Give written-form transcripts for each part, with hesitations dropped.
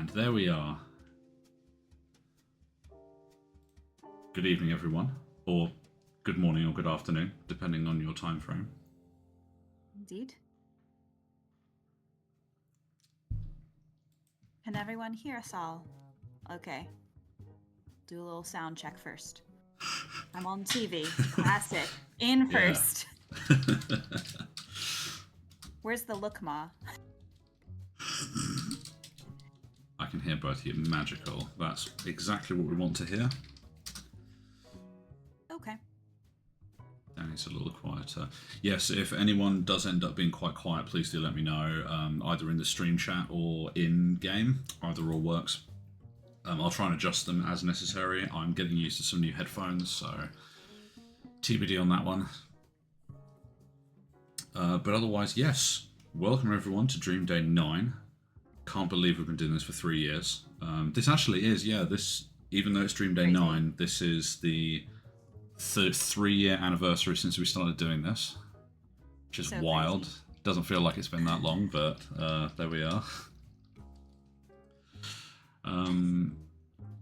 And there we are. Good evening, everyone. Or good morning or good afternoon, depending on your time frame. Indeed. Can everyone hear us all? Okay. Do a little sound check first. I'm on TV. Classic. In first. Where's the look, Ma? I can hear both of you. Magical. That's exactly what we want to hear. Okay. Danny's a little quieter. Yes, if anyone does end up being quite quiet, please do let me know, either in the stream chat or in-game. Either or works. I'll try and adjust them as necessary. I'm getting used to some new headphones, so TBD on that one. But otherwise, yes. Welcome everyone to Dream Day 9. Can't believe we've been doing this for 3 years. This actually is, this, even though it's Dream Day 9, this is the 3-year anniversary since we started doing this, which is so wild. Crazy. Doesn't feel like it's been that long, but there we are.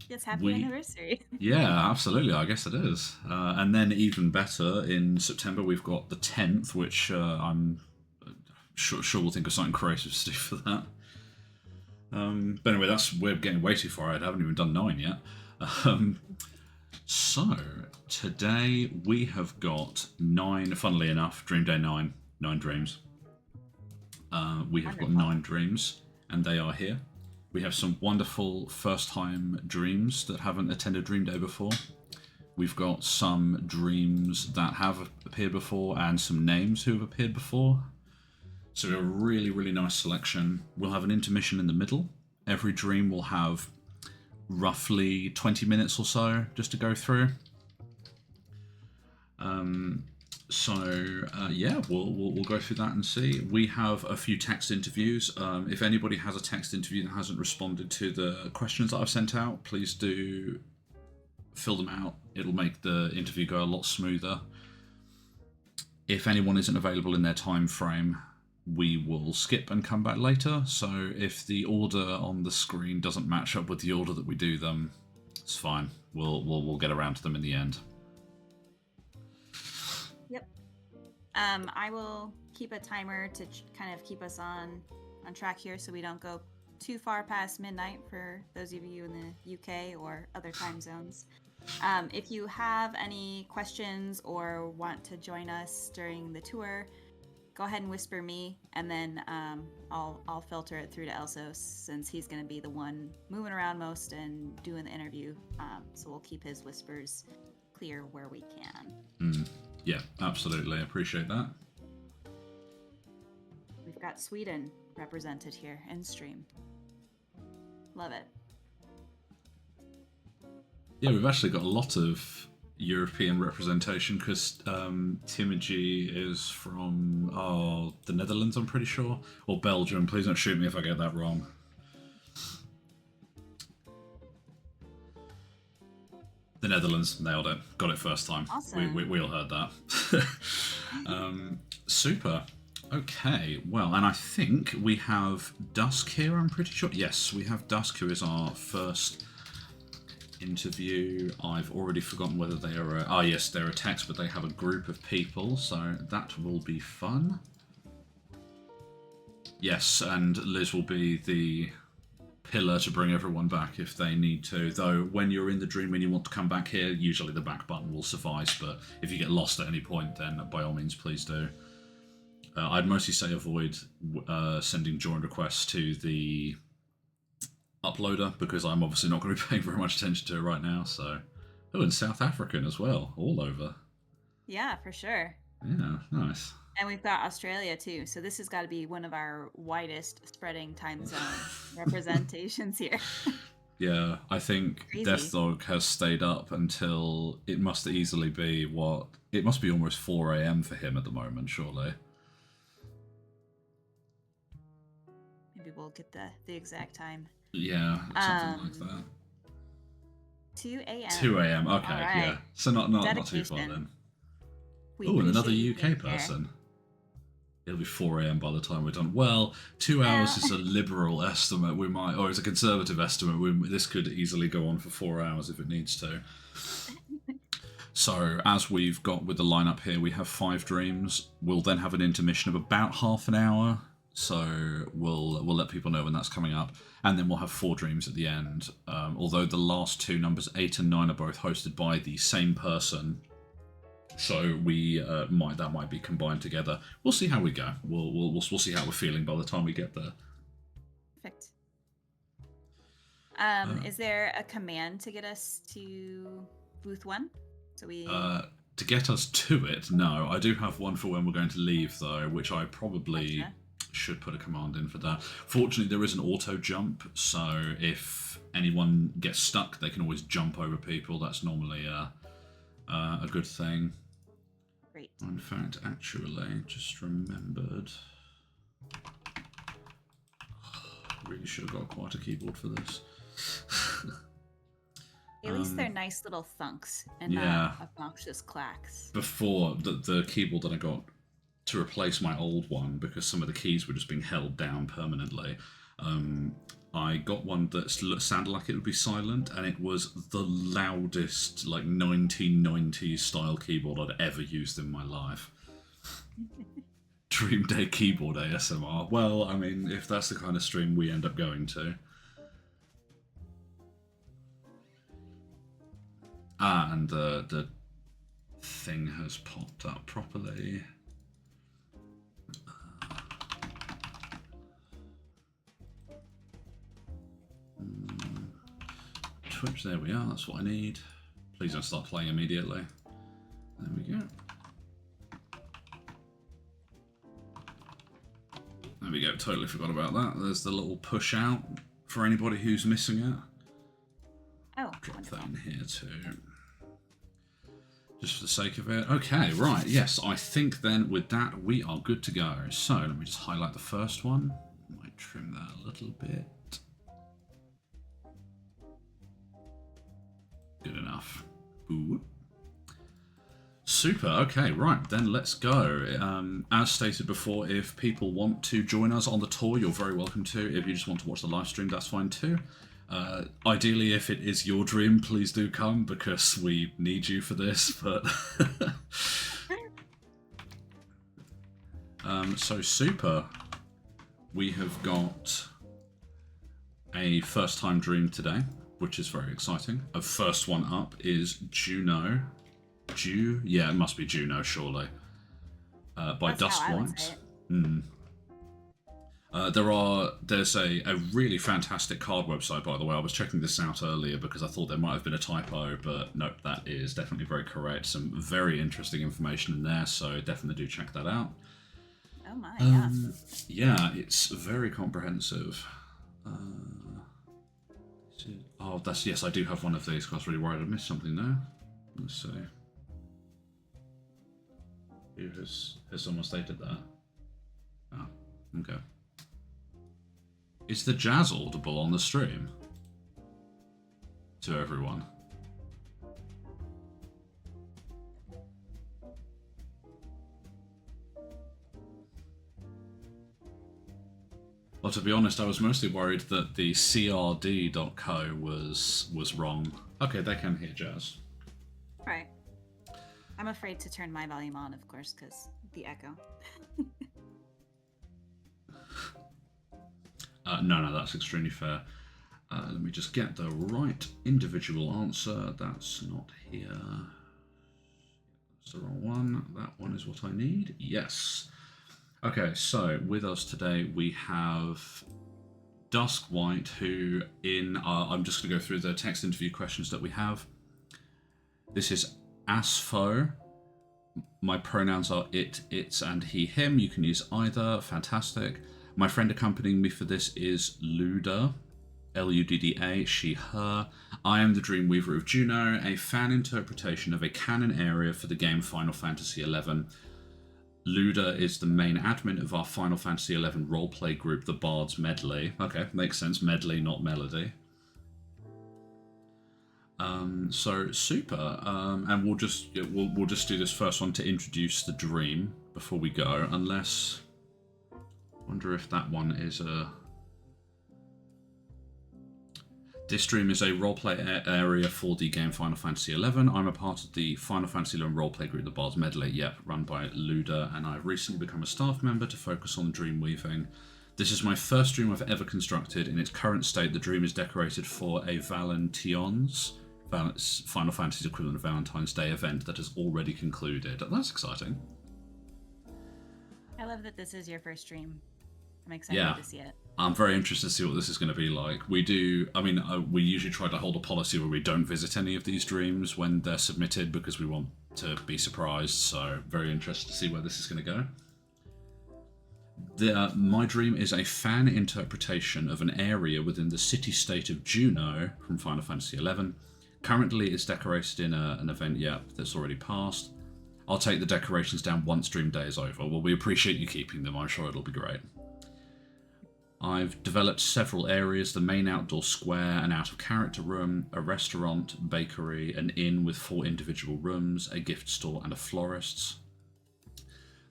It's happy anniversary. Yeah, absolutely. I guess it is. And then even better, in September we've got the 10th, which I'm sure we'll think of something creative to do for that. But anyway, we're getting way too far ahead. I haven't even done 9 yet. So today we have got 9. Funnily enough, Dream Day 9 dreams. We have got 9 dreams, and they are here. We have some wonderful first-time dreams that haven't attended Dream Day before. We've got some dreams that have appeared before and some names who have appeared before. So a really, really nice selection. We'll have an intermission in the middle. Every dream will have roughly 20 minutes or so just to go through. We'll go through that and see. We have a few text interviews. If anybody has a text interview that hasn't responded to the questions that I've sent out, please do fill them out. It'll make the interview go a lot smoother. If anyone isn't available in their time frame, we will skip and come back later. So if the order on the screen doesn't match up with the order that we do them, it's fine. We'll get around to them in the end. Yep. I will keep a timer to kind of keep us on track here, so we don't go too far past midnight for those of you in the UK or other time zones. If you have any questions or want to join us during the tour, go ahead and whisper me, and then I'll filter it through to Elsos, since he's going to be the one moving around most and doing the interview. So we'll keep his whispers clear where we can. Yeah, absolutely. I appreciate that. We've got Sweden represented here in stream. Love it. Yeah, we've actually got a lot of European representation, because Timogy is from the Netherlands, I'm pretty sure, or Belgium. Please don't shoot me if I get that wrong. The Netherlands, nailed it. Got it first time. Awesome. We all heard that. Super. Okay, well, and I think we have Dusk here, I'm pretty sure. Yes, we have Dusk, who is our first interview. I've already forgotten whether they are yes, they're a text, but they have a group of people, so that will be fun. Yes, and Liz will be the pillar to bring everyone back if they need to, though when you're in the dream and you want to come back here, usually the back button will suffice, but if you get lost at any point, then by all means please do. I'd mostly say avoid sending join requests to the uploader, because I'm obviously not going to be paying very much attention to it right now. So, and South African as well, all over. Yeah, for sure. Yeah, nice. And we've got Australia too, so this has got to be one of our widest spreading time zone representations here. Yeah, I think Crazy. Deathdog has stayed up until it must easily be it must be almost 4 a.m. for him at the moment, surely. Maybe we'll get the exact time. Yeah, something like that. 2 a.m. 2 a.m. Okay, right. Yeah. So not too far then. Oh, and another UK person. It'll be 4 a.m. by the time we're done. Well, 2 hours Well, is a liberal estimate. We might, or it's a conservative estimate. This could easily go on for 4 hours if it needs to. So, as we've got with the lineup here, we have 5 dreams. We'll then have an intermission of about half an hour. So we'll let people know when that's coming up, and then we'll have 4 dreams at the end. Although the last 2 numbers, 8 and 9, are both hosted by the same person. So we that might be combined together. We'll see how we go. We'll see how we're feeling by the time we get there. perfect. Is there a command to get us to booth 1? So we. To get us to it, no. I do have one for when we're going to leave, though, which I probably should put a command in for that. Fortunately, there is an auto jump, so if anyone gets stuck, they can always jump over people. That's normally a good thing. Great. In fact, actually, just remembered. Really should have got quite a keyboard for this. At least they're nice little thunks and yeah. not obnoxious clacks. Before, the keyboard that I got to replace my old one, because some of the keys were just being held down permanently, I got one that sounded like it would be silent, and it was the loudest, like 1990s style keyboard I'd ever used in my life. Dream Day keyboard ASMR. Well, I mean, if that's the kind of stream we end up going to. And the thing has popped up properly. Twitch, there we are, that's what I need. Please don't start playing immediately. There we go. There we go, totally forgot about that. There's the little push out for anybody who's missing it. Oh, drop wonderful. that in here too. Just for the sake of it. Okay, right, yes, I think then with that we are good to go. So let me just highlight the first one. Might trim that a little bit. Good enough. Ooh. Super, okay, right, then let's go. As stated before, if people want to join us on the tour, you're very welcome to. If you just want to watch the live stream, that's fine too. Ideally, if it is your dream, please do come, because we need you for this, but... so super. We have got a first-time dream today, which is very exciting. A first one up is Jeuno. Yeah, it must be Jeuno, surely. By That's how I would Dusk say White. There's a really fantastic card website, by the way. I was checking this out earlier because I thought there might have been a typo, but nope, that is definitely very correct. Some very interesting information in there, so definitely do check that out. Oh my, yeah. Yeah, it's very comprehensive. Oh, yes, I do have one of these, because I was really worried I missed something there. Let's see. Who has someone stated that? Oh, okay. Is the jazz audible on the stream? To everyone. Well, to be honest, I was mostly worried that the crd.co was wrong. Okay, they can hear jazz. Right. I'm afraid to turn my volume on, of course, because the echo. No, that's extremely fair. Let me just get the right individual answer. That's not here. That's the wrong one. That one is what I need. Yes. Okay, so with us today we have Dusk White, who I'm just going to go through the text interview questions that we have. This is Asfo. My pronouns are it, its, and he, him. You can use either. Fantastic. My friend accompanying me for this is Ludda. Ludda, she, her. I am the Dreamweaver of Jeuno, a fan interpretation of a canon area for the game Final Fantasy XI. Ludda is the main admin of our Final Fantasy XI roleplay group, the Bard's Medley. Okay, makes sense. Medley, not melody. So super. And we'll just do this first one to introduce the dream before we go, unless Wonder if that one is a... This stream is a roleplay area for the game Final Fantasy XI. I'm a part of the Final Fantasy XI roleplay group, the Bard's Medley, run by Luda, and I've recently become a staff member to focus on dream weaving. This is my first dream I've ever constructed. In its current state, the dream is decorated for a Valentine's, Final Fantasy's equivalent of Valentine's Day event that has already concluded. That's exciting. I love that this is your first stream. I'm excited to see it. I'm very interested to see what this is going to be like. We usually try to hold a policy where we don't visit any of these dreams when they're submitted because we want to be surprised, so very interested to see where this is going to go. My dream is a fan interpretation of an area within the city-state of Jeuno from Final Fantasy XI. Currently, it's decorated in an event that's already passed. I'll take the decorations down once Dream Day is over. Well, we appreciate you keeping them. I'm sure it'll be great. I've developed several areas: the main outdoor square, an out-of-character room, a restaurant, bakery, an inn with 4 individual rooms, a gift store, and a florist's.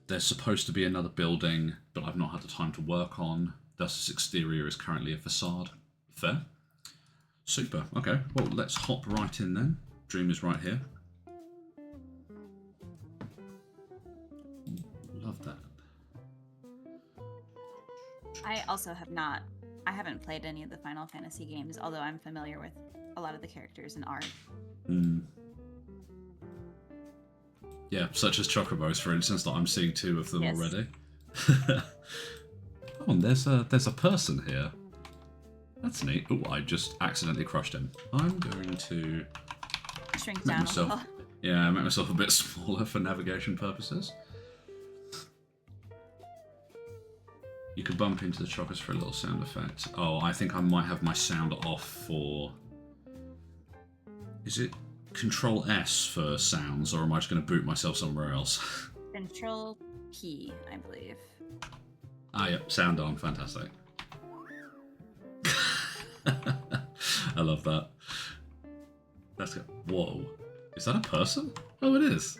There's supposed to be another building, but I've not had the time to work on. Thus, its exterior is currently a facade. Fair. Super. Okay, well, let's hop right in then. Dream is right here. Love that. I also haven't played any of the Final Fantasy games, although I'm familiar with a lot of the characters and art. Yeah, such as Chocobos, for instance, that I'm seeing 2 of them already. Oh, and there's a person here. That's neat. Oh, I just accidentally crushed him. I'm going to shrink down a little. Yeah, make myself a bit smaller for navigation purposes. You could bump into the chocos for a little sound effect. Oh, I think I might have my sound off for... Is it Control S for sounds, or am I just going to boot myself somewhere else? Control P, I believe. Ah, yep, sound on. Fantastic. I love that. That's good. Whoa. Is that a person? Oh, it is.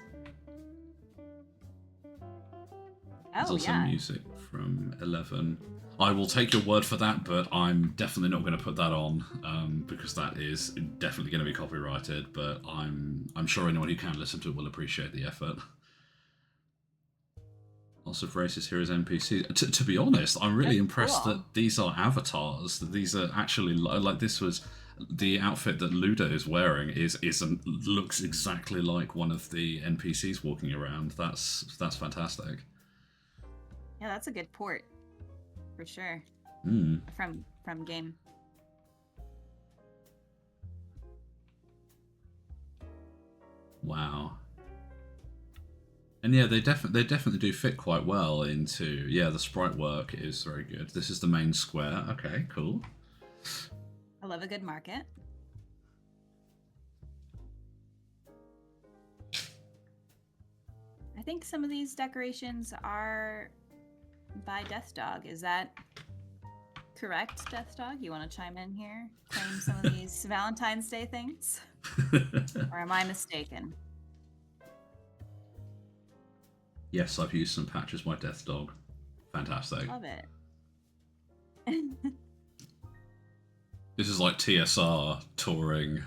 There's also music from 11. I will take your word for that, but I'm definitely not going to put that on because that is definitely going to be copyrighted. But I'm sure anyone who can listen to it will appreciate the effort. Lots of races here as NPCs. To be honest, I'm really impressed that these are avatars. That these are actually like this was the outfit that Luda is wearing looks exactly like one of the NPCs walking around. That's fantastic. Yeah, that's a good port, for sure. From game. Wow. And yeah, they definitely do fit quite well into the sprite work is very good. This is the main square. Okay, cool. I love a good market. I think some of these decorations are by Death Dog. Is that correct, Death Dog? You want to chime in here? Claim some of these Valentine's Day things? Or am I mistaken? Yes, I've used some patches by Death Dog. Fantastic. Love it. This is like TSR touring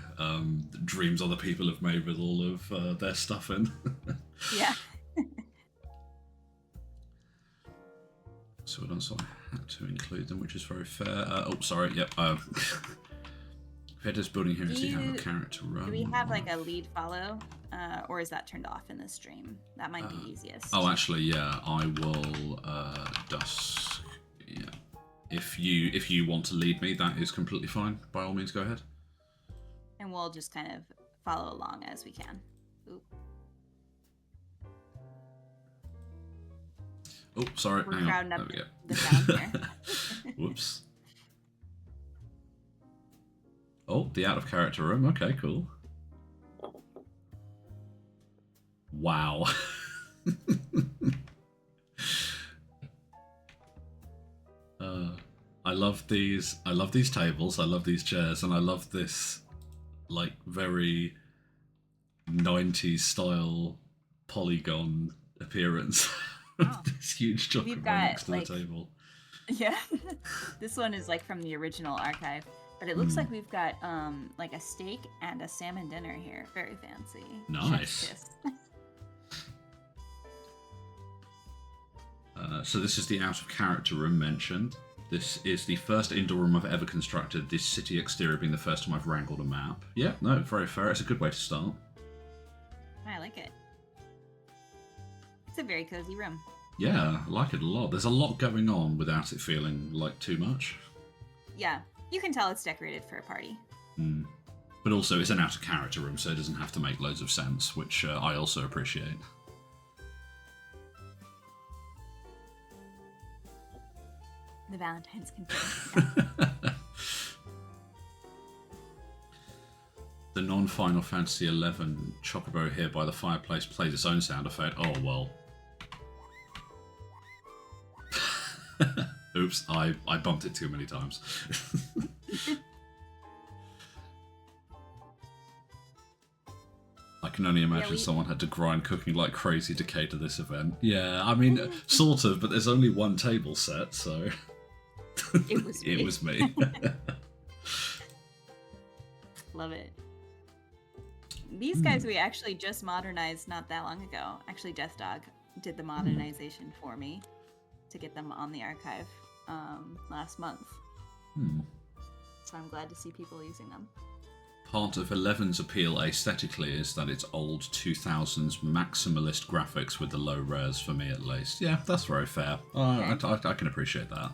dreams other people have made with all of their stuff in. Yeah. So I had to include them, which is very fair. Oh, sorry. Yep. Headers building here is the out of character run. Do we have like a lead follow, or is that turned off in the stream? That might be easiest. Oh, actually, yeah. I will dusk. Yeah. If you want to lead me, that is completely fine. By all means, go ahead. And we'll just kind of follow along as we can. Ooh. Oh, sorry. We're hang crowding on. up There the sound here. we go. Whoops. Oh, the out of character room. Okay, cool. Wow. I love these. I love these tables. I love these chairs, and I love this, like, very 90s style polygon appearance. Oh. This huge chocolate next to the table. Yeah. This one is like from the original archive. But it looks like we've got like a steak and a salmon dinner here. Very fancy. Nice. So this is the out of character room mentioned. This is the first indoor room I've ever constructed, this city exterior being the first time I've wrangled a map. Yeah, no, very fair. It's a good way to start. I like it. It's a very cozy room. Yeah, I like it a lot. There's a lot going on without it feeling like too much. Yeah, you can tell it's decorated for a party. But also, it's an out of character room, so it doesn't have to make loads of sense, which I also appreciate. The Valentine's confetti. The non-Final Fantasy XI Chocobo here by the fireplace plays its own sound effect. Oh, well. Oops, I bumped it too many times. I can only imagine someone had to grind cooking like crazy to cater this event. Yeah, I mean, sort of, but there's only one table set, so... It was me. It was me. Love it. These guys we actually just modernized not that long ago. Actually, Death Dog did the modernization for me to get them on the archive last month. So I'm glad to see people using them. Part of 11's appeal aesthetically is that it's old 2000s maximalist graphics with the low res, for me at least. Yeah, that's very fair. I can appreciate that.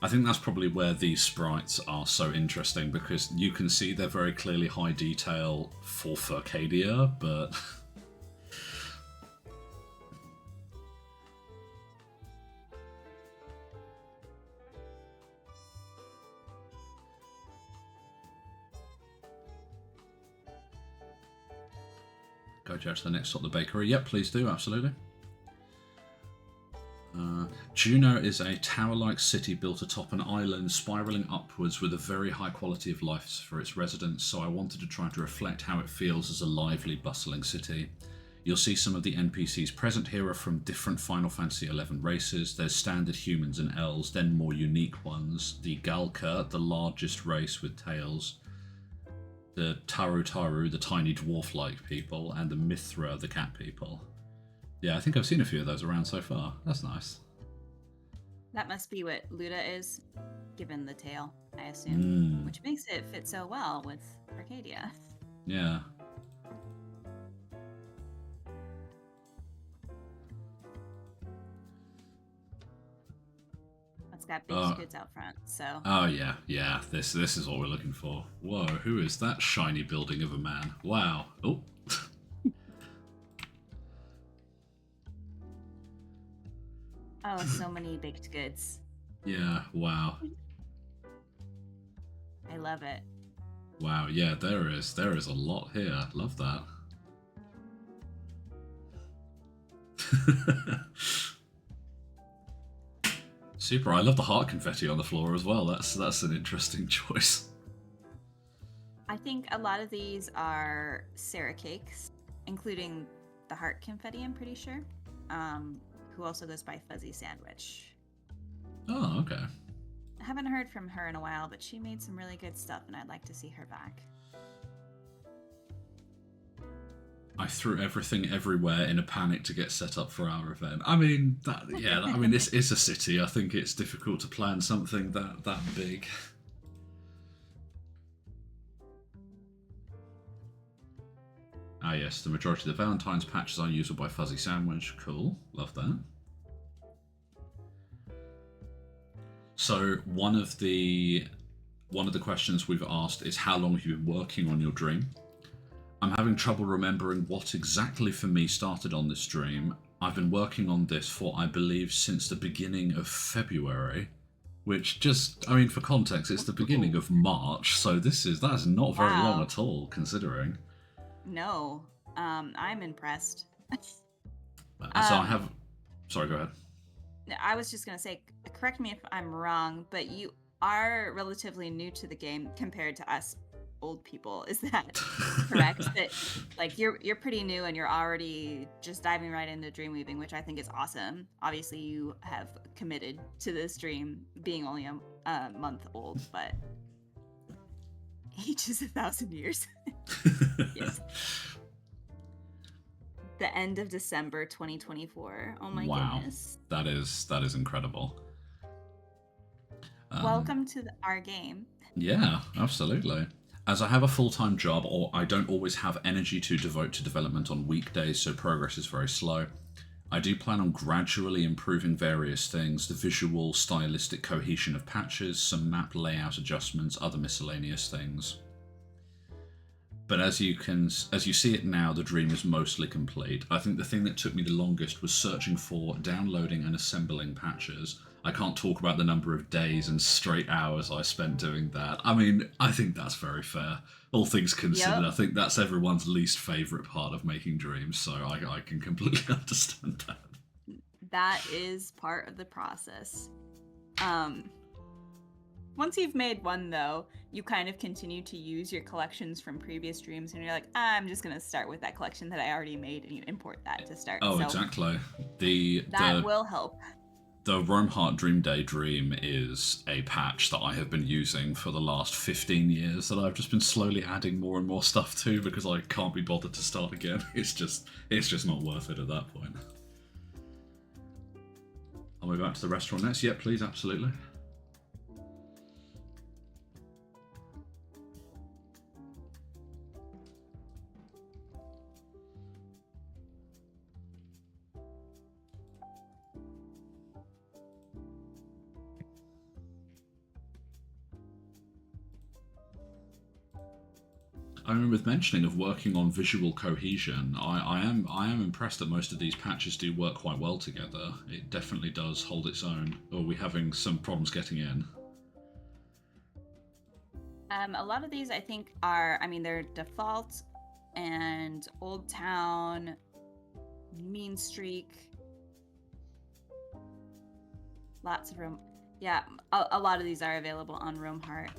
I think that's probably where these sprites are so interesting, because you can see they're very clearly high detail for Furcadia, but... Go to the next stop, the bakery. Yep, please do, absolutely. Jeuno is a tower-like city built atop an island spiralling upwards with a very high quality of life for its residents, so I wanted to try to reflect how it feels as a lively, bustling city. You'll see some of the NPCs present here are from different Final Fantasy XI races. There's standard humans and elves, then more unique ones. The Galka, the largest race with tails. The Taru, the tiny dwarf-like people. And the Mithra, the cat people. Yeah, I think I've seen a few of those around so far. That's nice. That must be what Luda is, given the tail, I assume. Which makes it fit so well with Arcadia. Yeah. It's got baked goods out front, so... Oh, yeah, yeah. This is what we're looking for. Whoa, who is that shiny building of a man? Wow. Oh. Oh, so many baked goods. Yeah, wow. I love it. Wow, yeah, there is a lot here. Love that. Super, I love the heart confetti on the floor as well. That's an interesting choice. I think a lot of these are Sarah cakes, including the heart confetti, I'm pretty sure. Who also goes by Fuzzy Sandwich. Oh, okay. I haven't heard from her in a while, but she made some really good stuff, and I'd like to see her back. I threw everything everywhere in a panic to get set up for our event. I mean, this is a city. I think it's difficult to plan something that big. Ah yes, the majority of the Valentine's patches are usable by Fuzzy Sandwich. Cool, love that. So one of the questions we've asked is how long have you been working on your dream? I'm having trouble remembering what exactly for me started on this dream. I've been working on this for, I believe, since the beginning of February, which just, I mean, for context, it's the beginning of March, so that's not very long at all, considering. No, I'm impressed. So I have... Sorry, go ahead. I was just going to say, correct me if I'm wrong, but you are relatively new to the game compared to us old people. Is that correct? That like you're pretty new and you're already just diving right into dream weaving, which I think is awesome. Obviously, you have committed to this dream being only a month old, but age is 1,000 years. Yes. The end of December 2024. Oh my goodness. That is incredible. Welcome to our game. Yeah, absolutely. As I have a full-time job, or I don't always have energy to devote to development on weekdays, so progress is very slow, I do plan on gradually improving various things, the visual, stylistic cohesion of patches, some map layout adjustments, other miscellaneous things. But as you see it now, the dream is mostly complete. I think the thing that took me the longest was searching for, downloading and assembling patches. I can't talk about the number of days and straight hours I spent doing that. I mean, I think that's very fair. All things considered, yep. I think that's everyone's least favourite part of making dreams, so I can completely understand that. That is part of the process. Once you've made one, though, you kind of continue to use your collections from previous dreams, and you're like, I'm just going to start with that collection that I already made, and you import that to start. Oh, so exactly. That will help. The Roamheart Dream Day dream is a patch that I have been using for the last 15 years that I've just been slowly adding more and more stuff to because I can't be bothered to start again. It's just not worth it at that point. I'll move back to the restaurant next. Yeah, please, absolutely. I mean, with mentioning of working on visual cohesion, I am impressed that most of these patches do work quite well together. It definitely does hold its own. Or are we having some problems getting in? A lot of these I think are, they're default and Old Town, Mean Streak, lots of room. Yeah, a lot of these are available on Roamheart.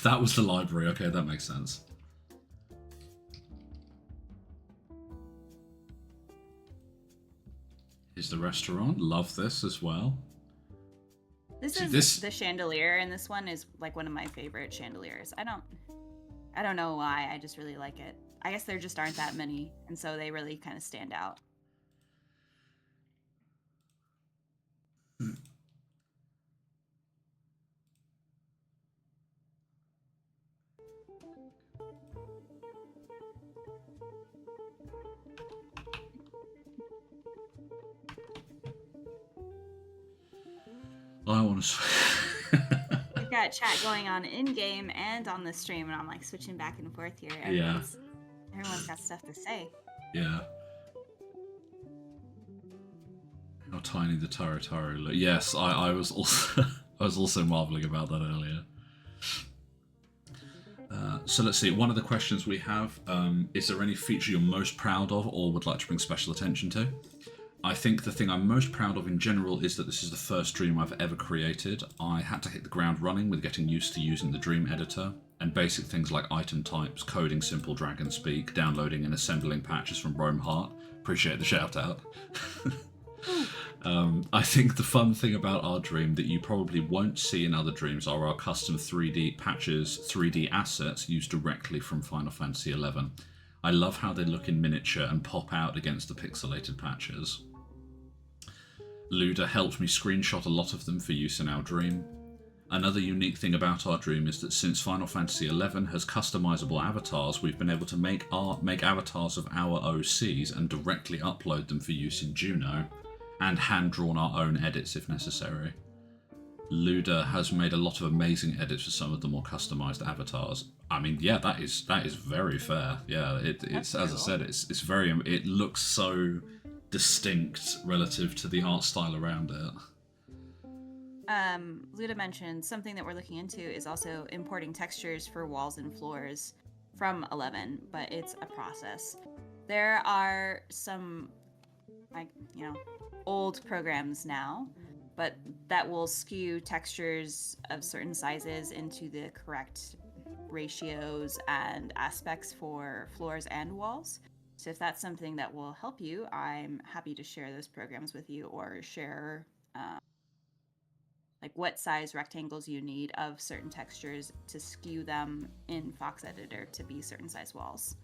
That was the library. Okay, that makes sense. Here's the restaurant. Love this as well. The chandelier in this one is like one of my favorite chandeliers. I don't know why. I just really like it. I guess there just aren't that many, and so they really kind of stand out. I want to. We've got chat going on in game and on the stream, and I'm like switching back and forth here. Everyone's got stuff to say. Yeah. How tiny the Taratari look. Yes, I was also marveling about that earlier. So let's see. One of the questions we have: is there any feature you're most proud of or would like to bring special attention to? I think the thing I'm most proud of in general is that this is the first dream I've ever created. I had to hit the ground running with getting used to using the dream editor, and basic things like item types, coding simple dragon speak, downloading and assembling patches from Roamheart. Appreciate the shout out. I think the fun thing about our dream that you probably won't see in other dreams are our custom 3D patches, 3D assets used directly from Final Fantasy XI. I love how they look in miniature and pop out against the pixelated patches. Luda helped me screenshot a lot of them for use in our dream. Another unique thing about our dream is that since Final Fantasy XI has customizable avatars, we've been able to make avatars of our OCs and directly upload them for use in Jeuno, and hand-drawn our own edits if necessary. Luda has made a lot of amazing edits for some of the more customized avatars. I mean, yeah, that is very fair. Yeah, it's cool. As I said, it's very. It looks so distinct relative to the art style around it. Luda mentioned something that we're looking into is also importing textures for walls and floors from 11, but it's a process. There are some, old programs now but that will skew textures of certain sizes into the correct ratios and aspects for floors and walls. So if that's something that will help you, I'm happy to share those programs with you, or share like what size rectangles you need of certain textures to skew them in Fox Editor to be certain size walls.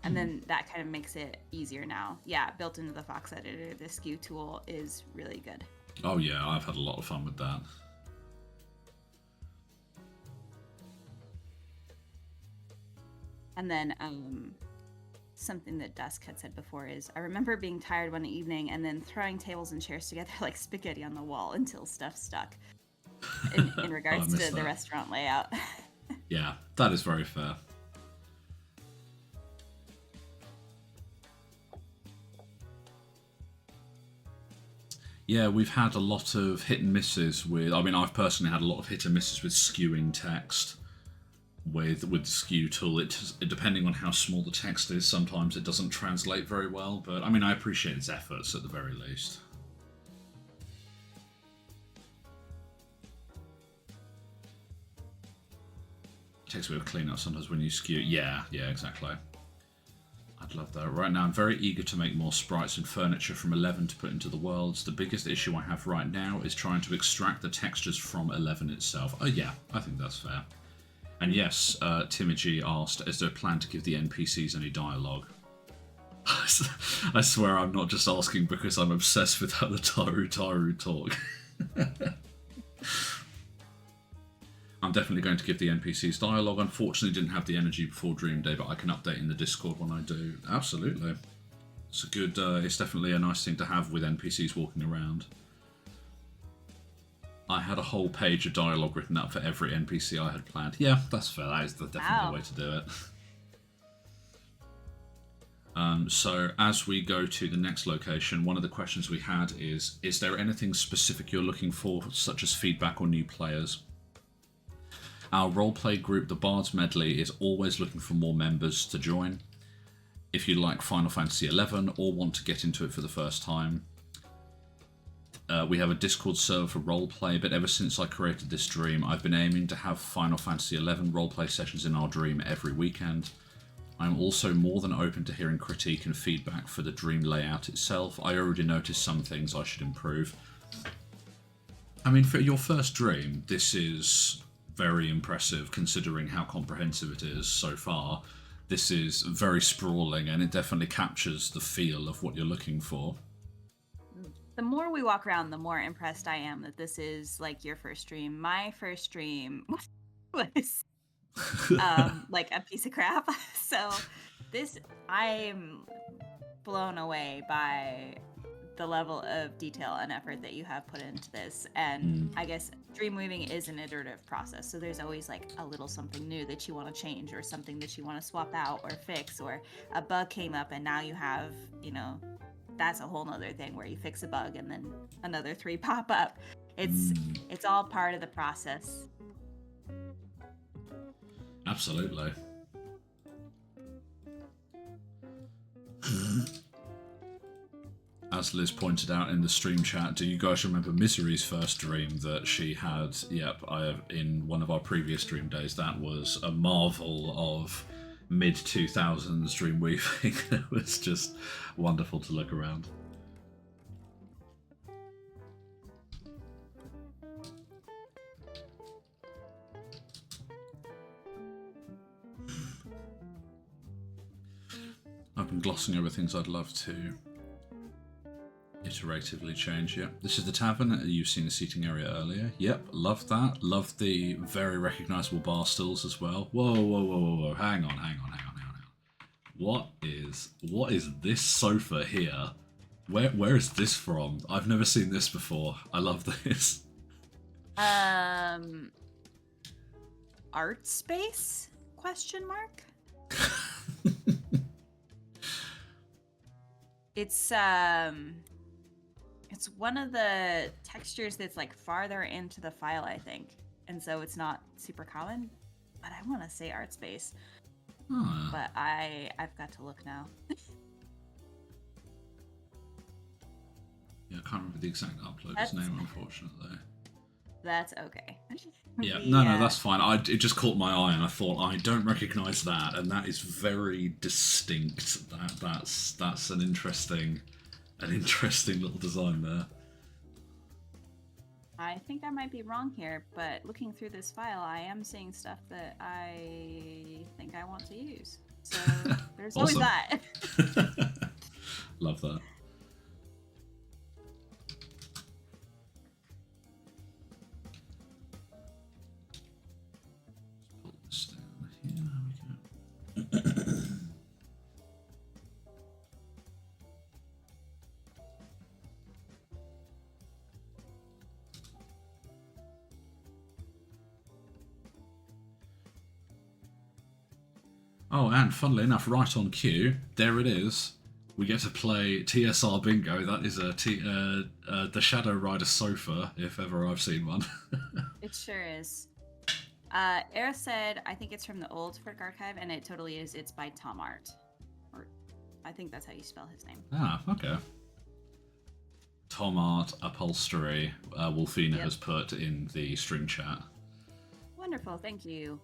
And then that kind of makes it easier now. Yeah, built into the Fox Editor, the skew tool is really good. Oh yeah, I've had a lot of fun with that. And then something that Dusk had said before is, I remember being tired one evening and then throwing tables and chairs together like spaghetti on the wall until stuff stuck. In regards to the restaurant layout. Yeah, that is very fair. Yeah, we've had a lot of hit and misses with... I mean, I've personally had a lot of hit and misses with skewing text with the skew tool. It depending on how small the text is, sometimes it doesn't translate very well, but I mean, I appreciate its efforts at the very least. It takes a bit of cleanup sometimes when you skew. Yeah, exactly. I'd love that. Right now, I'm very eager to make more sprites and furniture from 11 to put into the worlds. The biggest issue I have right now is trying to extract the textures from 11 itself. Oh yeah, I think that's fair. And yes, Timogy asked, is there a plan to give the NPCs any dialogue? I swear I'm not just asking because I'm obsessed with how the Taru talk. I'm definitely going to give the NPCs dialogue. Unfortunately, didn't have the energy before Dream Day, but I can update in the Discord when I do. Absolutely. It's a good, it's definitely a nice thing to have with NPCs walking around. I had a whole page of dialogue written up for every NPC I had planned. Yeah, that's fair. That is definitely the way to do it. So as we go to the next location, one of the questions we had is there anything specific you're looking for, such as feedback or new players? Our roleplay group, the Bards Medley, is always looking for more members to join. If you like Final Fantasy XI or want to get into it for the first time, we have a Discord server for roleplay, but ever since I created this dream, I've been aiming to have Final Fantasy XI roleplay sessions in our dream every weekend. I'm also more than open to hearing critique and feedback for the dream layout itself. I already noticed some things I should improve. I mean, for your first dream, this is very impressive considering how comprehensive it is so far. This is very sprawling and it definitely captures the feel of what you're looking for. The more we walk around, the more impressed I am that this is like your first dream. My first dream was like a piece of crap. So I'm blown away by the level of detail and effort that you have put into this. And I guess dream weaving is an iterative process, so there's always like a little something new that you want to change, or something that you want to swap out or fix, or a bug came up and now you have, that's a whole nother thing where you fix a bug and then another 3 pop up. It's all part of the process. Absolutely. As Liz pointed out in the stream chat, do you guys remember Misery's first dream that she had? Yep, in one of our previous dream days. That was a marvel of mid-2000s dream weaving. It was just wonderful to look around. I've been glossing over things I'd love to iteratively change. Yep, this is the tavern. You've seen the seating area earlier. Yep, love that. Love the very recognisable bar stools as well. Whoa. Hang on. What is this sofa here? Where is this from? I've never seen this before. I love this. Art space? Question mark? It's one of the textures that's like farther into the file, I think, and so it's not super common. But I want to say art space. But I've got to look now. Yeah, I can't remember the exact uploader's name, unfortunately. That's okay. Yeah, no, that's fine. It just caught my eye, and I thought I don't recognise that, and that is very distinct. That's an interesting little design there. I think I might be wrong here, but looking through this file, I am seeing stuff that I think I want to use. So there's always that. Love that. Put this down here. There we go. Oh, and funnily enough, right on cue, there it is. We get to play TSR Bingo. That is the Shadow Rider sofa, if ever I've seen one. It sure is. Era said, I think it's from the old Frick archive, and it totally is. It's by Tom Art. Or I think that's how you spell his name. Ah, okay. Tom Art Upholstery, Wolfina has put in the string chat. Wonderful, thank you.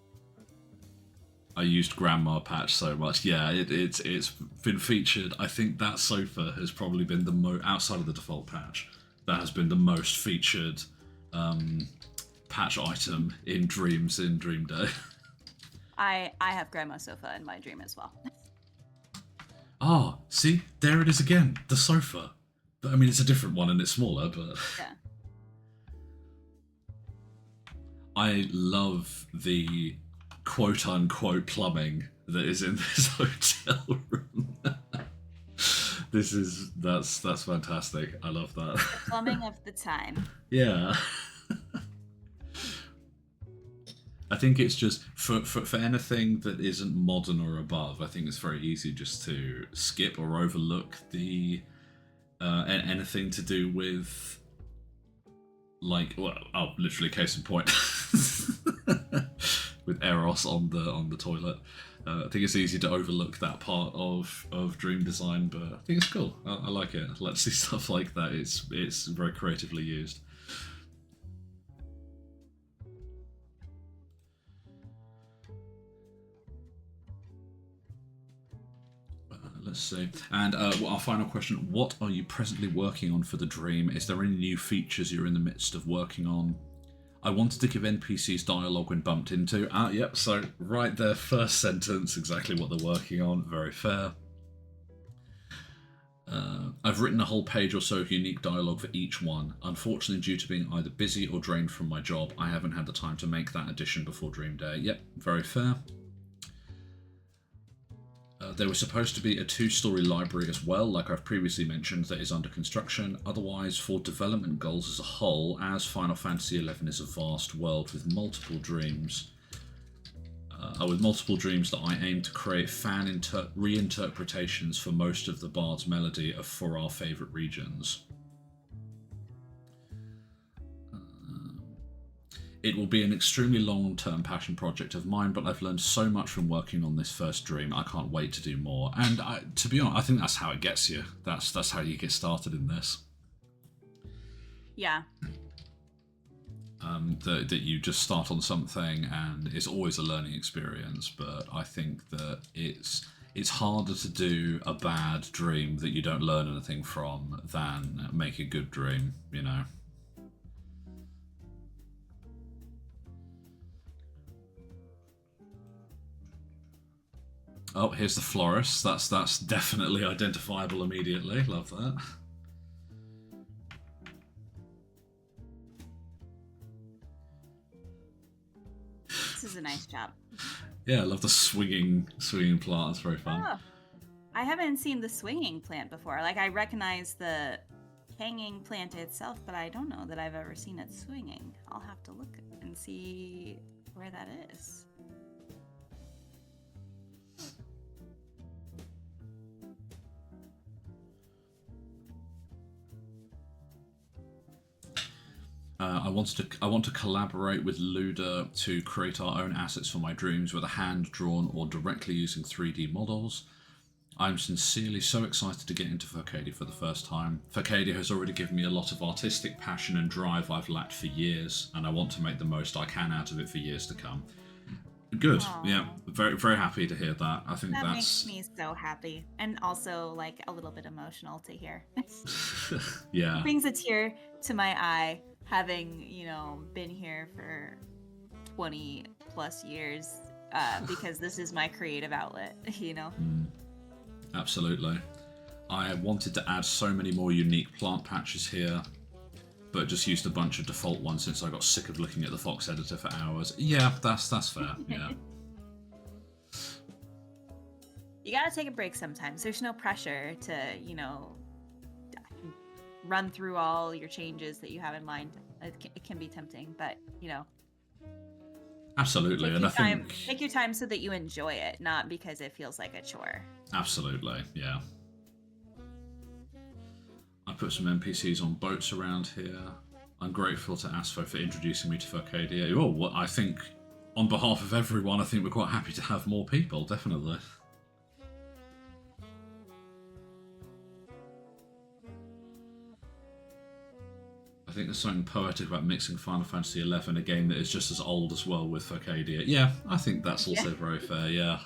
I used Grandma Patch so much. Yeah, it's been featured. I think that sofa has probably been the outside of the default patch, that has been the most featured patch item in Dreams in Dream Day. I have Grandma sofa in my dream as well. Oh, see, there it is again, the sofa. But I mean, it's a different one and it's smaller, but yeah. I love the quote-unquote plumbing that is in this hotel room. That's fantastic. I love that. The plumbing of the time. Yeah. I think it's just for anything that isn't modern or above, I think it's very easy just to skip or overlook the anything to do with, like, well, literally case in point. With Eros on the toilet. I think it's easy to overlook that part of Dream Design, but I think it's cool. I like it. Let's see stuff like that. It's very creatively used. Let's see. And our final question, what are you presently working on for the Dream? Is there any new features you're in the midst of working on? I wanted to give NPCs dialogue when bumped into. Yep, so right there, first sentence, exactly what they're working on. Very fair. I've written a whole page or so of unique dialogue for each one. Unfortunately, due to being either busy or drained from my job, I haven't had the time to make that addition before Dream Day. Yep, very fair. There was supposed to be a 2-story library as well, like I've previously mentioned, that is under construction. Otherwise, for development goals as a whole, as Final Fantasy XI is a vast world with multiple dreams, that I aim to create fan reinterpretations for most of the Bard's melody for our favourite regions. It will be an extremely long-term passion project of mine, but I've learned so much from working on this first dream. I can't wait to do more. And to be honest, I think that's how it gets you. That's how you get started in this. Yeah. That you just start on something, and it's always a learning experience. But I think that it's harder to do a bad dream that you don't learn anything from than make a good dream. You know. Oh, here's the florist. That's definitely identifiable immediately. Love that. This is a nice job. Yeah, I love the swinging plant. It's very fun. Oh, I haven't seen the swinging plant before. Like, I recognize the hanging plant itself, but I don't know that I've ever seen it swinging. I'll have to look and see where that is. I want to collaborate with Luda to create our own assets for my dreams, whether hand drawn or directly using 3D models. I'm sincerely so excited to get into Furcadia for the first time. Furcadia has already given me a lot of artistic passion and drive I've lacked for years, and I want to make the most I can out of it for years to come. Good, yeah. Aw. Very, very happy to hear that. I think That that's... makes me so happy, and also like a little bit emotional to hear. yeah. Brings a tear to my eye, having been here for 20 plus years, because this is my creative outlet. Absolutely. I wanted to add so many more unique plant patches here, but just used a bunch of default ones since I got sick of looking at the Fox editor for hours. Yeah, that's fair. Yeah. You gotta take a break sometimes. There's no pressure to, run through all your changes that you have in mind. It can be tempting, but Absolutely, and I think take your time so that you enjoy it, not because it feels like a chore. absolutely, yeah. I put some NPCs on boats around here. I'm grateful to Asfo for introducing me to Furcadia. Oh, well, I think on behalf of everyone, I think we're quite happy to have more people, definitely. I think there's something poetic about mixing Final Fantasy XI, a game that is just as old as well, with Furcadia. Yeah, I think that's also very fair, yeah.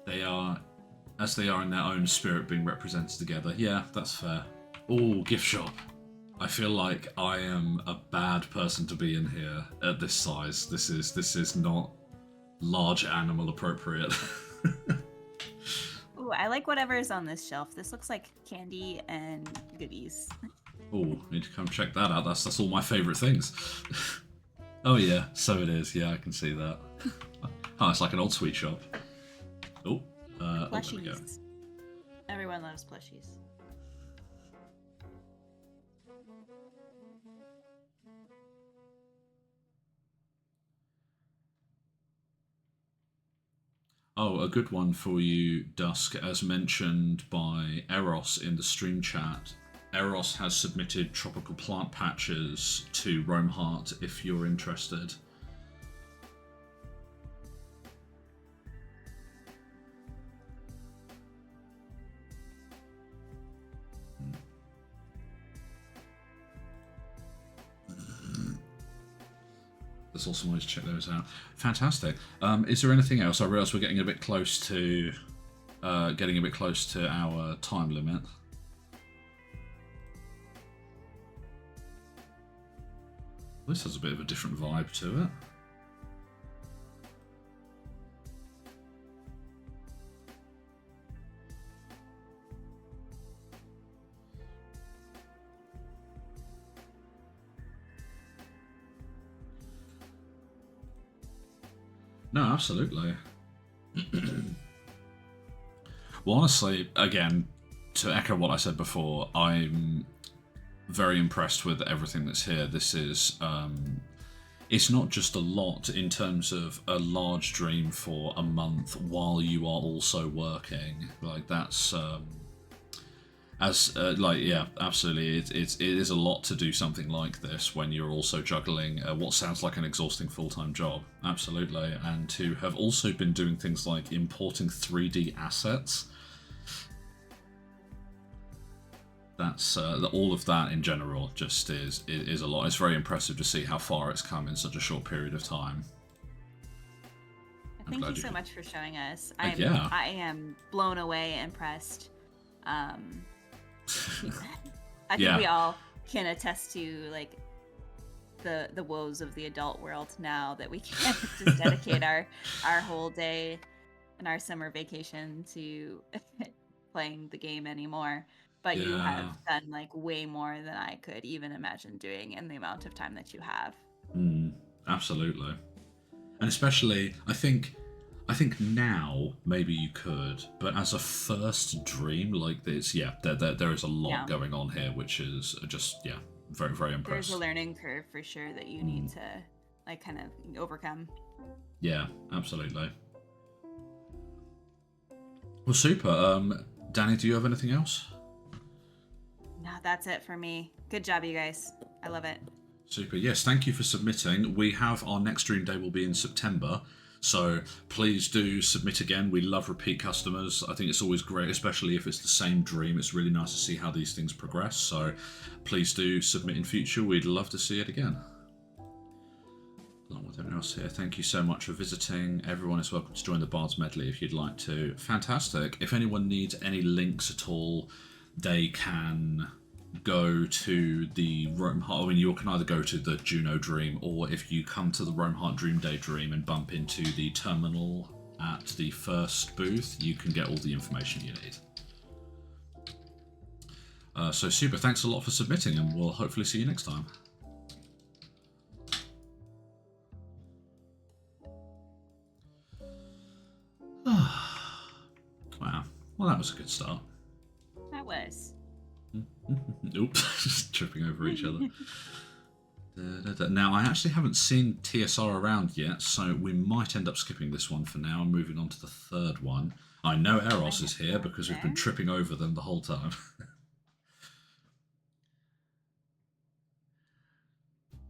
They are, as they are in their own spirit, being represented together. Yeah, that's fair. Oh, gift shop. I feel like I am a bad person to be in here at this size. This is not large animal appropriate. Ooh, I like whatever is on this shelf. This looks like candy and goodies. Oh, need to come check that out. That's all my favourite things. Oh yeah, so it is. Yeah, I can see that. Oh, it's like an old sweet shop. Oh, there we go. Plushies. Everyone loves plushies. Oh, a good one for you, Dusk, as mentioned by Eros in the stream chat. Eros has submitted tropical plant patches to Roamheart if you're interested. There's also ways to check those out. Fantastic. Is there anything else? I realise we're getting a bit close to our time limit. This has a bit of a different vibe to it. No, absolutely. Well, honestly, again, to echo what I said before, I'm very impressed with everything that's here. This is, it's not just a lot in terms of a large dream for a month while you are also working. Like, that's, yeah, absolutely. It is a lot to do something like this when you're also juggling what sounds like an exhausting full-time job. Absolutely. And to have also been doing things like importing 3D assets. That's all of that in general just is a lot. It's very impressive to see how far it's come in such a short period of time. Thank you so much for showing us. Yeah. I am blown away, impressed. I think we all can attest to like the woes of the adult world now that we can't just dedicate our whole day and our summer vacation to playing the game anymore. But you have done like way more than I could even imagine doing in the amount of time that you have. Absolutely. And especially, I think now maybe you could, but as a first dream like this, there is a lot going on here, which is just very, very impressive. There's a learning curve for sure that you need to like kind of overcome. Yeah, absolutely. Well, super. Danny, do you have anything else? No, that's it for me. Good job, you guys. I love it. Super. Yes, thank you for submitting. We have our next Dream Day will be in September, so please do submit again. We love repeat customers. I think it's always great, especially if it's the same dream. It's really nice to see how these things progress, so please do submit in future. We'd love to see it again. Along with everyone else here, thank you so much for visiting. Everyone is welcome to join the Bards Medley if you'd like to. Fantastic. If anyone needs any links at all, they can go to the Roamheart. I mean, you can either go to the Jeuno Dream, or if you come to the Roamheart Dream Day Dream and bump into the terminal at the first booth, you can get all the information you need. So super, thanks a lot for submitting, and we'll hopefully see you next time. Wow, well that was a good start. That was. Oops, just tripping over each other. Now, I actually haven't seen TSR around yet, so we might end up skipping this one for now and moving on to the third one. I know Eros is here because we've been tripping over them the whole time.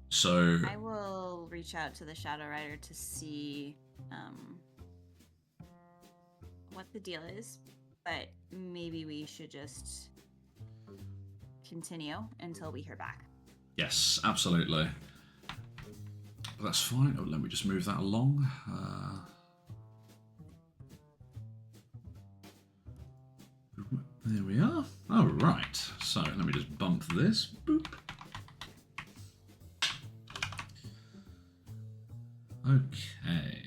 So I will reach out to the Shadow Rider to see what the deal is, but maybe we should just continue until we hear back. yes, absolutely. That's fine. Oh, let me just move that along. There we are. All right. So let me just bump this. Boop. Okay.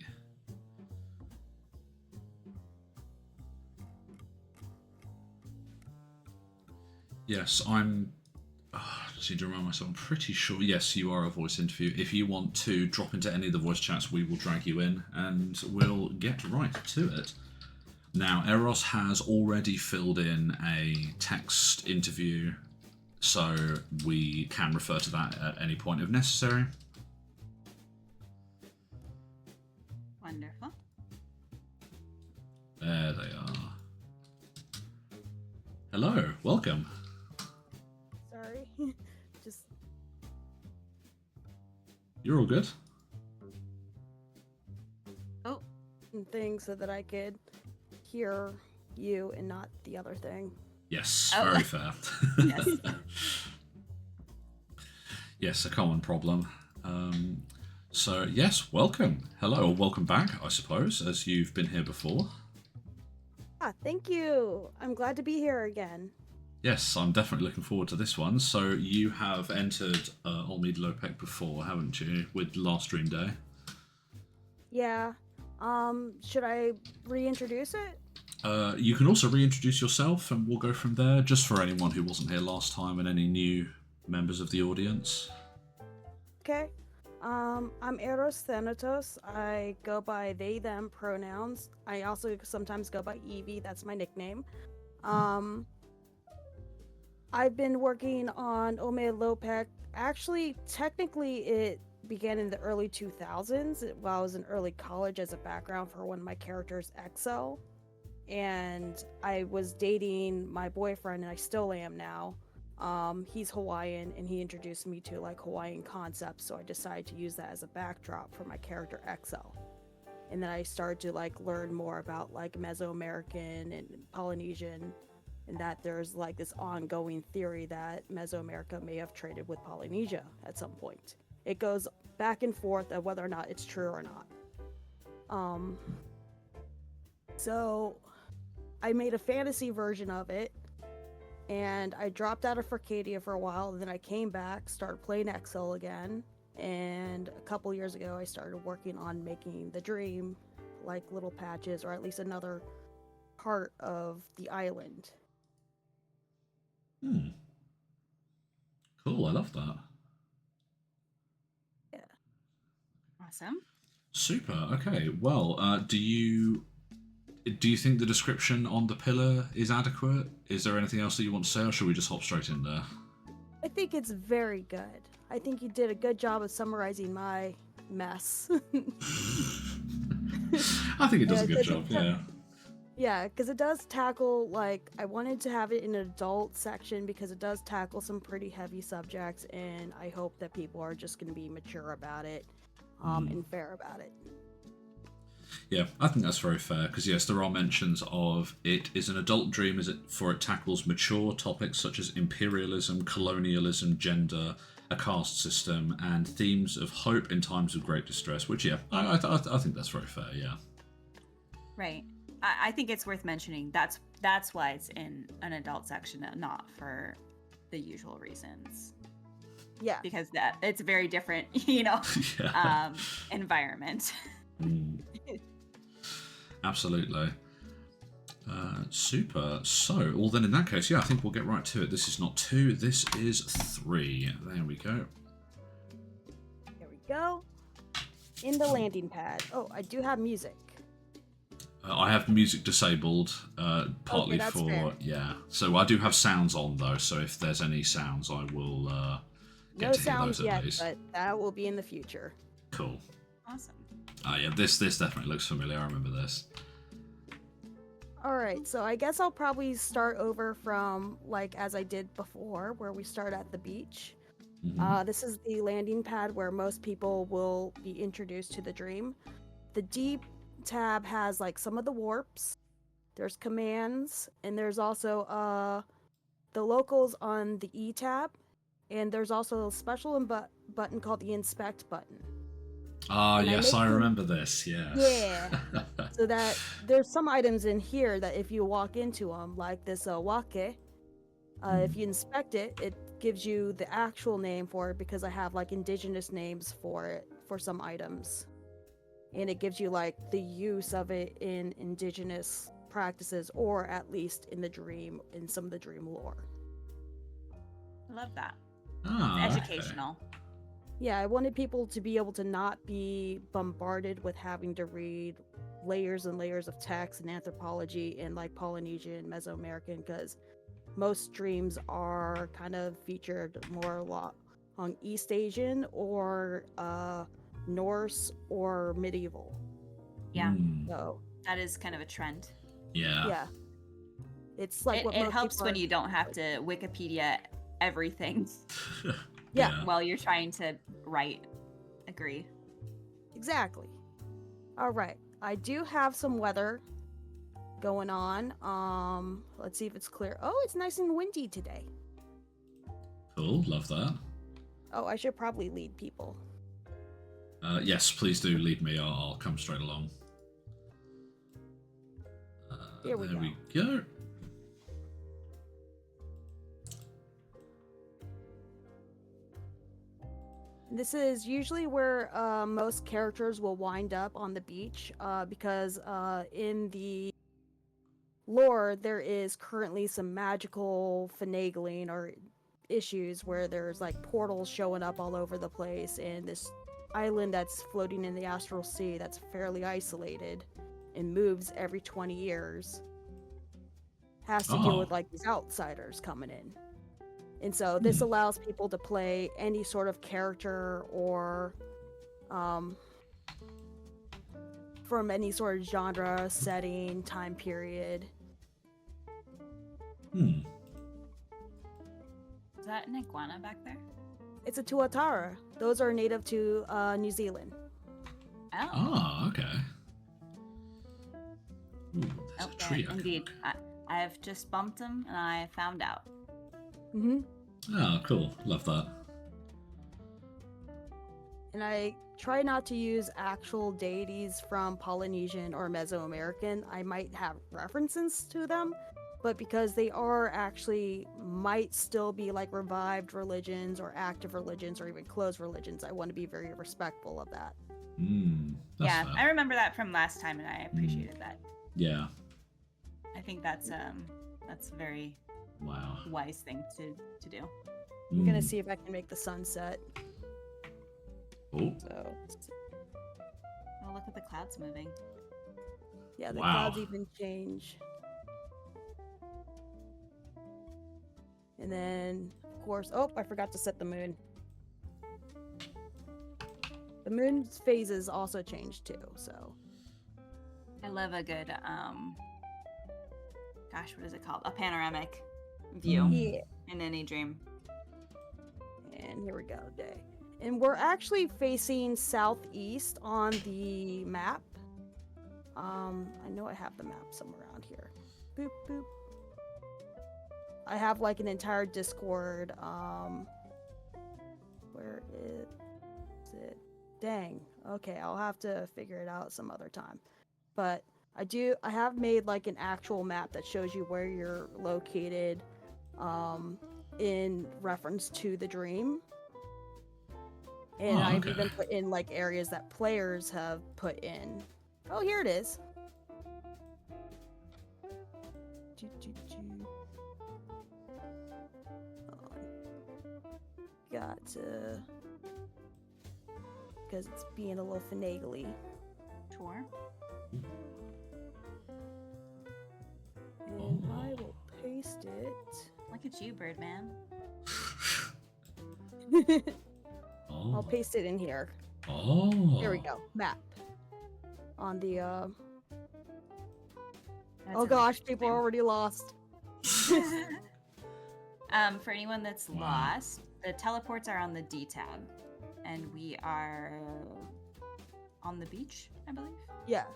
Yes, just need to remind myself. I'm pretty sure. Yes, you are a voice interview. If you want to drop into any of the voice chats, we will drag you in, and we'll get right to it. Now, Eros has already filled in a text interview, so we can refer to that at any point if necessary. Wonderful. There they are. Hello, welcome. Sorry. Just You're all good. Oh, thing so that I could hear you and not the other thing. Yes, Oh. very fair. yes. Yes, a common problem. So, yes, welcome. Hello, or welcome back, I suppose, as you've been here before. Thank you. I'm glad to be here again. Yes, I'm definitely looking forward to this one. So, you have entered Olmeid Llopek before, haven't you, with Last Dream Day? Yeah. Should I reintroduce it? You can also reintroduce yourself, and we'll go from there, just for anyone who wasn't here last time and any new members of the audience. Okay. I'm Eros Thanatos. I go by they, them pronouns. I also sometimes go by Evie. That's my nickname. I've been working on Olmeid Llopek. Actually, technically, it began in the early 2000s while I was in early college as a background for one of my characters, Excel. And I was dating my boyfriend, and I still am now. He's Hawaiian, and he introduced me to like Hawaiian concepts, so I decided to use that as a backdrop for my character Excel. And then I started to like learn more about like Mesoamerican and Polynesian, and that there's like this ongoing theory that Mesoamerica may have traded with Polynesia at some point. It goes back and forth of whether or not it's true or not. So I made a fantasy version of it, and I dropped out of Arcadia for a while, and then I came back, started playing Excel again, and a couple years ago I started working on making the dream, like little patches, or at least another part of the island. Cool, I love that. Yeah. Awesome. Super, okay. Well, do you think the description on the pillar is adequate? Is there anything else that you want to say, or should we just hop straight in there? I think it's very good. I think you did a good job of summarizing my mess. I think it does a good I job, think yeah. Yeah, because it does tackle, like, I wanted to have it in an adult section because it does tackle some pretty heavy subjects, and I hope that people are just going to be mature about it, and fair about it. Yeah, I think that's very fair because yes, there are mentions of it is an adult dream, for it tackles mature topics such as imperialism, colonialism, gender, a caste system, and themes of hope in times of great distress. Which I think that's very fair. Yeah. Right. I think it's worth mentioning. That's why it's in an adult section, and not for the usual reasons. Yeah. Because that it's a very different, environment. Absolutely. Super. So, well then in that case, I think we'll get right to it. This is not 2, this is 3. There we go. There we go. In the landing pad. Oh, I do have music. I have music disabled, partly that's for fair. So I do have sounds on though. So if there's any sounds, I will get No to hear sounds those at yet, least. but that will be in the future. Cool. Awesome. Yeah, this definitely looks familiar. I remember this. Alright, so I guess I'll probably start over from, like, as I did before, where we start at the beach. Mhm. This is the landing pad where most people will be introduced to the dream. The D tab has, like, some of the warps. There's commands, and there's also the locals on the E tab, and there's also a special button called the inspect button. Ah, And yes, I remember this. Yes. Yeah. So that there's some items in here that if you walk into them, like this wake, if you inspect it, it gives you the actual name for it because I have like indigenous names for it for some items. And it gives you like the use of it in indigenous practices or at least in the dream, in some of the dream lore. I love that. Ah, It's okay. educational. Yeah, I wanted people to be able to not be bombarded with having to read layers and layers of text and anthropology in like Polynesian, Mesoamerican, because most dreams are kind of featured more a lot on East Asian or Norse or medieval. Yeah. So That is kind of a trend. Yeah. yeah, it's like what It most helps people when are- you don't have to Wikipedia everything Yeah. while you're trying to write. Agree. Exactly. All right, I do have some weather going on. Let's see if it's clear. Oh, it's nice and windy today. Cool. Love that. Oh, I should probably lead people. Yes, please do lead me. I'll come straight along. There we we go. go. This is usually where most characters will wind up on the beach because in the lore there is currently some magical finagling or issues where there's like portals showing up all over the place and this island that's floating in the astral sea that's fairly isolated and moves every 20 years has to deal with like these outsiders coming in. And so this allows people to play any sort of character or from any sort of genre, setting, time period. Is that an iguana back there? It's a tuatara. Those are native to New Zealand. Oh. Ah, okay. Ooh, there's a tree. I can Indeed. look. I have just bumped him and I found out. Mm-hmm. Oh, cool. Love that. And I try not to use actual deities from Polynesian or Mesoamerican. I might have references to them, but because they are actually might still be like revived religions or active religions or even closed religions, I want to be very respectful of that. Yeah, fair. I remember that from last time and I appreciated that. Yeah. I think that's a very Wow. wise thing to do. I'm gonna see if I can make the sunset. Oh. So Oh, look at the clouds moving. yeah, the Wow. clouds even change. And then, of course, oh, I forgot to set the moon. The moon's phases also change too, so. I love a good gosh, what is it called? A panoramic view Yeah. in any dream. And here we go, day. And we're actually facing southeast on the map. I know I have the map somewhere around here. Boop, boop. I have like an entire Discord. Where is it? Dang. Okay, I'll have to figure it out some other time. But I have made like an actual map that shows you where you're located in reference to the dream. And I've even put in like areas that players have put in. Oh, here it is. Got to, because it's being a little finagly. Sure. And I will paste it. Look at you, Birdman. I'll paste it in here. Oh. Here we go. Map. On the That's oh a gosh, nice people are name. already lost. For anyone that's lost, the teleports are on the D tab, and we are on the beach, I believe. Yeah.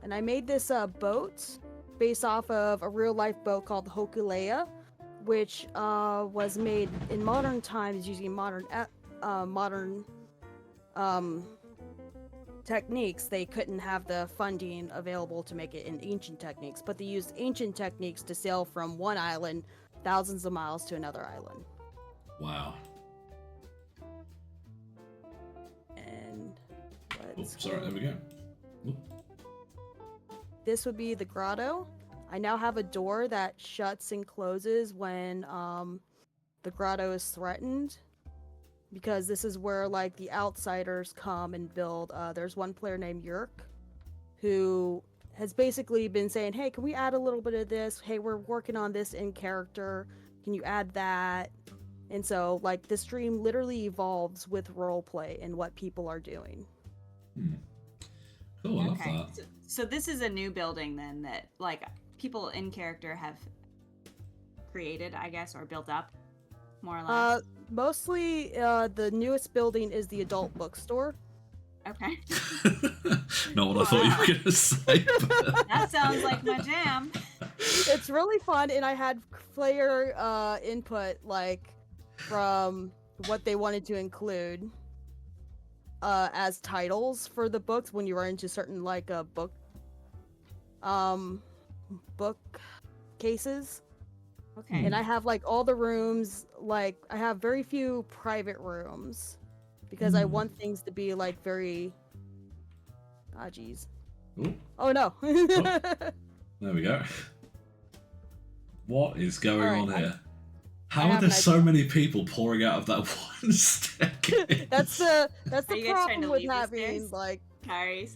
And I made this boat based off of a real life boat called the Hokulea, which was made in modern times using modern techniques. They couldn't have the funding available to make it in ancient techniques, but they used ancient techniques to sail from one island thousands of miles to another island. Wow. And let's Sorry, there we go. Oop. This would be the grotto. I now have a door that shuts and closes when the grotto is threatened, because this is where like the outsiders come and build. There's one player named Yerk who has basically been saying, hey, can we add a little bit of this? Hey, we're working on this in character. Can you add that? And so like the stream literally evolves with roleplay and what people are doing. Cool, I love that. So this is a new building then that like people in character have created, I guess, or built up, more or less. Mostly the newest building is the adult bookstore. Okay. Not what I thought you were going to say. But... That sounds like my jam. It's really fun, and I had player input like from what they wanted to include as titles for the books when you run into certain like book cases. Okay. And I have like all the rooms, like I have very few private rooms because I want things to be like very geez. Ooh. Oh no. There we go. What is going All on right, here? How are there so many people pouring out of that one staircase? that's the Are you guys trying to problem with leave the having stairs? like Sorry.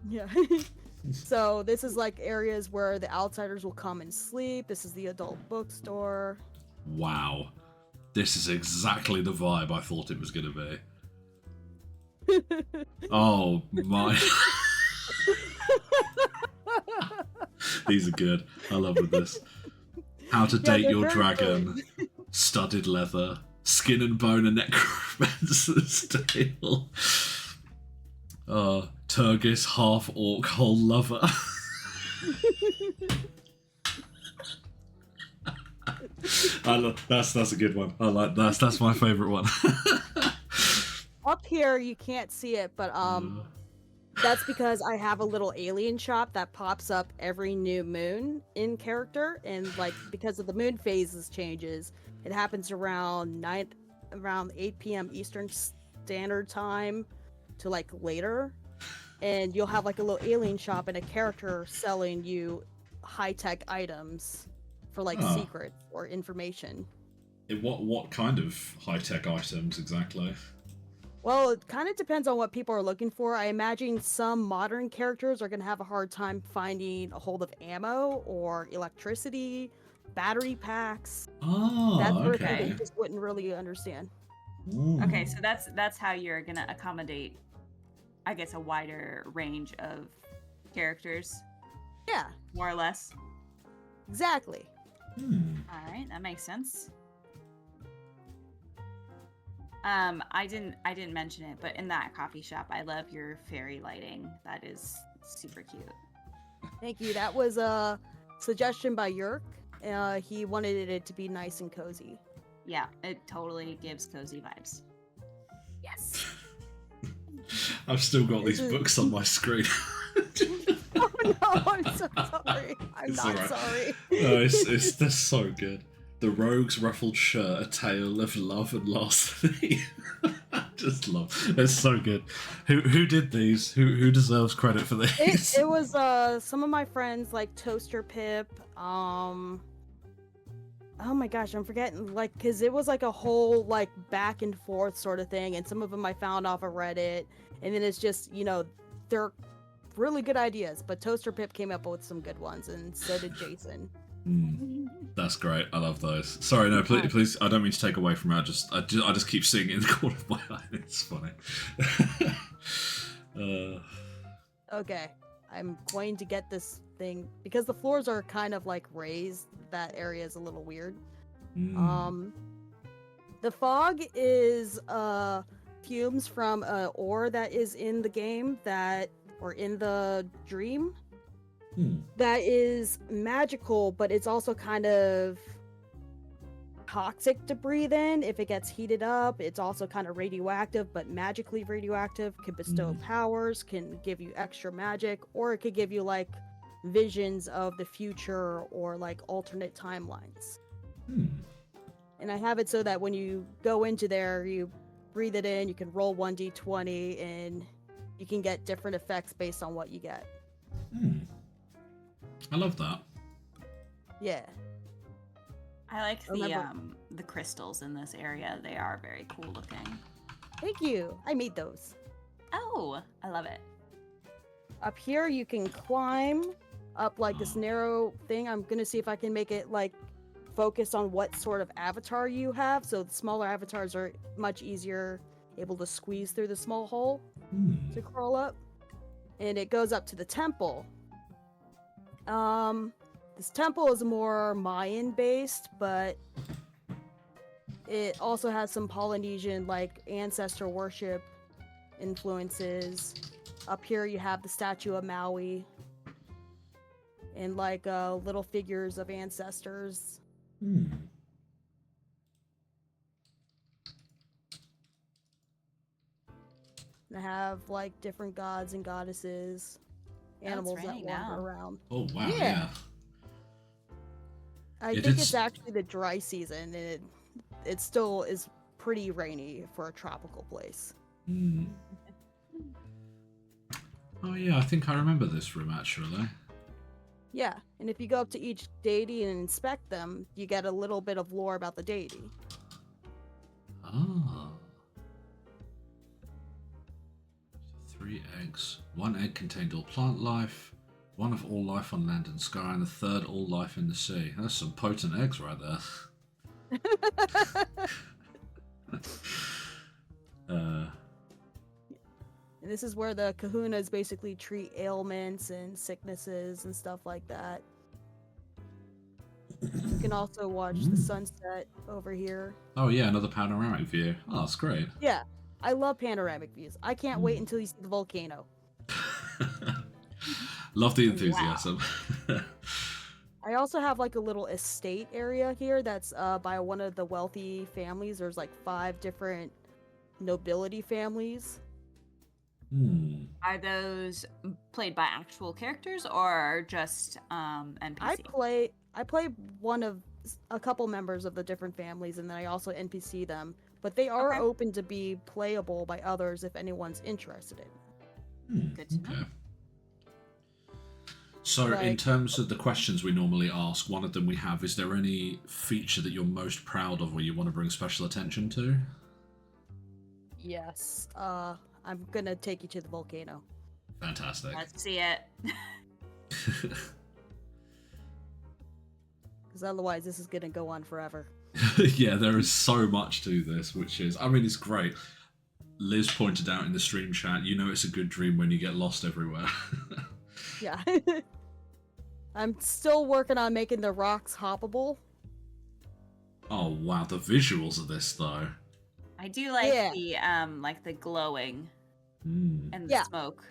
yeah. So this is like areas where the outsiders will come and sleep. This is the adult bookstore. Wow. This is exactly the vibe I thought it was going to be. Oh my. These are good. I love this. How to date they're your very dragon. Studded leather. Skin and bone and necromancer's tale. Turgis, half orc, whole lover. That's a good one. I like that's my favourite one. Up here you can't see it, but that's because I have a little alien shop that pops up every new moon in character, and like because of the moon phases changes, it happens around 8 p.m. Eastern Standard Time to like later, and you'll have like a little alien shop and a character selling you high-tech items for like secrets or information. What kind of high-tech items exactly? Well, it kind of depends on what people are looking for. I imagine some modern characters are going to have a hard time finding a hold of ammo or electricity, battery packs. Oh, that sort of okay. thing they just wouldn't really understand. Okay, so that's how you're gonna accommodate, I guess, a wider range of characters. Yeah. More or less. Exactly. All right, that makes sense. I didn't mention it, but in that coffee shop, I love your fairy lighting. That is super cute. Thank you. That was a suggestion by Yerk. He wanted it to be nice and cozy. Yeah, it totally gives cozy vibes. Yes. I've still got these books on my screen. Oh no, I'm so sorry. I'm It's not alright. sorry. No, they're so good. The Rogue's Ruffled Shirt, A Tale of Love and Larceny. I just love. It's so good. Who did these? Who deserves credit for these? It was some of my friends like Toaster Pip. Oh my gosh, I'm forgetting, like, because it was like a whole like back and forth sort of thing, and some of them I found off of Reddit, and then it's just, you know, they're really good ideas, but Toaster Pip came up with some good ones, and so did Jason. That's great. I love those. Sorry, no, please. I don't mean to take away from it. I just keep seeing it in the corner of my eye. It's funny. Okay, I'm going to get this thing because the floors are kind of like raised. That area is a little weird. The fog is fumes from ore that is in the game or in the dream. That is magical, but it's also kind of toxic to breathe in. If it gets heated up, it's also kind of radioactive, but magically radioactive, can bestow powers, can give you extra magic, or it could give you like visions of the future or like alternate timelines. And I have it so that when you go into there, you breathe it in, you can roll 1d20, and you can get different effects based on what you get. I love that. Yeah. I like the crystals in this area. They are very cool looking. Thank you. I made those. Oh, I love it. Up here, you can climb up like this narrow thing. I'm gonna see if I can make it like focus on what sort of avatar you have. So the smaller avatars are much easier able to squeeze through the small hole to crawl up. And it goes up to the temple. This temple is more Mayan based, but it also has some Polynesian like ancestor worship influences. Up here you have the statue of Maui and like little figures of ancestors. And I have like different gods and goddesses, animals that wander around. Oh wow! Yeah. I think it's actually the dry season, and it still is pretty rainy for a tropical place. Oh yeah, I think I remember this room actually. Yeah, and if you go up to each deity and inspect them, you get a little bit of lore about the deity. Ah. 3 eggs. 1 egg contained all plant life, 1 of all life on land and sky, and the 3rd all life in the sea. That's some potent eggs right there. And this is where the kahunas basically treat ailments and sicknesses and stuff like that. You can also watch the sunset over here. Oh yeah, another panoramic view. Oh, that's great. Yeah, I love panoramic views. I can't wait until you see the volcano. Love the enthusiasm. Wow. I also have like a little estate area here that's by one of the wealthy families. There's like 5 different nobility families. Are those played by actual characters or just NPC? I play one of a couple members of the different families, and then I also NPC them. But they are open to be playable by others if anyone's interested in. Good to know. So, in terms of the questions we normally ask, one of them we have: is there any feature that you're most proud of, or you want to bring special attention to? Yes. I'm gonna take you to the volcano. Fantastic. Let's see it. Because otherwise this is gonna go on forever. Yeah, there is so much to this, which is, I mean, it's great. Liz pointed out in the stream chat, you know it's a good dream when you get lost everywhere. Yeah. I'm still working on making the rocks hoppable. Oh wow, the visuals of this though. I do like the glowing Mm, and the Yeah. smoke.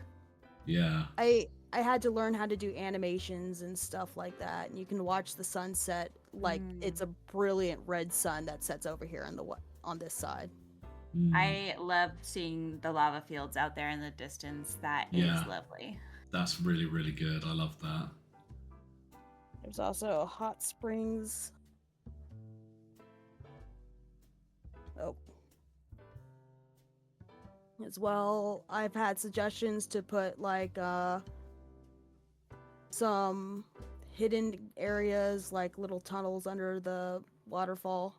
yeah. I had to learn how to do animations and stuff like that, and you can watch the sunset like it's a brilliant red sun that sets over here on this side. Mm, I love seeing the lava fields out there in the distance. That Yeah. is lovely. that's really, really good. I love that. There's also hot springs. Oh. As well, I've had suggestions to put like some hidden areas like little tunnels under the waterfall.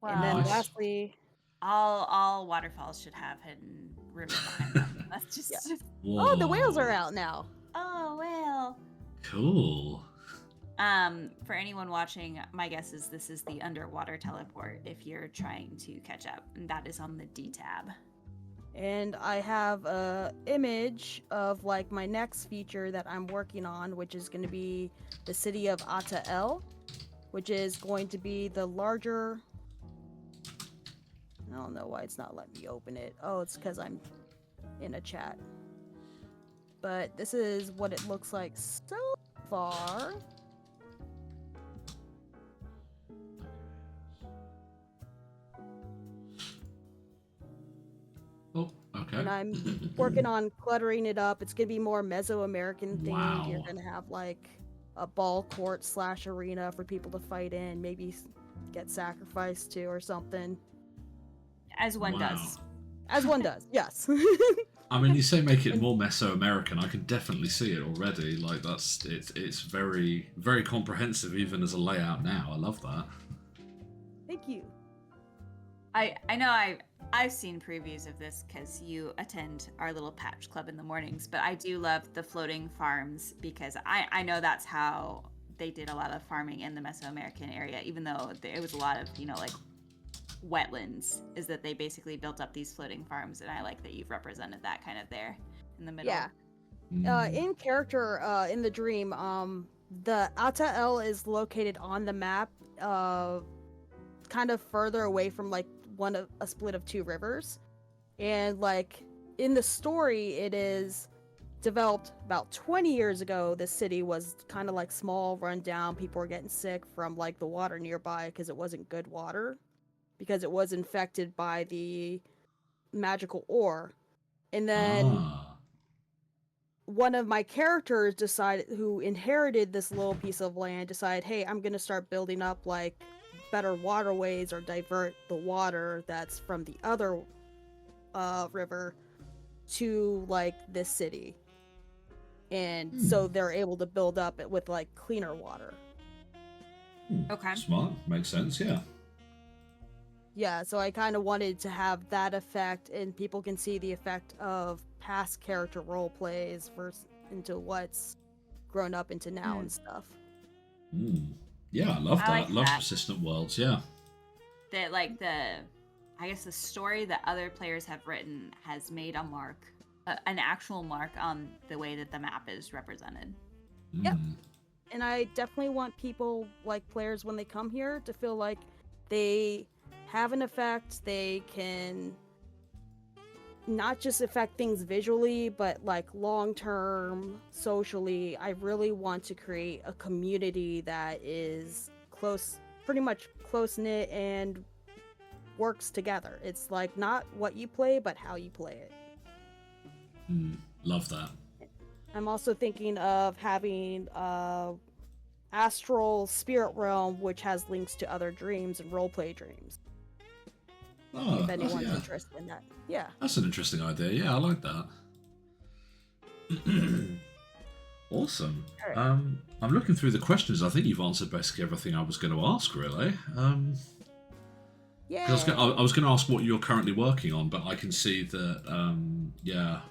And then Nice. lastly, all waterfalls should have hidden rivers behind them. That's just oh, the whales are Whoa. out now. oh well. Cool. For anyone watching, my guess is this is the underwater teleport if you're trying to catch up, and that is on the D tab. And I have a image of like my next feature that I'm working on, which is going to be the city of Atael, which is going to be the larger. I don't know why it's not letting me open it. Oh, it's because I'm in a chat. But this is what it looks like so far. Oh, okay. And I'm working on cluttering it up. It's gonna be more Mesoamerican themed. Wow. You're gonna have like a ball court / arena for people to fight in, maybe get sacrificed to or something. As one Wow. does. As one does, yes. I mean, you say make it more Mesoamerican. I can definitely see it already. Like it's very, very comprehensive even as a layout now. I love that. Thank you. I know I've seen previews of this because you attend our little patch club in the mornings, but I do love the floating farms because I know that's how they did a lot of farming in the Mesoamerican area, even though it was a lot of, like wetlands, is that they basically built up these floating farms, and I like that you've represented that kind of there in the middle. Yeah. In character, in the dream, the Atael is located on the map, kind of further away from like a split of two rivers, and like in the story, it is developed about 20 years ago. This city was kind of like small, run down. People were getting sick from like the water nearby because it wasn't good water, because it was infected by the magical ore. And then one of my characters who inherited this little piece of land, decided, hey, I'm going to start building up like better waterways or divert the water that's from the other river to like this city. And so they're able to build up it with like cleaner water. Okay. Smart. Makes sense, yeah. Yeah, so I kind of wanted to have that effect, and people can see the effect of past character role plays versus into what's grown up into now and stuff. Yeah, I love that. like love that. persistent worlds, yeah. That like I guess the story that other players have written has made a mark, an actual mark on the way that the map is represented. Yep. And I definitely want people, like players, when they come here to feel like they have an effect. They can not just affect things visually, but like long-term, socially. I really want to create a community that is pretty much close-knit and works together. It's like not what you play, but how you play it. Love that. I'm also thinking of having astral spirit realm, which has links to other dreams and roleplay dreams. Oh, If anyone's yeah. interested in that. Yeah. That's an interesting idea. Yeah, I like that. Awesome. Alright. I'm looking through the questions. I think you've answered basically everything I was going to ask, really. Yeah. 'Cause I was going to ask what you're currently working on, but I can see that,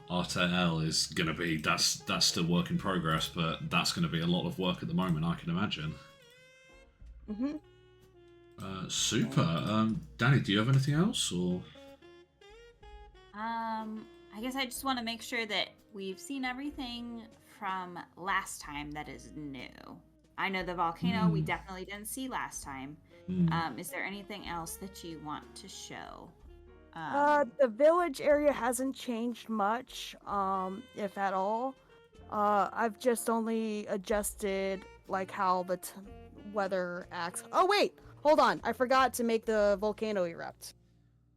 RTL is going to be, that's still work in progress, but that's going to be a lot of work at the moment, I can imagine. Mm-hmm. Super. Danny, do you have anything else, or? I guess I just want to make sure that we've seen everything from last time that is new? I know the volcano we definitely didn't see last time. Is there anything else that you want to show? The village area hasn't changed much, if at all. I've just only adjusted like how the weather acts. Oh wait, hold on. I forgot to make the volcano erupt.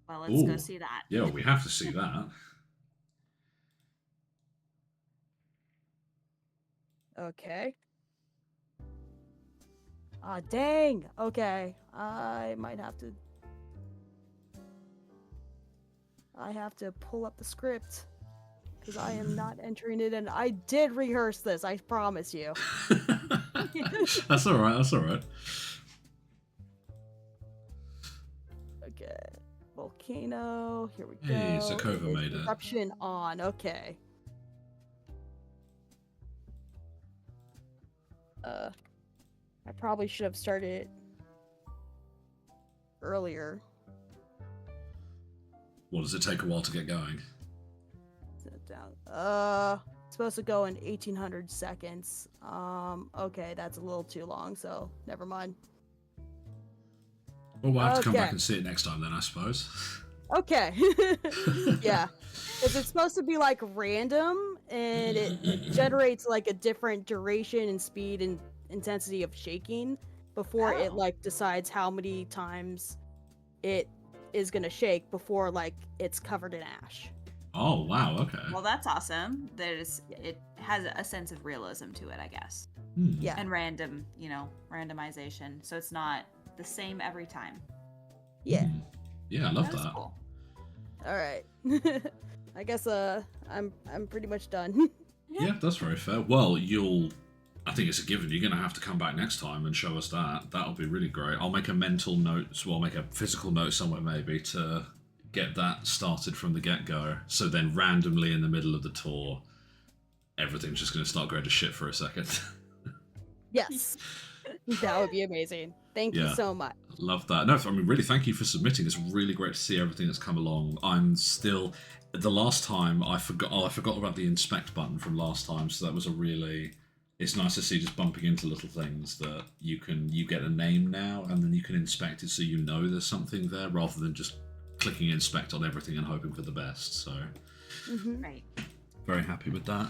Well, let's go see that. Yeah, we have to see that. Okay. Ah, dang. Okay. I might have to. I have to pull up the script because I am not entering it, and I did rehearse this. I promise you. That's all right. That's all right. Okay. Volcano. Here we go. Hey, Zakova made it. Eruption on. Okay. I probably should have started earlier. What, does it take a while to get going? Sit down. It's supposed to go in 1800 seconds. Okay, that's a little too long, so never mind. Well, we'll have to come back and see it next time then, I suppose. Okay. Yeah. Because it's supposed to be like random, and it generates like a different duration and speed and intensity of shaking before it like decides how many times it is gonna shake before like it's covered in ash. Oh wow, okay. Well, that's awesome. It has a sense of realism to it, I guess. Yeah. And randomization, so it's not the same every time. Yeah. Yeah, I love That's that. cool. All right. I guess I'm pretty much done. Yeah, that's very fair. Well, I think it's a given. You're going to have to come back next time and show us that. That'll be really great. I'll make a mental note, well, I'll make a physical note somewhere maybe to get that started from the get-go. So then randomly in the middle of the tour, everything's just going to start going to shit for a second. Yes. That would be amazing. Thank you so much. Love that. No, I mean, really, thank you for submitting. It's really great to see everything that's come along. I'm still... The last time, I forgot about the inspect button from last time, so that was a really... It's nice to see just bumping into little things that you get a name now, and then you can inspect it so you know there's something there, rather than just clicking inspect on everything and hoping for the best. So, Right. Very happy with that.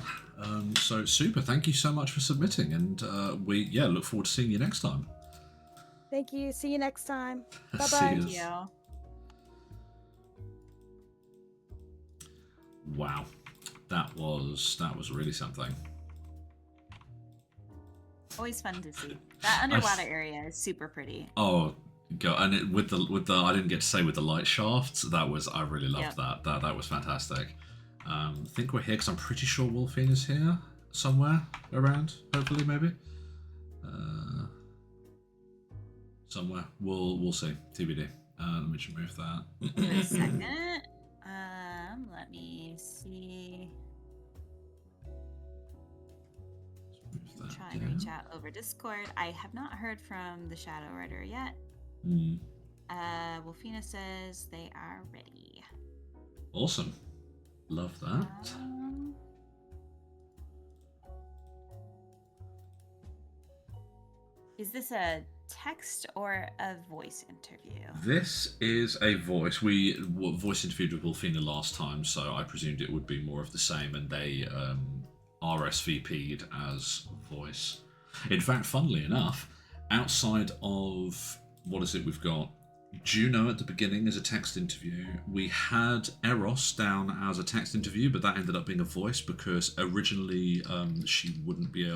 So super. Thank you so much for submitting, and we look forward to seeing you next time. Thank you. See you next time. Bye See bye. yous. Thank you. Wow, that was really something. Always fun to see. That underwater area is super pretty. Oh, go and with the I didn't get to say with the light shafts. I really loved that. That was fantastic. I think we're here because I'm pretty sure Wolfina's here somewhere around. Hopefully, maybe. Somewhere. We'll see. TBD. Let me just move that. Give it a second. Let me see. Try and reach out over Discord. I have not heard from the Shadow Rider yet. Wolfina says they are ready. Awesome. Love that. Is this a text or a voice interview? This is a voice. Voice interviewed with Wolfina last time, so I presumed it would be more of the same, and they RSVP'd as voice. In fact, funnily enough, outside of we've got Jeuno at the beginning as a text interview. We had Eros down as a text interview, but that ended up being a voice because originally they wouldn't be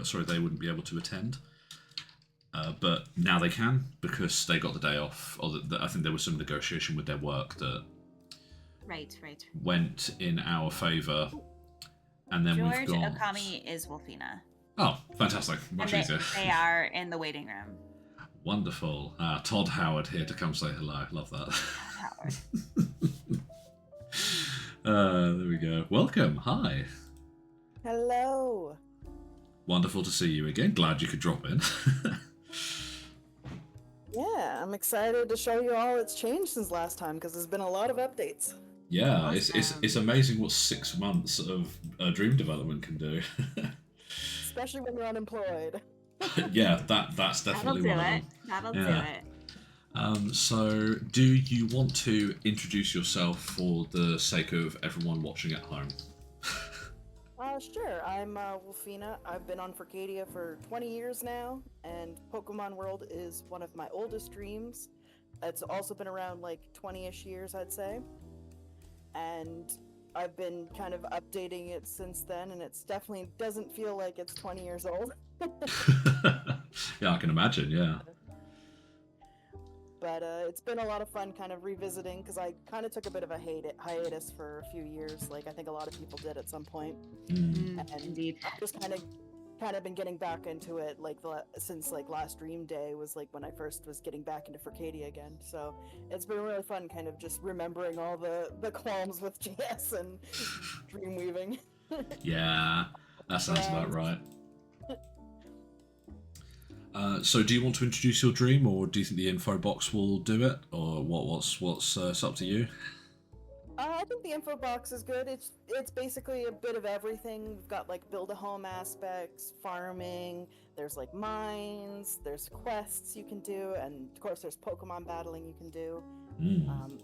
able to attend. But now they can because they got the day off. Or I think there was some negotiation with their work that went in our favour. And then George we've got... Okami is Wolfina. Oh, fantastic. Much easier. They are in the waiting room. Wonderful. Todd Howard here to come say hello. Love that. Howard. There we go. Welcome. Hi. Hello. Wonderful to see you again. Glad you could drop in. Yeah, I'm excited to show you all it's changed since last time because there's been a lot of updates. Yeah, awesome. It's amazing what 6 months of dream development can do. especially when you're unemployed. Yeah, that's That'll definitely do one of it. them. That'll Yeah. do it. So, do you want to introduce yourself for the sake of everyone watching at home? Sure. I'm Wolfina. I've been on Furcadia for 20 years now, and Pokemon World is one of my oldest dreams. It's also been around like 20-ish years, I'd say. And I've been kind of updating it since then, and it's definitely doesn't feel like it's 20 years old. Yeah, I can imagine, yeah. But it's been a lot of fun kind of revisiting, because I kind of took a bit of a hiatus for a few years, like I think a lot of people did at some point. Mm. And Indeed. I've just kind of been getting back into it, like since like last Dream Day was like when I first was getting back into Furcadia again. So it's been really fun, kind of just remembering all the qualms with GS and dream weaving. Yeah, that sounds about right. So, do you want to introduce your dream, or do you think the info box will do it, or what's it's up to you? I think the info box is good. It's basically a bit of everything. We've got like build a home aspects, farming. There's like mines. There's quests you can do, and of course there's Pokemon battling you can do. Mm.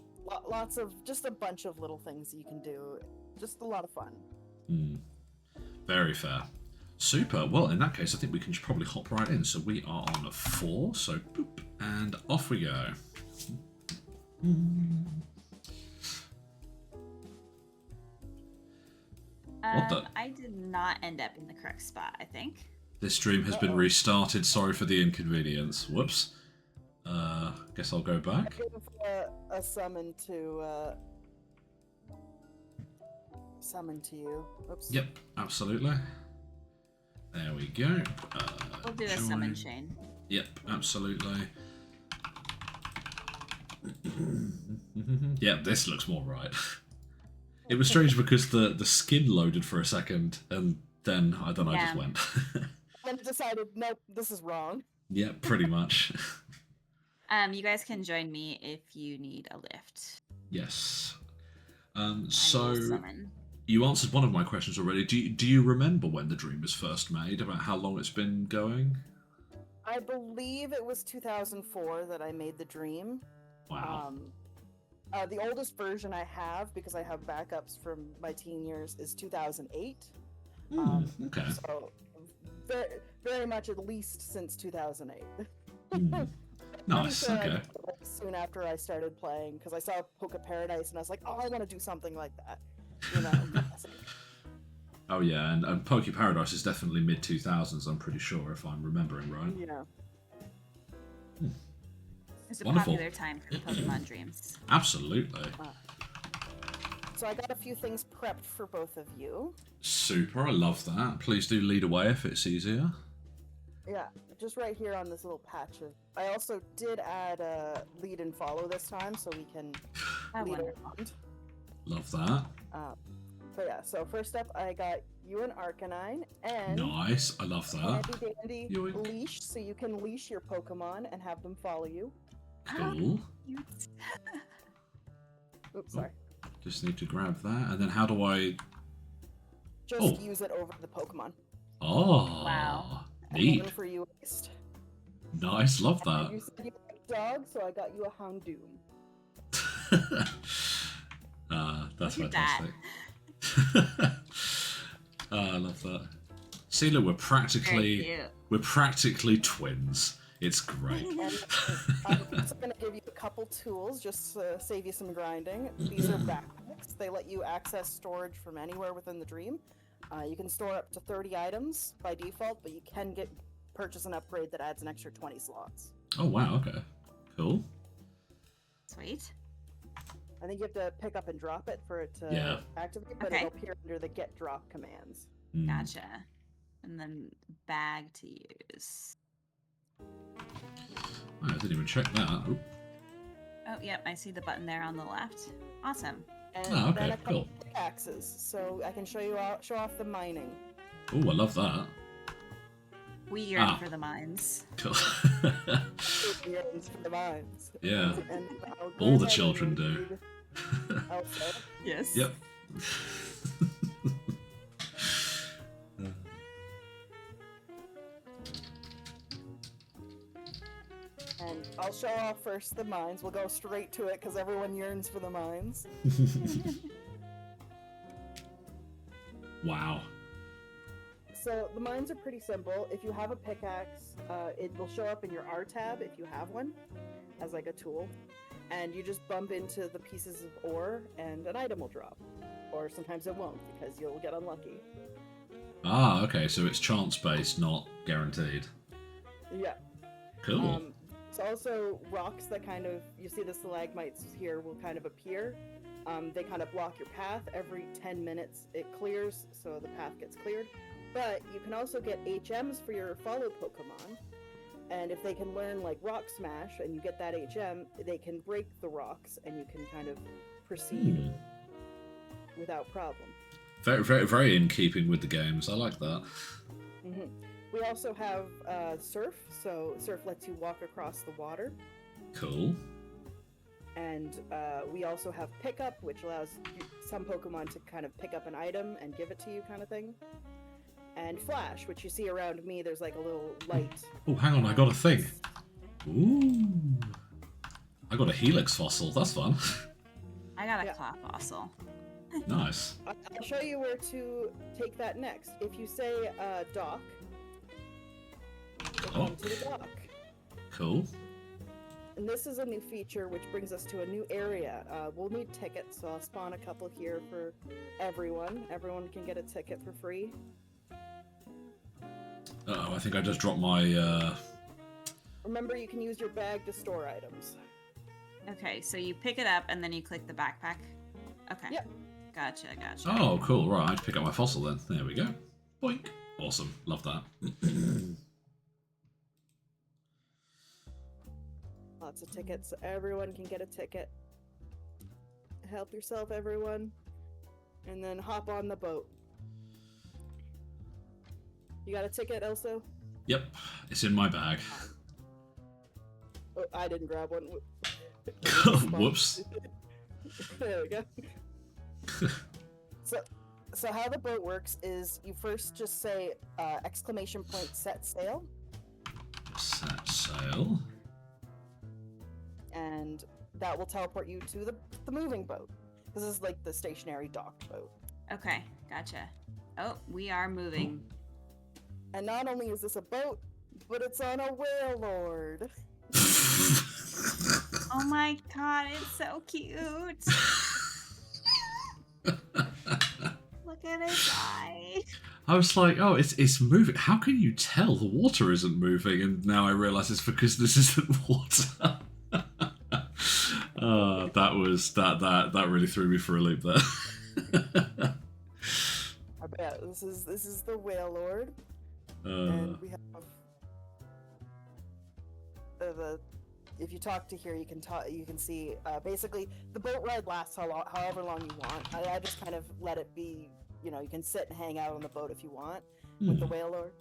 Lots of just a bunch of little things you can do. Just a lot of fun. Mm. Very fair. Super. Well, in that case, I think we can probably hop right in. So we are on a 4. So boop, and off we go. What the? I did not end up in the correct spot, I think. This stream has been restarted. Sorry for the inconvenience. Whoops. Guess I'll go back. Looking for a summon to you. Oops. Yep, absolutely. There we go. We'll do a join. summon chain. Yep, absolutely. Yep, this looks more right. It was strange because the skin loaded for a second, and then, I don't know, I just went. Then decided, nope, this is wrong. Yep, pretty much. You guys can join me if you need a lift. Yes. I will So, summon. you answered one of my questions already. Do you remember when the dream was first made, about how long it's been going? I believe it was 2004 that I made the dream. Wow. The oldest version I have, because I have backups from my teen years, is 2008. Okay. So, very, very much at least since 2008. Nice, Pretty sure okay. Soon after I started playing, because I saw Poke Paradise and I was like, oh, I want to do something like that. You know. Oh yeah, and Poke Paradise is definitely mid-2000s, I'm pretty sure, if I'm remembering right. Yeah. It's a Wonderful. popular time for Pokemon dreams. Absolutely. So I got a few things prepped for both of you. Super, I love that. Please do lead away if it's easier. Yeah, just right here on this little patch of... I also did add a lead and follow this time, so we can Oh, lead wonderful. around. Love that. But yeah, so first up, I got you an Arcanine, and Nice, I love that. handy dandy Yoink. leash, so you can leash your Pokemon and have them follow you. Cool. Oops, sorry. Just need to grab that, and then how do I... Just use it over the Pokemon. Oh, Wow. neat. One for you, waste. Nice, love that. You said you like dog, so I got you a Houndoom. That's Look at that. fantastic. I love that. See, look, Very we're practically twins. It's great. And I'm also going to give you a couple tools just to save you some grinding. These are backpacks. They let you access storage from anywhere within the dream. You can store up to 30 items by default, but you can purchase an upgrade that adds an extra 20 slots. Oh wow, okay. Cool. Sweet. I think you have to pick up and drop it for it to Yeah. activate, but Okay. it'll appear under the get drop commands. Mm. Gotcha. And then bag to use. Oh, I didn't even check that. Oop. Oh, yep, I see the button there on the left. Awesome. And Oh, okay, then a couple cool. pickaxes, so I can show off the mining. Oh, I love that. We yearn Ah. for the mines. Cool. Yearns for the mines. Yeah. And I'll go All the ahead children and do. read Elsa. Yes. Yep. show off first the mines. We'll go straight to it because everyone yearns for the mines. Wow. So the mines are pretty simple. If you have a pickaxe, it will show up in your R tab if you have one, as like a tool, and you just bump into the pieces of ore and an item will drop. Or sometimes it won't because you'll get unlucky. Ah, okay, so it's chance-based, not guaranteed. Yeah. Cool. It's also rocks that kind of, you see the stalagmites here will kind of appear. They kind of block your path. Every 10 minutes it clears, so the path gets cleared. But you can also get HMs for your follow Pokemon. And if they can learn like Rock Smash and you get that HM, they can break the rocks and you can kind of proceed without problem. Very, very, very in keeping with the games. I like that. Mm-hmm. We also have Surf, so Surf lets you walk across the water. Cool. And we also have Pickup, which allows some Pokemon to kind of pick up an item and give it to you kind of thing. And Flash, which you see around me, there's like a little light. Oh, hang on, I got a thing. Ooh. I got a Helix fossil. That's fun. I got a claw fossil. Nice. I'll show you where to take that next. If you say dock, you'll come to the dock. Cool. And this is a new feature which brings us to a new area. We'll need tickets, so I'll spawn a couple here for everyone. Everyone can get a ticket for free. Uh-oh, I think I just dropped my... Remember, you can use your bag to store items. Okay, so you pick it up and then you click the backpack. Okay. Yep. Gotcha. Oh, cool. Right, I have to pick up my fossil then. There we go. Boink. Awesome. Love that. Lots of tickets, so everyone can get a ticket. Help yourself, everyone. And then hop on the boat. You got a ticket, Elso? Yep, it's in my bag. Oh, I didn't grab one. Whoops. There we go. So how the boat works is you first just say exclamation point set sail. Set sail. And that will teleport you to the moving boat. This is like the stationary docked boat. Okay, gotcha. Oh, we are moving. And not only is this a boat, but it's on a whale lord. Oh my god, it's so cute. Look at his eye. I was like, oh, it's moving. How can you tell the water isn't moving? And now I realise it's because this isn't water. That really threw me for a loop there. I bet this is the whale lord. And we have if you talk to here, you can see basically the boat ride lasts however long you want. I just kind of let it be, you can sit and hang out on the boat if you want with the whale lord.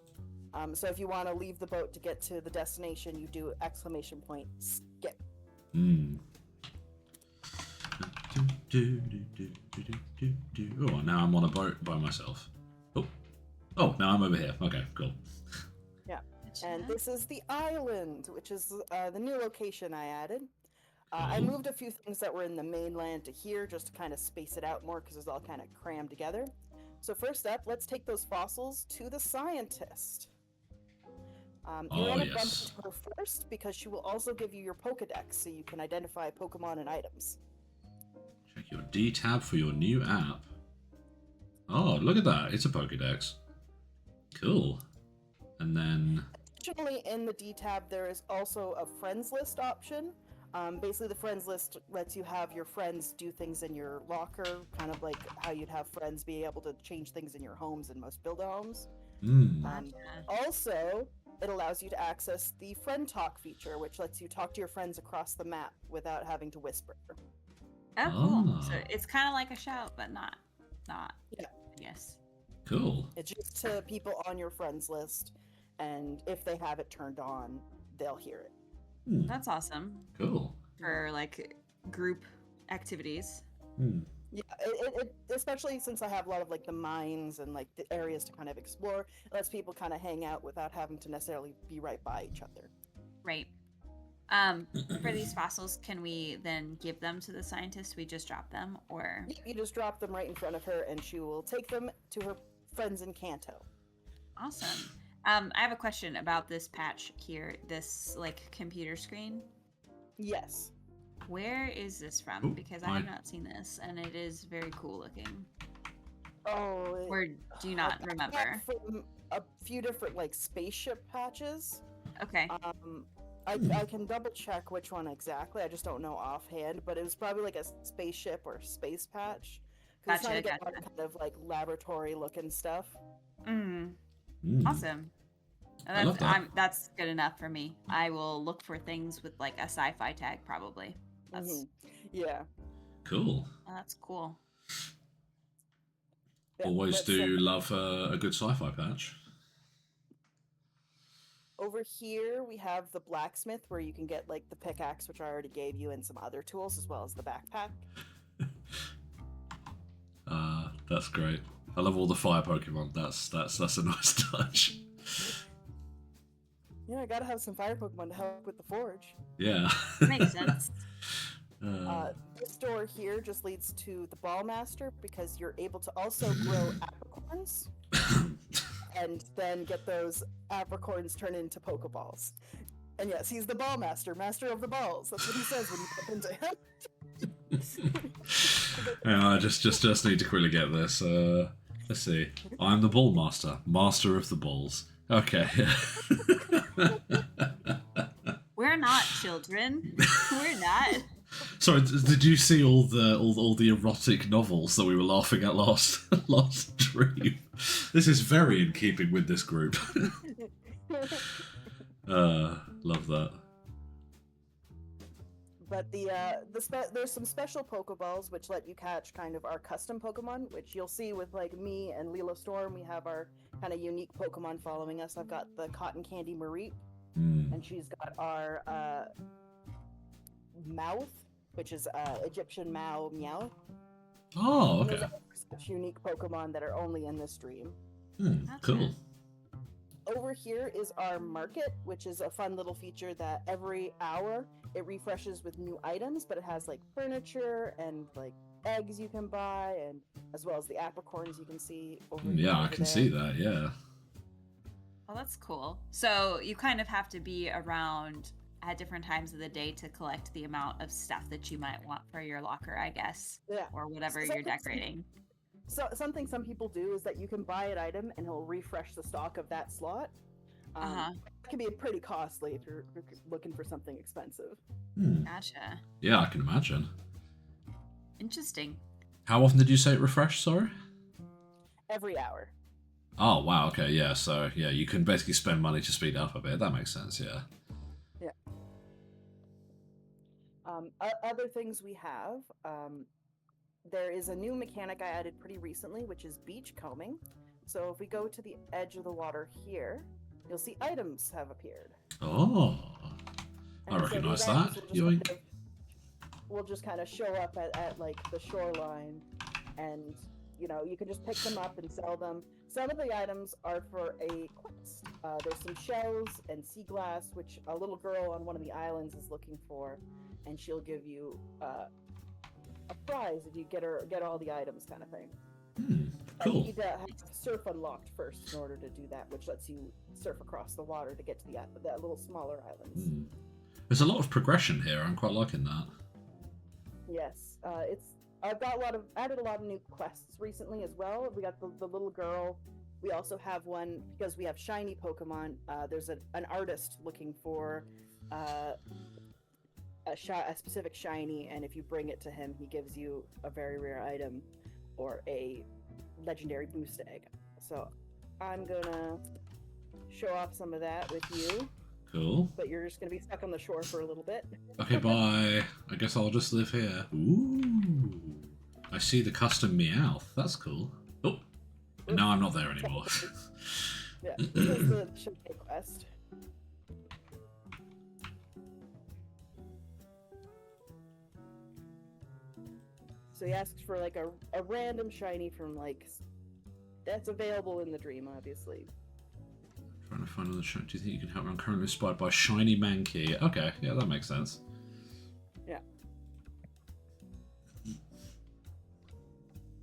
So if you want to leave the boat to get to the destination, you do exclamation point skip. Oh, now I'm on a boat by myself. Oh, now I'm over here. Okay, cool. Yeah, and this is the island, which is the new location I added. I moved a few things that were in the mainland to here just to kind of space it out more because it's all kind of crammed together. So first up, let's take those fossils to the scientist. You want to bump into her first because she will also give you your Pokedex so you can identify Pokemon and items. Check your D tab for your new app. Oh, look at that. It's a Pokedex. Cool. And then... Additionally, in the D tab, there is also a friends list option. Basically, the friends list lets you have your friends do things in your locker, kind of like how you'd have friends be able to change things in your homes in most build-a-homes. Also, it allows you to access the friend talk feature, which lets you talk to your friends across the map without having to whisper. Oh, cool. So it's kind of like a shout, but not. Yeah. Yes. Cool. It's just to people on your friends list, and if they have it turned on, they'll hear it. That's awesome. Cool. For like group activities. Yeah, it especially since I have a lot of like the mines and like the areas to kind of explore, it lets people kind of hang out without having to necessarily be right by each other. Right. For these fossils, can we then give them to the scientist? We just drop them, or You just drop them right in front of her, and she will take them to her friends in Kanto. awesome. I have a question about this patch here. This like computer screen. Yes. Where is this from? Ooh, Because I have not seen this, and it is very cool looking. Oh. Or do you not I got remember? from a few different like spaceship patches. Okay. I can double check which one exactly. I just don't know offhand, but it was probably like a spaceship or space patch. 'Cause it's trying to get Gotcha. kind of like laboratory looking stuff. Awesome. I love that. That's good enough for me. I will look for things with like a sci-fi tag probably. That's Yeah. Cool. that's cool. Yeah, Always but do love a good sci-fi patch. over here we have the blacksmith where you can get like the pickaxe, which I already gave you, and some other tools as well as the backpack. That's great. I love all the fire Pokemon. That's a nice touch. Yeah, I gotta have some fire Pokemon to help with the forge. Yeah. Makes sense. This door here just leads to the Ball Master because you're able to also grow apricorns and then get those apricorns turned into Pokeballs. And yes, he's the Ball Master, master of the balls. That's what he says when you bump into him. I just need to quickly get this. Let's see. I'm the Ball Master, master of the balls. Okay. We're not children. We're not. Sorry, did you see all the erotic novels that we were laughing at last stream? This is very in keeping with this group. Love that. But there's some special Pokeballs which let you catch kind of our custom Pokemon, which you'll see with like me and Lila Storm. We have our kind of unique Pokemon following us. I've got the Cotton Candy Mareep, and she's got our Mouth, which is Egyptian Meow. Oh, And okay. those are such unique Pokemon that are only in this stream. Cool. Over here is our market, which is a fun little feature that every hour it refreshes with new items, but it has like furniture and like eggs you can buy, and as well as the apricorns you can see over Yeah, I over can there. see that. Yeah. Well, that's cool. So you kind of have to be around at different times of the day to collect the amount of stuff that you might want for your locker, I guess. Yeah. Or whatever So you're decorating. So something some people do is that you can buy an item and he'll refresh the stock of that slot. It can be pretty costly if you're looking for something expensive. Gotcha. Yeah, I can imagine. Interesting. How often did you say it refreshed? Sorry. Every hour. Oh wow. Okay. Yeah. So yeah, you can basically spend money to speed up a bit. That makes sense. Yeah. Yeah. Other things we have, there is a new mechanic I added pretty recently, which is beach combing. So if we go to the edge of the water here, you'll see items have appeared. Oh. I And so recognise these that. items Yoink. will just kind of show up at like the shoreline, and you know you can just pick them up and sell them. Some of the items are for a quest. There's some shells and sea glass, which a little girl on one of the islands is looking for, and she'll give you a prize if you get all the items, kind of thing. You Cool. need to have surf unlocked first in order to do that, which lets you surf across the water to get to that little smaller islands. There's a lot of progression here. I'm quite liking that. Yes, I've got added a lot of new quests recently as well. We got the little girl. We also have one because we have shiny Pokemon. There's an artist looking for a specific shiny, and if you bring it to him, he gives you a very rare item or a legendary boost egg. So I'm gonna show off some of that with you, Cool. but you're just gonna be stuck on the shore for a little bit. Okay, bye. I guess I'll just live here. Ooh. I see the custom Meowth. That's cool. Oh. No, I'm not there anymore. Yeah, this is the shiny quest. So he asks for like a random shiny from like that's available in the dream, obviously. Trying to find another show. Do you think you can help me? I'm currently inspired by Shiny Mankey. Okay, yeah, that makes sense. Yeah.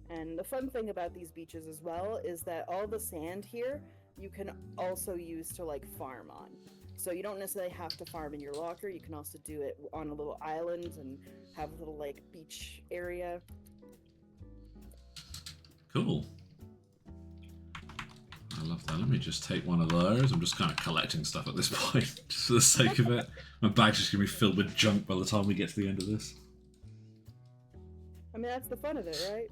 And the fun thing about these beaches as well is that all the sand here you can also use to like farm on. So you don't necessarily have to farm in your locker. You can also do it on a little island and have a little like beach area. Cool. I love that. Let me just take one of those. I'm just kind of collecting stuff at this point, just for the sake of it. My bag's just going to be filled with junk by the time we get to the end of this. I mean, that's the fun of it, right?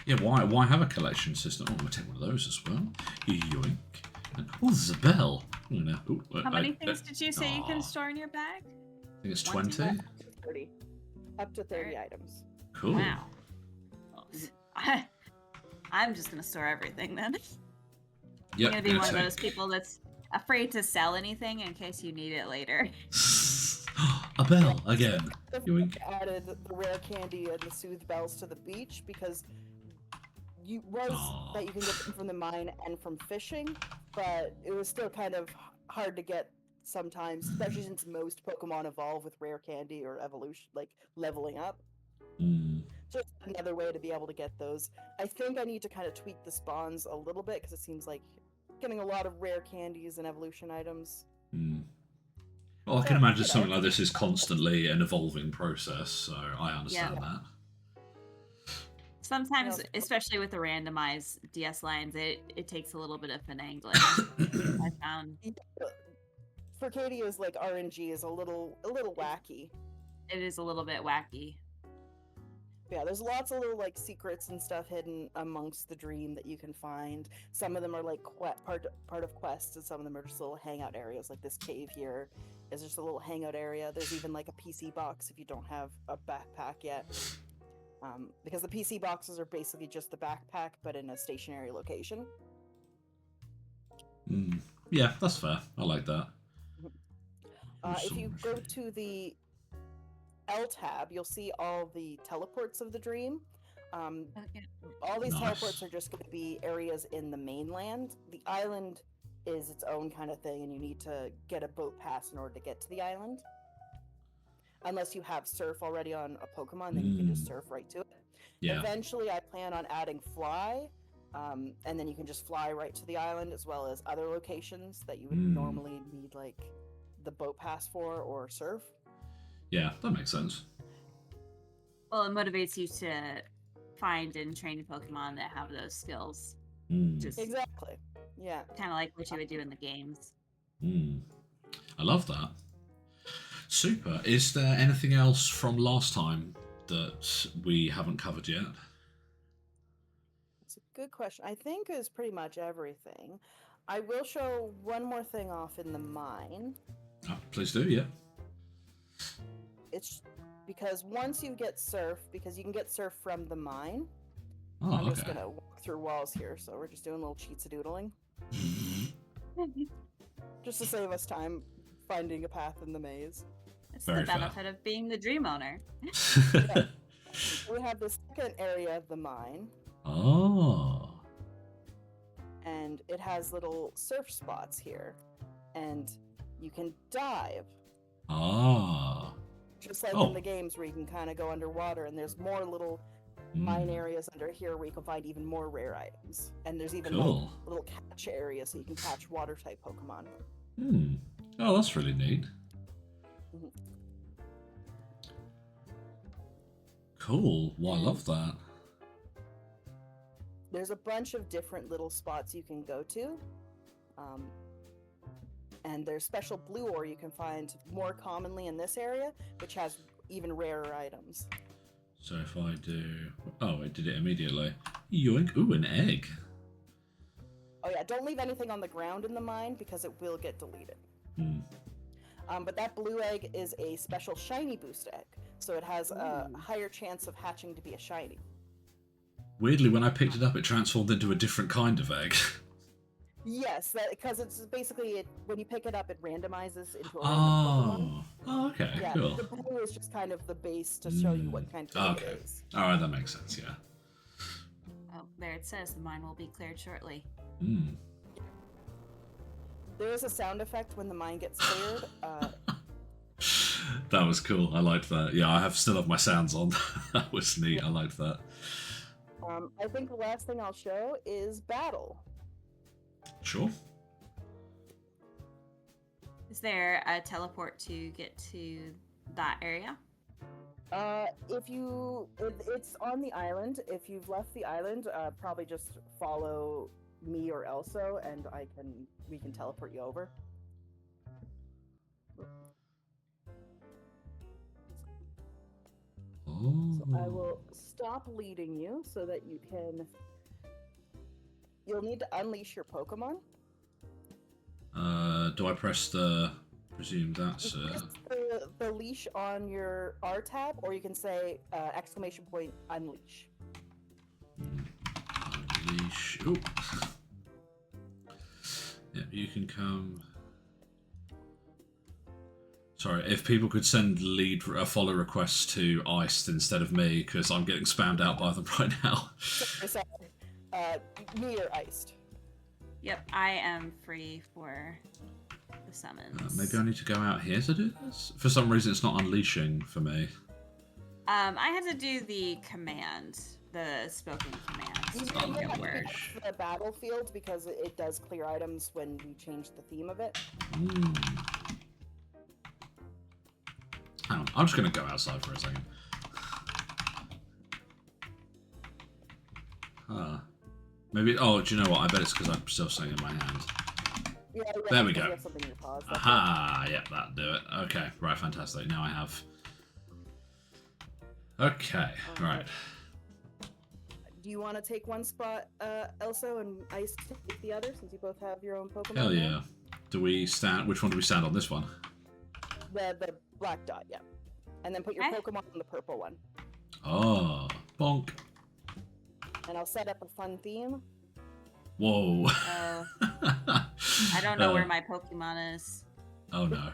Yeah, why have a collection system? Oh, I'm going to take one of those as well. Yoink. And, oh, there's a bell. Oh, no. How many things did you say you can store in your bag? I think it's 1, 20. 2, 30. Up to 30 items. Cool. Wow. I'm just gonna store everything then. Yep, I'm gonna be one of those people that's afraid to sell anything in case you need it later. A bell again. Yoink. Added the rare candy and the soothe bells to the beach because that you can get them from the mine and from fishing, but it was still kind of hard to get sometimes, especially since most Pokemon evolve with rare candy or evolution, like leveling up. Just another way to be able to get those. I think I need to kind of tweak the spawns a little bit because it seems like getting a lot of rare candies and evolution items. Well, I can imagine something like this is constantly an evolving process, so I understand that. Sometimes, especially with the randomized DS lines, it takes a little bit of finagling. I found Furcadia's like RNG is a little wacky. it is a little bit wacky. Yeah, there's lots of little like secrets and stuff hidden amongst the dream that you can find. Some of them are like part of quests, and some of them are just little hangout areas. Like this cave here is just a little hangout area. There's even like a PC box if you don't have a backpack yet, because the PC boxes are basically just the backpack but in a stationary location. Yeah, that's fair. I like that. If you go to the L tab, you'll see all the teleports of the dream. All these teleports are just going to be areas in the mainland. The island is its own kind of thing, and you need to get a boat pass in order to get to the island. Unless you have surf already on a Pokemon, then you can just surf right to it. Yeah. Eventually, I plan on adding fly, and then you can just fly right to the island, as well as other locations that you would normally need like the boat pass for or surf. Yeah, that makes sense. Well, it motivates you to find and train Pokemon that have those skills. Just Exactly. Yeah. kind of like what you would do in the games. I love that. Super. Is there anything else from last time that we haven't covered yet? It's a good question. I think it was pretty much everything. I will show one more thing off in the mine. Oh, please do, yeah. It's because once you get surf, because you can get surf from the mine. Oh, I'm just okay. gonna walk through walls here, so we're just doing a little cheats-a-doodling. Just to save us time finding a path in the maze. It's Very the benefit of being the dream owner. Yeah. We have the second area of the mine, Oh. and it has little surf spots here, and you can dive. Ah. Just like in the games where you can kind of go underwater, and there's more little mine areas under here where you can find even more rare items. And there's even Cool. like little catch areas so you can catch water type Pokemon. Oh, that's really neat. Cool. Well, I love that. There's a bunch of different little spots you can go to. And there's special blue ore you can find more commonly in this area, which has even rarer items. So if I do... Oh, it did it immediately. Yoink. Ooh, an egg. Oh yeah, don't leave anything on the ground in the mine because it will get deleted. But that blue egg is a special shiny boost egg, so it has a higher chance of hatching to be a shiny. Weirdly, when I picked it up, it transformed into a different kind of egg. Yes, because it's basically when you pick it up, it randomizes into a random Pokemon. Oh, okay, Yeah, cool. the blue is just kind of the base to show you what kind of egg it is. Alright, that makes sense, yeah. Oh, there it says the mine will be cleared shortly. Hmm. There is a sound effect when the mine gets cleared. That was cool. I liked that. Yeah, I still have my sounds on. That was neat. I liked that. I think the last thing I'll show is battle. Sure. Is there a teleport to get to that area? It's on the island. If you've left the island, probably just follow me or Elso, and we can teleport you over. Oh. So I will stop leading you so that you'll need to unleash your Pokemon. Do I press the... Presume that's... Press the leash on your R tab, or you can say !unleash. Unleash... Oh. Yeah, you can come... Sorry, if people could send follow requests to Iced instead of me, because I'm getting spammed out by them right now. Sorry, me or Iced. Yep, I am free for the summons. Maybe I need to go out here to do this? For some reason it's not unleashing for me. I have to do the command, the spoken command. You to make it work. the battlefield because it does clear items when we change the theme of it. Hang on, I'm just going to go outside for a second. Maybe... Oh, do you know what? I bet it's because I'm still saying in my hand. Yeah, there we go. You have something in your paws, Aha! Yep, that'll do it. Okay, right, fantastic. Now I have... Okay, right. Do you want to take one spot, Elso, and Ice take the other, since you both have your own Pokemon? Hell yeah. Do we stand... Which one do we stand on? This one? The black dot, yeah. And then put your Pokemon on the purple one. Oh, bonk. And I'll set up a fun theme. Whoa. I don't know where my Pokemon is. Oh no.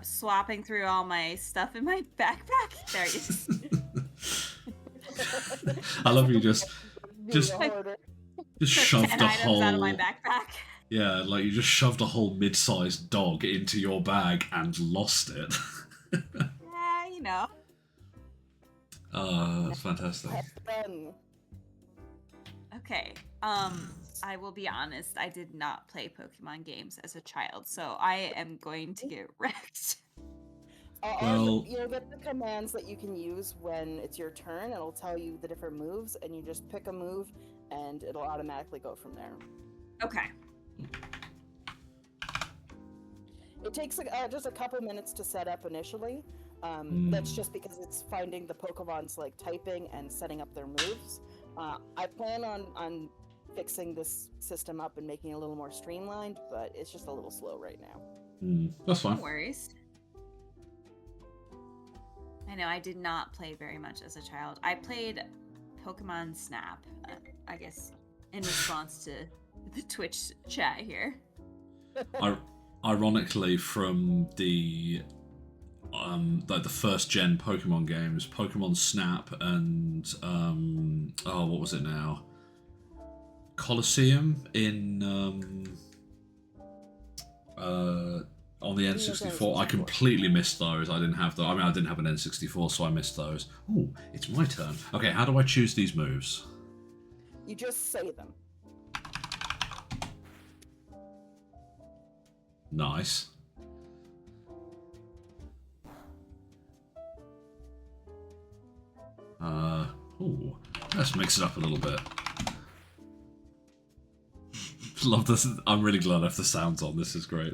Swapping through all my stuff in my backpack. There he is. I love you just shoved 10 a items whole... out of my backpack. Yeah, like you just shoved a whole mid-sized dog into your bag and lost it. Yeah, you know. Oh, that's fantastic. Okay. I will be honest, I did not play Pokemon games as a child, so I am going to get wrecked. Well, you'll get the commands that you can use when it's your turn. It'll tell you the different moves, and you just pick a move, and it'll automatically go from there. Okay. It takes just a couple minutes to set up initially. That's just because it's finding the Pokemon's like typing and setting up their moves. I plan on fixing this system up and making it a little more streamlined, but it's just a little slow right now. That's fine. No worries. I know I did not play very much as a child. I played Pokemon Snap, I guess, in response to the Twitch chat here. Ironically, from the like the first gen Pokemon games, Pokemon Snap and what was it now? Colosseum in on the N64. I completely missed those. I didn't have the. I mean, I didn't have an N64, so I missed those. Oh, it's my turn. Okay, how do I choose these moves? You just say them. Nice. Ooh, let's mix it up a little bit. Love this. I'm really glad I have the sounds on. This is great.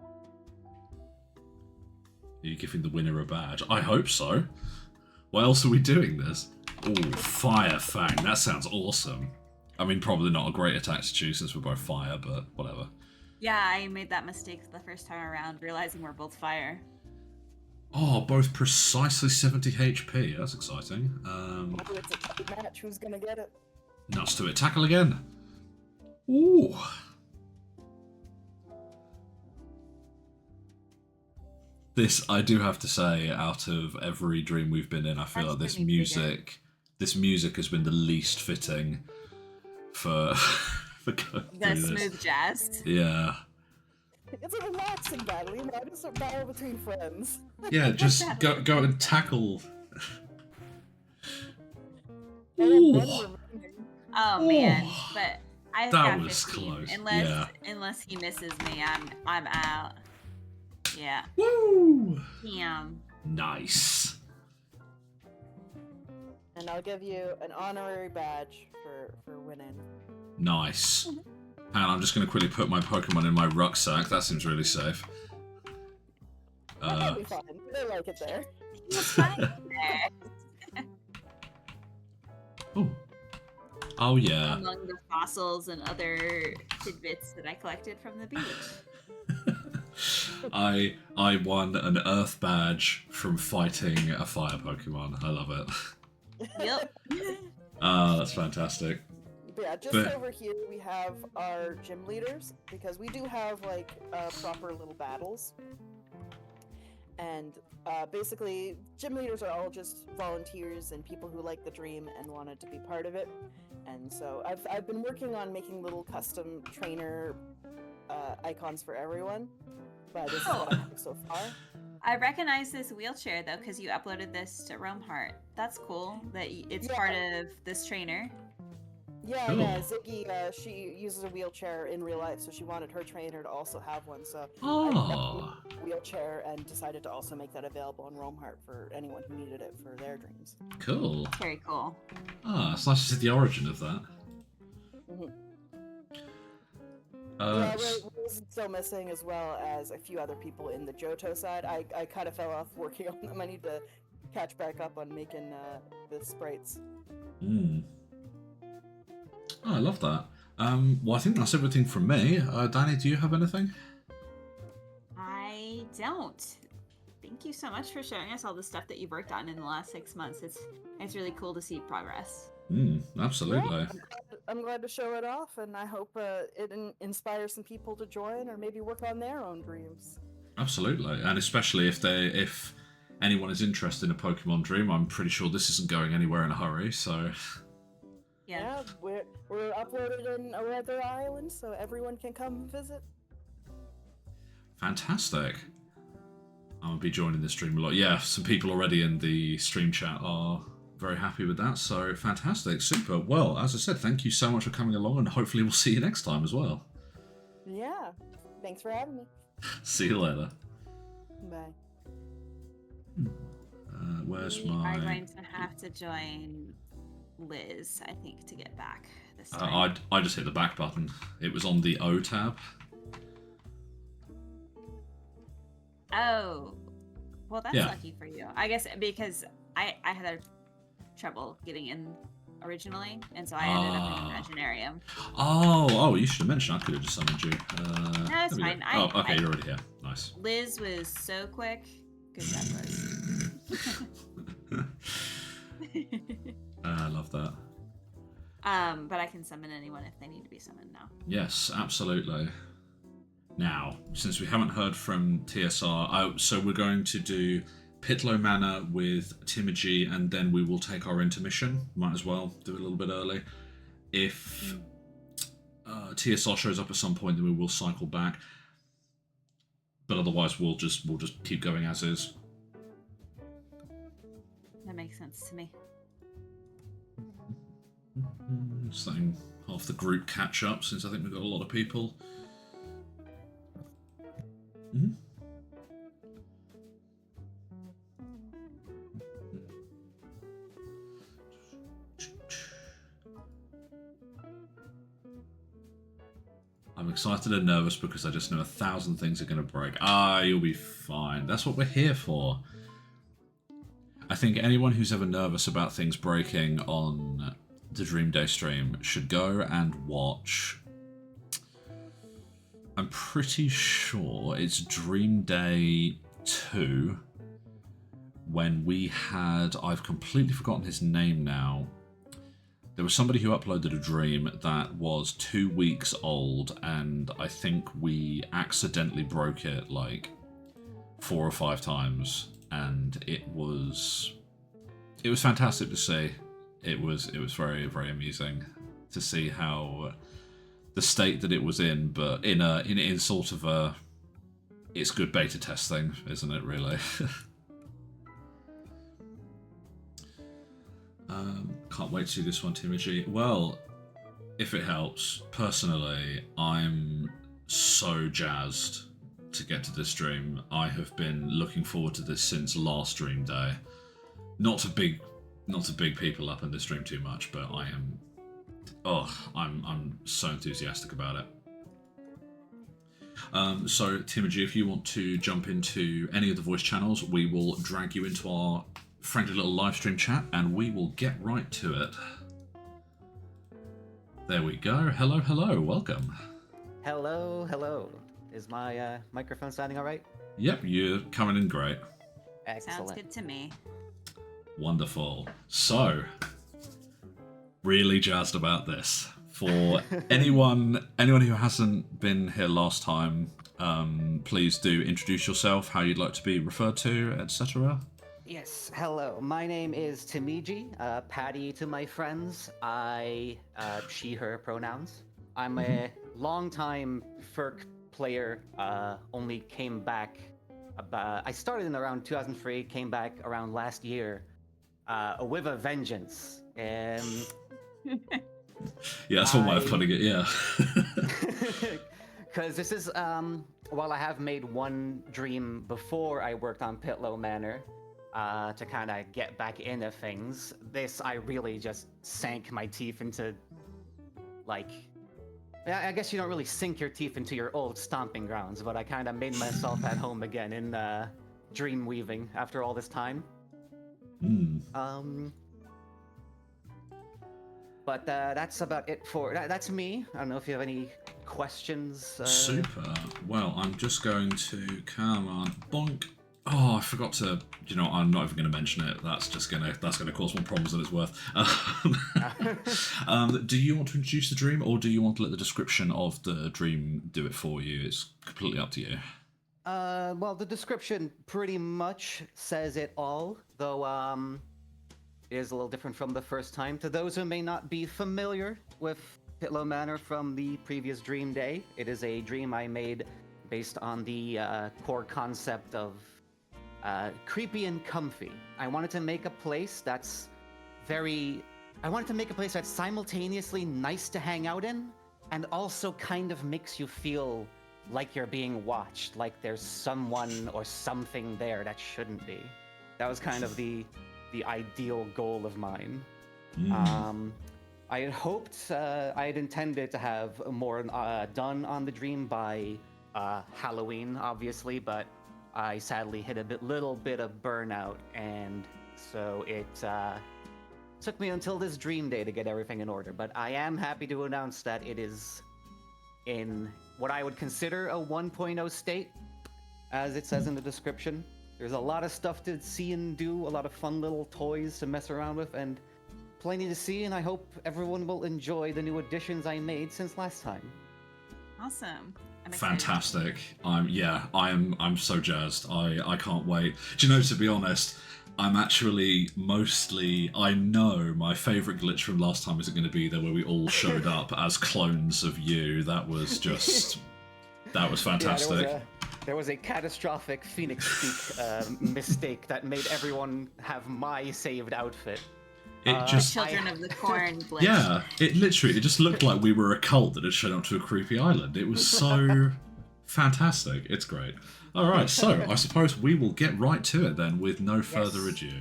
Are you giving the winner a badge? I hope so. Why else are we doing this? Oh, Fire Fang. That sounds awesome. I mean, probably not a great attack to choose since we're both fire, but whatever. Yeah, I made that mistake the first time around, realizing we're both fire. Oh, both precisely 70 HP. That's exciting. It's a tight match. Who's gonna get it? Nuts to it. Tackle again. Ooh. This, I do have to say, out of every dream we've been in, I feel That's like this pretty music this music has been the least fitting for for going The through this. smooth jazz. Yeah. It's a relaxing battle, you know, just a battle between friends. Yeah, just go and tackle. And then Ooh. one remaining. Oh man, Oh, but I've that got was 15. close. Unless Yeah. unless he misses me, I'm out. Yeah. Woo! Damn. Nice. And I'll give you an honorary badge for winning. Nice. And I'm just going to quickly put my Pokemon in my rucksack. That seems really safe. That'll be fine. They like it there. It's fine there. Oh. Oh, yeah. Among the fossils and other tidbits that I collected from the beach. I won an Earth badge from fighting a fire Pokemon. I love it. Yep. That's fantastic. But yeah, just But- over here we have our gym leaders, because we do have like proper little battles. And basically, gym leaders are all just volunteers and people who like the dream and wanted to be part of it. And so I've been working on making little custom trainer icons for everyone. But this is what I have so far. I recognize this wheelchair though, because you uploaded this to Roamheart. That's cool that it's part of this trainer. Yeah, Cool. yeah. Ziggy, she uses a wheelchair in real life, so she wanted her trainer to also have one. So I Oh. uploaded a wheelchair and decided to also make that available on Roamheart for anyone who needed it for their dreams. Cool. Very cool. Ah, it's nice to see the origin of that. Mhm. Uh, Rose is still missing, as well as a few other people in the Johto side. I kind of fell off working on them. I need to catch back up on making the sprites. mm. Oh, I love that. Well, I think that's everything from me. Danny, do you have anything? I don't. Thank you so much for showing us all the stuff that you've worked on in the last 6 months. It's really cool to see progress. Absolutely. Yeah, I'm glad to show it off, and I hope it inspires some people to join or maybe work on their own dreams. Absolutely, and especially if anyone is interested in a Pokemon Dream, I'm pretty sure this isn't going anywhere in a hurry. So Yeah. We're uploaded in a weather island, so everyone can come visit. fantastic. I'm gonna be joining the stream a lot. Yeah, some people already in the stream chat are very happy with that. So fantastic, super. Well, as I said, thank you so much for coming along, and hopefully we'll see you next time as well. Yeah, thanks for having me. See you later. Bye. Where's We are my? going to have to join Liz, I think, to get back this time. I just hit the back button. It was on the O tab. Oh, well, that's Yeah. lucky for you. I guess because I had trouble getting in originally, and so I ended up in Imaginarium. Oh, you should have mentioned. I could have just summoned you. No, it's there we fine. go. I- Oh, okay, I- you're already here. Nice. Liz was so quick. Good job, Liz. I love that. But I can summon anyone if they need to be summoned now. Yes, absolutely. Now, since we haven't heard from TSR, so we're going to do Pitlo Manor with Timogy, and then we will take our intermission. Might as well do it a little bit early. If TSR shows up at some point, then we will cycle back. But otherwise, we'll just keep going as is. That makes sense to me. Just letting half the group catch up, since I think we've got a lot of people. Mhm. I'm excited and nervous because I just know 1,000 things are going to break. You'll be fine. That's what we're here for. I think anyone who's ever nervous about things breaking on the Dream Day stream should go and watch. I'm pretty sure it's Dream Day 2 when we had, I've completely forgotten his name now. There was somebody who uploaded a dream that was 2 weeks old, and I think we accidentally broke it like 4 or 5 times, and it was fantastic to see. it was very, very amusing to see how the state that it was in, but in sort of a it's good beta testing, isn't it? Really. Can't wait to see this one, Timothy. Well, if it helps, personally, I'm so jazzed to get to this stream. I have been looking forward to this since last stream day. Not to big people up in this stream too much, but I am. Oh, I'm so enthusiastic about it. So, Timothy, if you want to jump into any of the voice channels, we will drag you into our friendly little live stream chat, and we will get right to it. There we go. Hello, hello. Welcome. Hello, hello. Is my microphone sounding all right? Yep, you're coming in great. Excellent. Sounds good to me. Wonderful. So, really jazzed about this. For anyone who hasn't been here last time, please do introduce yourself, how you'd like to be referred to, etc. Yes, hello. My name is Tamiji, Patty to my friends. I, she, her pronouns. I'm a longtime FERC player, only came back I started in around 2003, came back around last year, with a vengeance. Yeah, that's one way of putting it, yeah. Because this is, while I have made one dream before I worked on Pitlo Manor, to kind of get back into things, this I really just sank my teeth into, like, I guess you don't really sink your teeth into your old stomping grounds, but I kind of made myself at home again in dream weaving after all this time. But that's about it for that's me. I don't know if you have any questions. Super. Well, I'm just going to come on bonk. Oh, I forgot to. You know, I'm not even going to mention it. That's gonna cause more problems than it's worth. Do you want to introduce the dream, or do you want to let the description of the dream do it for you? It's completely up to you. Well, the description pretty much says it all, though it is a little different from the first time. To those who may not be familiar with Pitlo Manor from the previous dream day, it is a dream I made based on the core concept of creepy and comfy. I wanted to make a place that's simultaneously nice to hang out in, and also kind of makes you feel like you're being watched, like there's someone or something there that shouldn't be. That was kind of the ideal goal of mine. I had hoped, I had intended to have more done on the dream by Halloween, obviously, but I sadly hit a little bit of burnout, and so it took me until this dream day to get everything in order. But I am happy to announce that it is in what I would consider a 1.0 state, as it says in the description. There's a lot of stuff to see and do, a lot of fun little toys to mess around with, and plenty to see, and I hope everyone will enjoy the new additions I made since last time. Awesome. I'm excited. Fantastic. I'm so jazzed. I can't wait. Do you know, to be honest, I'm actually I know my favourite glitch from last time isn't going to be there where we all showed up as clones of you. That was fantastic. Yeah, there was a catastrophic Phoenix Speak mistake that made everyone have my saved outfit. Children of the Corn glitch. Yeah, it just looked like we were a cult that had shown up to a creepy island. It was so fantastic. It's great. All right, so I suppose we will get right to it then with no further ado.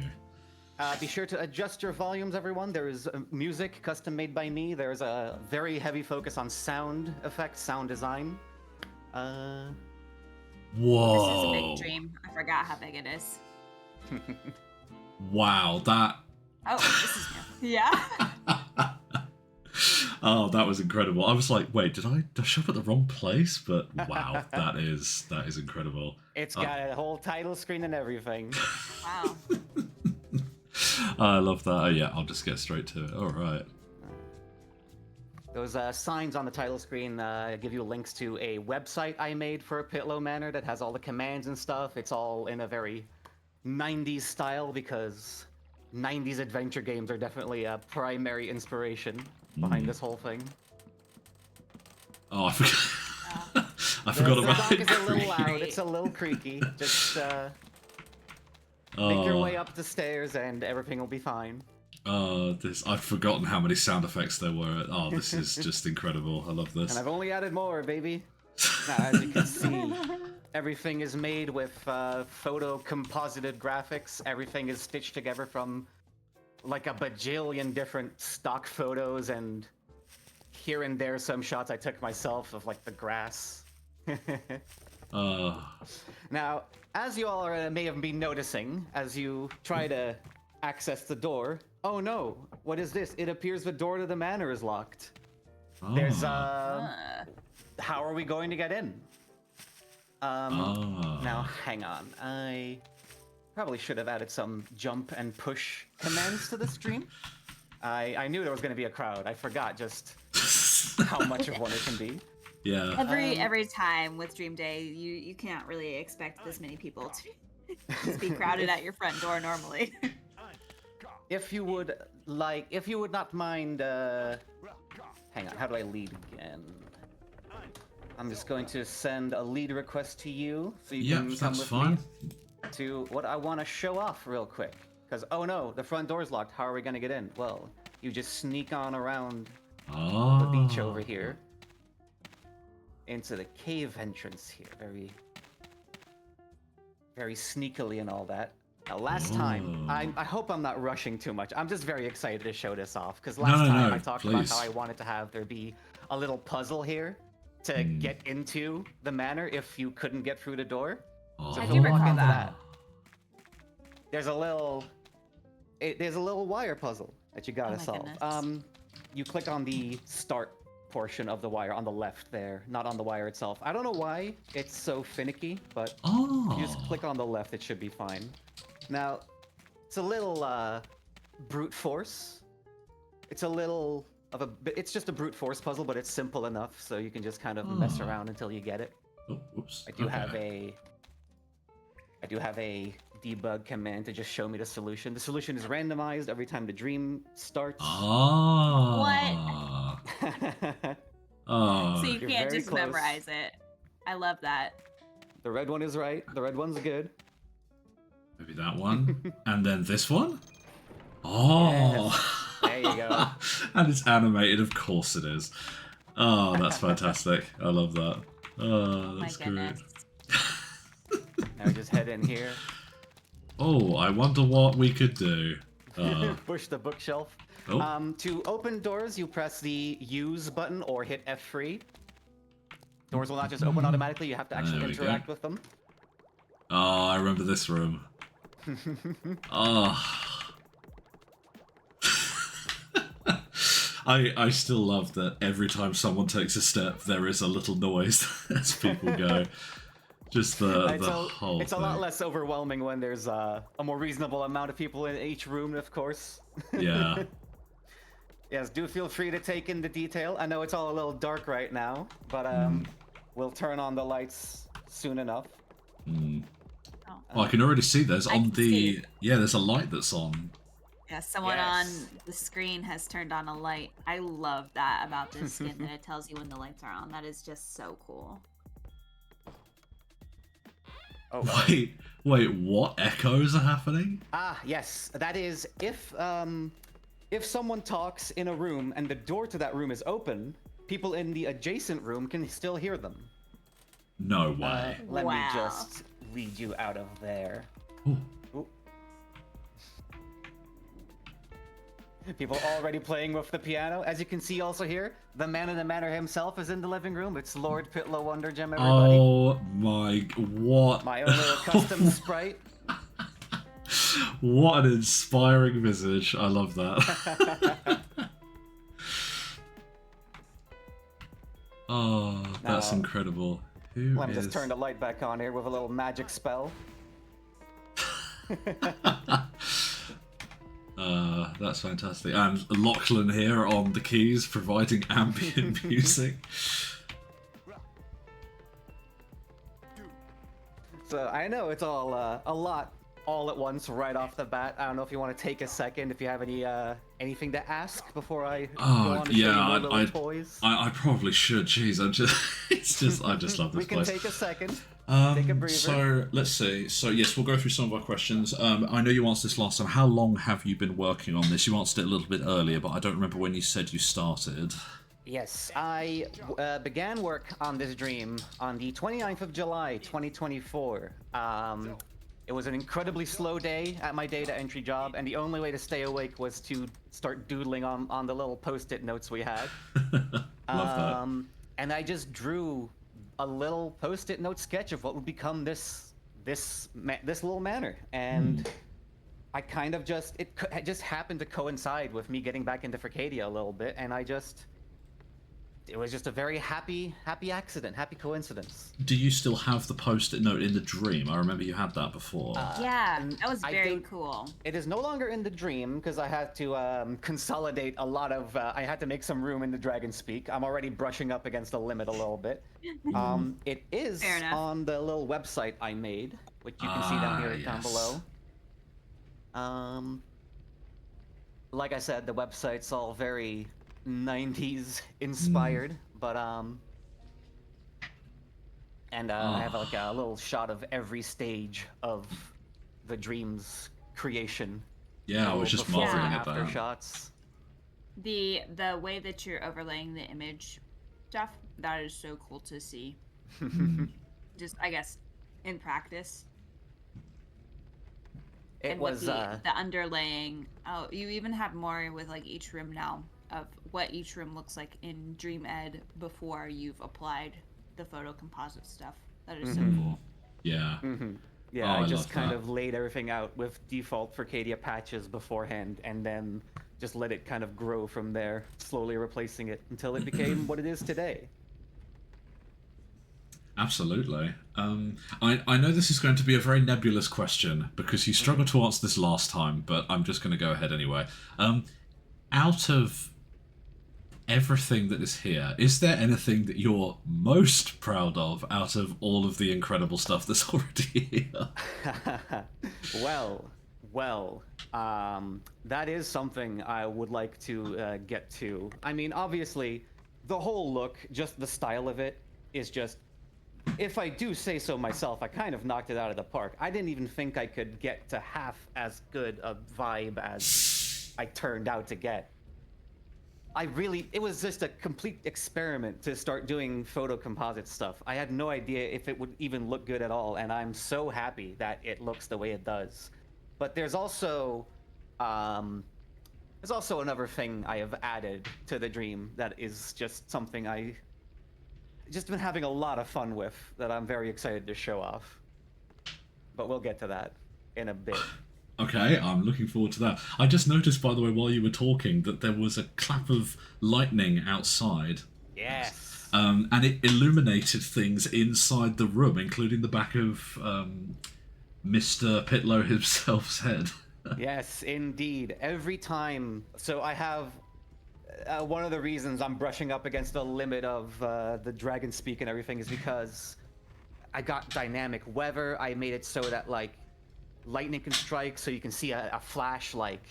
Be sure to adjust your volumes, everyone. There is music custom made by me. There's a very heavy focus on sound effects, sound design. Whoa. This is a big dream. I forgot how big it is. Wow, that... Oh, this is new. Yeah? Oh, that was incredible. I was like, wait, did I show up at the wrong place? But wow, that is incredible. It's got a whole title screen and everything. Wow. I love that. Oh, yeah, I'll just get straight to it. All right. Those signs on the title screen give you links to a website I made for Pitlo Manor that has all the commands and stuff. It's all in a very 90s style because 90s adventure games are definitely a primary inspiration behind this whole thing. Oh, I forgot. I forgot The about dock it. is a little loud. creaky. It's a little creaky. Just make your way up the stairs and everything will be fine. I've forgotten how many sound effects there were. Oh, this is just incredible. I love this. And I've only added more, baby. Now, as you can see, everything is made with photo composited graphics. Everything is stitched together from like a bajillion different stock photos, and here and there some shots I took myself of like the grass. Now, as you all may have been noticing, as you try to access the door, oh no, what is this? It appears the door to the manor is locked. There's how are we going to get in? Now, hang on. I probably should have added some jump and push commands to the stream. I knew there was going to be a crowd. I forgot just how much of one it can be. Yeah. Every time with Dream Day, you can't really expect this many people to just be crowded at your front door normally. If you would not mind, hang on, how do I lead again? I'm just going to send a lead request to you, so you can come that's with fine. me to what I want to show off real quick. Because, oh no, the front door's locked. How are we going to get in? Well, you just sneak on around the beach over here into the cave entrance here. Very, very sneakily and all that. Now, last time, I hope I'm not rushing too much. I'm just very excited to show this off, because last time I talked about how I wanted to have there be a little puzzle here to get into the manor if you couldn't get through the door. So I if do you walk recall into that. there's a little wire puzzle that you gotta Oh my solve. goodness. You click on the start portion of the wire on the left there, not on the wire itself. I don't know why it's so finicky, but if you just click on the left, it should be fine. Now, it's a little brute force. It's a little of a. It's just a brute force puzzle, but it's simple enough, so you can just kind of mess around until you get it. Oh, oops. I do have a debug command to just show me the solution. The solution is randomized every time the dream starts. Oh. So you You're can't very just close. memorize it. I love that. The red one is right. The red one's good. Maybe that one. And then this one? Oh. There you go. And it's animated, of course it is. Oh, that's fantastic. I love that. Oh, that's My great. goodness. Now just head in here. Oh, I wonder what we could do. Push the bookshelf. Oh. To open doors, you press the use button or hit F3. Doors will not just open automatically, you have to actually There we go. interact with them. Oh, I remember this room. Oh. I still love that every time someone takes a step, there is a little noise as people go. Just the whole It's a lot less overwhelming when there's a more reasonable amount of people in each room, of course. Yeah. Yes, do feel free to take in the detail. I know it's all a little dark right now, but we'll turn on the lights soon enough. Oh, I can already see there's I on can the see. there's a light that's on. Yeah, someone on the screen has turned on a light. I love that about this skin, that it tells you when the lights are on. That is just so cool. Oh, Wait, what echoes are happening? ah, yes, that is if someone talks in a room and the door to that room is open, people in the adjacent room can still hear them. No way. Let me Wow. just lead you out of there. Ooh. Ooh. People already playing with the piano. As you can see also here, the man in the manor himself is in the living room. It's Lord Pitlo Wondergem, everybody. Oh my, what? My own little custom sprite. What an inspiring visage. I love that. Oh, that's Now, incredible. Who Let me is... just turn the light back on here with a little magic spell. That's fantastic. And Lachlan here on the keys, providing ambient music. So I know it's all a lot all at once right off the bat. I don't know if you want to take a second, if you have any anything to ask before I go on to show you more little toys. I probably should. Jeez, I just love this We can place. take a second. Take a breather. So let's see. So yes, we'll go through some of our questions. I know you answered this last time. How long have you been working on this? You answered it a little bit earlier, but I don't remember when you said you started. Yes, I began work on this dream on the 29th of July, 2024. It was an incredibly slow day at my data entry job, and the only way to stay awake was to start doodling on the little post-it notes we had. Love that. And I just drew a little post-it note sketch of what would become this little manor, and I kind of it just happened to coincide with me getting back into Fricadia a little bit, and it was just a very happy accident, happy coincidence. Do you still have the post-it note in the dream? I remember you had that before. Yeah, that was very cool. It is no longer in the dream because I had to consolidate a lot of. I had to make some room in the Dragon Speak. I'm already brushing up against the limit a little bit. It is on the little website I made, which you can see down here, down below. Like I said, the website's all very 90s inspired, but and I have like a little shot of every stage of the dream's creation. Yeah, I was just before marveling and at after that. shots. The way that you're overlaying the image stuff, that is so cool to see. Just, I guess, in practice. It was the underlaying. Oh, you even have more with like each room now of what each room looks like in Dream Ed before you've applied the photo composite stuff. That is so cool. Yeah. Yeah, Oh, I I just love kind that. of laid everything out with default Fricadia patches beforehand, and then just let it kind of grow from there, slowly replacing it until it became what it is today. Absolutely. I know this is going to be a very nebulous question because you struggled to answer this last time, but I'm just going to go ahead anyway. Out of everything that is here, is there anything that you're most proud of out of all of the incredible stuff that's already here? Well, that is something I would like to get to. I mean, obviously, the whole look, just the style of it, is just, if I do say so myself, I kind of knocked it out of the park. I didn't even think I could get to half as good a vibe as I turned out to get. It was just a complete experiment to start doing photo composite stuff. I had no idea if it would even look good at all, and I'm so happy that it looks the way it does. But there's also another thing I have added to the dream that is just something I just been having a lot of fun with that I'm very excited to show off. But we'll get to that in a bit. Okay, I'm looking forward to that. I just noticed, by the way, while you were talking, that there was a clap of lightning outside. Yes. And it illuminated things inside the room, including the back of Mr. Pitlo himself's head. Yes, indeed. Every time. So I have one of the reasons I'm brushing up against the limit of the Dragon Speak and everything is because I got dynamic weather. I made it so that like lightning can strike, so you can see a flash like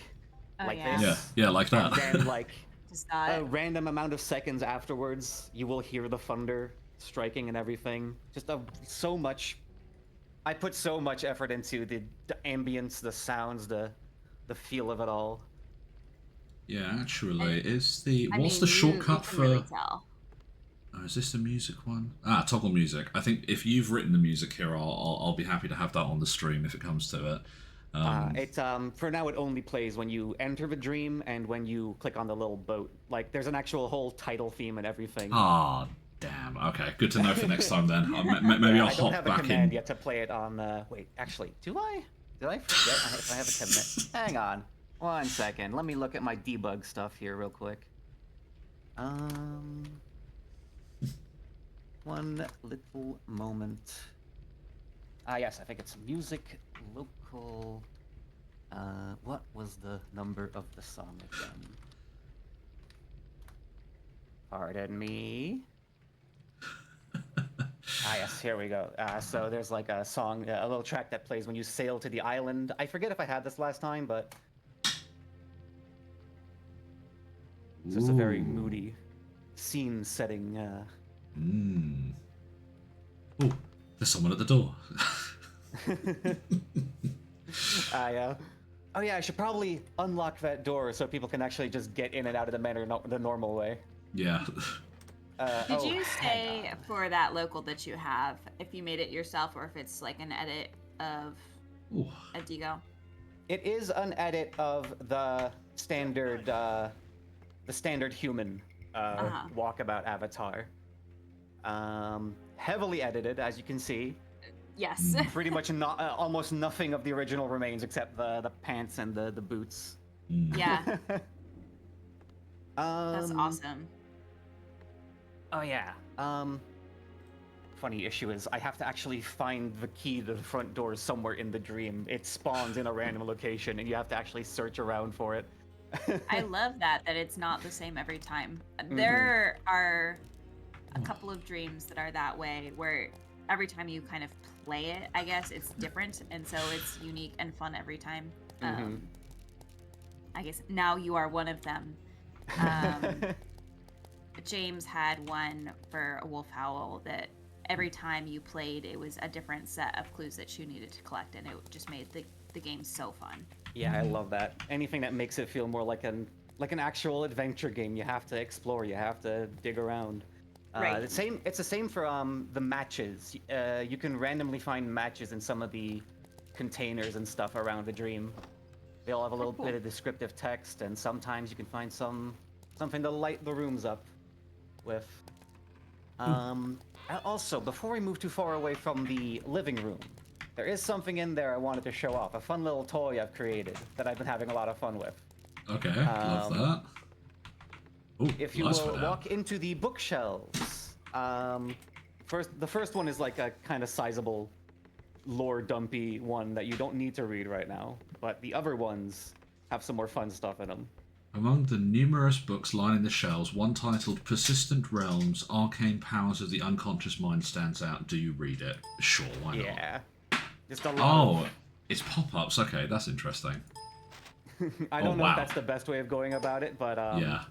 this. Yeah, like that. And then like Just a random amount of seconds afterwards, you will hear the thunder striking and everything. Just so much. I put so much effort into the ambience, the sounds, the feel of it all. Yeah, actually, what's the you shortcut can for? really tell. Oh, is this the music one? Toggle music. I think if you've written the music here, I'll be happy to have that on the stream if it comes to it. It's for now it only plays when you enter the dream and when you click on the little boat. Like there's an actual whole title theme and everything. Ah, damn. Okay, good to know for next time then. Maybe I'll I don't hop have a back command in. yet to play it on. Wait, actually, do I? Did I forget? I have a command. Hang on, 1 second. Let me look at my debug stuff here real quick. One little moment. Yes, I think it's music local. What was the number of the song again? Pardon me. Ah, yes, here we go. So there's like a song, a little track that plays when you sail to the island. I forget if I had this last time, but it's just a very Ooh. moody scene-setting. Oh, there's someone at the door. Yeah. Oh yeah, I should probably unlock that door so people can actually just get in and out of the manor the normal way. Yeah. Did you hang say on. for that local that you have if you made it yourself or if it's like an edit of Ooh. a Digo? It is an edit of the standard human walkabout avatar. Heavily edited, as you can see. Yes. Pretty much not, almost nothing of the original remains except the pants and the boots. Yeah. That's awesome. Oh yeah. Funny issue is I have to actually find the key to the front door somewhere in the dream. It spawns in a random location, and you have to actually search around for it. I love that it's not the same every time. There are a couple of dreams that are that way, where every time you kind of play it, I guess it's different, and so it's unique and fun every time. I guess now you are one of them. James had one for a wolf howl that every time you played, it was a different set of clues that you needed to collect, and it just made the game so fun. Yeah, I love that. Anything that makes it feel more like an actual adventure game. You have to explore. You have to dig around. Right. It's the same for the matches. You can randomly find matches in some of the containers and stuff around the dream. They all have a little bit of descriptive text, and sometimes you can find something to light the rooms up with. Also, before we move too far away from the living room, there is something in there I wanted to show off. A fun little toy I've created that I've been having a lot of fun with. Okay, love that. Ooh, If you nice will for now. walk into the bookshelves, the first one is like a kind of sizable lore dumpy one that you don't need to read right now, but the other ones have some more fun stuff in them. Among the numerous books lining the shelves, one titled Persistent Realms, Arcane Powers of the Unconscious Mind stands out. Do you read it? Sure, why not? Yeah. Just a lot Oh, it's pop-ups. Okay, that's interesting. I don't know wow. if that's the best way of going about it, but Yeah.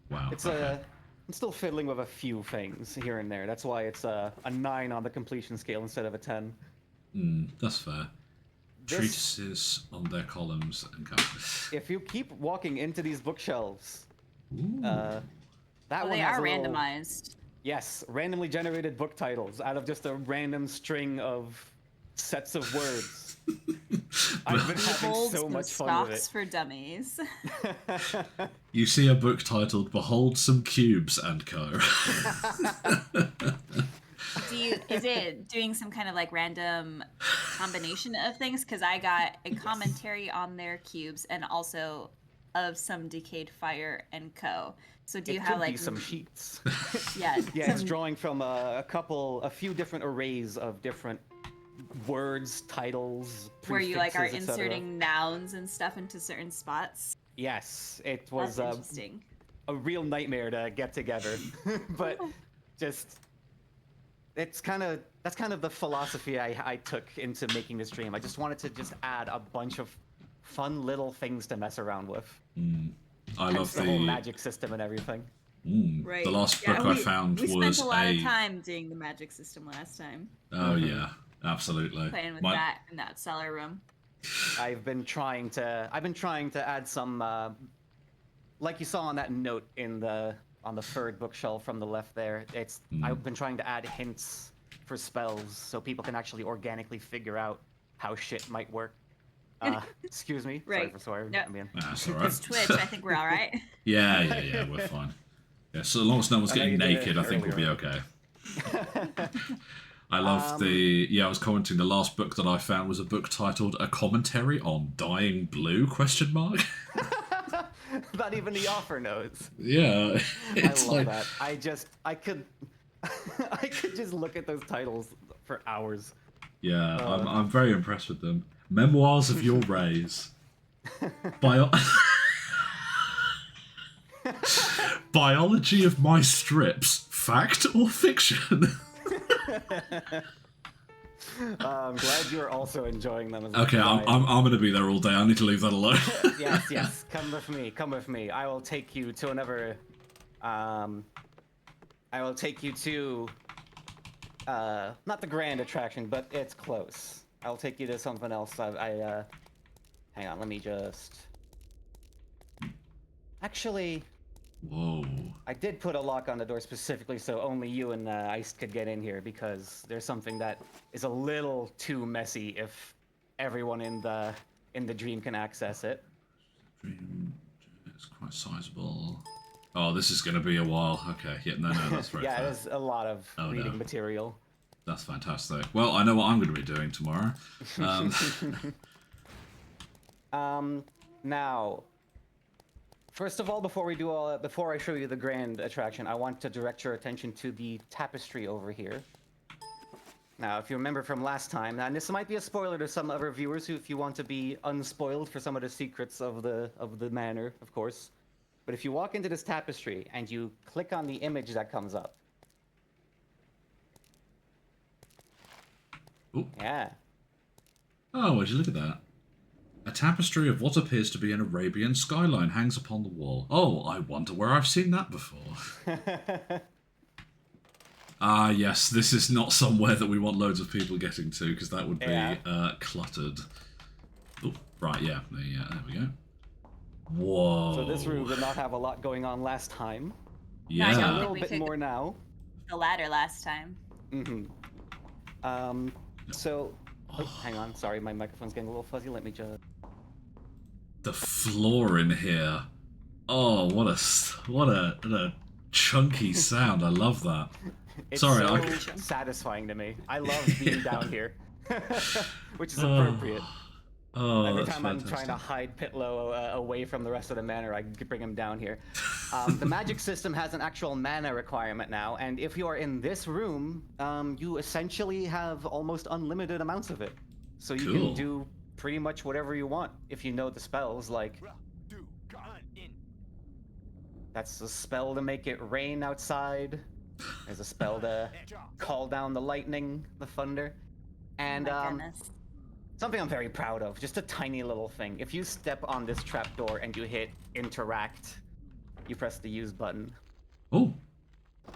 Wow. it's okay. I'm still fiddling with a few things here and there. That's why it's a 9 on the completion scale instead of a 10. That's fair. This- Treatises on their columns and covers. If you keep walking into these bookshelves, Ooh. that Well, one they has are a little- randomized. Yes, randomly generated book titles out of just a random string of sets of words. I've been having Behold so some much fun with stocks for dummies. it. You see a book titled Behold Some Cubes and Co. Is it doing some kind of like random combination of things? Because I got a commentary on their cubes and also of some Decayed Fire and Co. So do you It have could like be some sheets. yeah, Yeah, it's some- drawing from a few different arrays of different words, titles, where you like are prefixes, etc. inserting nouns and stuff into certain spots? Yes, it That's was interesting. a real nightmare to get together, but just that's kind of the philosophy I took into making this dream. I just wanted to just add a bunch of fun little things to mess around with. I Hence love the whole magic system and everything. Right. The last Yeah, book I found we was spent a lot a. of time doing the magic system last time, Oh yeah, absolutely. playing with My- that in that cellar room. I've been trying to add some like you saw on that note on the third bookshelf from the left there. I've been trying to add hints for spells so people can actually organically figure out how shit might work. Excuse me. Sorry Right. for swearing. No. I mean, That's all right. It's Twitch. I think we're all right. Yeah, we're fine. Yeah, so long as no one's I know getting you did it naked, I think we'll be earlier. okay. I love I was commenting, the last book that I found was a book titled A Commentary on Dying Blue, question mark? not even the author knows. Yeah, I it's love like, that. I could I could just look at those titles for hours. yeah, I'm very impressed with them. Memoirs of Your Rays. Biology of My Strips, fact or fiction? I'm glad you're also enjoying them as much Okay, as I I'm am. going to be there all day. I need to leave that alone. Yes. Come with me. Come with me. I will take you to another. I will take you to. Not the grand attraction, but it's close. I'll take you to something else. Hang on. Let me just. Actually, Whoa. I did put a lock on the door specifically so only you and Ice could get in here because there's something that is a little too messy if everyone in the dream can access it. Dream, it's quite sizable. Oh, this is going to be a while. Okay, yeah, no, that's very Yeah, fair. there's a lot of reading material. That's fantastic. Well, I know what I'm going to be doing tomorrow. Now, first of all, before I show you the grand attraction, I want to direct your attention to the tapestry over here. Now, if you remember from last time, and this might be a spoiler to some other viewers who, if you want to be unspoiled for some of the secrets of the manor, of course. But if you walk into this tapestry and you click on the image that comes up. Ooh. Yeah. Oh, would you look at that? A tapestry of what appears to be an Arabian skyline hangs upon the wall. Oh, I wonder where I've seen that before. Ah, yes, this is not somewhere that we want loads of people getting to, because that would be cluttered. Oh, right, yeah, there we go. Whoa. So this room did not have a lot going on last time. Yeah. I A don't little think we bit took more now. the ladder last time. So, hang on, sorry, my microphone's getting a little fuzzy. Let me just. The floor in here. Oh, what a chunky sound. I love that. It's Sorry, so satisfying to me. I love being down here, which is appropriate. Oh, Every that's time fantastic. I'm trying to hide Pitlo away from the rest of the manor, I could bring him down here. The magic system has an actual mana requirement now, and if you are in this room, you essentially have almost unlimited amounts of it. So you Cool. can do pretty much whatever you want if you know the spells, like... That's a spell to make it rain outside. There's a spell to call down the lightning, the thunder. And, Oh my goodness. something I'm very proud of, just a tiny little thing. If you step on this trapdoor and you hit interact, you press the use button. Oh,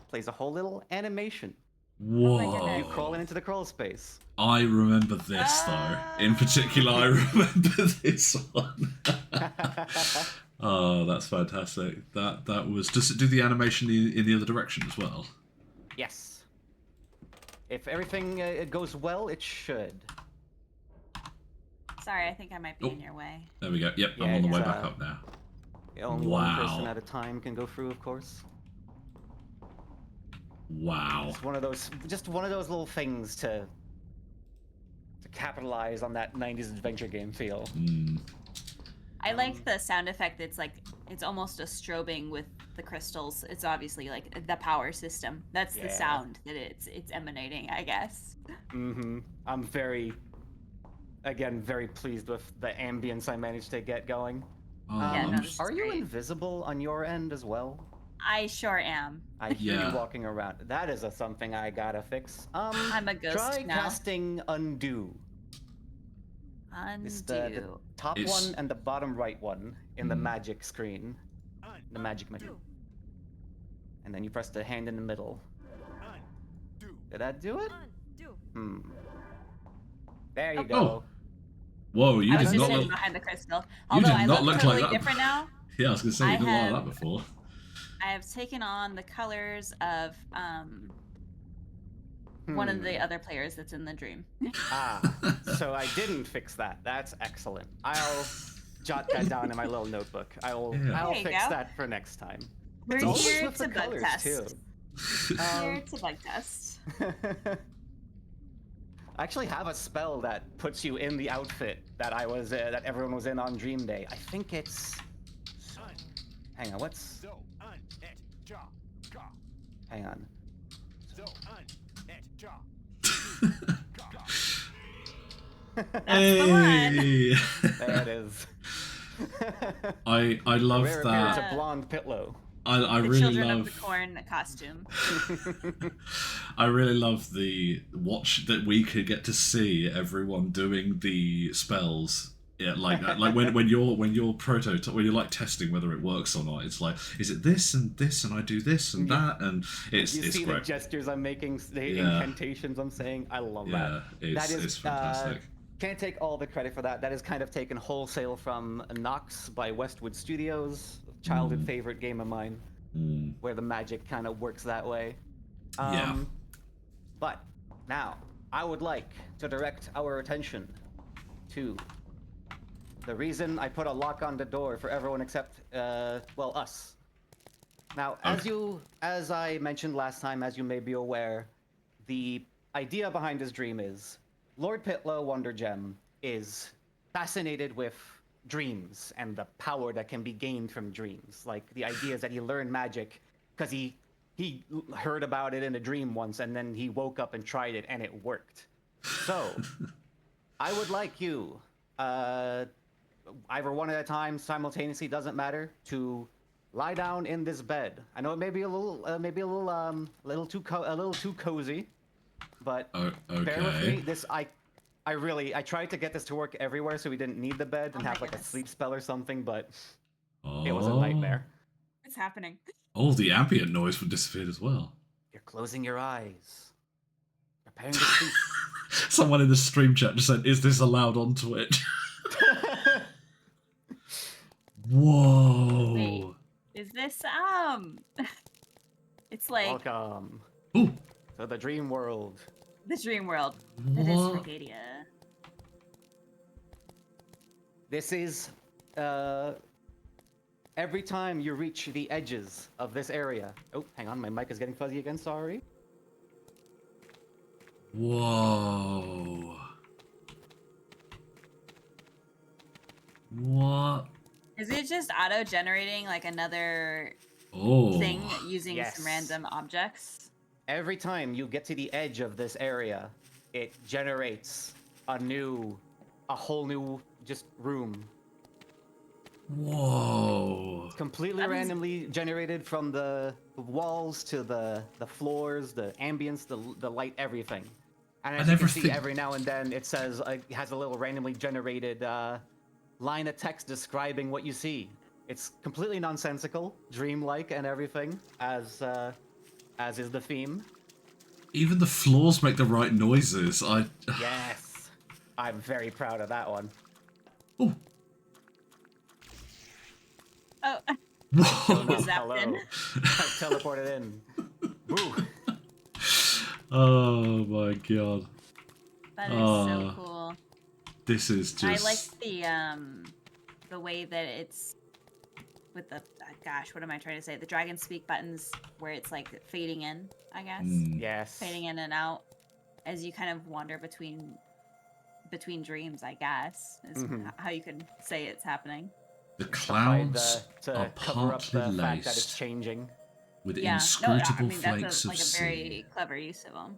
Plays a whole little animation. whoa. You crawl into the crawl space. I remember this, though. In particular, I remember this one. Oh, that's fantastic. That was... Does it do the animation in the other direction as well? Yes. If everything goes well, it should. Sorry, I think I might be in your way. There we go. Yep, I'm Yeah, on the way it's, back up now. Only one Wow. person at a time can go through, of course. Wow. It's one of those little things to capitalize on that 90s adventure game feel. I like the sound effect. It's like it's almost a strobing with the crystals. It's obviously like the power system. That's the Yeah. sound that it's emanating, I guess. I'm very pleased with the ambience I managed to get going. Oh, Yeah, no, I'm this is Are you great. invisible on your end as well? I sure am. I hear Yeah. you walking around. That is something I gotta fix. I'm a ghost Try now. casting undo. It's the Undo. top It's- one and the bottom right one in the magic screen. The magic menu. And then you press the hand in the middle. Did that do it? There you go. Oh. Whoa, you I was did just not sitting look... behind the crystal. You Although did I not look look totally like that. different now. Yeah, I was going to say, you I didn't look have- like that before. I have taken on the colors of one of the other players that's in the dream. So I didn't fix that. That's excellent. I'll jot that down in my little notebook. I'll Yeah. There you fix go. that for next time. We're It's always here with to the bug colors test. too. Here to bug test. I actually have a spell that puts you in the outfit that that everyone was in on Dream Day. I think it's. Hang on, what's? Hang on. That's the one. Hey! There it is. I love Rare appearance that. of blonde Pitlo. I The really children love of the corn costume. I really love the watch that we could get to see everyone doing the spells. Yeah, like that. Like when you're prototype, when you're like testing whether it works or not. It's like, is it this and I do this and Yeah. that, and it's You see the great. gestures I'm making, the Yeah. incantations I'm saying. I love Yeah, that. That is it's fantastic. can't take all the credit for that. That is kind of taken wholesale from Nox by Westwood Studios, childhood favorite game of mine, where the magic kind of works that way. Yeah. But now I would like to direct our attention to the reason I put a lock on the door for everyone except, well, us. Now, as I mentioned last time, as you may be aware, the idea behind this dream is Lord Pitlo Wondergem is fascinated with dreams and the power that can be gained from dreams. Like the idea is that he learned magic because he heard about it in a dream once, and then he woke up and tried it, and it worked. So, I would like you, either one at a time, simultaneously, doesn't matter, to lie down in this bed. I know it may be a little too cozy, but bear with me. This I tried to get this to work everywhere, so we didn't need the bed and Oh my have like a goodness. sleep spell or something, but it was a nightmare. It's happening. Oh, the ambient noise would disappear as well. You're closing your eyes, preparing to sleep. Someone in the stream chat just said, "Is this allowed on Twitch?" Whoa! Wait, is this It's like Welcome Ooh, to the dream world. the dream world that is what? Arcadia. This is every time you reach the edges of this area. Oh, hang on, my mic is getting fuzzy again. Sorry. Whoa! What? Is it just auto-generating like another Oh! thing using Yes. some random objects? Every time you get to the edge of this area, it generates a whole new just room. Whoa! Completely That is- randomly generated from the walls to the floors, the ambience, the light, everything. And as I you never can see, think- every now and then it says it has a little randomly generated line of text describing what you see. It's completely nonsensical, dreamlike, and everything, as is the theme. Even the floors make the right noises. Yes, I'm very proud of that one. Oh! Oh, Whoa! Is that Hello. in? I've teleported in. Woo. Oh my god! that is Oh. so cool. This is just. I like the way that it's with the gosh, what am I trying to say? The dragon speak buttons where it's like fading in, I guess. Yes. Fading in and out as you kind of wander between dreams, I guess, is how you could say it's happening. The Hide clouds to are cover up partly the fact that it's laced changing. with Yeah, inscrutable I mean flakes that's of like sea. a very clever use of them.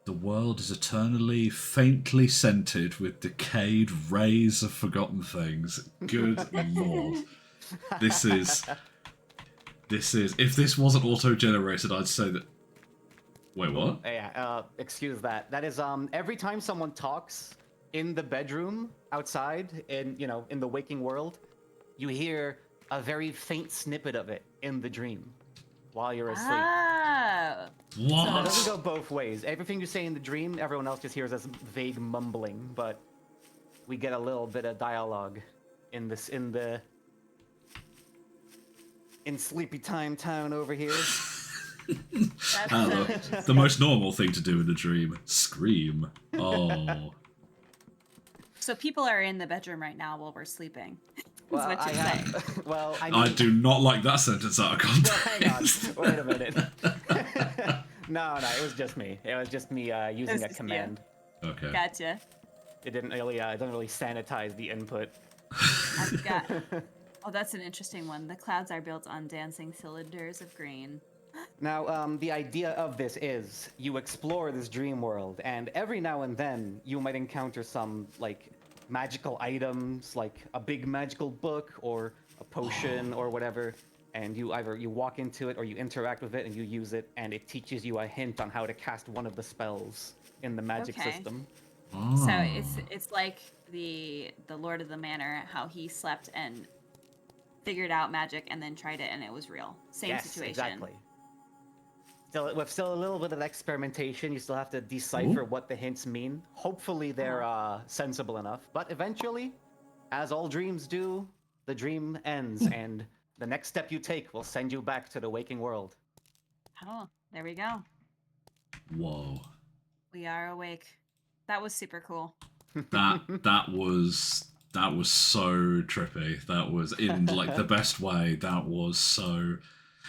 The world is eternally, faintly scented with decayed rays of forgotten things. Good lord. This is... If this wasn't auto-generated, I'd say that... Wait, what? Yeah, excuse that. That is, every time someone talks in the bedroom, outside, in the waking world, you hear a very faint snippet of it in the dream while you're asleep. Oh, So that doesn't What? go both ways. Everything you say in the dream, everyone else just hears as vague mumbling, but we get a little bit of dialogue in Sleepy Time Town over here. that's Ah, so the interesting. most normal thing to do in a dream. Scream. Oh. So people are in the bedroom right now while we're sleeping. Well, what I you're saying. have. Well, I I mean, do not like that sentence out of well, hang on. context. Wait a minute. No, it was just me. It was just me using was a just you. command. Okay. Gotcha. It doesn't really sanitize the input. I've got. Oh, that's an interesting one. The clouds are built on dancing cylinders of green. Now, the idea of this is you explore this dream world, and every now and then you might encounter some like magical items, like a big magical book or a potion or whatever. and you either you walk into it or you interact with it and you use it, and it teaches you a hint on how to cast one of the spells in the magic Okay. system. Oh. So it's like the Lord of the Manor, how he slept and figured out magic and then tried it and it was real. Same Yes, situation. exactly. Still a little bit of experimentation. You still have to decipher what the hints mean. Hopefully they're sensible enough. But eventually, as all dreams do, the dream ends, and the next step you take will send you back to the waking world. Oh, there we go. Whoa. We are awake. That was super cool. That was so trippy. That was in like the best way. That was so.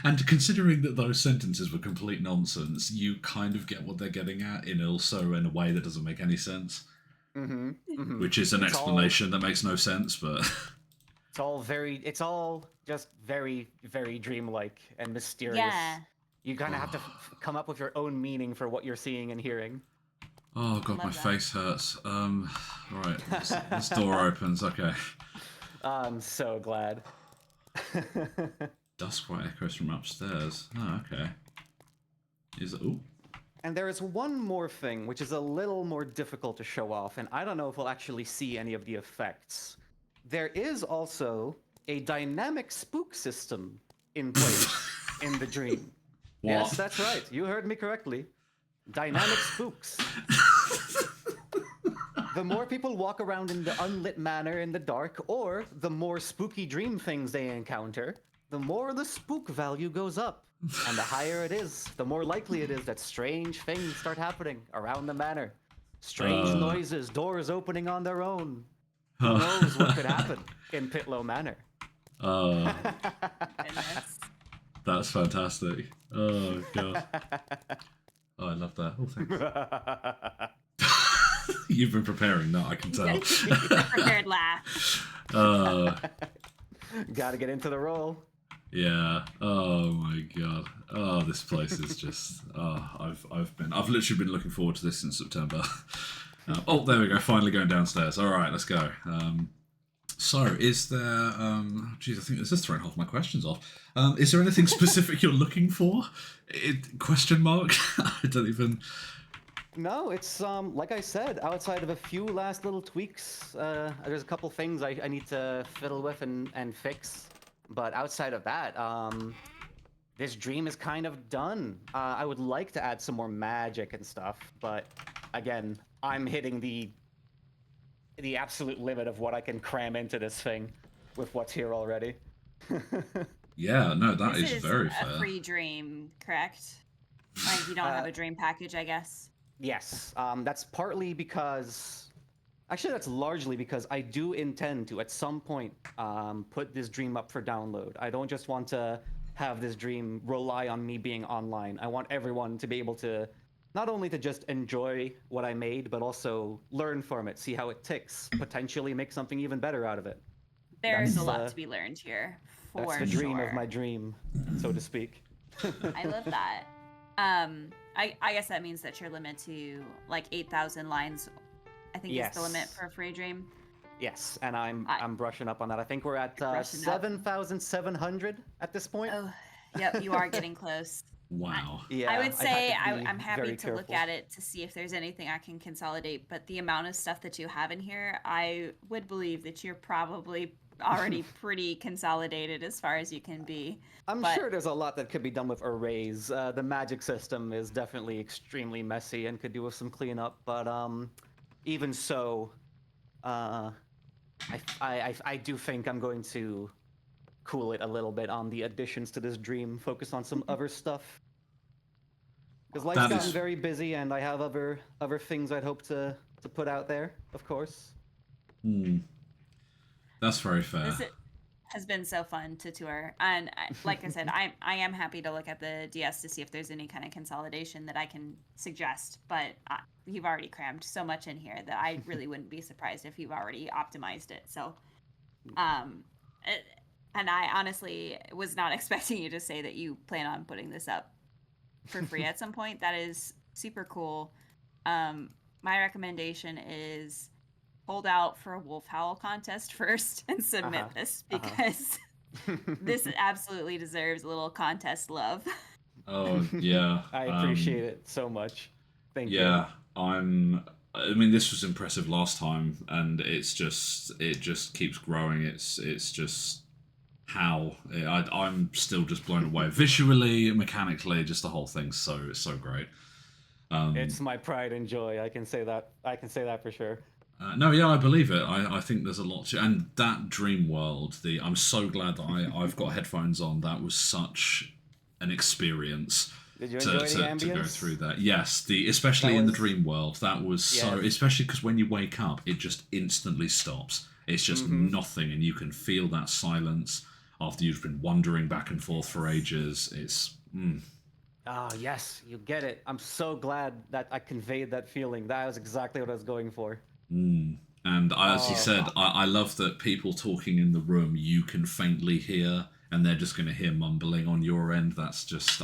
And considering that those sentences were complete nonsense, you kind of get what they're getting at in also in a way that doesn't make any sense. Mm-hmm. Mm-hmm. Which is an explanation that makes no sense, but It's all just very, very dreamlike and mysterious. Yeah. You kind of have to come up with your own meaning for what you're seeing and hearing. oh god, Love my that. face hurts. Right, this door opens. Okay. I'm so glad. Dust white echoes from upstairs. Oh, okay. Ooh. And there is one more thing, which is a little more difficult to show off, and I don't know if we'll actually see any of the effects. There is also a dynamic spook system in place in the dream. What? Yes, that's right. You heard me correctly. Dynamic spooks. The more people walk around in the unlit manor in the dark, or the more spooky dream things they encounter, the more the spook value goes up. And the higher it is, the more likely it is that strange things start happening around the manor. Strange noises, doors opening on their own. Who knows what could happen in Pitlo Manor? Goodness. That's fantastic. Oh god. Oh, I love that. Oh, thanks. You've been preparing that, I can tell. Prepared laugh. Gotta get into the role. Yeah. Oh my god. Oh, this place is just. I've literally been looking forward to this since September. Oh, there we go. Finally going downstairs. All right, let's go. So, is there? Geez, I think this is throwing half my questions off. Is there anything specific you're looking for? Question mark. I don't even. No, it's like I said, outside of a few last little tweaks, there's a couple things I need to fiddle with and fix. But outside of that, this dream is kind of done. I would like to add some more magic and stuff, but again, I'm hitting the absolute limit of what I can cram into this thing with what's here already. Yeah, no, that This is very a fair. free dream, correct? Like you don't have a dream package, I guess. Yes, that's partly because... Actually, that's largely because I do intend to, at some point, put this dream up for download. I don't just want to have this dream rely on me being online. I want everyone to be able to, not only to just enjoy what I made, but also learn from it, see how it ticks, potentially make something even better out of it. There's That's, a lot to be learned here, for That's the dream sure. of my dream, so to speak. I love that. I guess that means that you're limited to like 8,000 lines. I think is the limit Yes. for a free dream. Yes, and I'm brushing up on that. I think we're at brushing up. 7,700 at this point. Oh, yep, you are getting close. Wow. Yeah, I would say have to be I'm happy very to look careful. at it to see if there's anything I can consolidate, but the amount of stuff that you have in here, I would believe that you're probably already pretty consolidated as far as you can be. I'm but- sure there's a lot that could be done with arrays. The magic system is definitely extremely messy and could do with some cleanup, but even so, I do think I'm going to cool it a little bit on the additions to this dream, focus on some other stuff. Because life's That gotten is- very busy, and I have other things I'd hope to put out there, of course. That's very fair. This has been so fun to tour, and like I said, I am happy to look at the DS to see if there's any kind of consolidation that I can suggest. But you've already crammed so much in here that I really wouldn't be surprised if you've already optimized it. So, and I honestly was not expecting you to say that you plan on putting this up for free at some point. That is super cool. My recommendation is hold out for a wolf howl contest first and submit this because This absolutely deserves a little contest love. Oh yeah. I appreciate it so much. Thank you. Yeah, I mean, this was impressive last time, and it just keeps growing. It's just I'm still just blown away visually, mechanically, just the whole thing's so great. It's my pride and joy. I can say that. I can say that for sure. No, yeah, I believe it. I think there's a lot to, and that dream world. I'm so glad that I've got headphones on. That was such an experience. Did you enjoy the ambience? To go through that? Yes, especially in the dream world. That was so, especially because when you wake up, it just instantly stops. It's just nothing, and you can feel that silence after you've been wandering back and forth for ages. It's. Ah, yes, you get it. I'm so glad that I conveyed that feeling. That was exactly what I was going for. And as you said, I love that people talking in the room you can faintly hear, and they're just going to hear mumbling on your end. That's just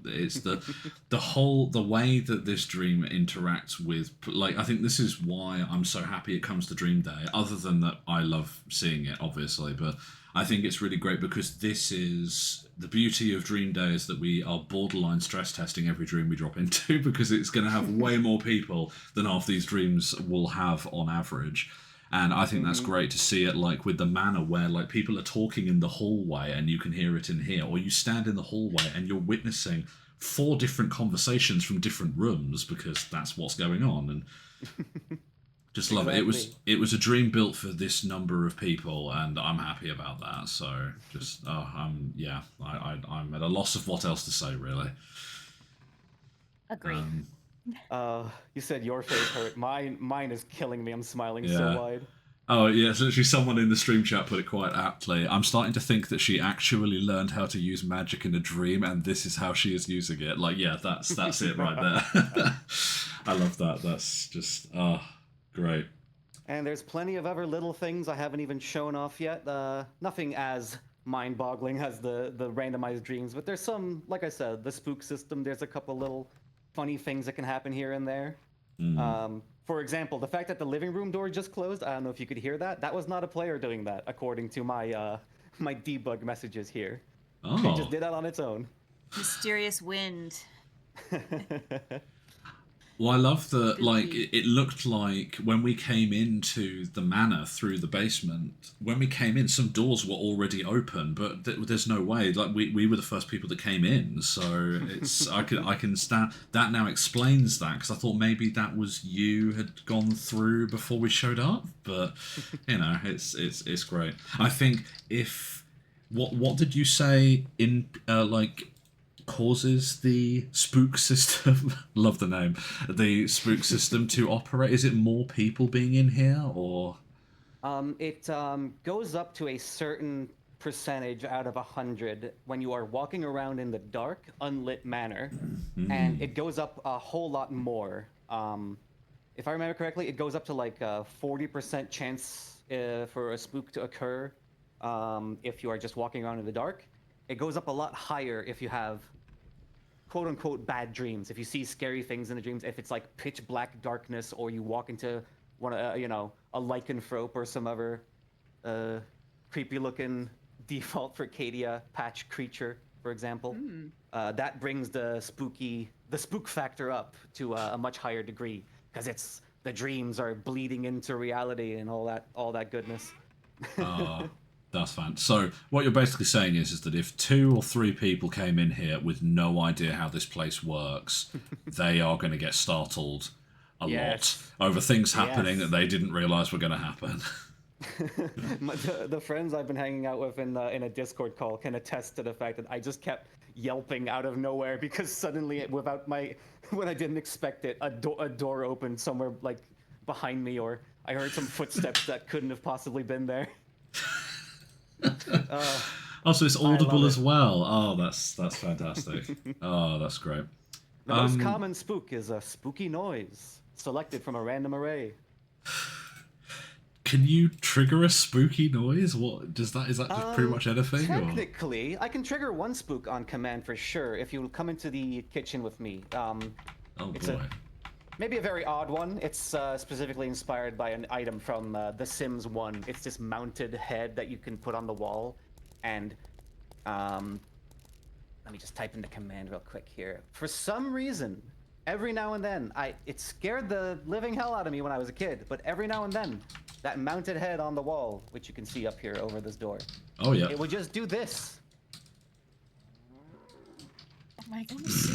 it's the way that this dream interacts with, like, I think this is why I'm so happy it comes to Dream Day, other than that I love seeing it, obviously, but I think it's really great because this is the beauty of Dream Day, is that we are borderline stress testing every dream we drop into, because it's going to have way more people than half these dreams will have on average. And I think that's great to see it, like with the manor, where like people are talking in the hallway and you can hear it in here, or you stand in the hallway and you're witnessing 4 different conversations from different rooms, because that's what's going on. And just love it. It was a dream built for this number of people, and I'm happy about that. So just I'm at a loss of what else to say, really. Agreed. You said your face hurt. Mine is killing me. I'm smiling so wide. Oh yeah, so actually someone in the stream chat put it quite aptly. I'm starting to think that she actually learned how to use magic in a dream, and this is how she is using it. Like, yeah, that's it right there. I love that. That's just great. And there's plenty of other little things I haven't even shown off yet. Nothing as mind-boggling as the randomized dreams, but there's some, like I said, the spook system. There's a couple little funny things that can happen here and there. For example, the fact that the living room door just closed, I don't know if you could hear that. That was not a player doing that, according to my my debug messages here. It just did that on its own. Mysterious wind. Well, I love that, like, it looked like when we came into the manor through the basement, when we came in, some doors were already open, but there's no way. Like, we were the first people that came in, so it's I can stand. That now explains that, because I thought maybe that was you had gone through before we showed up, but, you know, it's great. I think what did you say in, like, causes the spook system love the name, the spook system to operate? Is it more people being in here, or it goes up to a certain percentage out of 100 when you are walking around in the dark, unlit manor, and it goes up a whole lot more. If I remember correctly, it goes up to like a 40% chance for a spook to occur if you are just walking around in the dark. It goes up a lot higher if you have quote-unquote bad dreams, if you see scary things in the dreams, if it's like pitch black darkness, or you walk into one a lycanthrope or some other creepy looking default for Cadia patch creature, for example. That brings the spook factor up to a much higher degree, because it's the dreams are bleeding into reality and all that goodness. That's fine. So what you're basically saying is that if 2 or 3 people came in here with no idea how this place works, they are going to get startled a lot over things happening that they didn't realize were going to happen. The friends I've been hanging out with in a Discord call can attest to the fact that I just kept yelping out of nowhere, because suddenly, when I didn't expect it, a door opened somewhere like behind me, or I heard some footsteps that couldn't have possibly been there. So it's audible as well. Oh, that's fantastic. Oh, that's great. The most common spook is a spooky noise selected from a random array. Can you trigger a spooky noise? What does that? Is that just pretty much anything? Technically, I can trigger one spook on command for sure. If you come into the kitchen with me. Oh boy. Maybe a very odd one. It's specifically inspired by an item from The Sims 1. It's this mounted head that you can put on the wall. And let me just type in the command real quick here. For some reason, every now and then, it scared the living hell out of me when I was a kid, but every now and then, that mounted head on the wall, which you can see up here over this door, Oh yeah. it would just do this. Oh my goodness.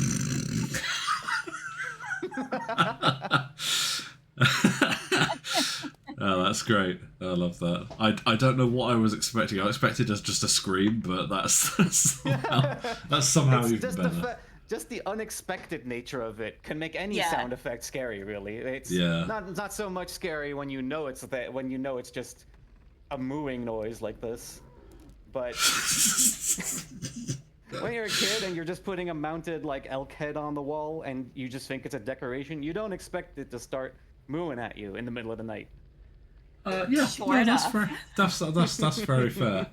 Oh, that's great. I love that. I don't know what I was expecting. I expected just a scream, but that's somehow It's even just better. just the unexpected nature of it can make any Yeah. sound effect scary. Really, it's Yeah. not so much scary when you know it's just a mooing noise like this, but when you're a kid and you're just putting a mounted like elk head on the wall and you just think it's a decoration, you don't expect it to start mooing at you in the middle of the night. Yeah, Sure yeah, that's enough. that's very fair.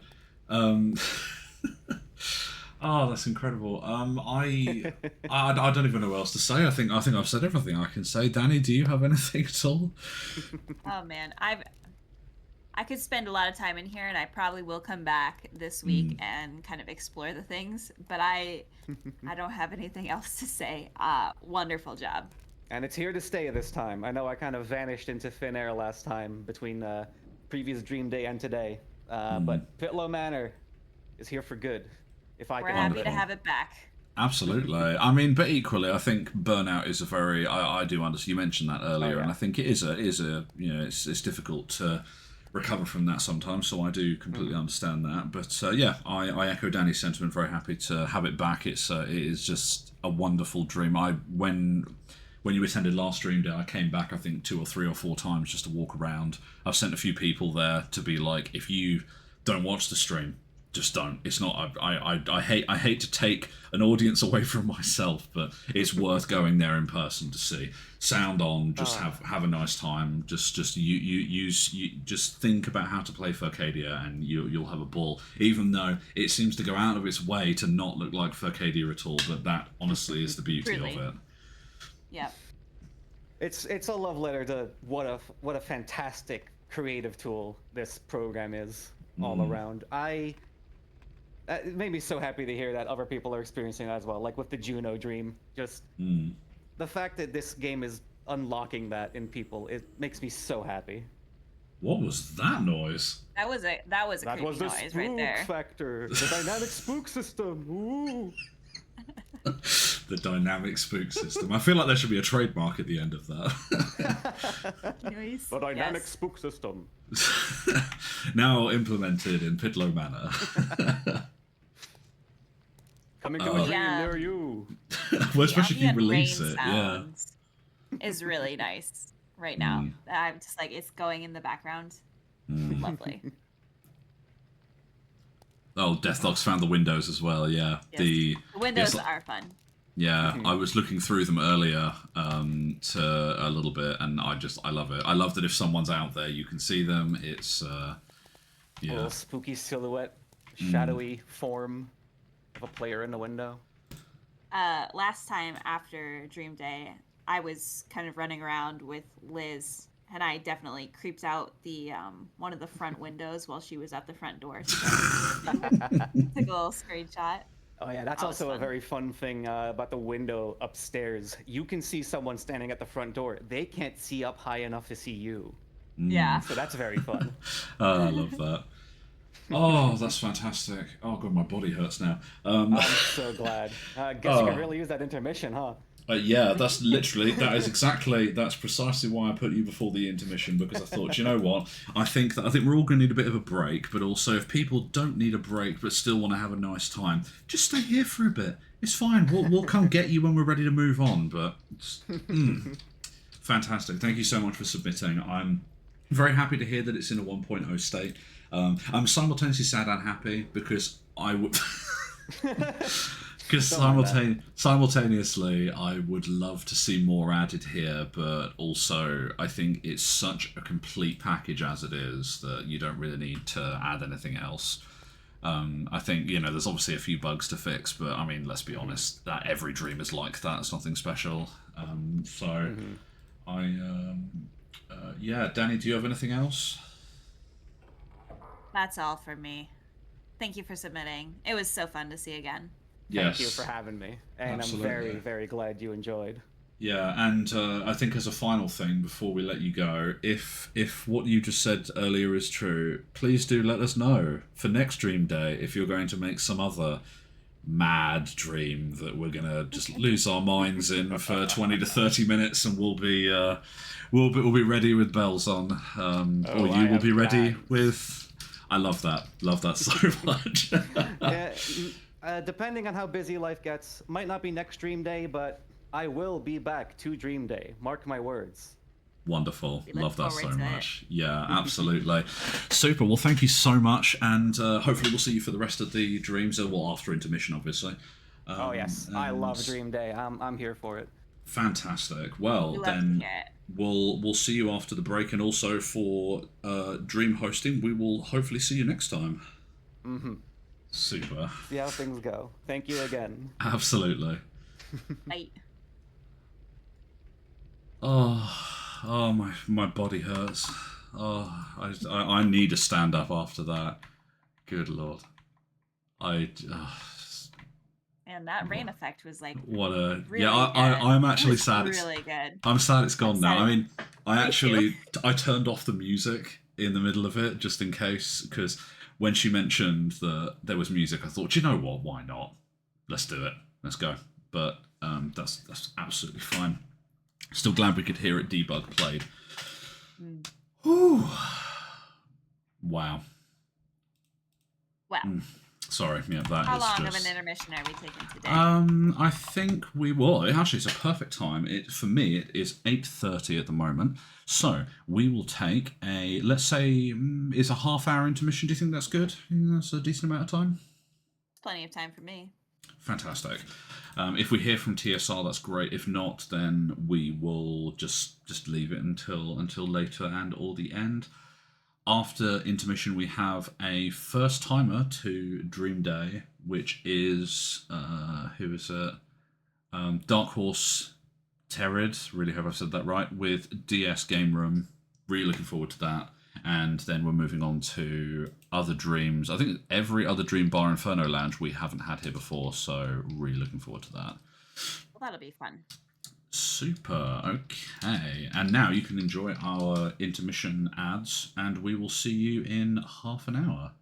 Um, oh, that's incredible. I don't even know what else to say. I think I've said everything I can say. Danny, do you have anything at all? Oh man, I could spend a lot of time in here, and I probably will come back this week and kind of explore the things. But I don't have anything else to say. Wonderful job. And it's here to stay this time. I know I kind of vanished into thin air last time between previous Dream Day and today, but Pitlo Manor is here for good. If I We're can happy help to it. have it back. Absolutely. I mean, but equally, I think burnout is a very. I do understand. You mentioned that earlier, yeah. and I think it is a it's difficult to recover from that sometimes. So I do completely understand that. But yeah, I echo Danny's sentiment. Very happy to have it back. It is just a wonderful dream. When you attended last Dream Day, I came back I think 2 or 3 or 4 times just to walk around. I've sent a few people there to be like, if you don't watch the stream, just don't. It's not. I hate to take an audience away from myself, but it's worth going there in person to see. Sound on, just have a nice time. Just just think about how to play Furcadia, and you'll have a ball. Even though it seems to go out of its way to not look like Furcadia at all, but that honestly is the beauty Truly. of it. Yep. It's a love letter to what a fantastic creative tool this program is all around. It made me so happy to hear that other people are experiencing that as well, like with the Jeuno dream. Just the fact that this game is unlocking that in people, it makes me so happy. What was that noise? That was a That creepy was the noise spook right there. factor, the dynamic spook system. Ooh. The dynamic spook system. I feel like there should be a trademark at the end of that. Noise. The dynamic Yes. spook system. Now implemented in Pitlo Manor. Coming to a dream Yeah. near you. Well, especially if you ambient release rain it. Yeah. sounds is really nice right now. I'm just like, it's going in the background. Lovely. Oh, Deathdog's found the windows as well. Yeah. Yes. The The windows yes, are fun. yeah, I was looking through them earlier to a little bit, and I love it. I love that if someone's out there, you can see them. It's A yeah. little spooky silhouette, shadowy form of a player in the window. Last time after Dream Day, I was kind of running around with Liz, and I definitely creeped out the one of the front windows while she was at the front door. So took a little screenshot. Oh yeah, that's That was also a fun. very fun thing about the window upstairs. You can see someone standing at the front door. They can't see up high enough to see you. Yeah. So that's very fun. Oh, I love that. Oh, that's fantastic. Oh god, my body hurts now. I'm so glad. Guess you Oh. can really use that intermission, huh? Yeah, that's precisely why I put you before the intermission, because I thought, you know what, I think we're all going to need a bit of a break, but also if people don't need a break but still want to have a nice time, just stay here for a bit. It's fine. We'll come get you when we're ready to move on. But fantastic. Thank you so much for submitting. I'm very happy to hear that it's in a 1.0 state. I'm simultaneously sad and happy because I would. Because simultaneously, I would love to see more added here, but also I think it's such a complete package as it is that you don't really need to add anything else. I think, there's obviously a few bugs to fix, but I mean, let's be honest, that every dream is like that. It's nothing special. Yeah, Danny, do you have anything else? That's all for me. Thank you for submitting. It was so fun to see again. Thank you for having me, and Absolutely. I'm very, very glad you enjoyed. Yeah, and I think as a final thing before we let you go, if what you just said earlier is true, please do let us know for next Dream Day if you're going to make some other mad dream that we're gonna just lose our minds in for 20 to 30 minutes, and we'll be ready with bells on, or you will be ready with. I love that so much. Depending on how busy life gets, might not be next Dream Day, but I will be back to Dream Day. Mark my words. Wonderful. We look Love that so forward to it. much. Yeah, absolutely. Super. Well, thank you so much, and hopefully we'll see you for the rest of the dreams. Well, after intermission, obviously. Oh yes, I love Dream Day. I'm here for it. Fantastic. Well, We love to then hear it. we'll see you after the break, and also for dream hosting, we will hopefully see you next time. Mm-hmm. Super. See how things go. Thank you again. Absolutely. Bye. Oh, my body hurts. Oh, I need to stand up after that. Good lord. And that rain effect was like What a really yeah. good. I'm actually It was sad. really good. I'm sad it's gone I'm now. sad I mean, I Me too. I turned off the music in the middle of it just in case, because when she mentioned that there was music, I thought, you know what? Why not? Let's do it. Let's go. But that's absolutely fine. Still glad we could hear it debug played. Mm. Whew. Wow. Wow. Sorry, yeah, that How is long just... of an intermission are we taking today? I think we will. Actually, it's a perfect time. For me, it is 8:30 at the moment. So we will take a, let's say, is a half-hour intermission. Do you think that's good? That's a decent amount of time. Plenty of time for me. Fantastic. If we hear from TSR, that's great. If not, then we will just leave it until later and or the end. After intermission, we have a first timer to Dream Day, which is who is it? Dark Horse Terrid. Really hope I've said that right. With DS Game Room. Really looking forward to that. And then we're moving on to other dreams. I think every other dream bar Inferno Lounge we haven't had here before, so really looking forward to that. Well, that'll be fun. Super. Okay. And now you can enjoy our intermission ads, and we will see you in half an hour.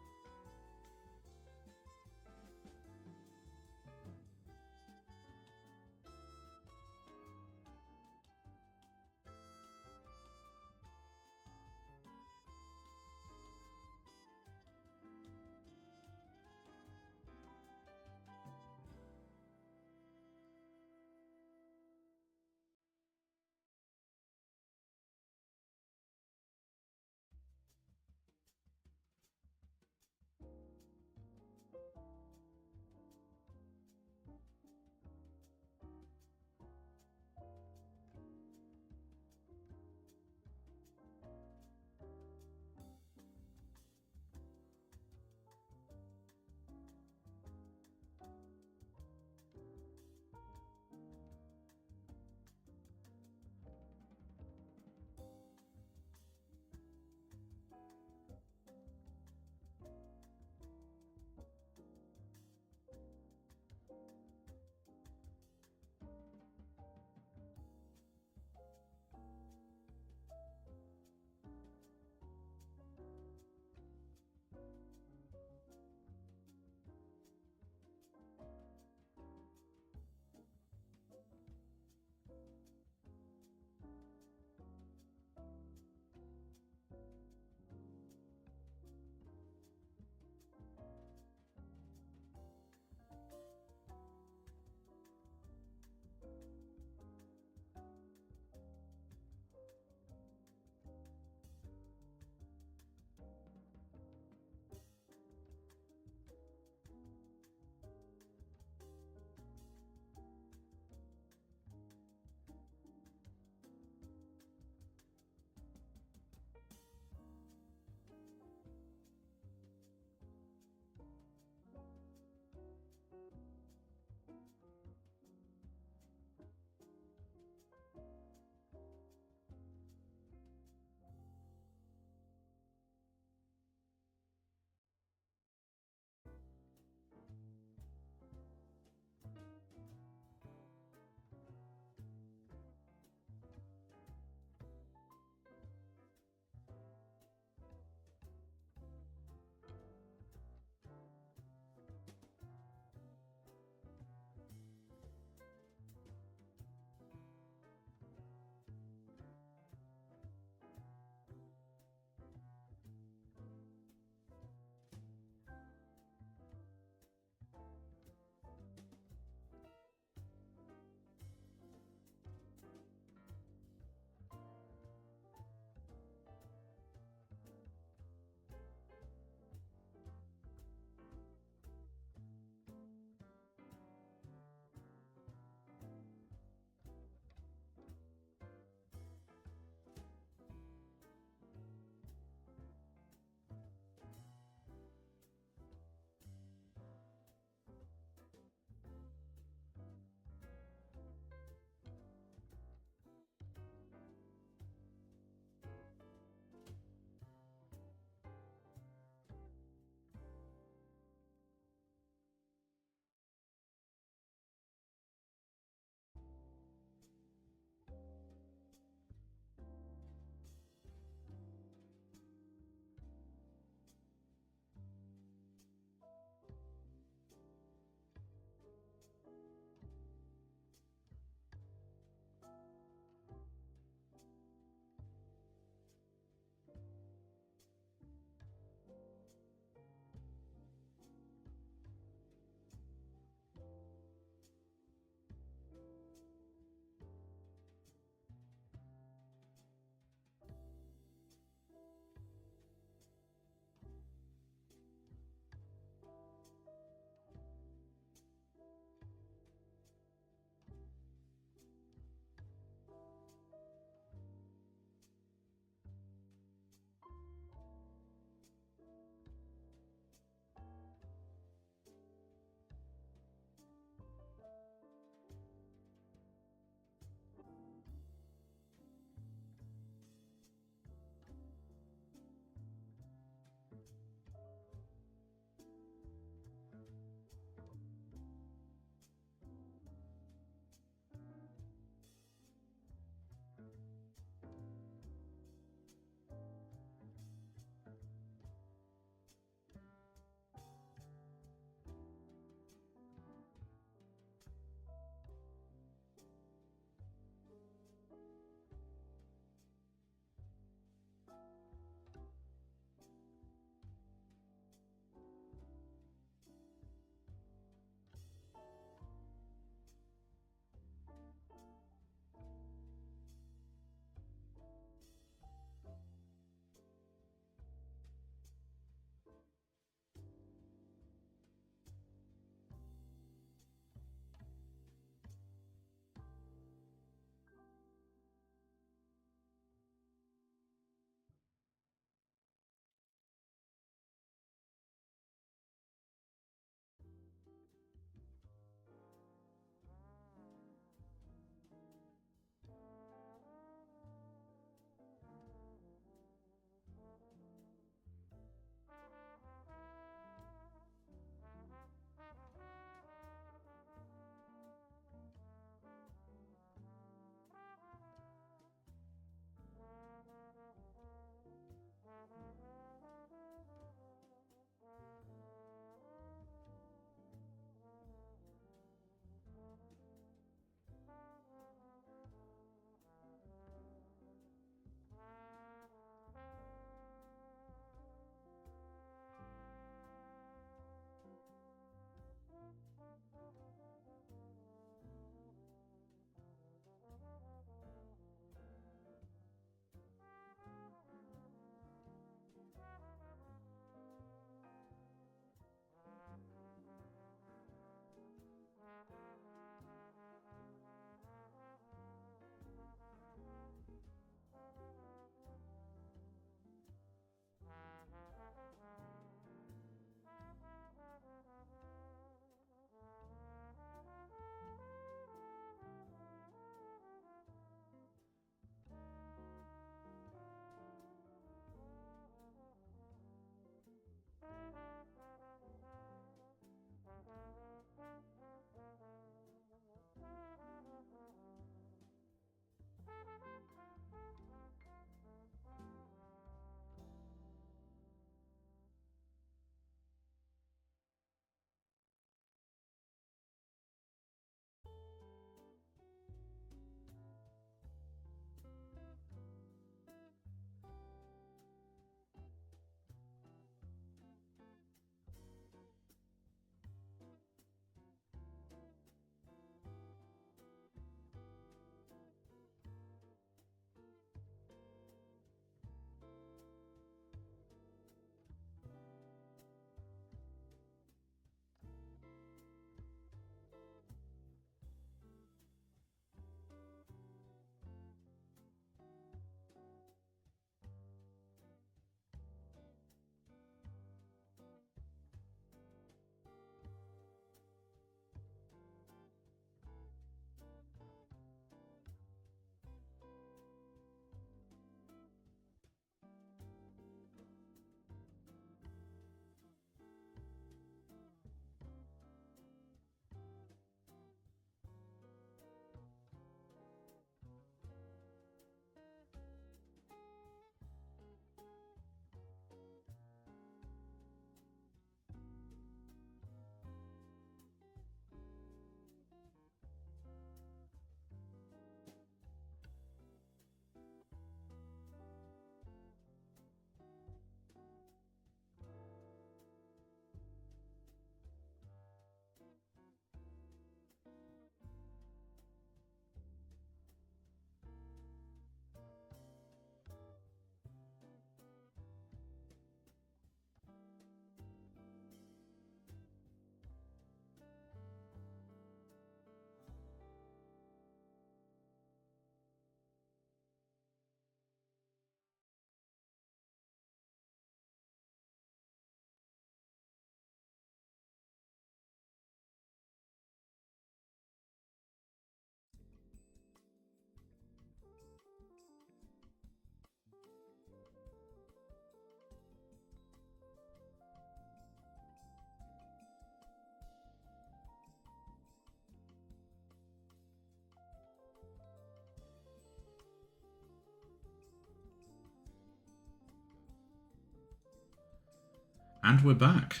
And we're back,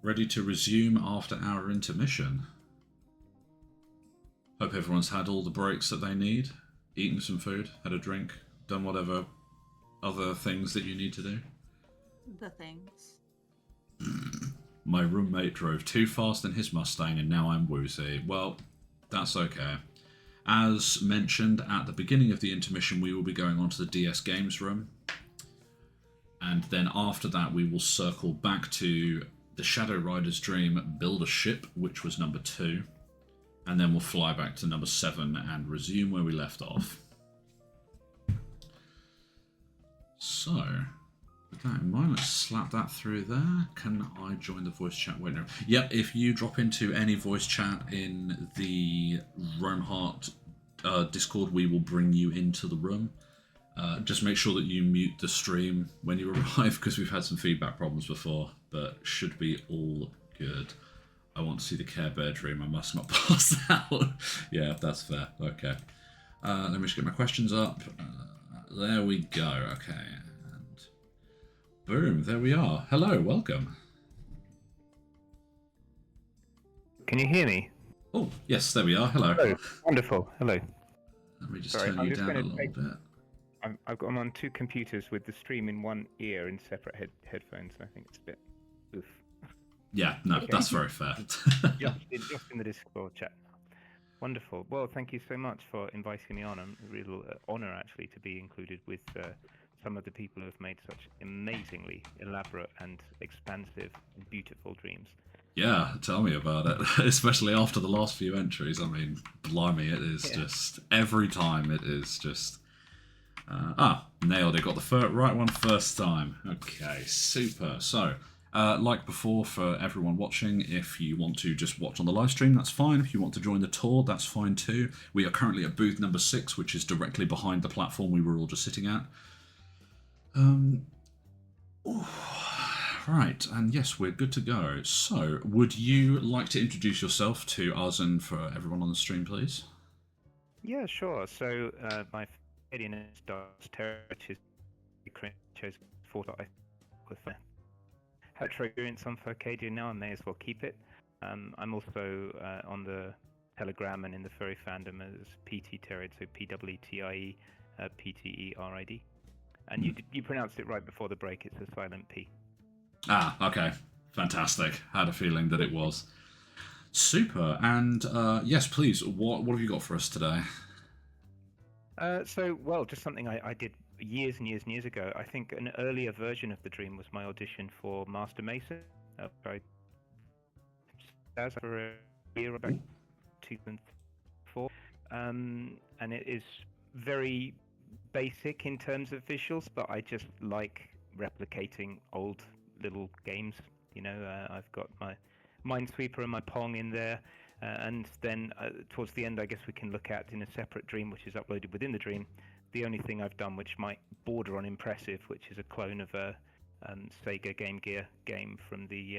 ready to resume after our intermission. Hope everyone's had all the breaks that they need, eaten some food, had a drink, done whatever other things that you need to do. The things. My roommate drove too fast in his Mustang and now I'm woozy. Well, that's okay. As mentioned at the beginning of the intermission, we will be going on to the DS Games room. And then after that, we will circle back to the Shadow Rider's Dream, Build a Ship, which was number 2. And then we'll fly back to number 7 and resume where we left off. So, with that in mind, let's slap that through there. Can I join the voice chat? Wait, no. Yep, if you drop into any voice chat in the Roamheart Discord, we will bring you into the room. Just make sure that you mute the stream when you arrive, because we've had some feedback problems before, but should be all good. I want to see the Care Bear dream. I must not pass out. Yeah, that's fair. Okay. Let me just get my questions up. There we go. Okay. And boom, there we are. Hello, welcome. Can you hear me? Oh, yes, there we are. Hello. Hello. Wonderful. Hello. Let me just Sorry, turn I'm you just down a gonna little take- bit. I'm on 2 computers with the stream in one ear in separate headphones, and I think it's a bit oof. Yeah, no, Okay. that's very fair. just in the Discord chat. Wonderful. Well, thank you so much for inviting me on. I'm a real honor, actually, to be included with some of the people who have made such amazingly elaborate and expansive and beautiful dreams. Yeah, tell me about it. Especially after the last few entries. I mean, blimey, it is just every time. It is just nailed it. Got the right one first time. Okay, super. So, like before, for everyone watching, if you want to just watch on the live stream, that's fine. If you want to join the tour, that's fine too. We are currently at booth number 6, which is directly behind the platform we were all just sitting at. Right, and yes, we're good to go. So, would you like to introduce yourself to us and for everyone on the stream, please? Yeah, sure. So my Canadian is Terror, which is chose 4 with had experience on Furcadia now, I may as well keep it. I'm also on the Telegram and in the furry fandom as PT Terrid, so PWTIE PTERID. And you pronounced it right before the break, it's a silent P. Ah, okay. Fantastic. Had a feeling that it was. Super. And yes, please, what have you got for us today? Well, just something I did years and years and years ago. I think an earlier version of the dream was my audition for Master Mason. I was for a year about 2004, and it is very basic in terms of visuals, but I just like replicating old little games. You know, I've got my Minesweeper and my Pong in there. And then towards the end, I guess we can look at in a separate dream, which is uploaded within the dream, the only thing I've done which might border on impressive, which is a clone of a Sega Game Gear game from the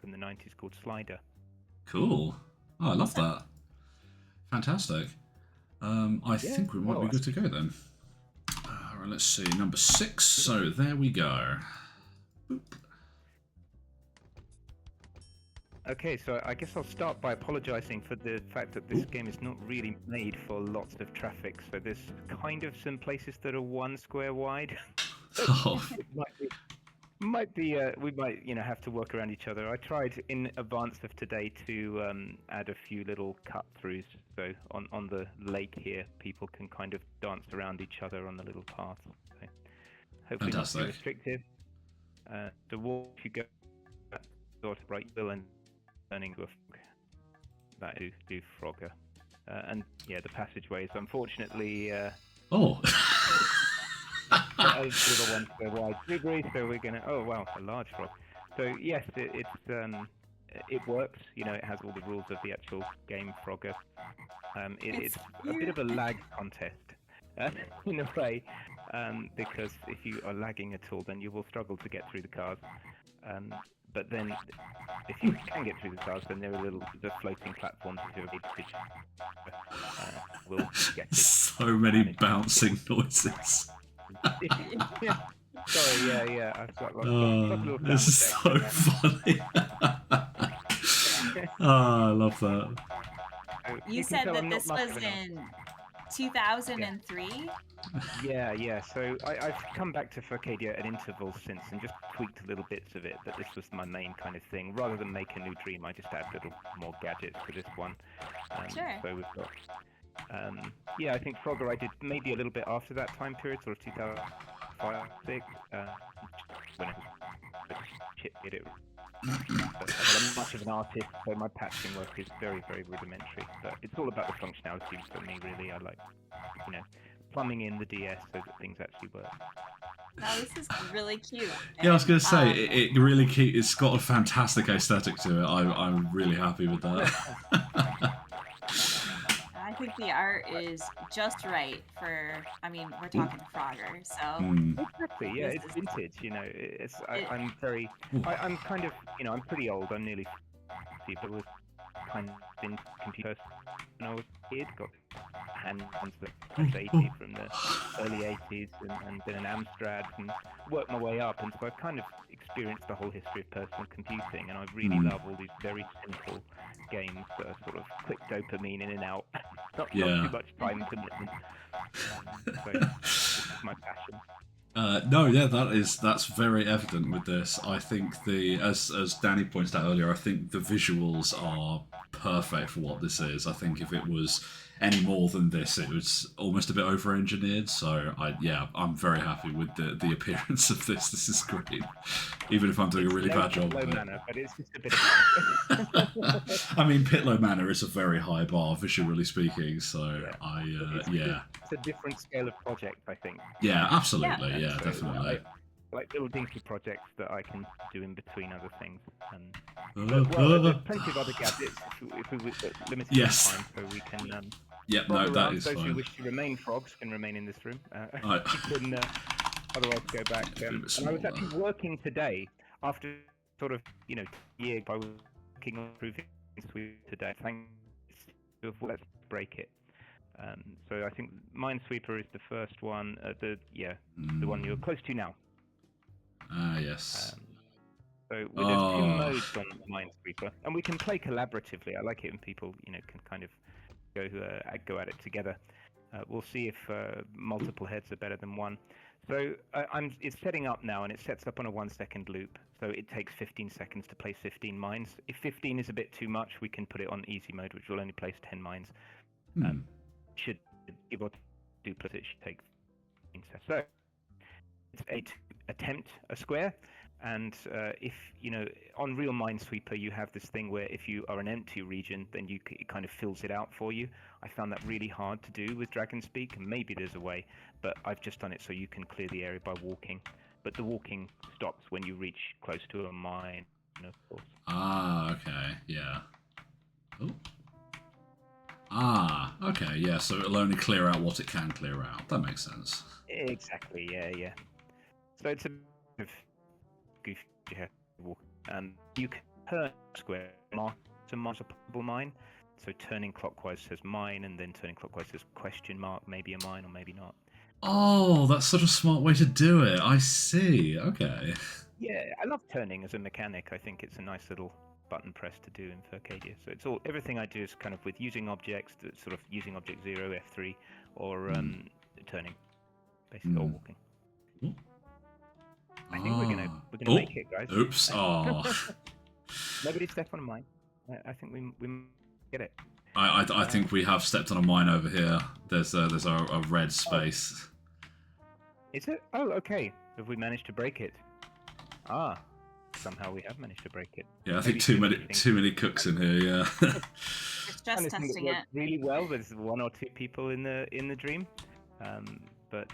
90s called Slider. Cool. Oh, I love that. Fantastic. I think we might be good to go then. All right, let's see. Number 6. So there we go. Boop. Okay, so I guess I'll start by apologizing for the fact that this game is not really made for lots of traffic. So there's kind of some places that are 1 square wide. Oh. we might have to work around each other. I tried in advance of today to add a few little cut throughs. So on the lake here, people can kind of dance around each other on the little path. So hopefully not too restrictive. The wall, if you go sort of right, will and turning to a frog. That do Frogger. And yeah, the passageways, unfortunately. Oh. A little 1 square wide delivery, so we're gonna. Oh wow, a large frog. So yes, it works. You know, it has all the rules of the actual game Frogger. It's a bit of a lag contest in a way, because if you are lagging at all, then you will struggle to get through the cars. But then, if you can get through the cars, then there are the floating platforms that will get it. So many bouncing noises. Sorry, yeah. I've got lots of little This is so sound funny. I love that. effects. You can said tell that I'm not this much was of an in 2003. Yeah. So I've come back to Furcadia at intervals since and just tweaked little bits of it, but this was my main kind of thing. Rather than make a new dream, I just add little more gadgets to this one. Sure. So we've got, yeah, I think Frogger I did maybe a little bit after that time period, sort of 2005, 6, when it was chip did it. But I'm much of an artist, so my patching work is very, very rudimentary. But it's all about the functionality for me, really. I like, plumbing in the DS so that things actually work. Now this is really cute. Yeah, I was going to say, And, it really it's got a fantastic aesthetic to it. I'm really happy with that. I think the art is just right for. I mean, we're talking Frogger, so Mm. Exactly, yeah, This it's is- vintage, I'm very, I'm kind of, I'm pretty old, I'm nearly 50, but was kind of in computer when I was a kid, got hands that S80 from the early 80s and been an Amstrad and worked my way up, and so I've kind of experienced the whole history of personal computing, and I really love all these very simple games that are sort of quick dopamine in and out, not Yeah. too much time commitment. So this is my passion. No, yeah, that's very evident with this. I think as Danny pointed out earlier, I think the visuals are perfect for what this is. I think if it was any more than this, it was almost a bit over-engineered. So I'm very happy with the appearance of this. This is great, even if I'm doing a really bad job Pitlo of it. Manor, but it's just a bit of fun. I mean, Pitlo Manor is a very high bar, visually speaking. So It's a different scale of project, I think. absolutely, And yeah, so definitely. like little dinky projects that I can do in between other things. But, well, there's plenty of other gadgets if we limited Yes. time, so we can. Yep, frog no, that around. is Those who fine. wish to remain frogs can remain in this room. Right. You can otherwise go back. Bit And I was smaller. actually working today after sort of year. I was working on improving today. Thanks. Let's break it. So I think Minesweeper is the first one. The one you're close to now. Yes. So there's 2 modes on Minesweeper, and we can play collaboratively. I like it when people can kind of go at it together. We'll see if multiple heads are better than one. So it's setting up now, and it sets up on a 1-second loop. So it takes 15 seconds to place 15 mines. If 15 is a bit too much, we can put it on easy mode, which will only place 10 mines. Should give or duplicate, it should take 15 seconds. So it's attempt a square. And if on real Minesweeper, you have this thing where if you are an empty region, then it kind of fills it out for you. I found that really hard to do with Dragonspeak, and maybe there's a way, but I've just done it so you can clear the area by walking. But the walking stops when you reach close to a mine, of course. Okay, yeah. Okay, yeah, so it'll only clear out what it can clear out. That makes sense. Exactly, yeah. So it's a bit of goofy you have to walk. You can turn square mark to multiple mine. So turning clockwise says mine, and then turning clockwise says question mark, maybe a mine or maybe not. Oh, that's such a smart way to do it. I see. Okay. Yeah, I love turning as a mechanic. I think it's a nice little button press to do in Furcadia. So it's everything I do is kind of with using objects, sort of using object 0, F3, or turning, basically, or walking. I think we're gonna make it, guys. Oops. Oh. Nobody step on mine. I think we get it. I think we have stepped on a mine over here. There's a red space. Is it? Oh, okay. Have we managed to break it? Somehow we have managed to break it. Yeah, I think too many cooks in here. Yeah. It's just This thing that testing works it. really well. There's 1 or 2 people in the dream, but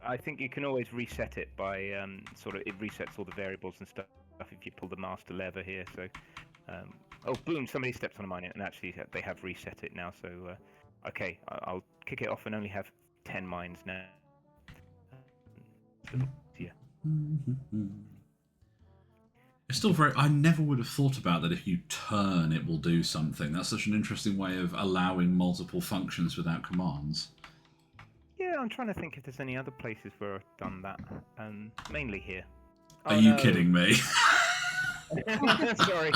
I think you can always reset it by it resets all the variables and stuff if you pull the master lever here. So, boom! Somebody stepped on a mine, and actually they have reset it now. So, okay, I'll kick it off and only have 10 mines now. Yeah. It's still very. I never would have thought about that. If you turn, it will do something. That's such an interesting way of allowing multiple functions without commands. Yeah, I'm trying to think if there's any other places where I've done that. Mainly here. Are Oh, you no. kidding me? Sorry.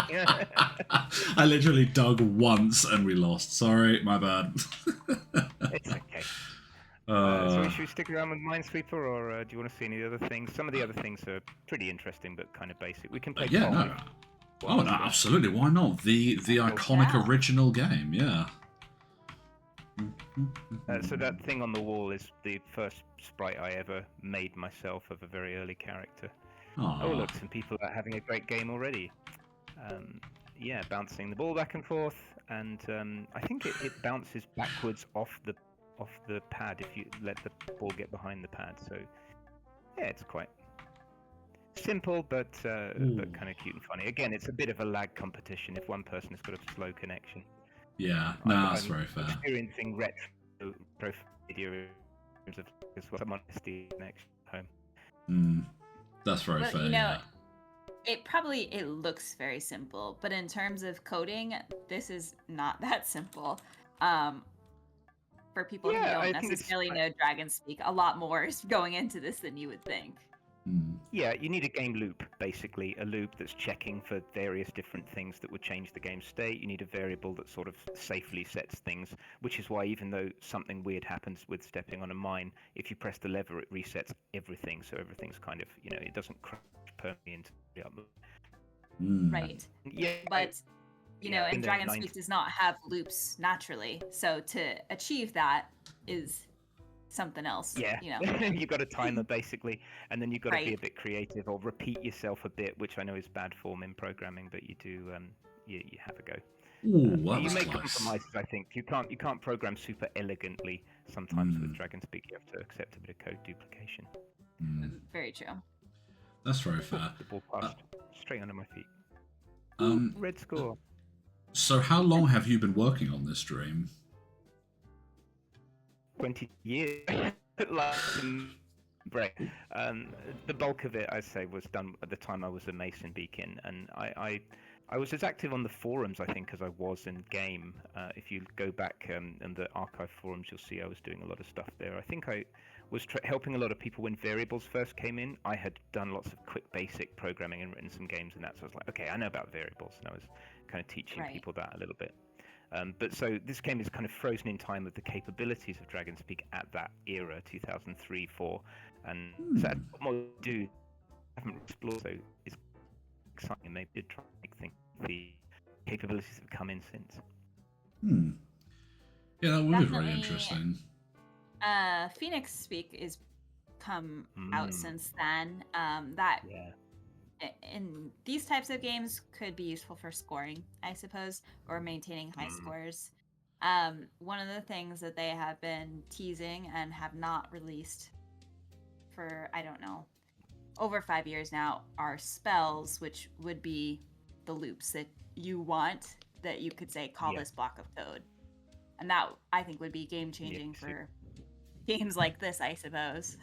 I literally dug once and we lost. Sorry, my bad. It's okay. So Uh, should we stick around with Minesweeper, or do you want to see any other things? Some of the other things are pretty interesting, but kind of basic. We can play yeah, Pong no. if you Oh, want no, to. absolutely. Why not? The iconic Yeah. original game, yeah. So that thing on the wall is the first sprite I ever made myself of a very early character. Aw. Oh, look, some people are having a great game already. Yeah, bouncing the ball back and forth, and I think it bounces backwards off the pad if you let the ball get behind the pad. So yeah, it's quite simple, but kind of cute and funny. Again, it's a bit of a lag competition if one person has got a slow connection. Yeah, no, that's I'm very fair. experiencing retro video as well. Someone SD next home. That's very Well, fair, you know, yeah. it looks very simple, but in terms of coding, this is not that simple. For people Yeah, who I don't think it's- necessarily know Dragon Speak, a lot more is going into this than you would think. Yeah, you need a game loop, basically, a loop that's checking for various different things that would change the game state. You need a variable that sort of safely sets things, which is why even though something weird happens with stepping on a mine, if you press the lever, it resets everything, so everything's kind of, it doesn't crash permanently into the up. Right. Yeah, But you know, in and the Dragon 90s. Speak does not have loops naturally. So to achieve that is something else. Yeah, You know. you've got a timer basically, and then you've got to be a Right. bit creative or repeat yourself a bit, which I know is bad form in programming, but you do you have a go. Ooh, that You was make close. compromises, I think. You can't program super elegantly. Sometimes with Dragon Speak, you have to accept a bit of code duplication. Very true. That's very fair. The ball passed straight under my feet. Um, Red score. So how long have you been working on this dream? 20 years. Break. The bulk of it, I say, was done at the time I was a Mason Beacon, and I was as active on the forums, I think, as I was in game. If you go back in the archive forums, you'll see I was doing a lot of stuff there. I think I was helping a lot of people when variables first came in. I had done lots of quick basic programming and written some games and that, so I was like, okay, I know about variables, and I was kind of teaching Right. people that a little bit. But so this game is kind of frozen in time with the capabilities of Dragon Speak at that era, 2003, 4, and so that's what more to do. I haven't explored, so it's exciting, and maybe did try to make things. The capabilities have come in since. Yeah, that would be very Definitely. interesting. Phoenix Speak is come out since then. That Yeah. in these types of games could be useful for scoring, I suppose, or maintaining high scores. One of the things that they have been teasing and have not released for, I don't know, over 5 years now are spells, which would be the loops that you want, that you could say, call this block of code. And that, I think, would be game-changing for games like this, I suppose.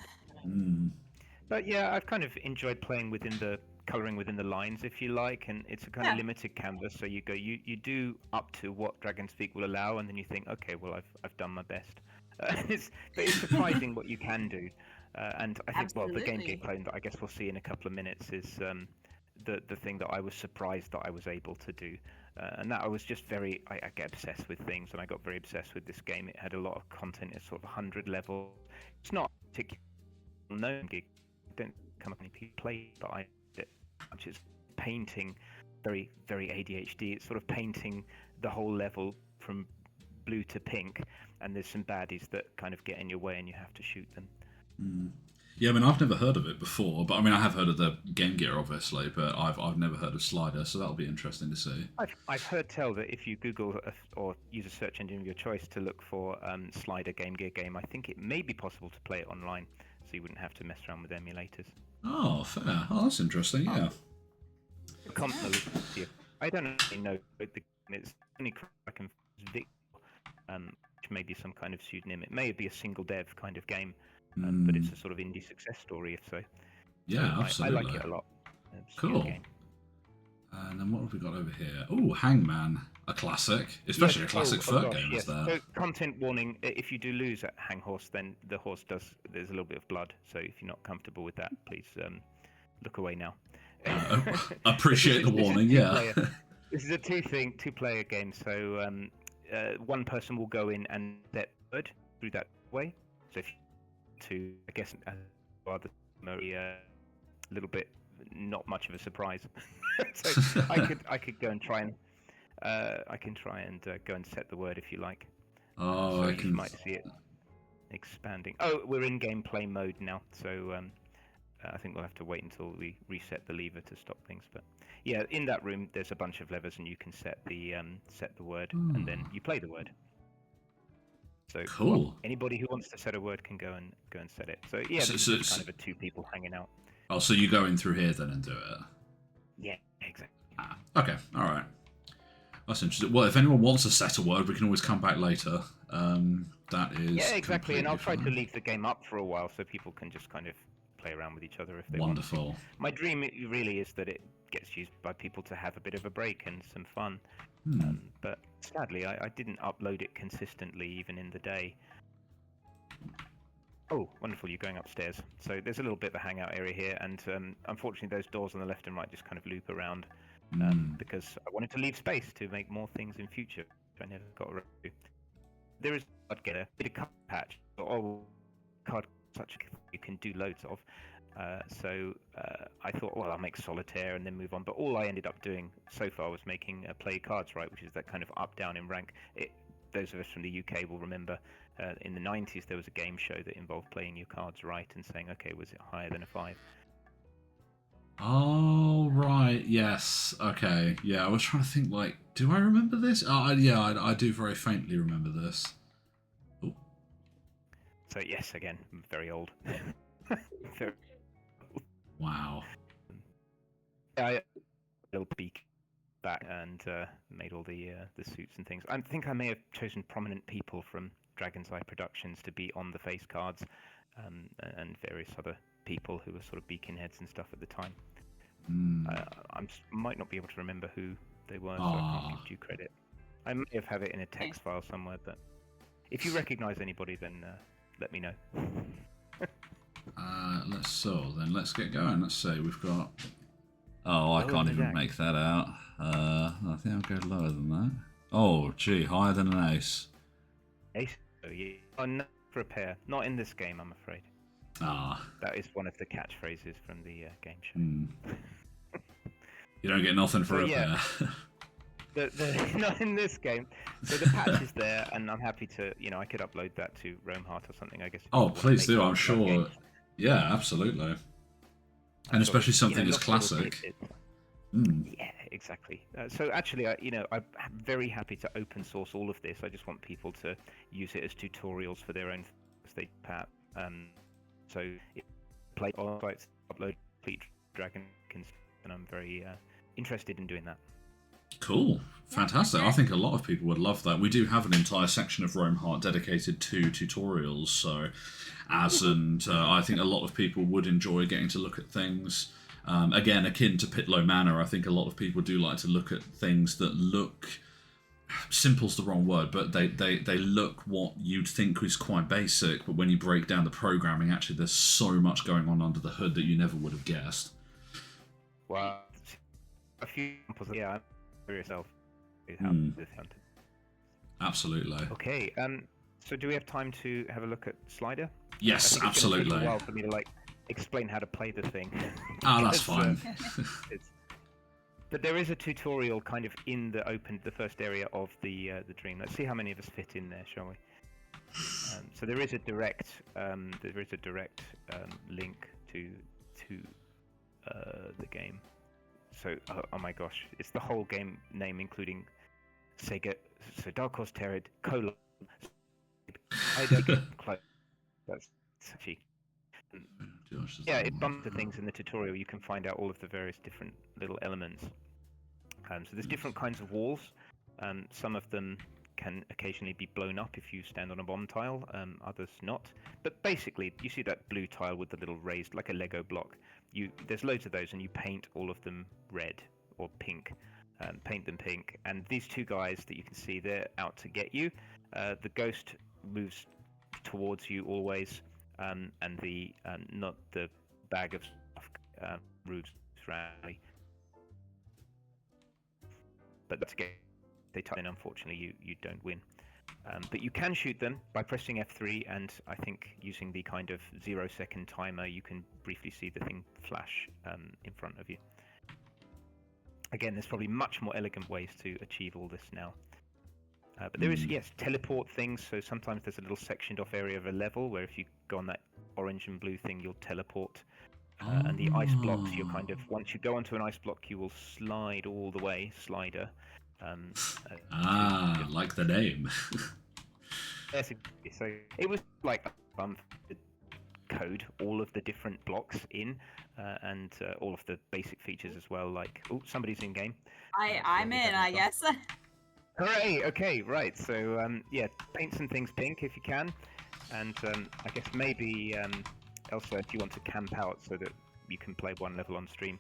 But yeah, I've kind of enjoyed playing within the coloring within the lines, if you like, and it's a kind of limited canvas. So you go, you do up to what Dragon Speak will allow, and then you think, okay, well, I've done my best. But it's surprising what you can do. And I think, well, the gameplay that I guess we'll see in a couple of minutes is the thing that I was surprised that I was able to do. And that I was just I get obsessed with things, and I got very obsessed with this game. It had a lot of content. It's sort of 100 level. It's not particularly known gig. I don't come up many people play, but I did it much. It's painting very, very ADHD. It's sort of painting the whole level from blue to pink, and there's some baddies that kind of get in your way, and you have to shoot them. Yeah, I mean, I've never heard of it before, but I mean, I have heard of the Game Gear, obviously, but I've never heard of Slider, so that'll be interesting to see. I've heard tell that if you Google or use a search engine of your choice to look for Slider Game Gear game, I think it may be possible to play it online, so you wouldn't have to mess around with emulators. Oh, fair. Oh, that's interesting, yeah. I don't actually know the game. It's only I can Victor, which may be some kind of pseudonym. It may be a single dev kind of game, but it's a sort of indie success story, if so. Yeah, So absolutely. I like it a lot. Cool. And then what have we got over here? Oh, Hangman, a classic, especially a classic Furt game is there. So, content warning: if you do lose at Hang Horse, then the horse does. There's a little bit of blood. So if you're not comfortable with that, please look away now. Appreciate the warning. Yeah. This is a two-player game. So one person will go in and set word through that way. So if you I guess rather a little bit not much of a surprise. So I could go and try and go and set the word if you like. Oh, so I you can. might see it expanding. Oh, we're in gameplay mode now, so I think we'll have to wait until we reset the lever to stop things. But yeah, in that room there's a bunch of levers, and you can set the word, and then you play the word. So Cool. Anybody who wants to set a word can go and set it. So yeah, this is kind of a two people hanging out. Oh, so you go in through here then and do it? Yeah, exactly. Okay, all right. That's interesting. Well, if anyone wants to set a word, we can always come back later. That is. Yeah, exactly. And I'll try fine. to leave the game up for a while so people can just kind of play around with each other if they Wonderful. want. My dream really is that it gets used by people to have a bit of a break and some fun. But sadly, I didn't upload it consistently, even in the day. Oh, wonderful, you're going upstairs. So there's a little bit of a hangout area here, and unfortunately those doors on the left and right just kind of loop around because I wanted to leave space to make more things in future, which I never got around to. There is a card getter, a card patch, card such you can do loads of. So I thought, well, I'll make solitaire and then move on. But all I ended up doing so far was making play cards right, which is that kind of up-down in rank. Those of us from the UK will remember in the 90s there was a game show that involved playing your cards right and saying, okay, was it higher than a 5? Oh, right. Yes. Okay. Yeah, I was trying to think, like, do I remember this? I do very faintly remember this. Ooh. So, yes, again, I'm very old. Very... Wow. I a little peek back and made all the suits and things. I think I may have chosen prominent people from Dragon's Eye Productions to be on the face cards, and various other people who were sort of beacon heads and stuff at the time. I might not be able to remember who they were, so I can't give due credit. I may have it in a text file somewhere, but if you recognise anybody, then let me know. Let's get going. Let's see, we've got... Oh, I can't even make that out. I think I'll go lower than that. Oh, gee, higher than an ace. Ace? Oh, yeah. Oh, no, for a pair. Not in this game, I'm afraid. That is one of the catchphrases from the game show. You don't get nothing for a pair. Not in this game. So the patch is there, and I'm happy to, I could upload that to Roamheart or something, I guess. Oh, please do, I'm sure. Yeah, absolutely. And especially something as classic. Yeah, exactly. So actually, I'm very happy to open source all of this. I just want people to use it as tutorials for their own state pat. So play all sites, upload complete Dragon, and I'm very interested in doing that. Cool. Fantastic. I think a lot of people would love that. We do have an entire section of Roamheart dedicated to tutorials, so I think a lot of people would enjoy getting to look at things. Again, akin to Pitlo Manor, I think a lot of people do like to look at things that look... Simple's the wrong word, but they look what you'd think is quite basic, but when you break down the programming, actually there's so much going on under the hood that you never would have guessed. Well, a few examples, yeah, for yourself. Absolutely. Okay, so do we have time to have a look at Slider? Yes, absolutely. It's going to take a while for me to explain how to play the thing. That's fine. But there is a tutorial kind of in the first area of the dream. Let's see how many of us fit in there, shall we? So there is a direct link to the game. So oh my gosh, it's the whole game name, including Sega. So Dark Horse Terror : that's cheeky. Yeah, it bumps the things in the tutorial. You can find out all of the various different little elements. So there's different kinds of walls. Some of them can occasionally be blown up if you stand on a bomb tile, others not. But basically, you see that blue tile with the little raised, like a Lego block. There's loads of those, and you paint all of them red, or pink. Paint them pink. And these two guys that you can see, they're out to get you. The ghost moves towards you always, and the not the bag of stuff moves around. But that's okay. They touch in. Unfortunately, you don't win. But you can shoot them by pressing F3, and I think using the kind of 0-second timer, you can briefly see the thing flash in front of you. Again, there's probably much more elegant ways to achieve all this now. But there is, yes, teleport things. So sometimes there's a little sectioned off area of a level where if you go on that orange and blue thing, you'll teleport. And the ice blocks, you're kind of, once you go onto an ice block, you will slide all the way, slider. Like the name. Yes, so it was like code all of the different blocks in, and all of the basic features as well. Like, oh, somebody's in game. I'm in, I guess. Hooray! Okay, right. So yeah, paint some things pink if you can, and I guess maybe Elsa, if you want to camp out so that you can play one level on stream.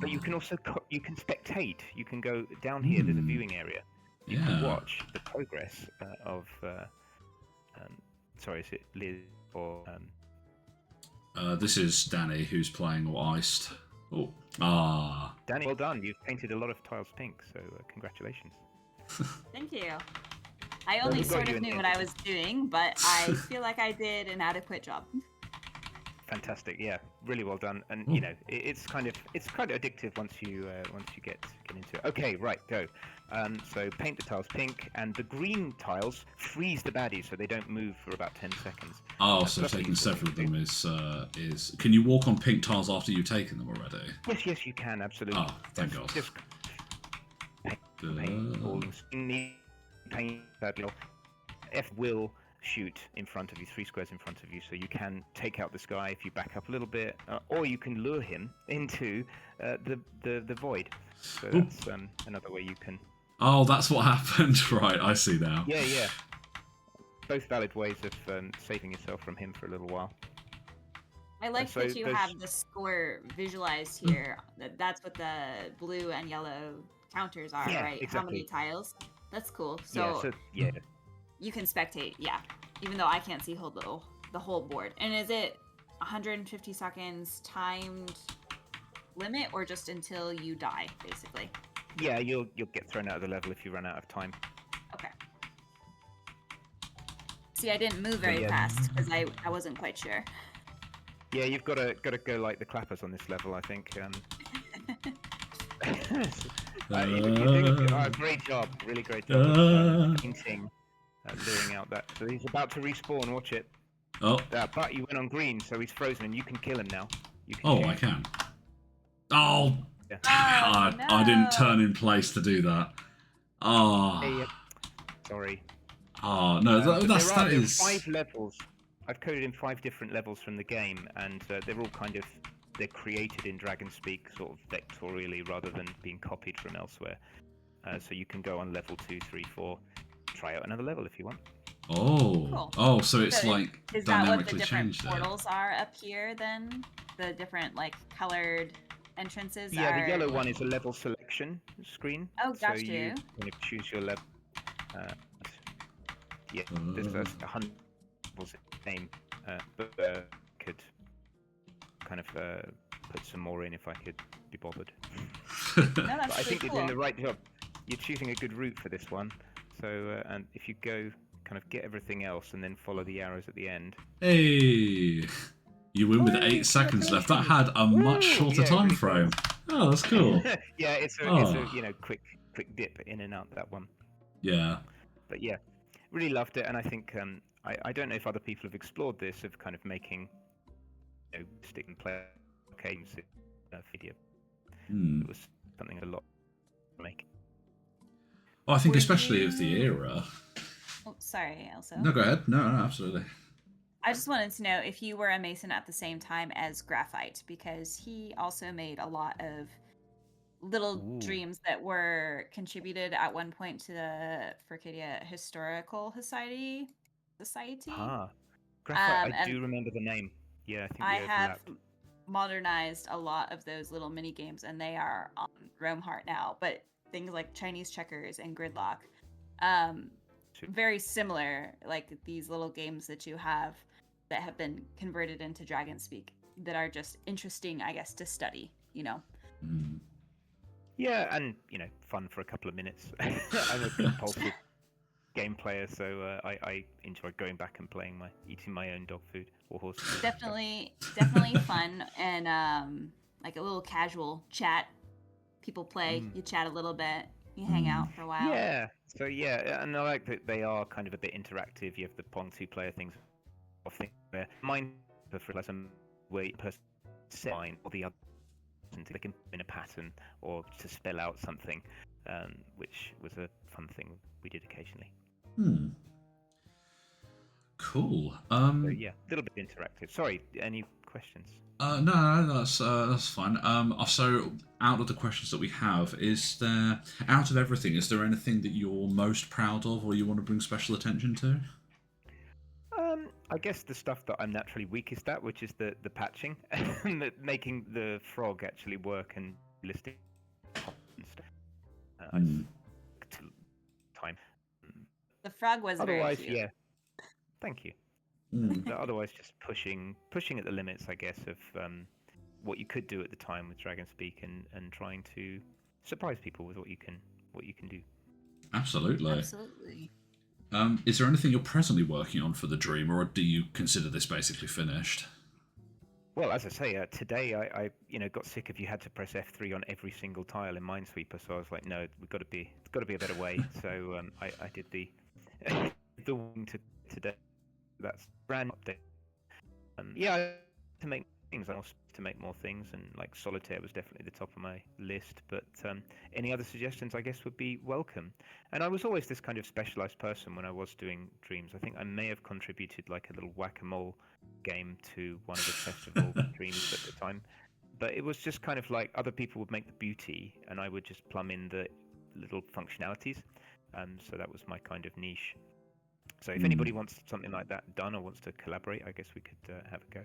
But you can also you can spectate. You can go down here. There's a viewing area. You can watch the progress of. Sorry, is it Liz or? This is Danny who's playing or iced. Danny, well done. You've painted a lot of tiles pink, so congratulations. Thank you. I only sort of knew what I was doing, but I feel like I did an adequate job. Fantastic, yeah, really well done. And you know, it's kind of addictive once you get into it. Okay, right, go. So paint the tiles pink, and the green tiles freeze the baddies so they don't move for about 10 seconds. So taking several of them is. Can you walk on pink tiles after you've taken them already? Yes, you can absolutely. Oh, thank God. Just paint all paint badly. F will shoot in front of you, 3 squares in front of you, so you can take out this guy if you back up a little bit, or you can lure him into the void. So that's another way you can. Oh, that's what happened. Right, I see now. Yeah. Both valid ways of saving yourself from him for a little while. I like that you have the score visualized here. That's what the blue and yellow counters are, right? Exactly. How many tiles? That's cool. So yeah. You can spectate, even though I can't see the whole board. And is it 150 seconds timed limit, or just until you die, basically? Yeah, you'll get thrown out of the level if you run out of time. Okay. See, I didn't move very fast because I wasn't quite sure. Yeah, you've got to go like the clappers on this level, I think. You're doing great job, really great job of painting. Luring out that. So he's about to respawn, watch it. Oh. But you went on green, so he's frozen, and you can kill him now. I can. Oh! No. I didn't turn in place to do that. Hey, sorry. No, that is... 5 levels. I've coded in 5 different levels from the game, and they're all they're created in Dragonspeak, sort of vectorially, rather than being copied from elsewhere. So you can go on level 2, 3, 4. Try out another level if you want. Cool. So it's like is that what the different portals are up here then? The different colored entrances are... the yellow one is a level selection screen. Oh, gotcha. So you kind of choose your level. There's 100 levels name, but could kind of put some more in if I could be bothered. No, that's but I think cool. you're doing the right job. You're choosing a good route for this one. So, and if you go, kind of get everything else and then follow the arrows at the end. Hey! You win with 8 seconds left. That had a much shorter time frame. Oh, that's cool. Yeah, it's a quick dip in and out, that one. Yeah. But yeah, really loved it, and I think I don't know if other people have explored this of kind of making stick and play games video. It was something a lot to make. Well, I think especially of the era. Oh, sorry, Elsa. No, go ahead. No, absolutely. I just wanted to know if you were a Mason at the same time as Graphite, because he also made a lot of little dreams that were contributed at one point to the Furcadia Historical Society. Graphite, I do remember the name. Yeah, I think we overlapped. modernized a lot of those little mini games, and they are on Roamheart now. But things like Chinese checkers and Gridlock, um, very similar. Like these little games that you have that have been converted into Dragon Speak that are just interesting, I guess, to study. Mm. Yeah, and fun for a couple of minutes. I'm a compulsive game player, so I enjoy going back and eating my own dog food or horse food. Definitely fun, and like a little casual chat. People play, you chat a little bit, you hang out for a while. Yeah. So yeah, and I like that they are kind of a bit interactive. You have the Pong 2-player things, where mine for lesson where you person set line or the other to click in a pattern or to spell out something, which was a fun thing we did occasionally. Cool. So yeah, a little bit interactive. Sorry, any questions? No, that's fine. So out of the questions that we have, out of everything, is there anything that you're most proud of, or you want to bring special attention to? I guess the stuff that I'm naturally weakest at, which is the patching, making the frog actually work and listing stuff. I took time. The frog was Otherwise, very cute. yeah. Thank you. But otherwise, just pushing at the limits, I guess, of what you could do at the time with Dragon Speak, and trying to surprise people with what you can do. Absolutely. Absolutely. Is there anything you're presently working on for the Dream, or do you consider this basically finished? Well, as I say, today I got sick of you had to press F3 on every single tile in Minesweeper, so I was like, no, it's got to be a better way. So I did the one to today. That's brand update. Yeah, to make things, I also to make more things, and like Solitaire was definitely the top of my list. But any other suggestions, I guess, would be welcome. And I was always this kind of specialized person when I was doing Dreams. I think I may have contributed like a little whack-a-mole game to one of the festival Dreams at the time. But it was just kind of like other people would make the beauty, and I would just plumb in the little functionalities. So that was my kind of niche. So if anybody wants something like that done or wants to collaborate, I guess we could have a go.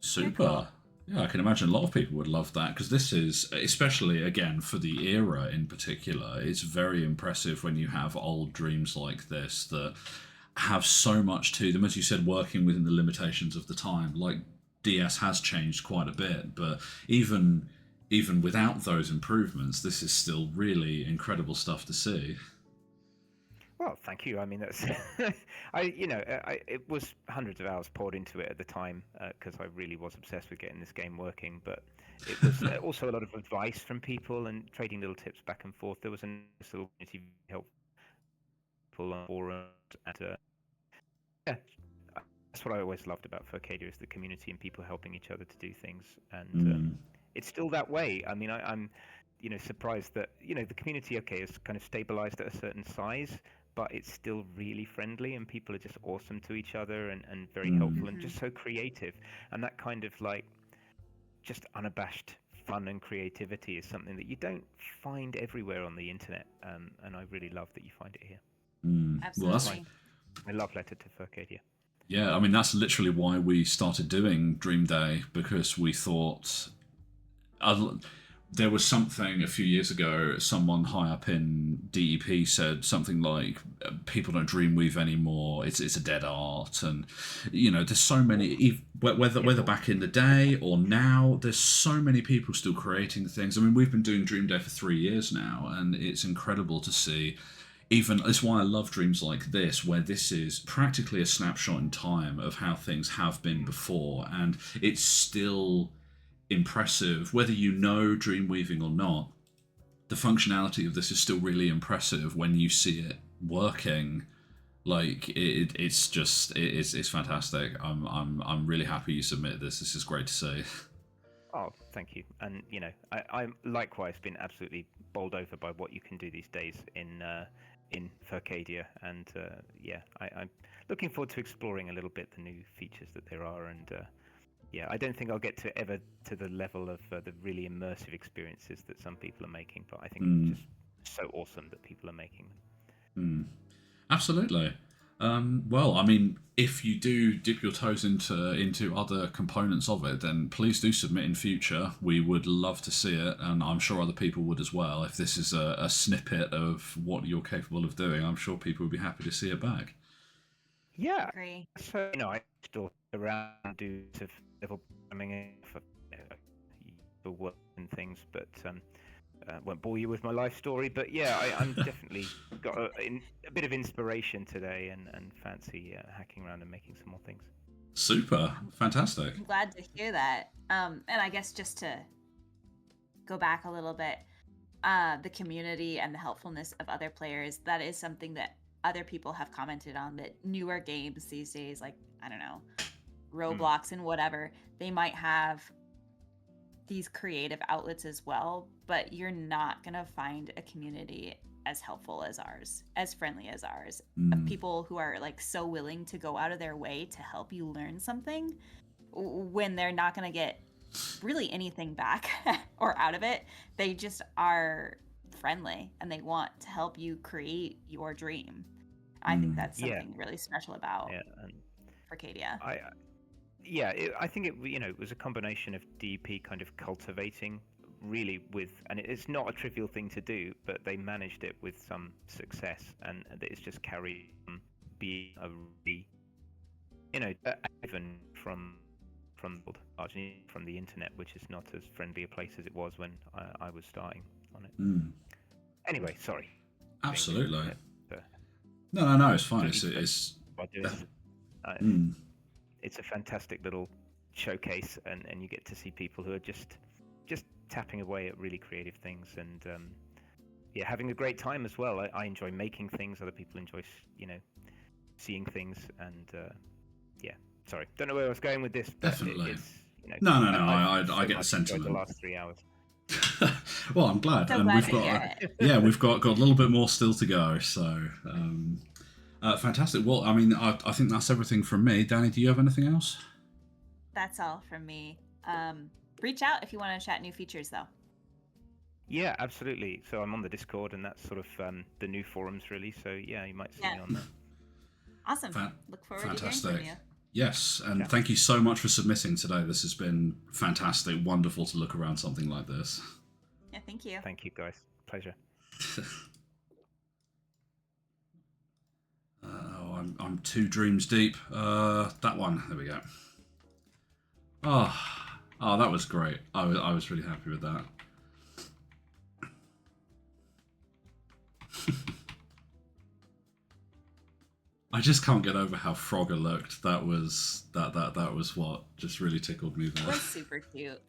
Super. Yeah, I can imagine a lot of people would love that, because this is, especially again for the era in particular, it's very impressive when you have old Dreams like this that have so much to them, as you said, working within the limitations of the time. Like DS has changed quite a bit, but even without those improvements, this is still really incredible stuff to see. Well, thank you. I mean, that's it was hundreds of hours poured into it at the time, because I really was obsessed with getting this game working. But it was also a lot of advice from people and trading little tips back and forth. There was a nice little community helpful on forums, and yeah, that's what I always loved about Furcadia, is the community and people helping each other to do things. And it's still that way. I mean, I'm surprised that the community is kind of stabilized at a certain size, but it's still really friendly, and people are just awesome to each other, and very helpful, and just so creative. And that kind of like just unabashed fun and creativity is something that you don't find everywhere on the internet, and I really love that you find it here. Absolutely. Well, that's My love letter to Furcadia. Yeah, I mean, that's literally why we started doing Dream Day, because we thought there was something a few years ago, someone high up in DEP said something like, people don't dreamweave anymore, it's a dead art. And there's so many, whether back in the day or now, there's so many people still creating things. I mean, we've been doing Dream Day for 3 years now, and it's incredible to see. Even that's why I love dreams like this, where this is practically a snapshot in time of how things have been before, and it's still impressive whether you know dreamweaving or not. The functionality of this is still really impressive when you see it working. Like it's fantastic. I'm really happy you submitted this. This is great to see. Oh, thank you. And I'm likewise been absolutely bowled over by what you can do these days in Furcadia, and I'm looking forward to exploring a little bit the new features that there are. And I don't think I'll get to the level of the really immersive experiences that some people are making, but I think it's just so awesome that people are making them. Absolutely. Well, I mean, if you do dip your toes into other components of it, then please do submit in future. We would love to see it, and I'm sure other people would as well. If this is a snippet of what you're capable of doing, I'm sure people would be happy to see it back. Yeah. Agree. So I still around do sort of level programming for work and things, but won't bore you with my life story. But yeah, I'm definitely got a bit of inspiration today, and fancy hacking around and making some more things. Super, fantastic. I'm glad to hear that. And I guess just to go back a little bit, the community and the helpfulness of other players, that is something that other people have commented on, that newer games these days, like, I don't know, Roblox and whatever, they might have these creative outlets as well, but you're not going to find a community as helpful as ours, as friendly as ours, of people who are like so willing to go out of their way to help you learn something when they're not going to get really anything back or out of it. They just are friendly and they want to help you create your dream. I think that's something really special about Arcadia. I think it was a combination of DP kind of cultivating really and it's not a trivial thing to do, but they managed it with some success, and it's just carried being a really, even from largely from the internet, which is not as friendly a place as it was when I was starting on it. Anyway, sorry. Absolutely. No, it's fine. It's a fantastic little showcase, and you get to see people who are just tapping away at really creative things, and having a great time as well. I enjoy making things. Other people enjoy, seeing things, and sorry, don't know where I was going with this. But Definitely. No. I get the sentiment. The last 3 hours. Well, I'm glad, So and glad we've got a little bit more still to go. So. Fantastic. Well, I mean, I think that's everything from me. Danny, do you have anything else? That's all from me. Reach out if you want to chat new features, though. Yeah, absolutely. So I'm on the Discord, and that's sort of the new forums, really. So yeah, you might see me on there. Awesome. Look forward to hearing from you. Yes, and thank you so much for submitting today. This has been fantastic. Wonderful to look around something like this. Yeah, thank you. Thank you, guys. Pleasure. I'm 2 dreams deep. That one. There we go. Oh, that was great. I was really happy with that. I just can't get over how Frogger looked. That was what just really tickled me there. It was super cute.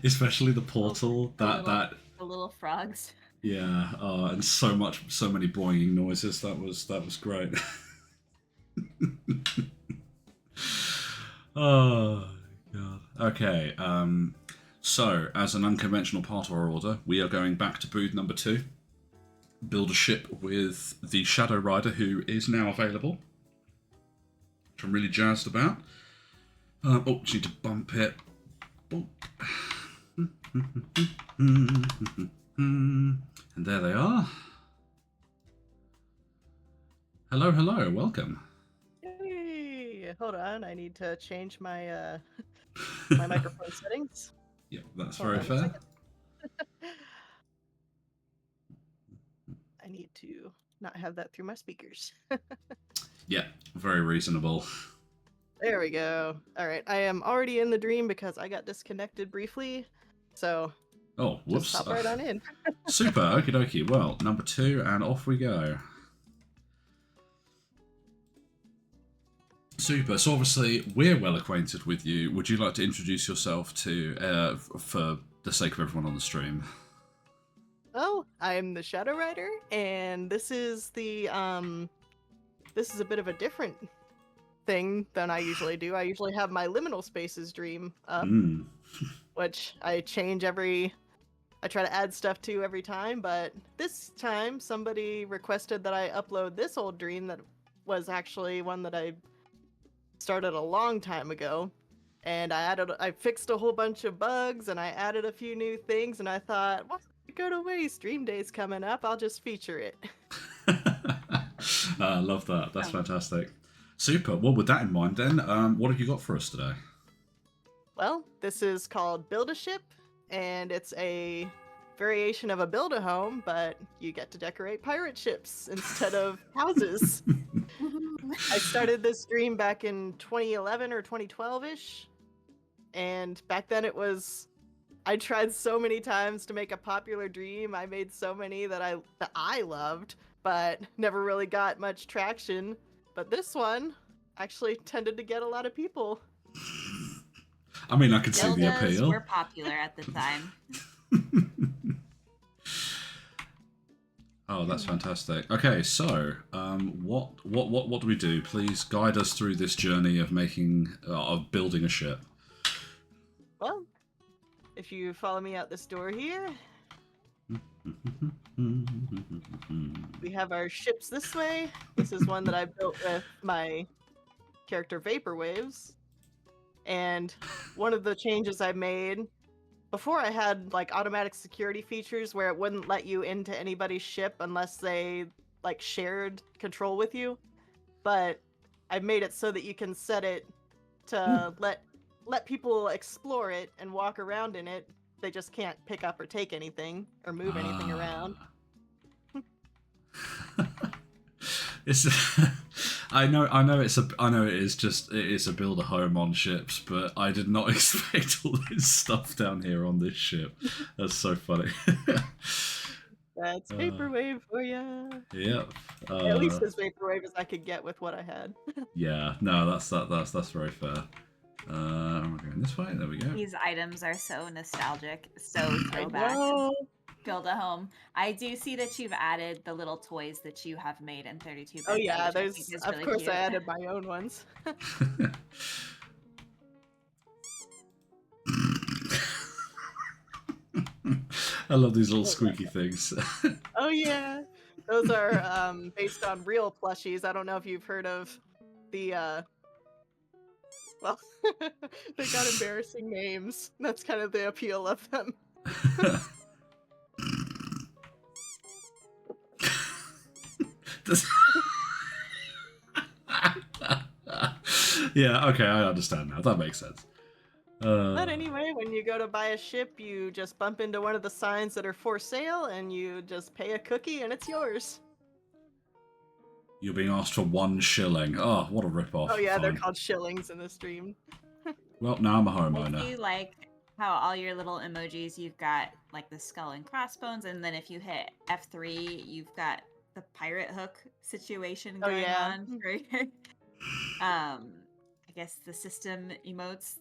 Especially the portal. The little frogs. Yeah. And so many boinging noises. That was great. Oh god. Okay. So as an unconventional part of our order, we are going back to booth number 2. Build a ship with the Shadow Rider, who is now available, which I'm really jazzed about. Just need to bump it. And there they are. Hello, welcome. Hey, hold on, I need to change my my microphone settings. Yeah, that's very fair. I need to not have that through my speakers. Yeah, very reasonable. There we go. All right, I am already in the dream because I got disconnected briefly. So, oh, whoops. Just hop right on in. Super, okie dokie. Well, number 2, and off we go. Super. So obviously we're well acquainted with you. Would you like to introduce yourself to, for the sake of everyone on the stream? Oh, I'm the Shadow Rider, and this is the this is a bit of a different thing than I usually do. I usually have my liminal spaces dream up, which I change I try to add stuff to every time, but this time somebody requested that I upload this old dream that was actually one that I started a long time ago, and I fixed a whole bunch of bugs, and I added a few new things, and I thought, well, go to waste, Dream Day's coming up, I'll just feature it. I love that. That's fantastic. Super. Well, with that in mind, then, what have you got for us today? Well, this is called Build a Ship, and it's a variation of a Build-A-Home, but you get to decorate pirate ships instead of houses. I started this stream back in 2011 or 2012-ish, and back then I tried so many times to make a popular dream. I made so many that I loved, but never really got much traction. But this one actually tended to get a lot of people. I mean, I can see the Dildos appeal. were popular at the time. Oh, that's fantastic. Okay, so what do we do? Please guide us through this journey of building a ship. Well, if you follow me out this door here, we have our ships this way. This is one that I built with my character Vaporwaves. And one of the changes I made, before I had like automatic security features where it wouldn't let you into anybody's ship unless they like shared control with you. But I made it so that you can set it to let people explore it and walk around in it. They just can't pick up or take anything or move anything around. It's I know it is a build a home on ships, but I did not expect all this stuff down here on this ship. That's so funny. That's Vaporwave for ya. Yep. At least as Vaporwave as I could get with what I had. Yeah. No, that's very fair. We're going this way. There we go. These items are so nostalgic, so I throwback. know. Build a home. I do see that you've added the little toys that you have made in 32-bit. Oh yeah, which I think is of really course cute. I added my own ones. I love these little squeaky things. Oh yeah, those are based on real plushies. I don't know if you've heard of the well, they got embarrassing names. That's kind of the appeal of them. Yeah, okay, I understand now. That makes sense. But anyway, when you go to buy a ship, you just bump into one of the signs that are for sale, and you just pay a cookie, and it's yours. You're being asked for 1 shilling. Oh, what a rip-off. Oh yeah, they're Fine. called shillings in the stream. Well, now I'm a I homeowner. do like how all your little emojis, you've got like the skull and crossbones, and then if you hit F3, you've got the pirate hook situation going on. I guess the system emotes.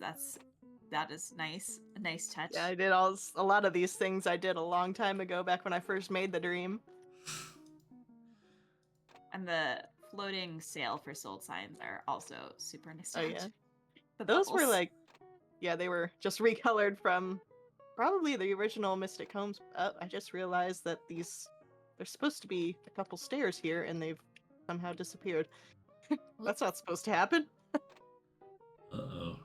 That is nice. A nice touch. Yeah, I did a lot of these things I did a long time ago, back when I first made the dream. And the floating sail for sold signs are also super nostalgic. Oh yeah. The Those were bubbles. like, yeah, they were just recolored from probably the original Mystic Homes. I just realized that there's supposed to be a couple stairs here, and they've somehow disappeared. That's not supposed to happen. Uh-oh.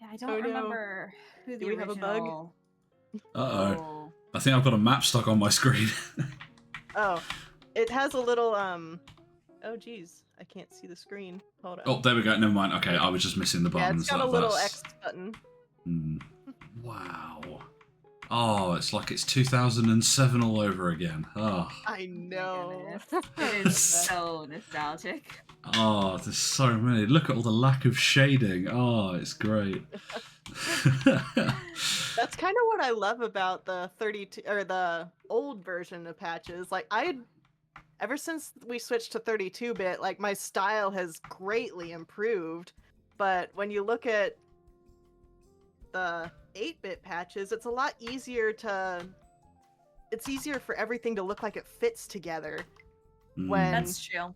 Yeah, I don't Oh, no. remember who the Do we have a bug? original. Uh-oh. Oh. I think I've got a map stuck on my screen. Oh, it has a little oh geez, I can't see the screen. Hold on. Oh, there we go. Never mind. Okay, I was just missing the Yeah, buttons. it's got a little X button. Wow. Oh, it's like it's 2007 all over again. Oh, I know. It is so nostalgic. oh, there's so many. Look at all the lack of shading. Oh, it's great. That's kind of what I love about the 32 or the old version of patches. Like ever since we switched to 32-bit, like my style has greatly improved. But when you look at the 8-bit patches, it's a lot easier it's easier for everything to look like it fits together. When That's true.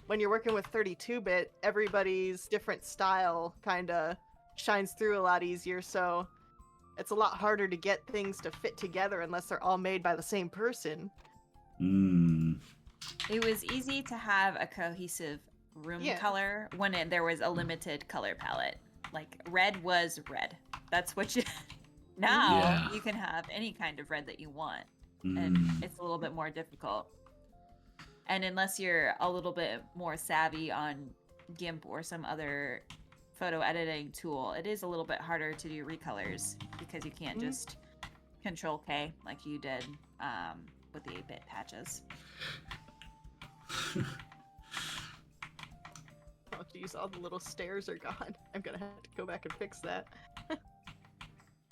when you're working with 32-bit, everybody's different style kind of shines through a lot easier, so it's a lot harder to get things to fit together unless they're all made by the same person. It was easy to have a cohesive room color when there was a limited color palette. Like red was red. That's what you. Now you can have any kind of red that you want, and it's a little bit more difficult. And unless you're a little bit more savvy on GIMP or some other photo editing tool, it is a little bit harder to do recolors because you can't just Control K like you did with the 8-bit patches. Oh geez, all the little stairs are gone. I'm gonna have to go back and fix that.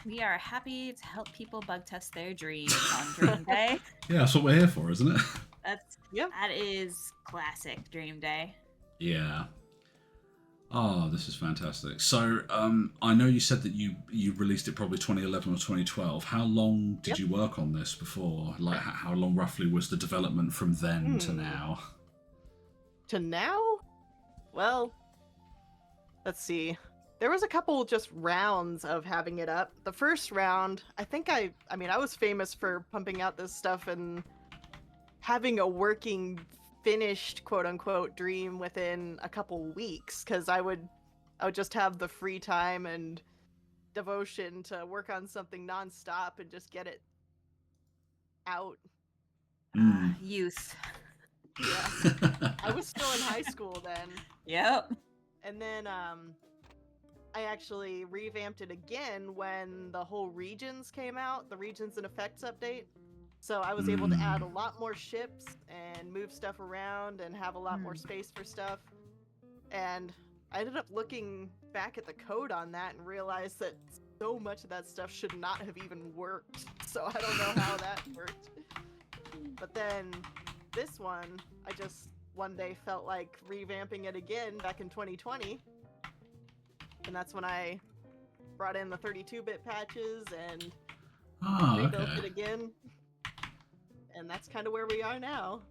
We are happy to help people bug test their dreams on Dream Day. Yeah, that's what we're here for, isn't it? That is classic Dream Day. Yeah. Oh, this is fantastic. So, I know you said that you released it probably 2011 or 2012. How long did you work on this before? Like, how long roughly was the development from then to now? To now? Well, let's see. There was a couple just rounds of having it up. The first round, I think I was famous for pumping out this stuff and having a working, finished, quote-unquote, dream within a couple weeks, because I would just have the free time and devotion to work on something nonstop and just get it out. Youth. Yeah. I was still in high school then. Yep. And then I actually revamped it again when the whole regions came out, the regions and effects update. So I was able to add a lot more ships and move stuff around and have a lot more space for stuff. And I ended up looking back at the code on that and realized that so much of that stuff should not have even worked. So I don't know how that worked. But then this one, I just one day felt like revamping it again back in 2020. And that's when I brought in the 32-bit patches and rebuilt it again. And that's kind of where we are now.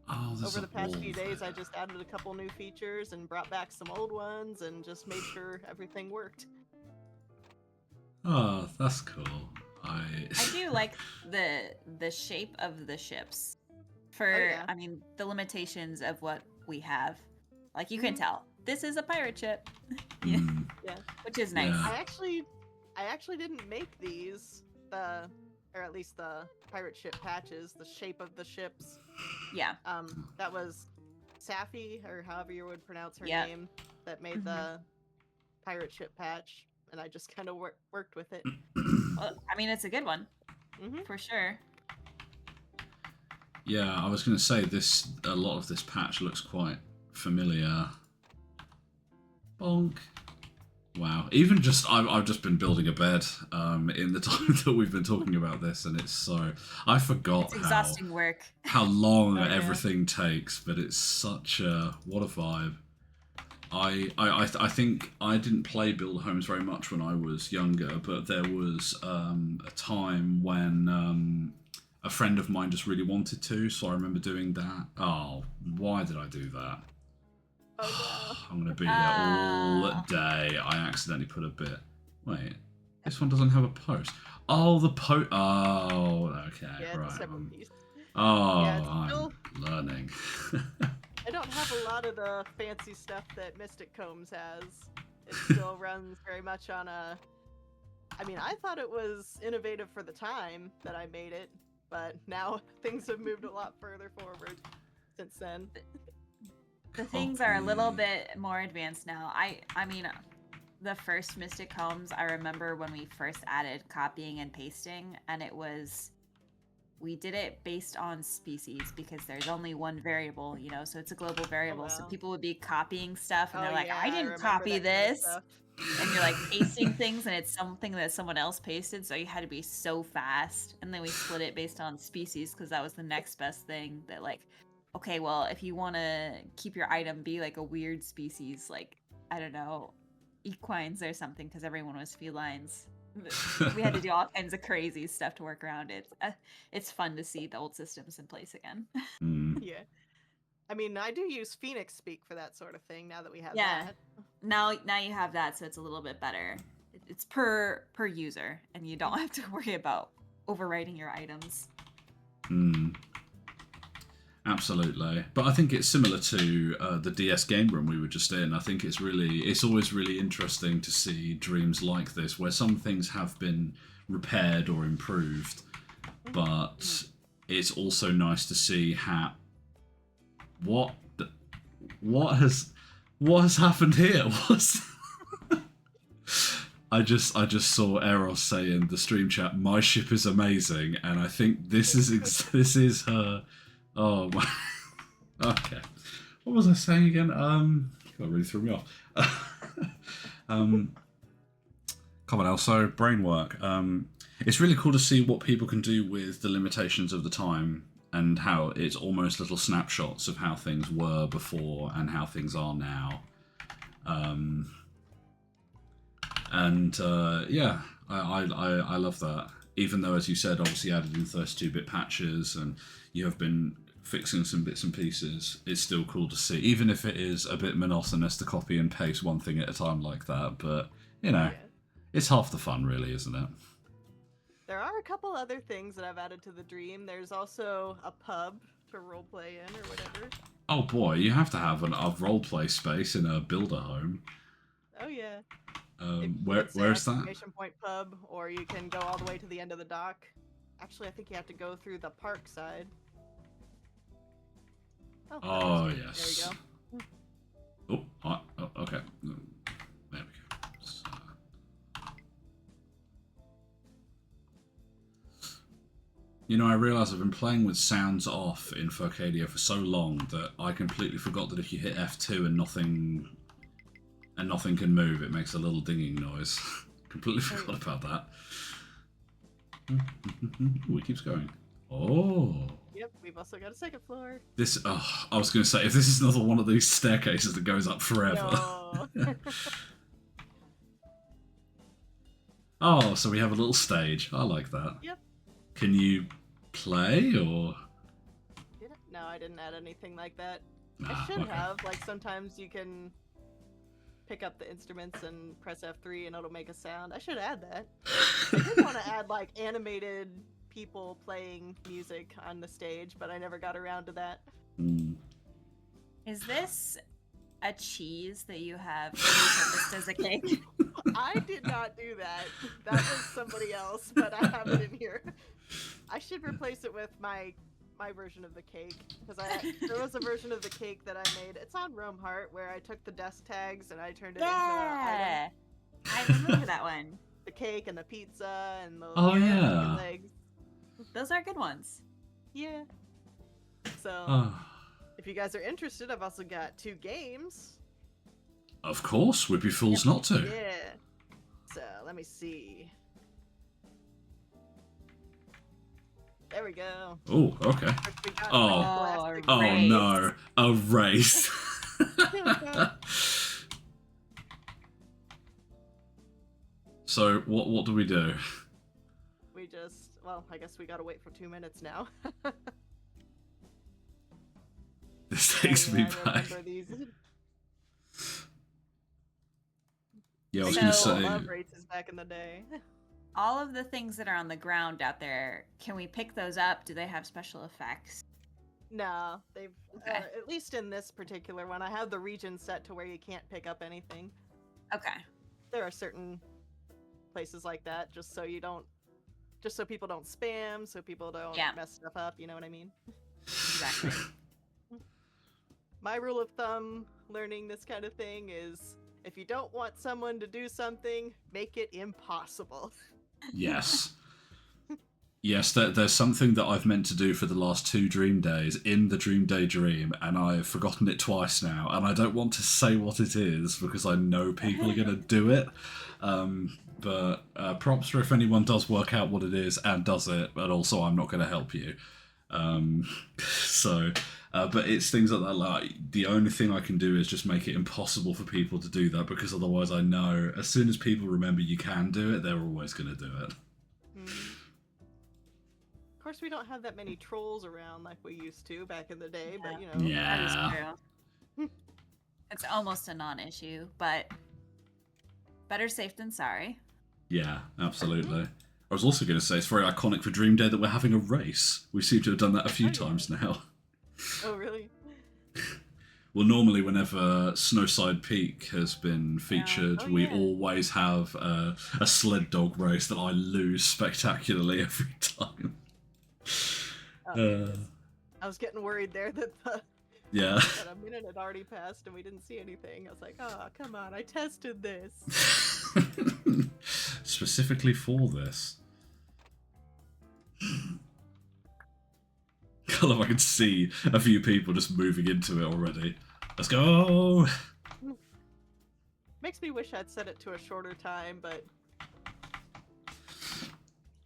Over the past few days, I just added a couple new features and brought back some old ones and just made sure everything worked. Oh, that's cool. I do like the shape of the ships. For, I mean, the limitations of what we have. Like, you can tell. This is a pirate ship. Yeah. Which is nice. Yeah. I actually didn't make these, or at least the pirate ship patches, the shape of the ships. Yeah. That was Safi, or however you would pronounce her name, that made the pirate ship patch, and I just kind of worked with it. Well, I mean, it's a good one, for sure. Yeah, I was going to say a lot of this patch looks quite familiar. Bonk. Wow. Even just, I've just been building a bed in the time that we've been talking about this, and it's so, I forgot it's exhausting work. How long everything takes, but it's such a, what a vibe. I think I didn't play Build Homes very much when I was younger, but there was a time when a friend of mine just really wanted to, so I remember doing that. Oh, why did I do that? I'm going to be here all day. I accidentally put a bit... Wait, this one doesn't have a post. Oh, the post... Oh, okay, right. I'm learning. I don't have a lot of the fancy stuff that Mystic Combs has. It still runs very much on a... I mean, I thought it was innovative for the time that I made it, but now things have moved a lot further forward since then. The things are a little bit more advanced now. I mean, the first Mystic Homes, I remember when we first added copying and pasting, and we did it based on species because there's only one variable, you know, so it's a global variable. So people would be copying stuff, and they're like, I didn't copy this. And you're like pasting things, and it's something that someone else pasted, so you had to be so fast. And then we split it based on species because that was the next best thing. That like, okay, well, if you want to keep your item be like a weird species, like, I don't know, equines or something, because everyone was felines. We had to do all kinds of crazy stuff to work around it. It's fun to see the old systems in place again. Yeah. I mean, I do use Phoenix Speak for that sort of thing now that we have that. Now you have that, so it's a little bit better. It's per user, and you don't have to worry about overwriting your items. Absolutely. But I think it's similar to the DS game room we were just in. I think it's always really interesting to see dreams like this, where some things have been repaired or improved, but it's also nice to see What? What has happened here? What's... I just saw Eros say in the stream chat, "My ship is amazing," and I think this is her. Oh my. Okay. What was I saying again? That really threw me off. Come on, also brain work. It's really cool to see what people can do with the limitations of the time and how it's almost little snapshots of how things were before and how things are now. Yeah, I love that. Even though, as you said, obviously added in 32-bit patches and you have been fixing some bits and pieces, it's still cool to see. Even if it is a bit monotonous to copy and paste one thing at a time like that, but, you know, it's half the fun, really, isn't it? There are a couple other things that I've added to the dream. There's also a pub to roleplay in or whatever. Oh boy, you have to have a roleplay space in a builder home. Oh yeah. Where's that? Exclamation Point pub, or you can go all the way to the end of the dock. Actually, I think you have to go through the park side. Oh yes. There you go. Okay. There we go. So... You know, I realise I've been playing with sounds off in Furcadia for so long that I completely forgot that if you hit F2 and nothing can move, it makes a little dinging noise. Completely forgot about that. Ooh, it keeps going. Oh. Yep, we've also got a second floor. This, I was going to say, if this is another one of these staircases that goes up forever. No. Oh, so we have a little stage. I like that. Yep. Can you play, or? No, I didn't add anything like that. Nah, I should okay. have. Like, sometimes you can pick up the instruments and press F3 and it'll make a sound. I should add that. I did want to add, like, animated people playing music on the stage, but I never got around to that. Is this a cheese that you have repurposed as a cake? I did not do that. That was somebody else, but I have it in here. I should replace it with my version of the cake, because there was a version of the cake that I made. It's on Roamheart, where I took the desk tags and I turned it into an item. I remember that one. The cake and the pizza and the yeah. legs. Those are good ones. Yeah. So, if you guys are interested, I've also got 2 games. Of course, we'd be fools not to. Yeah. So, let me see. There we go. Oh, okay. We got Oh, Plastic oh Race. no, a race. So, what do we do? We just, well, I guess we gotta wait for 2 minutes now. This takes me I back. remember these. Yeah, I was So- going to say. Love races back in the day. All of the things that are on the ground out there, can we pick those up? Do they have special effects? No, they've Okay. at least in this particular one, I have the region set to where you can't pick up anything. Okay. There are certain places like that, just so people don't spam, so people don't mess stuff up. You know what I mean? Exactly. My rule of thumb learning this kind of thing is, if you don't want someone to do something, make it impossible. Yes. Yes, there's something that I've meant to do for the last 2 Dream Days in the Dream Day Dream, and I've forgotten it twice now, and I don't want to say what it is because I know people are going to do it. But props for if anyone does work out what it is and does it, but also I'm not going to help you. But it's things like that. Like, the only thing I can do is just make it impossible for people to do that, because otherwise I know as soon as people remember you can do it, they're always going to do it. Of course, we don't have that many trolls around like we used to back in the day, but you know. That is Yeah. true. It's almost a non-issue, but better safe than sorry. Yeah, absolutely. I was also going to say it's very iconic for Dream Day that we're having a race. We seem to have done that a few times now. Oh, really? Well, normally whenever Snowside Peak has been featured, we always have a sled dog race that I lose spectacularly every time. I was getting worried there that Yeah. But a minute had already passed and we didn't see anything. I was like, oh, come on, I tested this. Specifically for this. I love I can see a few people just moving into it already. Let's go! Makes me wish I'd set it to a shorter time, but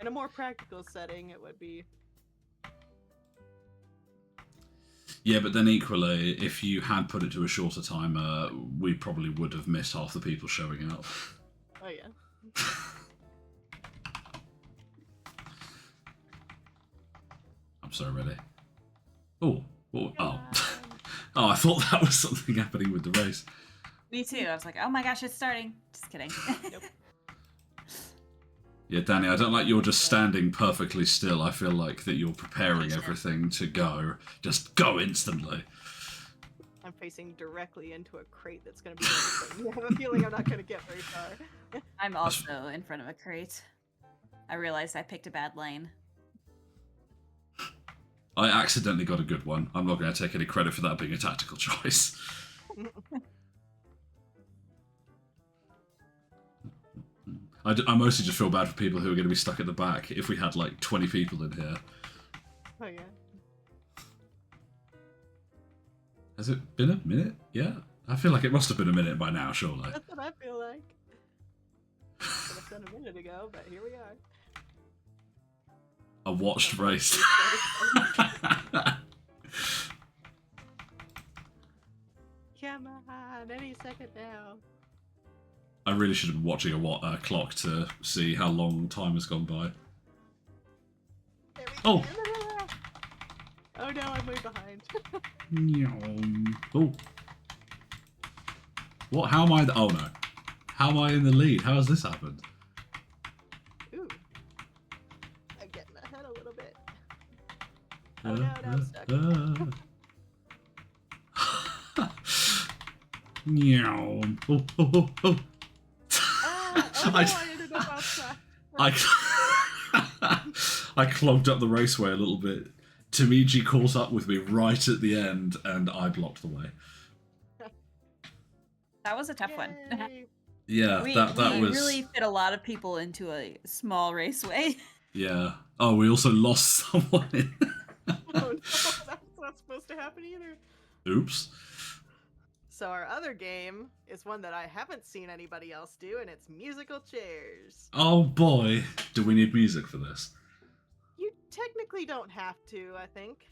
in a more practical setting, it would be. Yeah, but then equally, if you had put it to a shorter timer, we probably would have missed half the people showing up. Oh yeah. I'm so ready. Oh, Come oh. on. Oh, I thought that was something happening with the race. Me too. I was like, oh my gosh, it's starting. Just kidding. Nope. Yeah, Danny, I don't like you're just standing perfectly still. I feel like that you're preparing Sure. everything to go. Just go instantly. I'm facing directly into a crate that's going to be everything. I have a feeling I'm not going to get very far. I'm also in front of a crate. I realized I picked a bad lane. I accidentally got a good one. I'm not going to take any credit for that being a tactical choice. I mostly just feel bad for people who are going to be stuck at the back if we had like 20 people in here. Oh yeah. Has it been a minute? Yeah? I feel like it must have been a minute by now, surely. That's what I feel like. Could have said a minute ago, but here we are. A watched race. Come on, any second now. I really should have been watching a clock to see how long time has gone by. There we Oh. go. Oh no, I'm way behind. Oh. What? How am I? Oh no. How am I in the lead? How has this happened? Ooh. I'm getting ahead a little bit. Oh no, now I'm stuck. Meow. Oh, oh, oh, oh. Oh no, I ended up outside. I clogged up the raceway a little bit. Tamiji caught up with me right at the end, and I blocked the way. That was a tough one. Yay. Yeah, we that was really fit a lot of people into a small raceway. Yeah. Oh, we also lost someone in. Oh no, that's not supposed to happen either. Oops. So our other game is one that I haven't seen anybody else do, and it's musical chairs. Oh boy, do we need music for this? You technically don't have to, I think.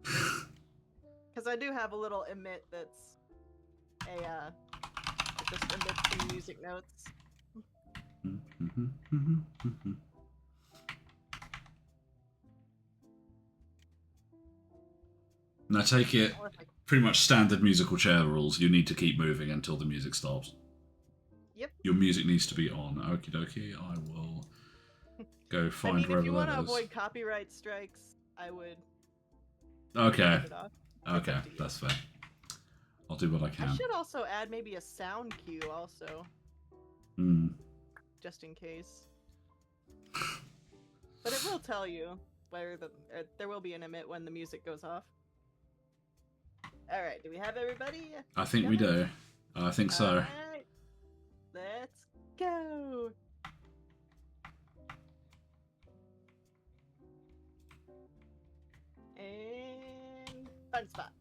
Because I do have a little emit that's a, it just emits the music notes. Now take it, Or if I- pretty much standard musical chair rules, you need to keep moving until the music stops. Yep. Your music needs to be on. Okie dokie, I will go find I mean, if wherever you want to that is. avoid copyright strikes, I would Okay, turn it off. okay, up to you. that's fair. I'll do what I I can. should also add maybe a sound cue also, Hmm. just in case. But it will tell you where there will be an emit when the music goes off. All right, do we have everybody? I think we do. I think so. Alright, let's go. And fun spot.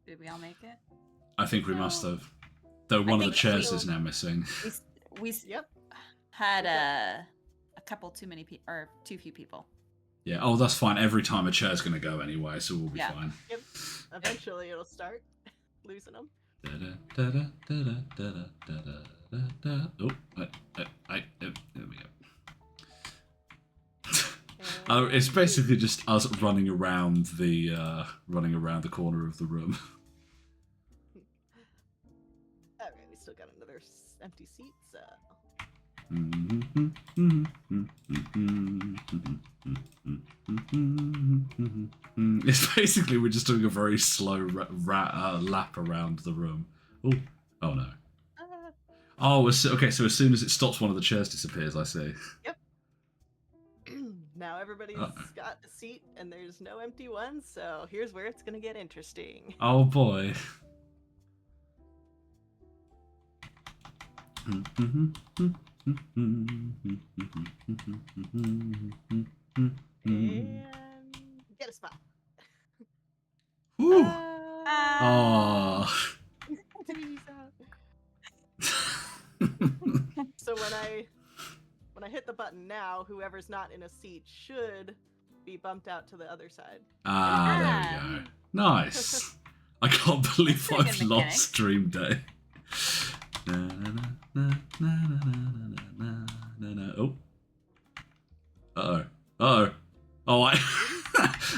Did we all make it? I think we must have. Though one of the think chairs we- is now missing. We Yep. had a couple too many people, or too few people. Yeah, oh, that's fine. Every time a chair's going to go anyway, so we'll be Yeah. fine. Yep. Eventually it'll start losing them. Oh, there we go. Oh, it's basically just us running around the corner of the room. Alright, we still got another empty seat, so. It's basically we're just doing a very slow lap around the room. Oh, oh no. Oh, okay. So as soon as it stops, one of the chairs disappears. I see. Yep. Now everybody's got a seat and there's no empty ones, so here's where it's gonna get interesting. Oh boy. And get a spot. Woo. Ah. Oh. So when I hit the button now, whoever's not in a seat should be bumped out to the other side. Ah, there we go. Nice. I can't believe Pretty I've good lost Dream Day. Oh. Uh-oh. Uh-oh. Oh,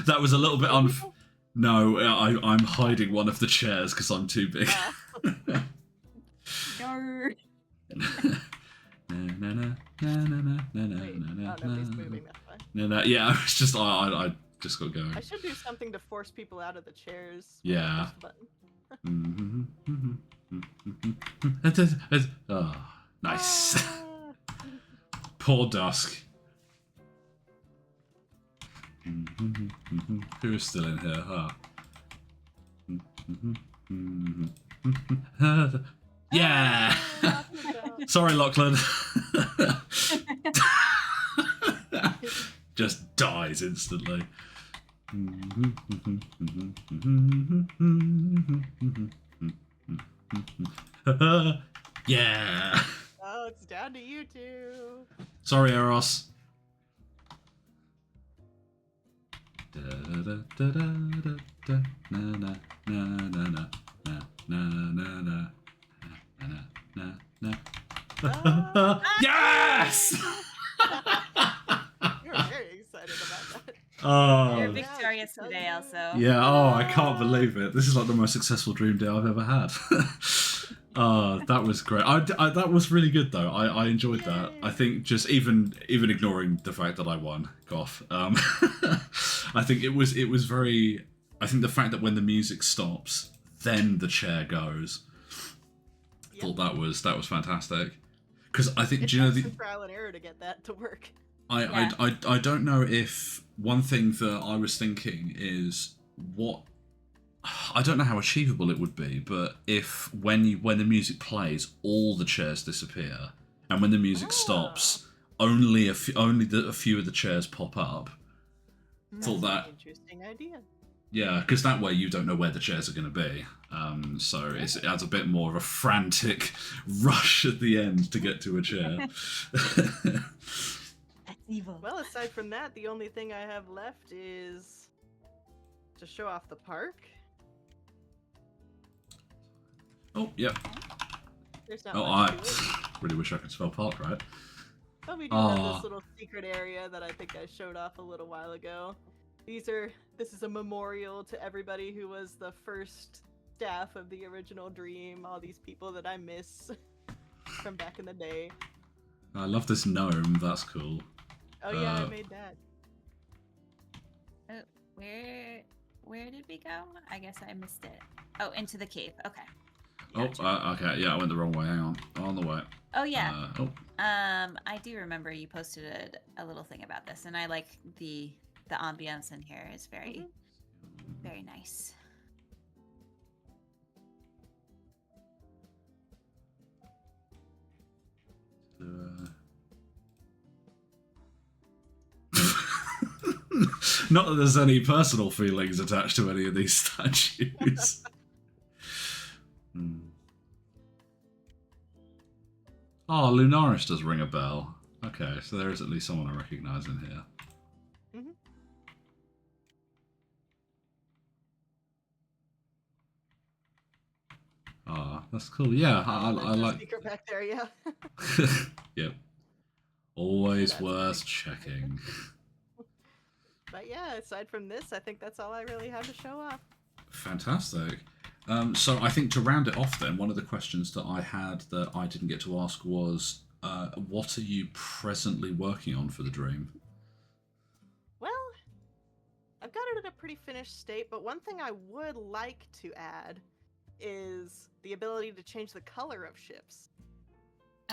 that was a little bit No, I'm hiding one of the chairs because I'm too big. No. Nobody's moving, that's fine. Yeah, it's just I just got going. I should do something to force people out of the chairs. Yeah. Oh, nice. Poor Dusk. Who is still in here? Yeah. Sorry, Lachlan. Just dies instantly. Yeah. Oh, it's down to you two. Sorry, Eros. Yes! You're very excited about that. Oh. You're victorious today, also. Yeah, oh, I can't believe it. This is like the most successful dream day I've ever had. Oh, that was great. That was really good, though. I enjoyed that. I think just even ignoring the fact that I won, Goff, I think it was very... I think the fact that when the music stops, then the chair goes, I thought that was fantastic. Because I think, do you know the trial and error to get that to work. I don't know if one thing that I was thinking is what I don't know how achievable it would be, but if when the music plays, all the chairs disappear, and when the music stops, only a few of the chairs pop up. Thought that Interesting idea. Yeah, because that way you don't know where the chairs are going to be. So it adds a bit more of a frantic rush at the end to get to a chair. That's evil. Well, aside from that, the only thing I have left is to show off the park. Oh, yep. There's not Oh, much I to it. really wish I could spell park right. But we do have this little secret area that I think I showed off a little while ago. This is a memorial to everybody who was the first staff of the original Dream, all these people that I miss from back in the day. I love this gnome, that's cool. Oh yeah, I made that. Oh, where did we go? I guess I missed it. Oh, into the cave. Okay. Okay, yeah, I went the wrong way. Hang on. On the way. Oh yeah. I do remember you posted a little thing about this, and I like the ambiance in here is very, very nice. Not that there's any personal feelings attached to any of these statues. Oh, Lunaris does ring a bell. Okay, so there is at least someone I recognise in here. Ah, that's cool. Yeah, I like. Secret back there, yeah. Yep. Always worth checking. But yeah, aside from this, I think that's all I really have to show off. Fantastic. So I think to round it off then, one of the questions that I had that I didn't get to ask was, what are you presently working on for the Dream? Well, I've got it in a pretty finished state, but one thing I would like to add is the ability to change the color of ships.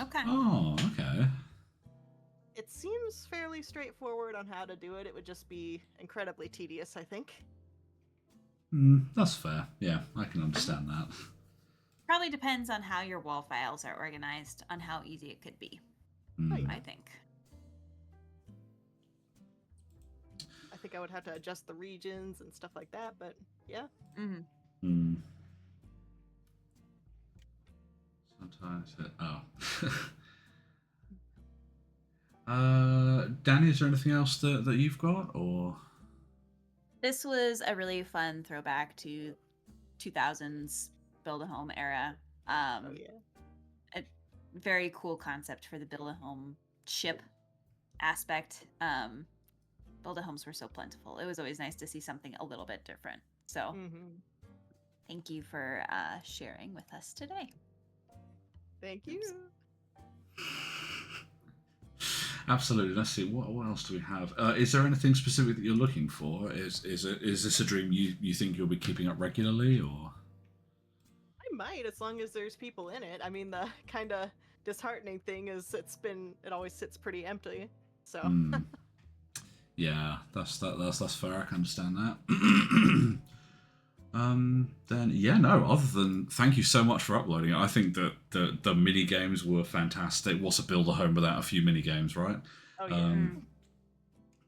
Okay. Oh, okay. It seems fairly straightforward on how to do it. It would just be incredibly tedious, I think. That's fair. Yeah, I can understand that. Probably depends on how your wall files are organized, on how easy it could be, I think. I think I would have to adjust the regions and stuff like that, but yeah. Sometimes Danny, is there anything else that you've got, or? This was a really fun throwback to 2000s build-a-home era. Oh yeah. A very cool concept for the build-a-home ship aspect. Build-a-homes were so plentiful. It was always nice to see something a little bit different. So thank you for sharing with us today. Thank you. Absolutely. Let's see. What else do we have? Is there anything specific that you're looking for? Is this a dream you think you'll be keeping up regularly, or? I might, as long as there's people in it. I mean, the kind of disheartening thing is it always sits pretty empty. So. Yeah, that's fair. I can understand that. Then yeah, no. Other than thank you so much for uploading it. I think that the mini games were fantastic. What's a build a home without a few mini games, right? Oh yeah.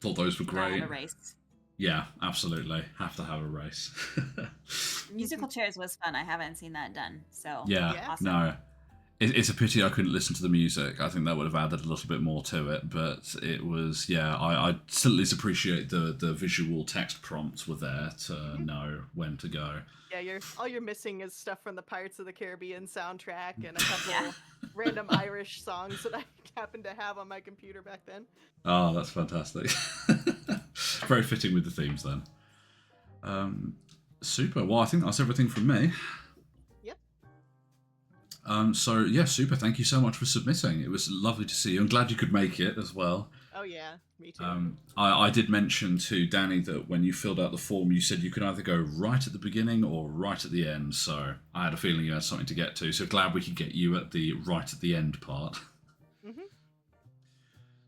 Thought those were great. Have a race. Yeah, absolutely. Have to have a race. Musical chairs was fun. I haven't seen that done. So yeah. awesome. No. It's a pity I couldn't listen to the music. I think that would have added a little bit more to it, but it was, yeah, I still at least appreciate the visual text prompts were there to know when to go. Yeah, all you're missing is stuff from the Pirates of the Caribbean soundtrack and a couple random Irish songs that I happened to have on my computer back then. Oh, that's fantastic. Very fitting with the themes then. Super. Well, I think that's everything from me. So yeah, super. Thank you so much for submitting. It was lovely to see you. I'm glad you could make it as well. Oh yeah, me too. I did mention to Danny that when you filled out the form, you said you could either go right at the beginning or right at the end. So I had a feeling you had something to get to. So glad we could get you at the right at the end part.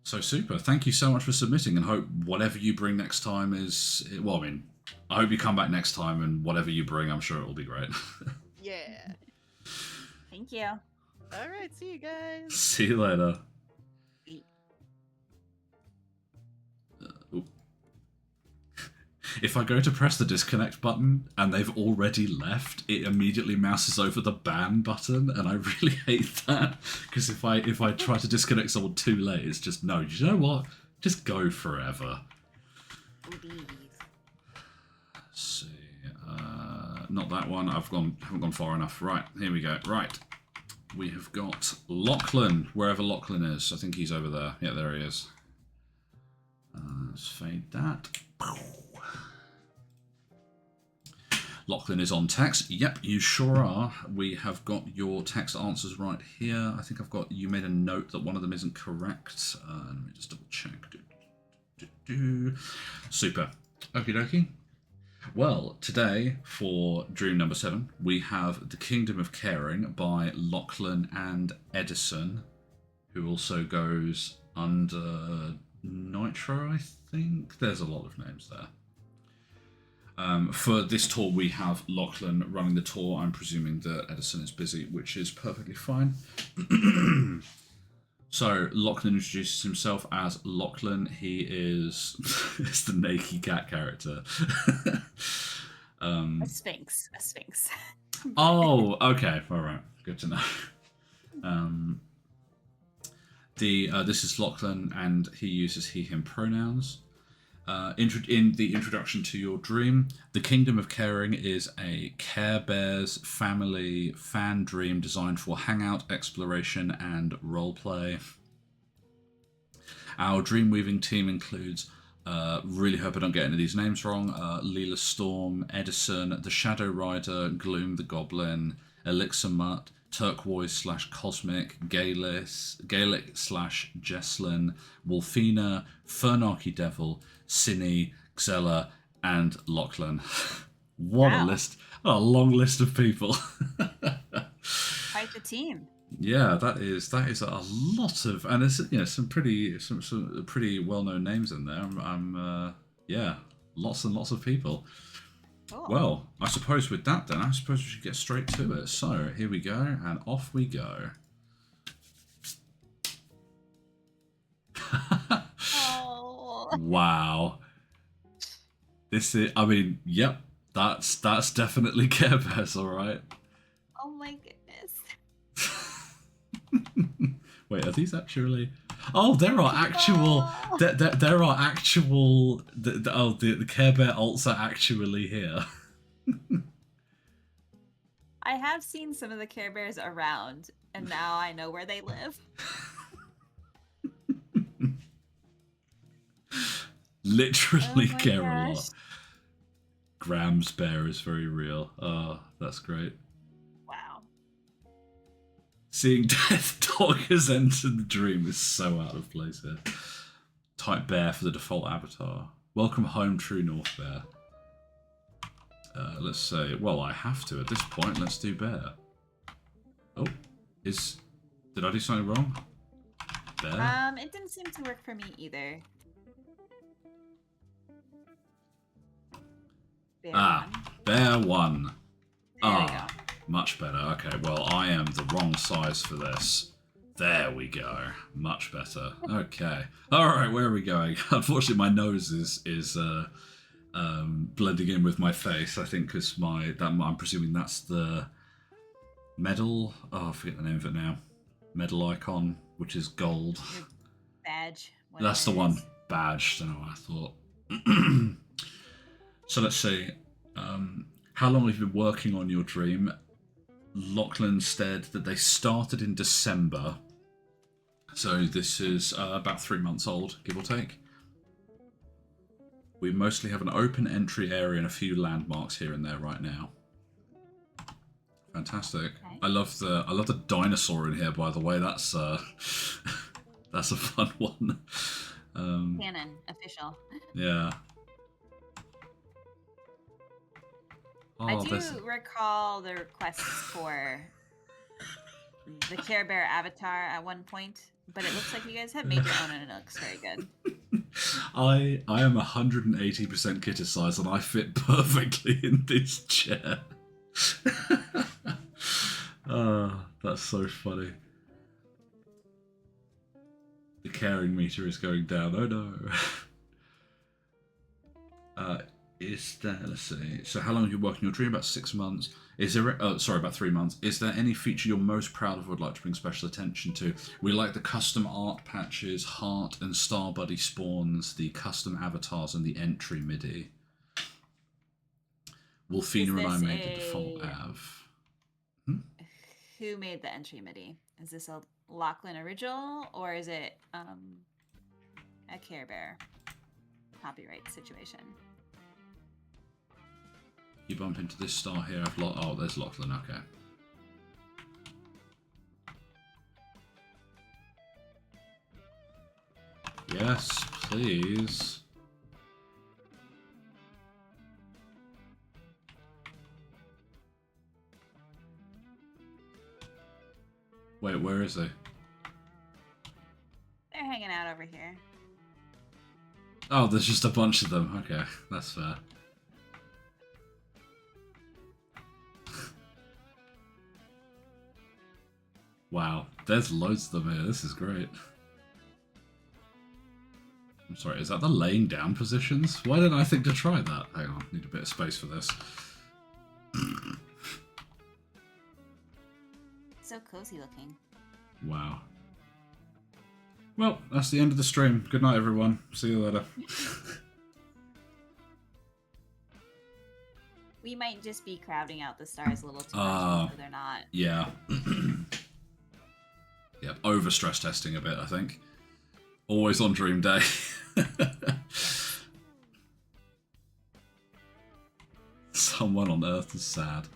So super. Thank you so much for submitting, and hope whatever you bring next time is well. I mean, I hope you come back next time, and whatever you bring, I'm sure it will be great. Yeah. Thank you. All right, see you guys. See you later. If I go to press the disconnect button and they've already left, it immediately mouses over the ban button, and I really hate that, because if I try to disconnect someone too late, it's just no. You know what? Just go forever. Indeed. Let's see. Not that one. Haven't gone far enough. Right, here we go. Right. We have got Lachlan, wherever Lachlan is. I think he's over there. Yeah, there he is. Let's fade that. Lachlan is on text. Yep, you sure are. We have got your text answers right here. I think you made a note that one of them isn't correct. Let me just double check. Super. Okie dokie. Well, today, for dream number 7, we have The Kingdom of Caring by Lachlan and Edison, who also goes under Nitro, I think. There's a lot of names there. For this tour, we have Lachlan running the tour. I'm presuming that Edison is busy, which is perfectly fine. So, Lachlan introduces himself as Lachlan. He is it's the naked cat character. A sphinx. Oh, okay. All right. Good to know. This is Lachlan, and he uses he/him pronouns. In the introduction to your dream, The Kingdom of Caring is a Care Bears family fan dream designed for hangout, exploration, and roleplay. Our dream weaving team includes, really hope I don't get any of these names wrong, Leela Storm, Edison, the Shadow Rider, Gloom the Goblin, Elixir Mutt, Turquoise/Cosmic, Gaelic/Jesslyn, Wolfina, Fernarchy Devil, Cine, Xella, and Lachlan. What a list. What a long list of people. Quite the team. Yeah, that is a lot of, and it's some pretty well known names in there. Yeah, lots and lots of people. Cool. Well, I suppose with that then, I suppose we should get straight to it. So here we go, and off we go. Oh. Wow. This is, I mean, yep, that's definitely Care Bears, all right. Oh my goodness. Wait, are these actually? Oh, there are actual. Oh. There are actual. The Care Bear alts are actually here. I have seen some of the Care Bears around, and now I know where they live. Literally Oh my care a gosh. lot. Graham's bear is very real. Oh, that's great. Wow. Seeing Death Dog has entered the dream is so out of place here. Type bear for the default avatar. Welcome home, True North Bear. Let's say, well, I have to at this point. Let's do bear. Oh, did I do something wrong? Bear? It didn't seem to work for me either. Bear one. Bear 1. There we go. Much better. Okay, well, I am the wrong size for this. There we go. Much better. Okay. All right, where are we going? Unfortunately, my nose is blending in with my face. I think because I'm presuming that's the medal. Oh, I forget the name of it now. Medal icon, which is gold. Your badge. That's the whatever it one. is. Badge. Don't know what I thought. So let's see. How long have you been working on your dream? Lachlan said that they started in December. So this is about 3 months old, give or take. We mostly have an open entry area and a few landmarks here and there right now. Fantastic. Okay. I love the dinosaur in here, by the way. That's that's a fun one. Canon. Official. Yeah. I Oh, do there's- recall the requests for the Care Bear avatar at one point, but it looks like you guys have made your own and it looks very good. I am 180% kitty size and I fit perfectly in this chair. That's so funny. The caring meter is going down. Oh no. Is there? Let's see. So, how long have you worked on your dream? About 6 months. Is there? About 3 months. Is there any feature you're most proud of? Or would like to bring special attention to? We like the custom art patches, heart and star buddy spawns, the custom avatars, and the entry MIDI. Wolfina and I Is this made the default av. Who made the entry MIDI? Is this a Lachlan original or is it a Care Bear copyright situation? You bump into this star here. Oh, there's Lachlan. Okay. Yes, please. Wait, where is he? They're hanging out over here. Oh, there's just a bunch of them. Okay, that's fair. Wow, there's loads of them here. This is great. I'm sorry, is that the laying down positions? Why didn't I think to try that? Hang on, need a bit of space for this. So cozy looking. Wow. Well, that's the end of the stream. Good night, everyone. See you later. We might just be crowding out the stars a little too much, so they're not. Yeah. Yep, over stress testing a bit, I think. Always on dream day. Someone on Earth is sad.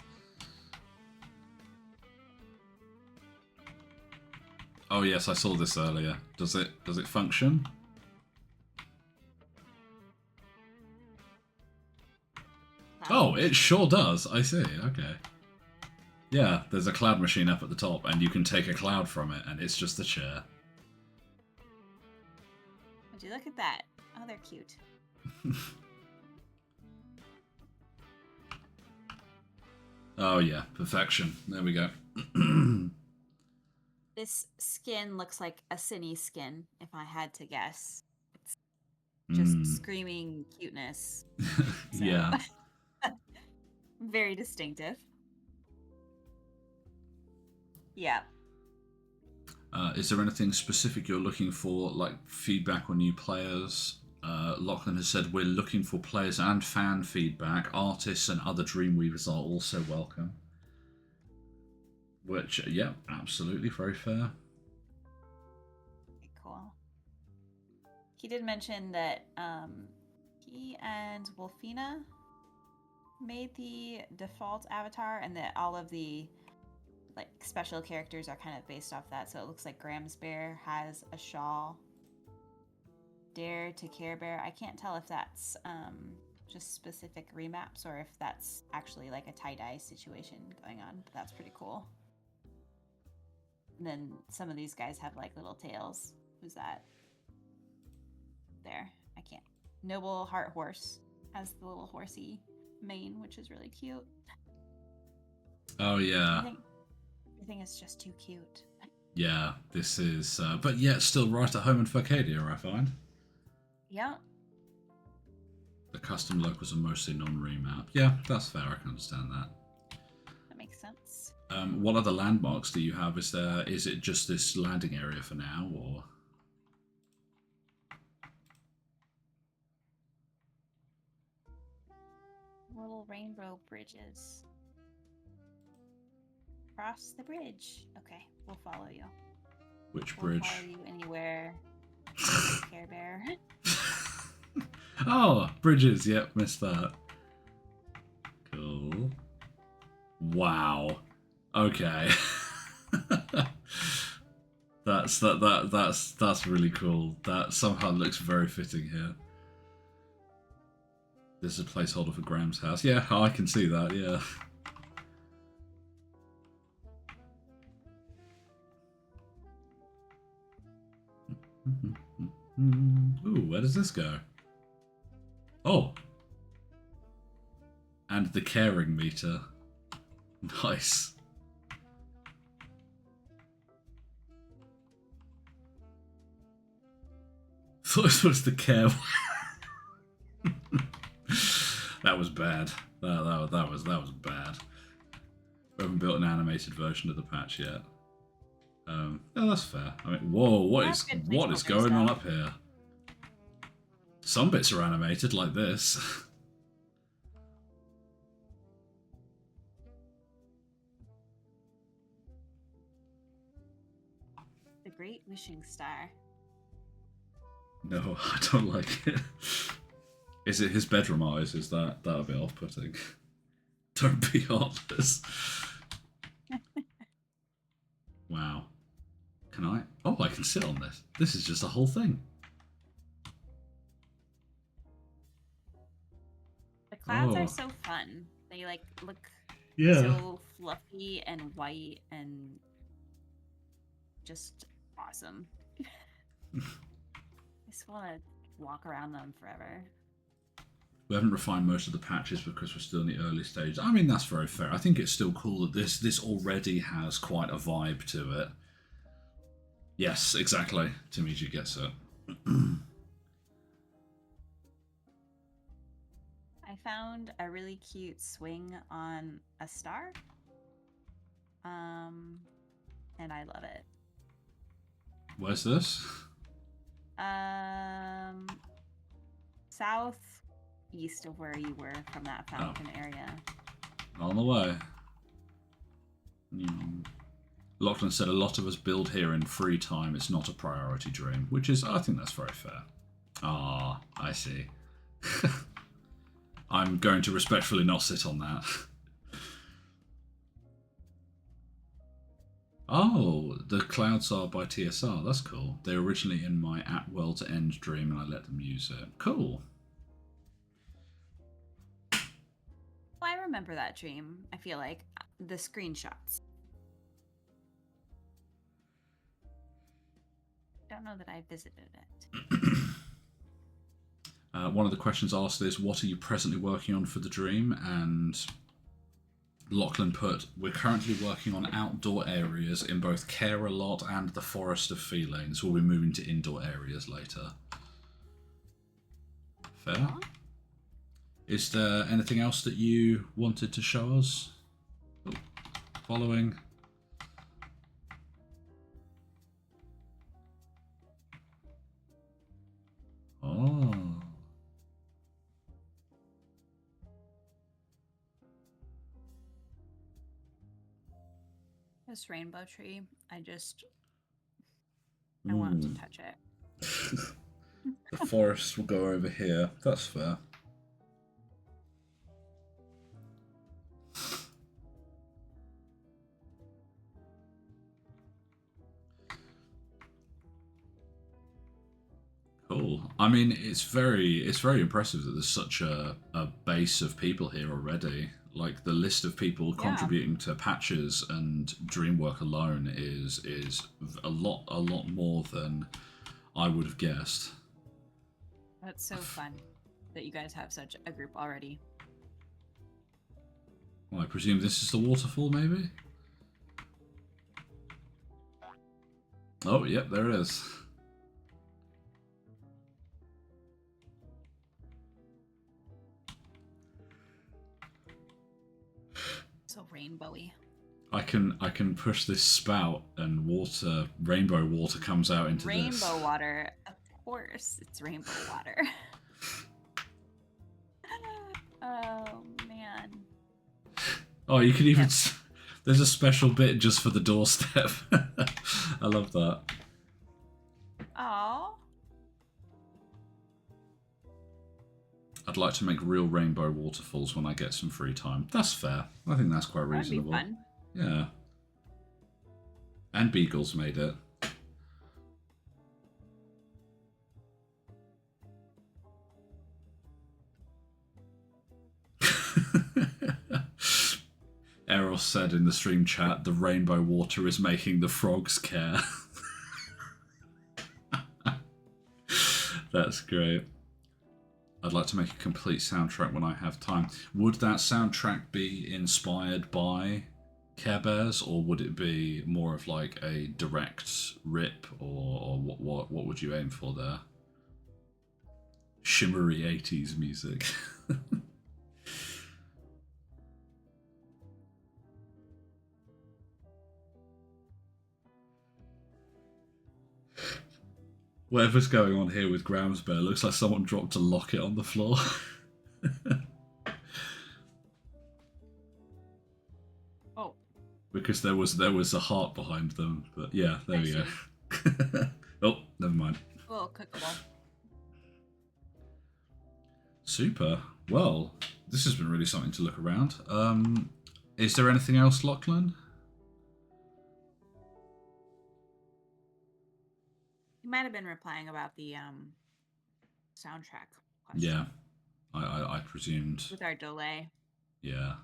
Oh yes, I saw this earlier. Does it function? Oh, it sure does. I see. Okay. Yeah, there's a cloud machine up at the top, and you can take a cloud from it, and it's just a chair. Would you look at that? Oh, they're cute. Oh yeah, perfection. There we go. This skin looks like a Cine skin, if I had to guess. It's just screaming cuteness. So, Yeah. very distinctive. Yeah. Is there anything specific you're looking for, like feedback on new players? Lachlan has said we're looking for players and fan feedback. Artists and other Dreamweavers are also welcome. Which, yeah, absolutely, very fair. Okay, cool. He did mention that he and Wolfina made the default avatar, and that all of the like special characters are kind of based off that. So it looks like Graham's Bear has a shawl. Dare to Care Bear. I can't tell if that's just specific remaps or if that's actually like a tie-dye situation going on, but that's pretty cool. And then some of these guys have like little tails. Who's that? There. I can't. Noble Heart Horse has the little horsey mane, which is really cute. Oh yeah. Everything is just too cute. Yeah, this is, but yet still right at home in Furcadia, I find. Yeah. The custom locals are mostly non-remap. Yeah, that's fair. I can understand that. That makes sense. What other landmarks do you have? Is it just this landing area for now, or? Little rainbow bridges. Cross the bridge. Okay, we'll follow you. Which We'll bridge? follow you anywhere. Care Bear. Oh, bridges. Yep, missed that. Cool. Wow. Okay. that's really cool. That somehow looks very fitting here. This is a placeholder for Graham's house. Yeah, I can see that. Yeah. Ooh, where does this go? Oh. And the caring meter. Nice. Thought this was the care. That was bad. That was bad. We haven't built an animated version of the patch yet. Yeah, that's fair. I mean, whoa, what is going on up here? Some bits are animated like this. The Great Wishing Star. No, I don't like it. Is it his bedroom eyes? Is that a bit off-putting? Don't be honest. Wow. Can I? Oh, I can sit on this. This is just a whole thing. The clouds Oh. are so fun. They like look Yeah. so fluffy and white and just awesome. I just want to walk around them forever. We haven't refined most of the patches because we're still in the early stage. I mean, that's very fair. I think it's still cool that this already has quite a vibe to it. Yes, exactly. Timiji gets it. I found a really cute swing on a star. And I love it. Where's this? Southeast of where you were from that fountain area. On the way. Lachlan said a lot of us build here in free time. It's not a priority dream, which is, I think that's very fair. Ah, I see. I'm going to respectfully not sit on that. Oh, the clouds are by TSR. That's cool. They're originally in my At World to End dream, and I let them use it. Cool. Well, I remember that dream. I feel like the screenshots. Don't know that I visited it. One of the questions asked is, what are you presently working on for the dream? And Lachlan put, we're currently working on outdoor areas in both Care-a-Lot and the Forest of Feelings. We'll be moving to indoor areas later. Fair. Is there anything else that you wanted to show us? Oh, following. Oh. This rainbow tree, I want to touch it. The forest will go over here. That's fair. Cool. I mean, it's very impressive that there's such a base of people here already. Like, the list of people contributing to patches and Dreamwork alone is a lot more than I would have guessed. That's so fun that you guys have such a group already. Well, I presume this is the waterfall, maybe? Oh, yep, there it is. So rainbowy. I can push this spout and water, rainbow water comes out into this. Rainbow water. Of course, it's rainbow water. Oh, man. Oh, you can even... There's a special bit just for the doorstep. I love that. Oh. I'd like to make real rainbow waterfalls when I get some free time. That's fair. I think that's quite reasonable. That'd be fun. Yeah. And Beagles made it. Eros said in the stream chat, the rainbow water is making the frogs care. That's great. I'd like to make a complete soundtrack when I have time. Would that soundtrack be inspired by Care Bears, or would it be more of like a direct rip, or what would you aim for there? Shimmery 80s music. Whatever's going on here with Graham's Bear looks like someone dropped a locket on the floor. Oh. Because there was a heart behind them, but yeah, there we go. Oh, never mind. Oh, cookable. Super. Well, this has been really something to look around. Is there anything else, Lachlan? You might have been replying about the soundtrack question. Yeah, I presumed. With our delay. Yeah.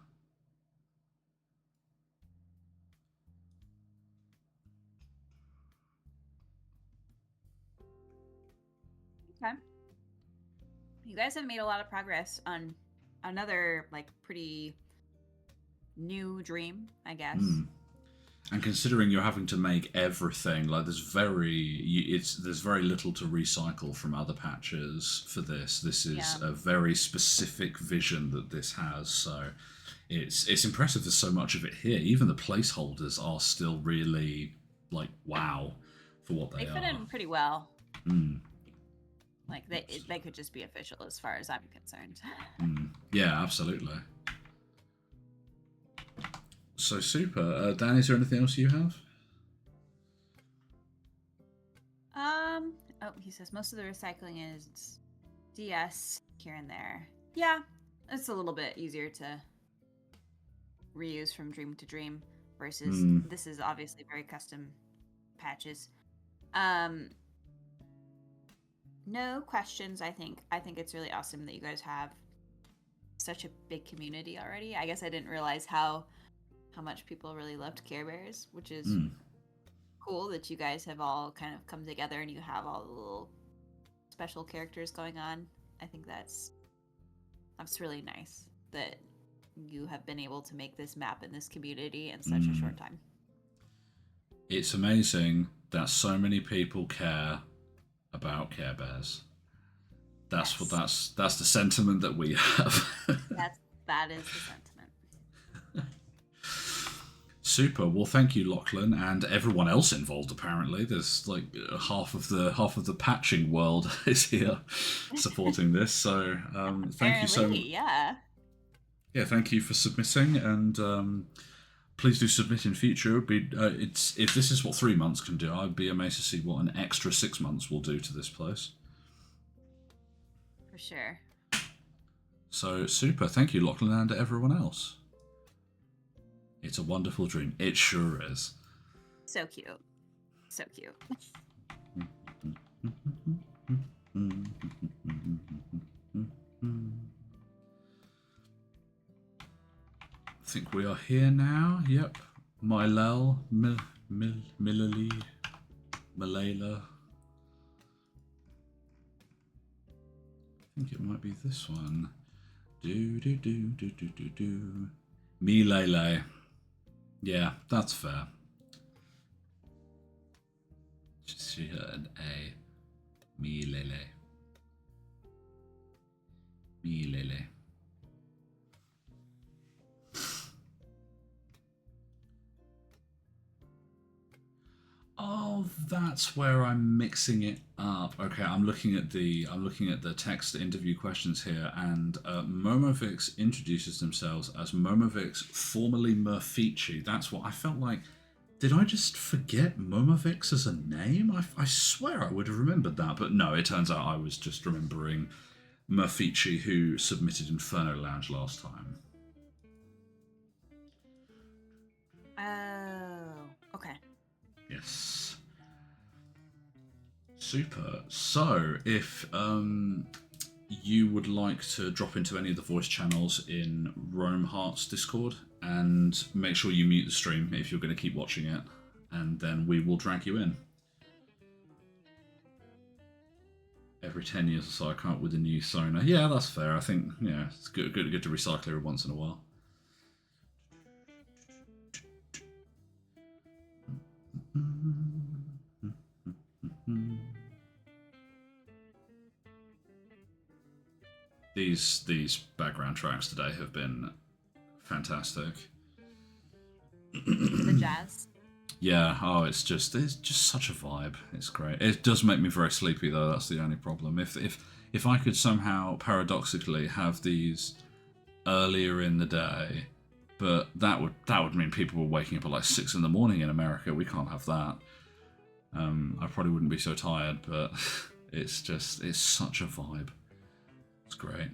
Okay. You guys have made a lot of progress on another like pretty new dream, I guess. Mm. And considering you're having to make everything, like there's very little to recycle from other patches for this. This is a very specific vision that this has, so it's impressive there's so much of it here. Even the placeholders are still really like wow for what they are. They fit in pretty well. Mm. Like they could just be official as far as I'm concerned. Yeah, absolutely. So super. Dan, is there anything else you have? Oh, he says most of the recycling is DS here and there. Yeah, it's a little bit easier to reuse from dream to dream versus this is obviously very custom patches. No questions, I think. I think it's really awesome that you guys have such a big community already. I guess I didn't realize how much people really loved Care Bears, which is cool that you guys have all kind of come together and you have all the little special characters going on. I think that's really nice that you have been able to make this map in this community in such a short time. It's amazing that so many people care about Care Bears. That's Yes. that's the sentiment that we have. That is the sentiment. Super. Well, thank you, Lachlan, and everyone else involved. Apparently, there's like half of the patching world is here supporting this. So thank you so much. Yeah. Yeah, thank you for submitting, and please do submit in future. It's if this is what 3 months can do, I'd be amazed to see what an extra 6 months will do to this place. For sure. So super. Thank you, Lachlan, and everyone else. It's a wonderful dream. It sure is. So cute. So cute. I think we are here now. Yep. Milele, Milele, Milele. I think it might be this one. Milele. Yeah, that's fair. Just an A. Milele. Milele. Oh, that's where I'm mixing it up. Okay, I'm looking at the text interview questions here, and Momovix introduces themselves as Momovix, formerly Murfici. That's what I felt like. Did I just forget Momovix as a name? I swear I would have remembered that, but no, it turns out I was just remembering Murfici, who submitted Inferno Lounge last time. Oh, okay. Yes. Super. So, if you would like to drop into any of the voice channels in Roamheart's Discord, and make sure you mute the stream if you're going to keep watching it, and then we will drag you in. Every 10 years or so I come up with a new Sona. Yeah, that's fair. I think, yeah, it's good to recycle every once in a while. These background tracks today have been fantastic. The jazz. Yeah, oh, it's just such a vibe. It's great. It does make me very sleepy though. That's the only problem. If I could somehow paradoxically have these earlier in the day, but that would mean people were waking up at like 6 in the morning in America. We can't have that. I probably wouldn't be so tired, but it's such a vibe. It's great.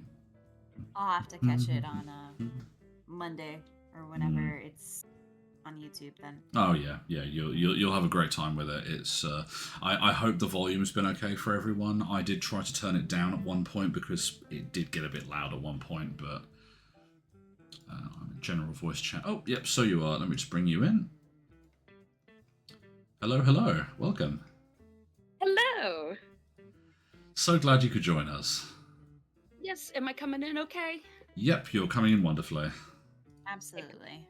I'll have to catch it on Monday or whenever it's on YouTube then. Oh yeah, you'll have a great time with it. It's I hope the volume's been okay for everyone. I did try to turn it down at one point because it did get a bit loud at one point, but I'm in general voice chat. Oh, yep, so you are. Let me just bring you in. Hello, welcome. Hello. So glad you could join us. Yes, am I coming in okay? Yep, you're coming in wonderfully. Absolutely.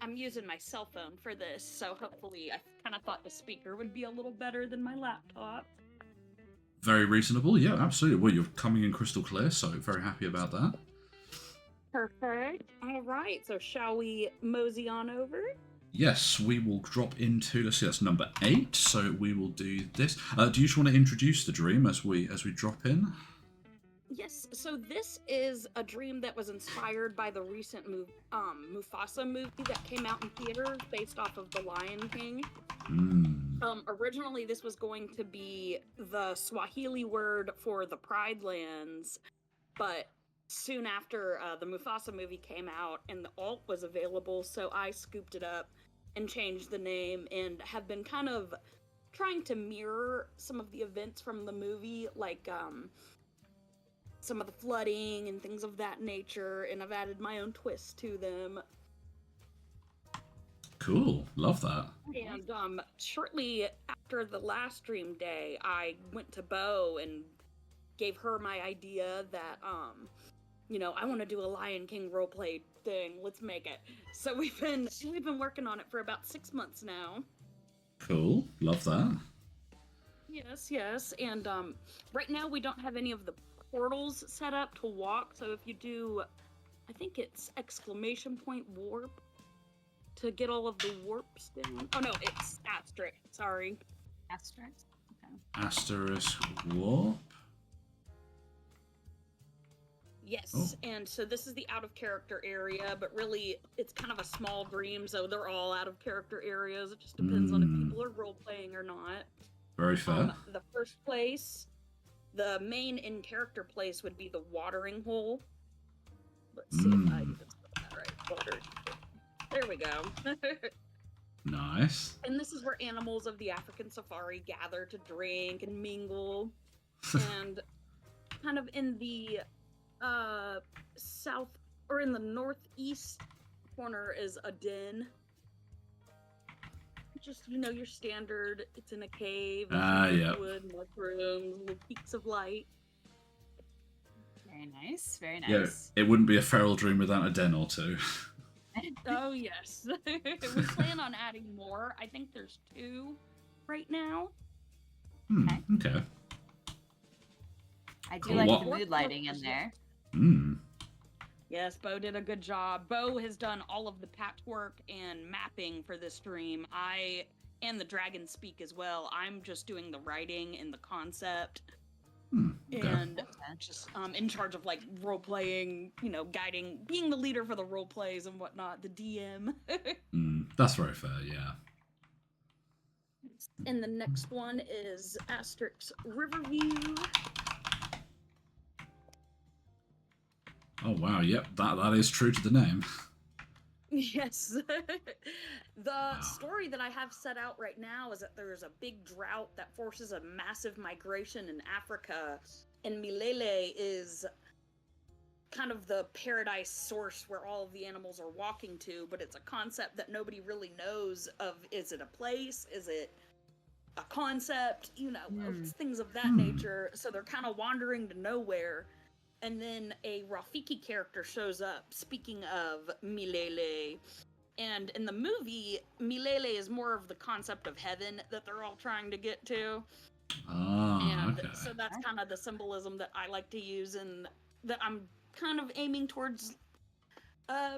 I'm using my cell phone for this, so hopefully I kind of thought the speaker would be a little better than my laptop. Very reasonable, yeah, absolutely. Well, you're coming in crystal clear, so very happy about that. Perfect. All right, so shall we mosey on over? Yes, we will drop into, let's see, that's number 8, so we will do this. Do you just want to introduce the dream as we drop in? Yes, so this is a dream that was inspired by the recent Mufasa movie that came out in theaters based off of The Lion King. Originally, this was going to be the Swahili word for the Pride Lands, but soon after the Mufasa movie came out and the alt was available, so I scooped it up and changed the name and have been kind of trying to mirror some of the events from the movie, like some of the flooding and things of that nature, and I've added my own twist to them. Cool. Love that. And shortly after the last stream day, I went to Bo and gave her my idea that I want to do a Lion King roleplay thing. Let's make it. So we've been working on it for about 6 months now. Cool. Love that. Yes. And right now we don't have any of the portals set up to walk. So if you do, I think it's ! warp to get all of the warps down. Oh no, it's asterisk. Sorry. Asterisk. Okay. Asterisk warp. Yes, Oh. and so this is the out of character area, but really it's kind of a small dream, so they're all out of character areas. It just depends on if people are role playing or not. Very fair. The first place, the main in character place would be the watering hole. Let's see if I can spell that right. Watering hole. There we go. Nice. And this is where animals of the African safari gather to drink and mingle. And kind of in the south or in the northeast corner is a den. Just your standard. It's in a cave. Yeah. Wood, mushrooms, little peaks of light. Very nice. Very Yeah, nice. it wouldn't be a feral dream without a den or two. Oh yes. We plan on adding more. I think there's 2 right now. Okay. I do Cool. like What- the mood lighting in there. Yes, Bo did a good job. Bo has done all of the patchwork and mapping for this stream. And the Dragon Speak as well. I'm just doing the writing and the concept. Okay. And just in charge of like role playing, guiding, being the leader for the role plays and whatnot, the DM. That's very fair, yeah. And the next one is Asterix Riverview. Oh wow, yep, that is true to the name. Yes. The story that I have set out right now is that there's a big drought that forces a massive migration in Africa, and Milele is kind of the paradise source where all of the animals are walking to, but it's a concept that nobody really knows of. Is it a place? Is it a concept? Things of that nature. So they're kind of wandering to nowhere. And then a Rafiki character shows up, speaking of Milele. And in the movie, Milele is more of the concept of heaven that they're all trying to get to. And Okay. so that's kind of the symbolism that I like to use and that I'm kind of aiming towards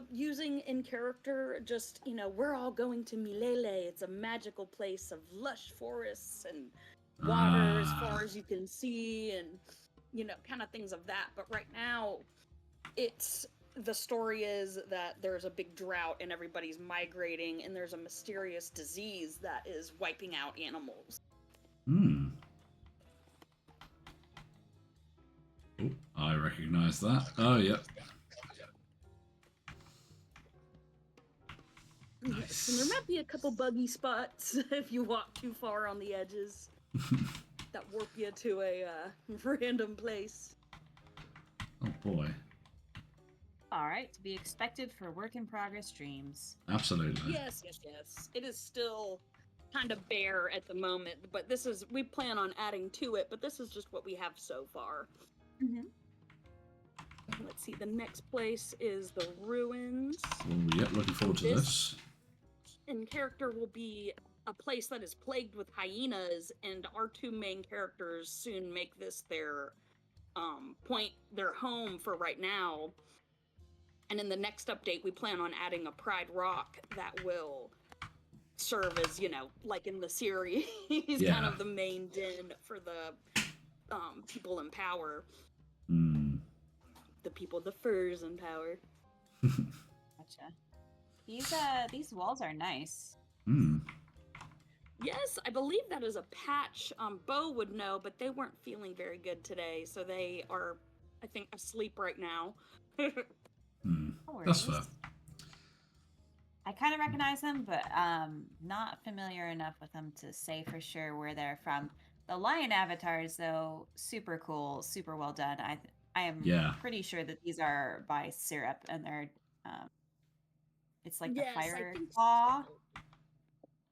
using in character. Just, we're all going to Milele. It's a magical place of lush forests and water as far as you can see and kind of things of that. But right now, the story is that there's a big drought and everybody's migrating, and there's a mysterious disease that is wiping out animals. Oh, I recognise that. Oh, yep. Yes, and there might be a couple buggy spots if you walk too far on the edges that warp you to a random place. Oh boy. All right, to be expected for work in progress streams. Absolutely. Yes. It is still kind of bare at the moment, but we plan on adding to it, but this is just what we have so far. Let's see, the next place is the ruins. Oh, yep, looking forward to this. In character will be a place that is plagued with hyenas, and our 2 main characters soon make this their home for right now. And in the next update, we plan on adding a Pride Rock that will serve as, like in the series, kind of the main den for the people in power. The people, the furs in power. Gotcha. These walls are nice. Yes, I believe that is a patch. Bo would know, but they weren't feeling very good today, so they are, I think, asleep right now. No That's worries. fair. I kind of recognize them, but not familiar enough with them to say for sure where they're from. The lion avatars, though, super cool, super well done. I I am Yeah. pretty sure that these are by Syrup, and they're it's like the Yes, I fire think claw. so.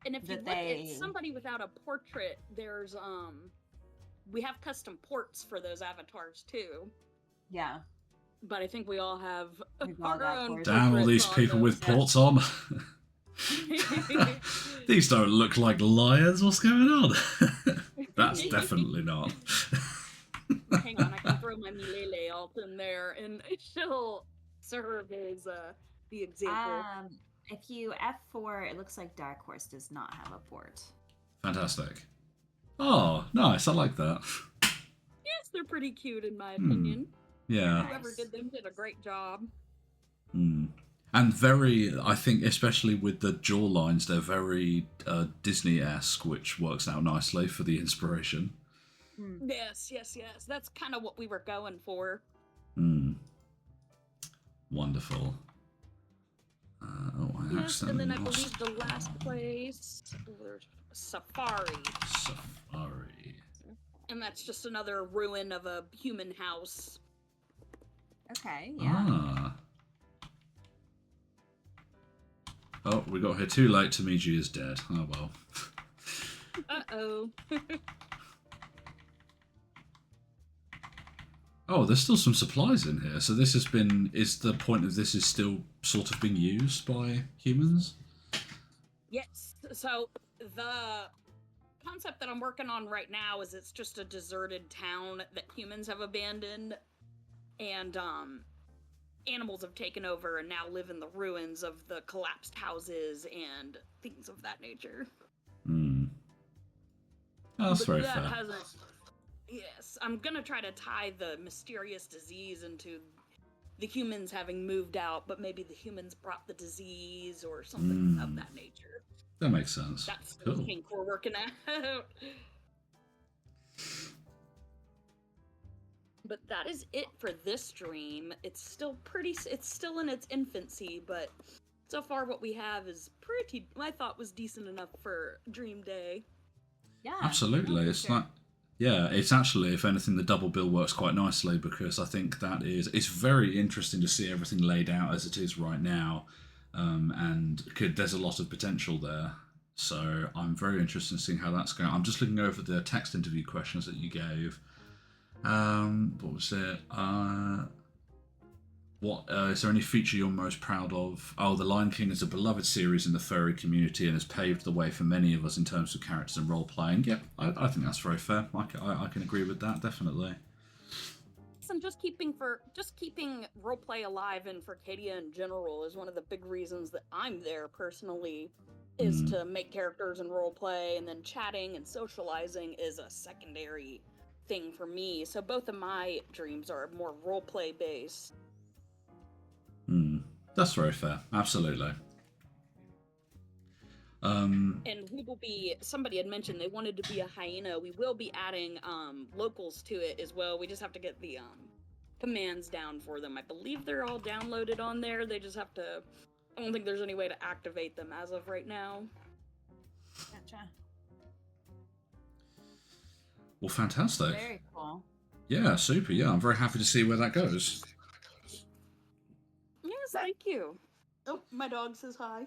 And if you that look they- at Somebody Without a Portrait, there's we have custom ports for those avatars too. Yeah. But I think we all have We've all our got own ports. Damn, all these portraits people with those. ports on. These don't look like lions. What's going on? That's definitely not. Hang on, I can throw my Milele alt in there, and she'll serve as the example. If you F4, it looks like Dark Horse does not have a port. Fantastic. Oh, nice. I like that. Yes, they're pretty cute in my opinion. Yeah. Whoever did them did a great job. And very, I think, especially with the jaw lines, they're very Disney-esque, which works out nicely for the inspiration. Yes. That's kind of what we were going for. Wonderful. Yes, and then I believe the last place, there's Safari. Safari. And that's just another ruin of a human house. Okay, yeah. Oh, we got here too late. Tamiji is dead. Oh well. Uh-oh. Oh, there's still some supplies in here. So this has been... Is the point of this is still sort of being used by humans? Yes. So the concept that I'm working on right now is it's just a deserted town that humans have abandoned, and animals have taken over and now live in the ruins of the collapsed houses and things of that nature. Oh, that's very that fair. hasn't... Yes, I'm gonna try to tie the mysterious disease into the humans having moved out, but maybe the humans brought the disease or something of that nature. That makes sense. That's Cool. the kink we're working out. But that is it for this dream. It's still in its infancy, but so far what we have is I thought was decent enough for Dream Day. Yeah. Absolutely. no, It's for sure. like... Yeah, it's actually, if anything, the double bill works quite nicely because I think it's very interesting to see everything laid out as it is right now, and there's a lot of potential there. So I'm very interested in seeing how that's going. I'm just looking over the text interview questions that you gave. What was it? Is there any feature you're most proud of? Oh, The Lion King is a beloved series in the furry community and has paved the way for many of us in terms of characters and role playing. Yep, I think that's very fair. I can agree with that, definitely. And just keeping roleplay alive in Furcadia in general is one of the big reasons that I'm there personally, is to make characters and roleplay, and then chatting and socializing is a secondary thing for me. So both of my dreams are more roleplay based. That's very fair. Absolutely. And we will be... Somebody had mentioned they wanted to be a hyena. We will be adding locals to it as well. We just have to get the commands down for them. I believe they're all downloaded on there. They just have to... I don't think there's any way to activate them as of right now. Gotcha. Well, fantastic. Very cool. Yeah, super. Yeah, I'm very happy to see where that goes. Yes, thank you. Oh, my dog says hi.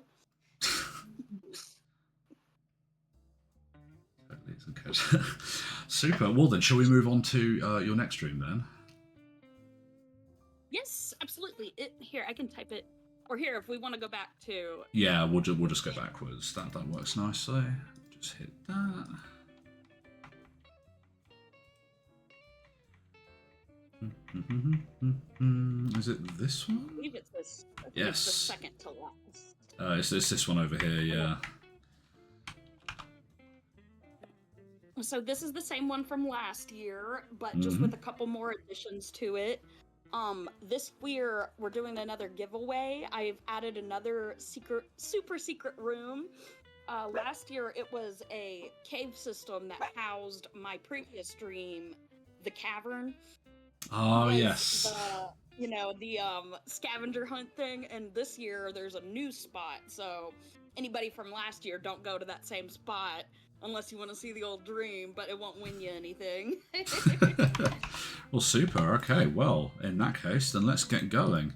Super. Well then, shall we move on to your next stream then? Yes, absolutely. Here, I can type it. Or here, if we want to go back to... Yeah, we'll just go backwards. That works nicely. Just hit that. Is it this one? I believe it's this. I think Yes. It's the second to last. It's this one over here, yeah. So this is the same one from last year, but just with a couple more additions to it. This year we're doing another giveaway. I've added another super secret room. Last year it was a cave system that housed my previous dream, the cavern. Oh, Was yes. the scavenger hunt thing, and this year there's a new spot, so anybody from last year, don't go to that same spot. unless you want to see the old dream, but it won't win you anything. Well, super. Okay, well, in that case, then let's get going.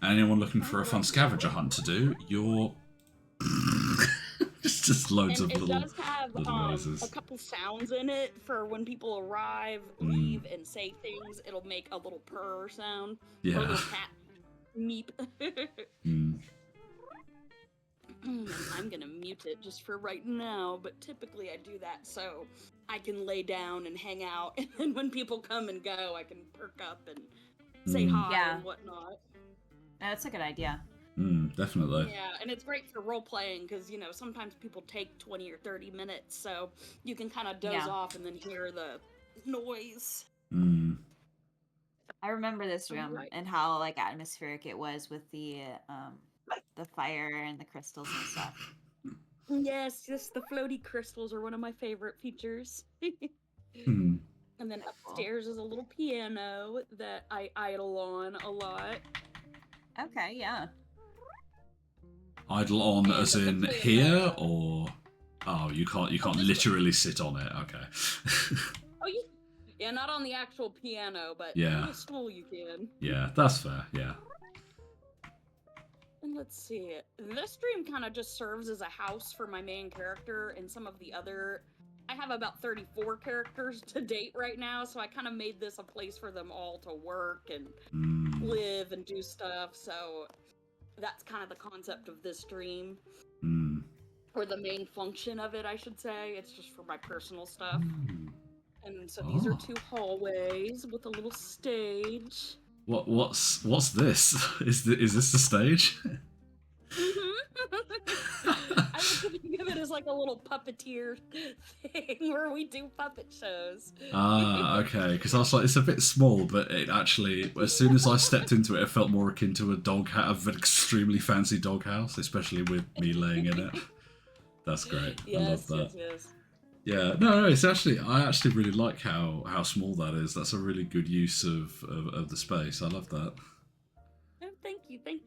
And anyone looking for a fun scavenger hunt to do, you're... just loads And of it little, does have little noises. a couple sounds in it for when people arrive, leave, and say things. It'll make a little purr sound. Yeah. Or a little cat meep. I'm gonna mute it just for right now, but typically I do that so I can lay down and hang out, and then when people come and go, I can perk up and say hi Yeah. and whatnot. That's a good idea. Definitely. Yeah, and it's great for role playing because sometimes people take 20 or 30 minutes, so you can kind of doze off and then hear the noise. I remember this room and how like atmospheric it was with the fire and the crystals and stuff. Yes, the floaty crystals are one of my favorite features. Hmm. And then upstairs is a little piano that I idle on a lot. Okay, yeah. Idle on as in here, or you can't literally sit on it. Okay. Oh, yeah, not on the actual piano, but Yeah. on the stool you can. Yeah, that's fair. Yeah. And let's see, this stream kind of just serves as a house for my main character and some of the other. I have about 34 characters to date right now, so I kind of made this a place for them all to work and live and do stuff. So that's kind of the concept of this stream. Or the main function of it, I should say. It's just for my personal stuff. And so these are 2 hallways with a little stage. What's this? Is this the stage? I like to think of it as like a little puppeteer thing where we do puppet shows. Okay. Because I was like, it's a bit small, but it actually, as soon as I stepped into it, it felt more akin to a dog house, an extremely fancy dog house, especially with me laying in it. That's great. I love that. Yes. Yeah, no, it's actually, I actually really like how small that is. That's a really good use of the space. I love that. Oh, thank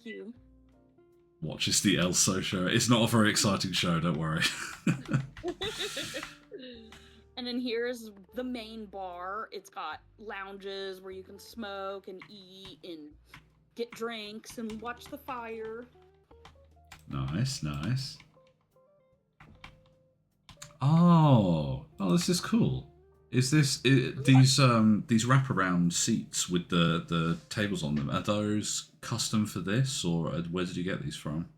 you. Watches the Elso show. It's not a very exciting show, don't worry. And then here's the main bar. It's got lounges where you can smoke and eat and get drinks and watch the fire. Nice. Oh, this is cool. Is this these wraparound seats with the tables on them? Are those custom for this, or where did you get these from?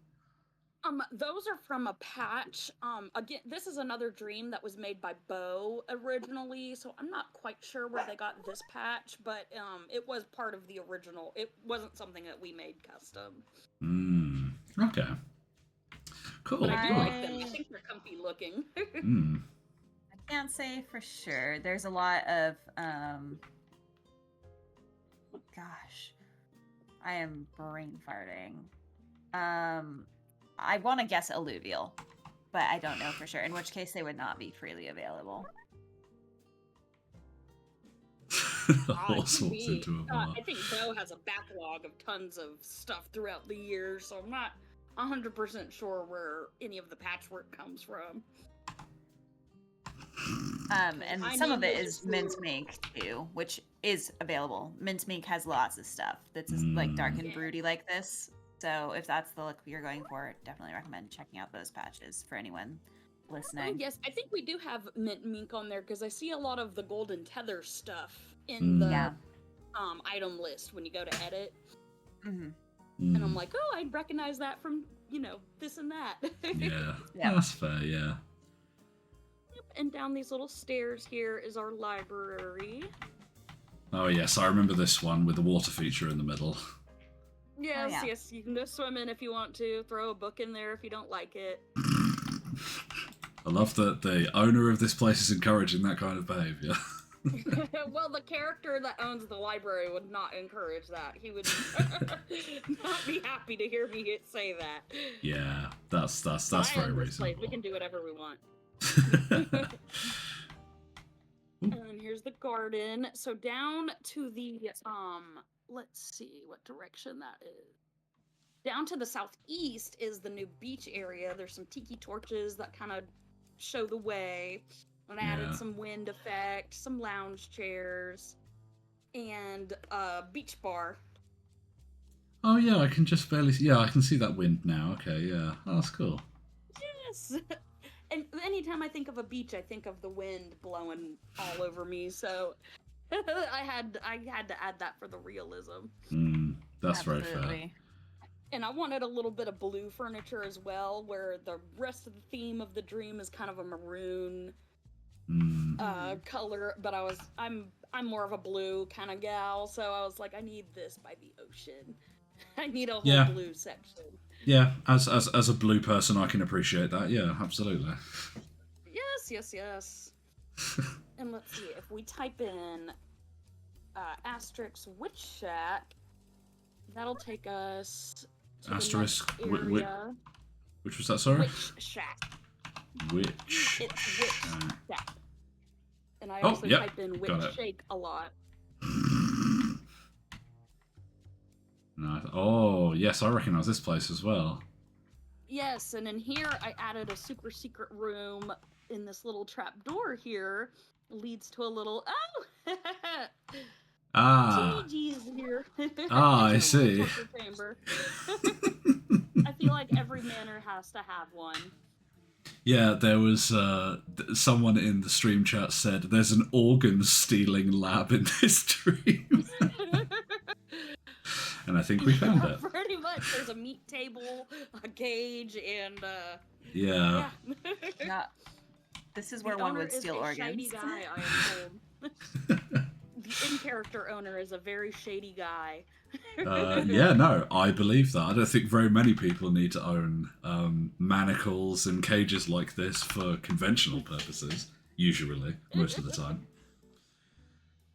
Those are from a patch. Again, this is another dream that was made by Bo originally, so I'm not quite sure where they got this patch, but it was part of the original. It wasn't something that we made custom. Okay. Cool. But I do like them. I think they're comfy looking. I can't say for sure. There's a lot of gosh. I am brain farting. I want to guess alluvial, but I don't know for sure, in which case they would not be freely available. Horse walks into a bar. I think Bo has a backlog of tons of stuff throughout the year, so I'm not 100% sure where any of the patchwork comes from. And some of it is Mincemeat too, which is available. Mincemeat has lots of stuff that's like dark and broody like this. So if that's the look you're going for, definitely recommend checking out those patches for anyone listening. Oh, yes, I think we do have mint mink on there because I see a lot of the golden tether stuff in the item list when you go to edit. And I'm like, oh, I recognize that from, this and that. Yeah, that's fair, yeah. And down these little stairs here is our library. Oh, yes, I remember this one with the water feature in the middle. Yes, yes, you can go swimming if you want to. Throw a book in there if you don't like it. I love that the owner of this place is encouraging that kind of behaviour. Well, the character that owns the library would not encourage that. He would not be happy to hear me say that. Yeah, that's very reasonable. We can do whatever we want. And here's the garden. So down to the let's see what direction that is. Down to the southeast is the new beach area. There's some tiki torches that kind of show the way. And I added Yeah. some wind effect, some lounge chairs, and a beach bar. Oh yeah, I can just barely. Yeah, I can see that wind now. Okay, yeah, oh, that's cool. Yes. And anytime I think of a beach, I think of the wind blowing all over me. So I had to add that for the realism. That's very fair. Absolutely. And I wanted a little bit of blue furniture as well, where the rest of the theme of the dream is kind of a maroon color. But I'm more of a blue kind of gal, so I was like, I need this by the ocean. I need a whole blue section. Yeah, as a blue person, I can appreciate that. Yeah, absolutely. Yes. And let's see, if we type in asterisk witch shack, that'll take us to Asterisk the next area. which was that? Sorry. Witch shack. Witch. It's witch shack. And I Oh, also yep, type in got witch it. shake a lot. No, oh yes, I recognise this place as well. Yes, and in here I added a super secret room in this little trap door here. Leads to a little G's here. I see. Torture chamber. I feel like every manor has to have one. Yeah, there was someone in the stream chat said there's an organ stealing lab in this dream. And I think we found it. Pretty much. There's a meat table, a cage, and Yeah. Yeah. This is where The one owner would steal is a organs. shady guy, I am told. The in-character owner is a very shady guy. Yeah, no, I believe that. I don't think very many people need to own manacles and cages like this for conventional purposes, usually, most of the time.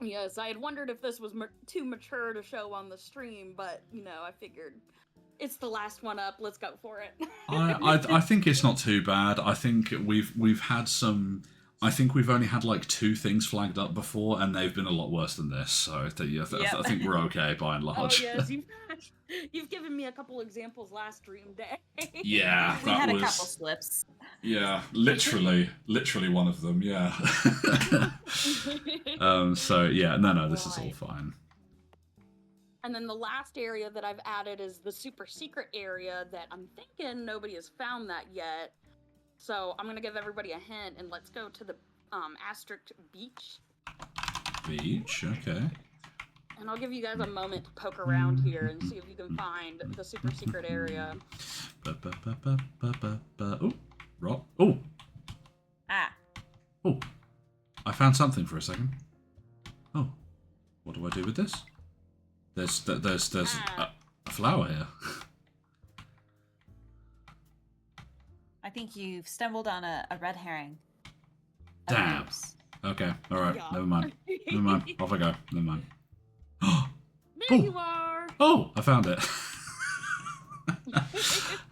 Yes, I had wondered if this was too mature to show on the stream, but, I figured it's the last one up. Let's go for it. I think it's not too bad. I think we've had some... I think we've only had like 2 things flagged up before, and they've been a lot worse than this. So I think we're okay by and large. Oh yes, you've given me a couple examples last stream day. Yeah, We had a couple slips. Yeah, literally one of them. Yeah. So yeah, no, this is all fine. And then the last area that I've added is the super secret area that I'm thinking nobody has found that yet. So I'm gonna give everybody a hint, and let's go to the asterisk beach. Beach, okay. And I'll give you guys a moment to poke around here and see if you can find the super secret area. Oh, rock. Oh. Oh, I found something for a second. Oh, what do I do with this? There's a flower here. I think you've stumbled on a red herring. Damn. Oops. Okay, alright, Yeah. never mind. Off I go. Never mind. There you are! Oh, I found it.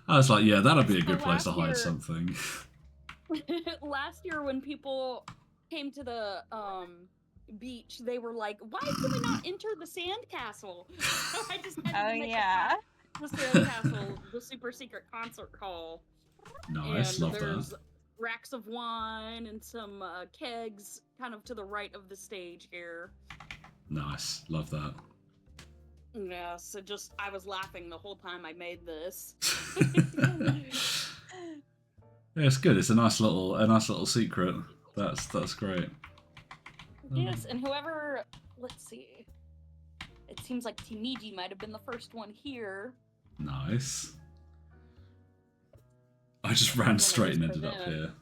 I was like, yeah, that'd be a good So place to last hide year- something. Last year when people came to the beach, they were like, why can we not enter the sandcastle? I just had to make the sandcastle the super secret concert hall. Nice, And love there's that. racks of wine and some kegs kind of to the right of the stage here. Nice, love that. Yeah, so I was laughing the whole time I made this. Yeah, it's good. It's a nice little secret. That's great. Yes, and whoever, let's see, it seems like Timiji might have been the first one here. Nice. I just ran straight and ended up here.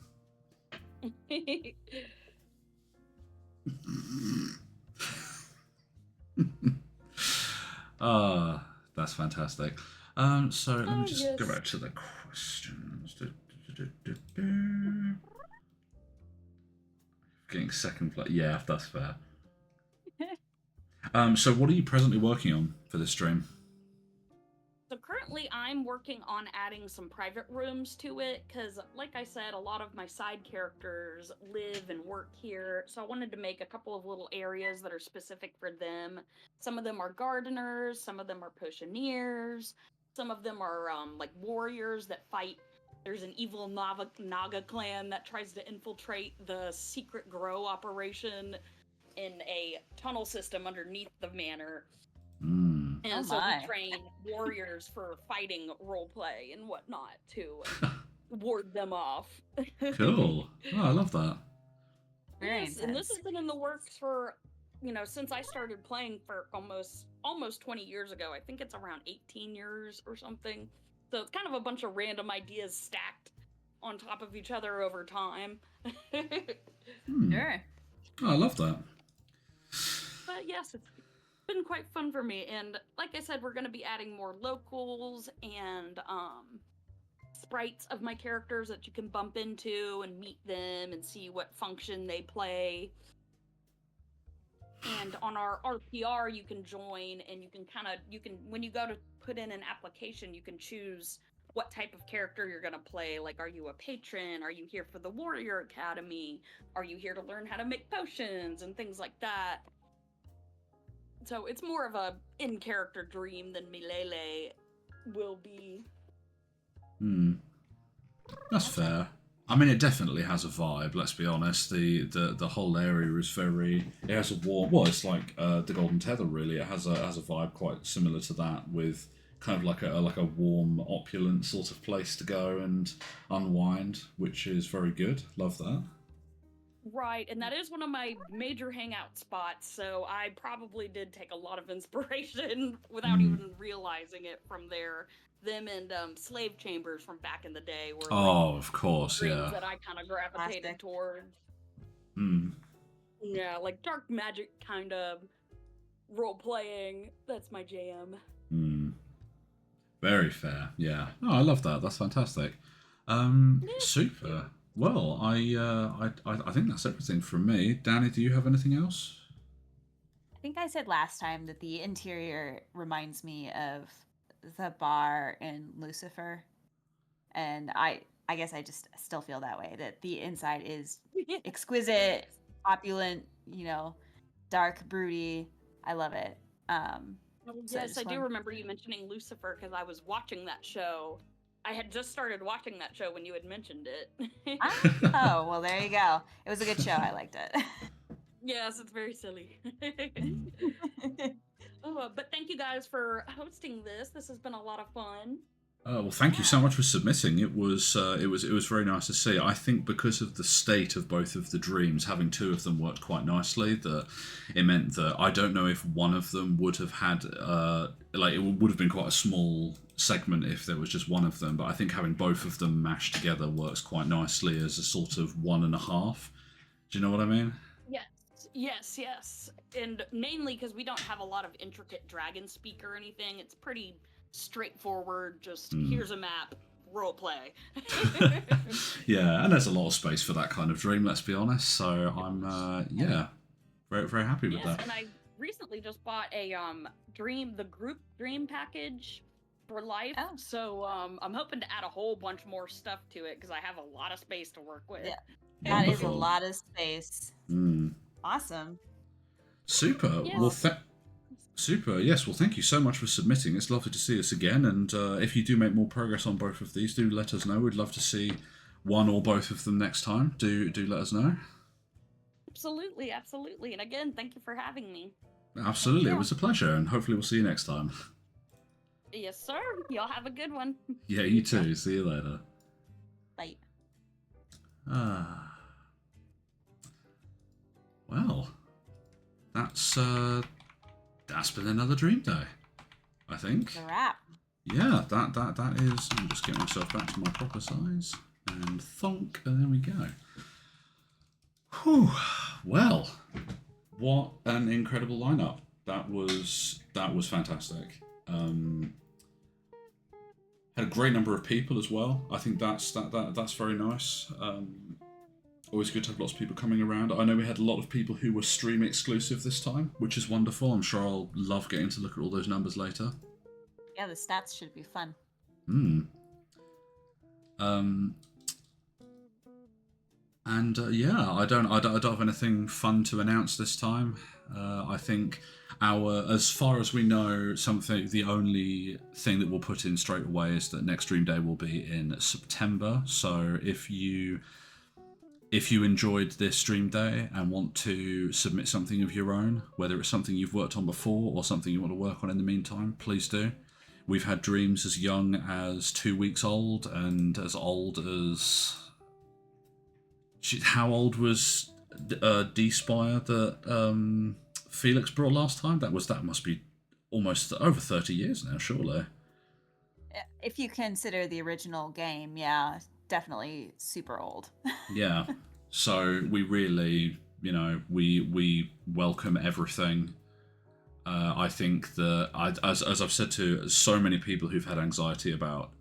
That's fantastic. So let me just go back to the questions. Getting second place. Yeah, that's fair. So what are you presently working on for this stream? So currently I'm working on adding some private rooms to it, because like I said, a lot of my side characters live and work here, so I wanted to make a couple of little areas that are specific for them. Some of them are gardeners, some of them are potioneers, some of them are like warriors that fight There's an evil Naga clan that tries to infiltrate the secret grow operation in a tunnel system underneath the manor. Mm. And Oh so my. we train warriors for fighting roleplay and whatnot to ward them off. Cool. Oh, I love that. Very Yes, and this intense. has been in the works for, since I started playing for almost 20 years ago. I think it's around 18 years or something. So it's kind of a bunch of random ideas stacked on top of each other over time. Hmm. Sure. Oh, I love that. But yes, it's been quite fun for me. And like I said, we're going to be adding more locals and sprites of my characters that you can bump into and meet them and see what function they play. And on our RPR, you can join and you can when you go to put in an application, you can choose what type of character you're going to play. Like, are you a patron? Are you here for the Warrior Academy? Are you here to learn how to make potions and things like that? So it's more of a in-character dream than Milele will be. Hmm. That's fair. I mean, it definitely has a vibe. Let's be honest. The whole area is very. It has a warm. Well, it's like the Golden Tether. Really, it has a vibe quite similar to that, with kind of like a warm, opulent sort of place to go and unwind, which is very good. Love that. Right, and that is one of my major hangout spots, so I probably did take a lot of inspiration without even realizing it from there. Them and slave chambers from back in the day were Oh, of course, dreams yeah. that I kind of gravitated Classic. towards. Hmm. Yeah, like dark magic kind of role playing. That's my jam. Hmm. Very fair. Yeah. Oh, I love that. That's fantastic. Super. Well, I think that's everything from me. Danny, do you have anything else? I think I said last time that the interior reminds me of the bar in Lucifer, and I guess I just still feel that way. That the inside is exquisite, opulent, dark, broody. I love it. So Yes, I do remember you mentioning Lucifer because I was watching that show. I had just started watching that show when you had mentioned it. Oh, well, there you go. It was a good show. I liked it. Yes, it's very silly. But thank you guys for hosting this. This has been a lot of fun. Well, thank you so much for submitting. It was very nice to see. I think because of the state of both of the dreams, having two of them worked quite nicely. That it meant that I don't know if one of them would have had it would have been quite a small segment if there was just one of them. But I think having both of them mashed together works quite nicely as a sort of 1.5. Do you know what I mean? Yes. And mainly because we don't have a lot of intricate dragon speak or anything. It's pretty straightforward. Just here's a map, role play. Yeah, and there's a lot of space for that kind of dream. Let's be honest. So I'm very very happy with that. And I recently just bought a the group dream package for life. Oh. So I'm hoping to add a whole bunch more stuff to it because I have a lot of space to work with. Yeah. That is a Wonderful. lot of space. Mm. Awesome. Super. Yes. Well, super. Yes. Well, thank you so much for submitting. It's lovely to see us again. And if you do make more progress on both of these, do let us know. We'd love to see one or both of them next time. Do let us know. Absolutely. And again, thank you for having me. Absolutely. It was a pleasure. And hopefully we'll see you next time. Yes, sir. Y'all have a good one. Yeah, you too. See you later. Bye. Well, that's been another dream day, I think. It's a wrap. Yeah, that is. I'm just getting myself back to my proper size and thonk, and there we go. Whew. Well, what an incredible lineup! That was fantastic. Had a great number of people as well. I think that's very nice. Always good to have lots of people coming around. I know we had a lot of people who were stream exclusive this time, which is wonderful. I'm sure I'll love getting to look at all those numbers later. Yeah, the stats should be fun. And yeah, I don't have anything fun to announce this time. I think as far as we know, the only thing that we'll put in straight away is that next Dream Day will be in September. So if you enjoyed this Dream Day and want to submit something of your own, whether it's something you've worked on before or something you want to work on in the meantime, please do. We've had dreams as young as 2 weeks old and as old as... How old was D-Spire that Felix brought last time? That must be almost over 30 years now, surely. If you consider the original game, yeah, definitely super old. Yeah. So we really, we welcome everything. I think that, as I've said to so many people who've had anxiety about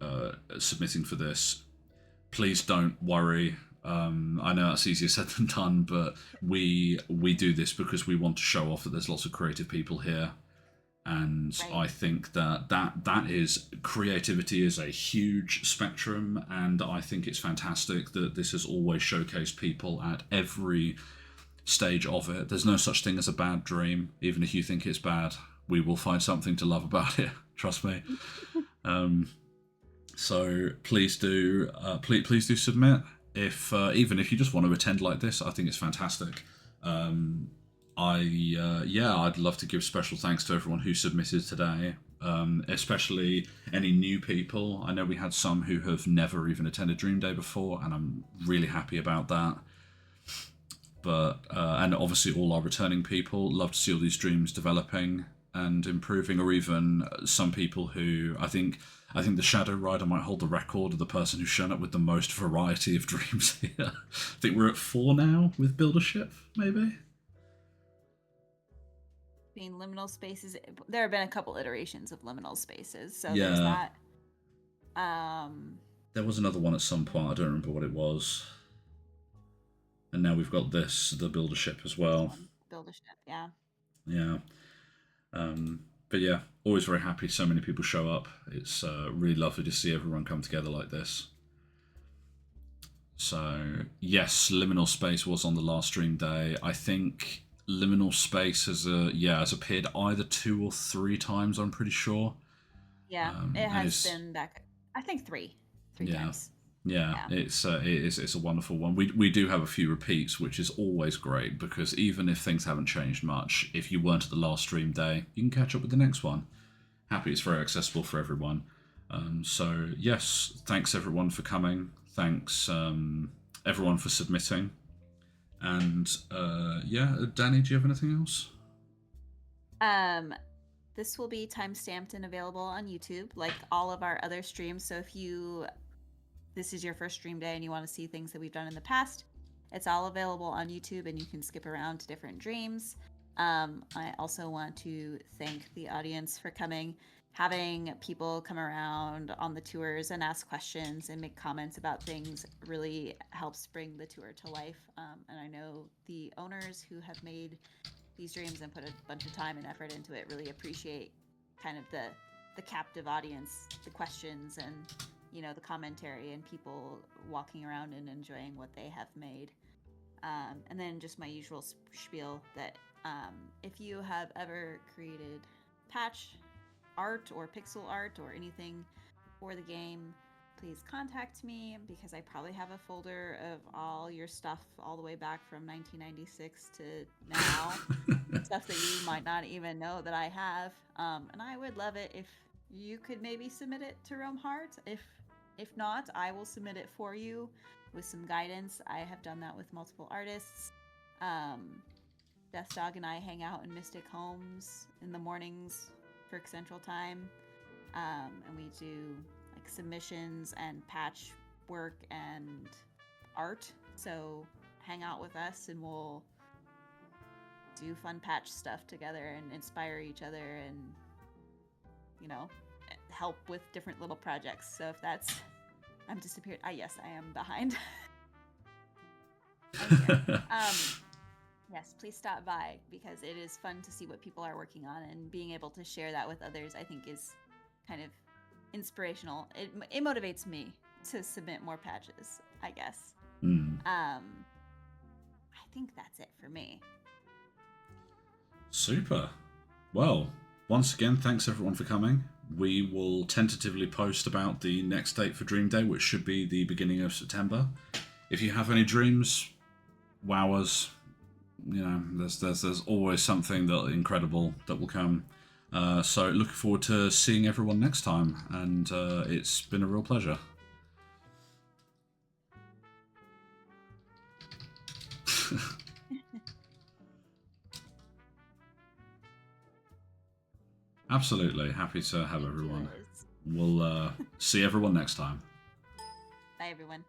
submitting for this, please don't worry. I know that's easier said than done, but we do this because we want to show off that there's lots of creative people here. And Right. I think that is, creativity is a huge spectrum, and I think it's fantastic that this has always showcased people at every stage of it. There's no such thing as a bad dream. Even if you think it's bad, we will find something to love about it. Trust me. So please do submit. If even if you just want to attend like this, I think it's fantastic. I'd love to give special thanks to everyone who submitted today, especially any new people. I know we had some who have never even attended Dream Day before, and I'm really happy about that. But and obviously all our returning people, love to see all these dreams developing and improving, or even some people who I think the Shadow Rider might hold the record of the person who's shown up with the most variety of dreams here. I think we're at 4 now with Buildership, maybe. Being liminal spaces, there have been a couple iterations of liminal spaces, so Yeah. there's that. There was another one at some point, I don't remember what it was. And now we've got the Buildership as well. Buildership, yeah. Yeah. But yeah, always very happy so many people show up. It's really lovely to see everyone come together like this. So, yes, Liminal Space was on the last Dream Day. I think Liminal Space has appeared either 2 or 3 times, I'm pretty sure. Yeah, it and has been back, I think 3 times. Yeah, it's a wonderful one. We do have a few repeats, which is always great, because even if things haven't changed much, if you weren't at the last Stream Day, you can catch up with the next one. Happy it's very accessible for everyone. So yes, thanks everyone for coming. Thanks everyone for submitting. And Danny, do you have anything else? This will be time-stamped and available on YouTube, like all of our other streams. So if this is your first Stream Day and you want to see things that we've done in the past, it's all available on YouTube, and you can skip around to different dreams. I also want to thank the audience for coming. Having people come around on the tours and ask questions and make comments about things really helps bring the tour to life. And I know the owners who have made these dreams and put a bunch of time and effort into it really appreciate kind of the captive audience, the questions, and the commentary, and people walking around and enjoying what they have made. And then just my usual spiel that if you have ever created patch art or pixel art or anything for the game, please contact me, because I probably have a folder of all your stuff all the way back from 1996 to now. Stuff that you might not even know that I have. And I would love it if you could maybe submit it to Roamheart. If not, I will submit it for you with some guidance. I have done that with multiple artists. Death Dog and I hang out in Mystic Homes in the mornings for Central Time, and we do like submissions and patch work and art. So hang out with us, and we'll do fun patch stuff together and inspire each other, and help with different little projects. So if that's, I'm disappeared. Yes, I am behind. Yes, please stop by, because it is fun to see what people are working on, and being able to share that with others, I think, is kind of inspirational. It motivates me to submit more patches, I guess. think that's it for me. Super. Well, once again, thanks everyone for coming. We will tentatively post about the next date for Dream Day, which should be the beginning of September. If you have any dreams, wow us. You know, there's always something that incredible that will come. So looking forward to seeing everyone next time, and it's been a real pleasure. Absolutely happy to have everyone. We'll see everyone next time. Bye, everyone.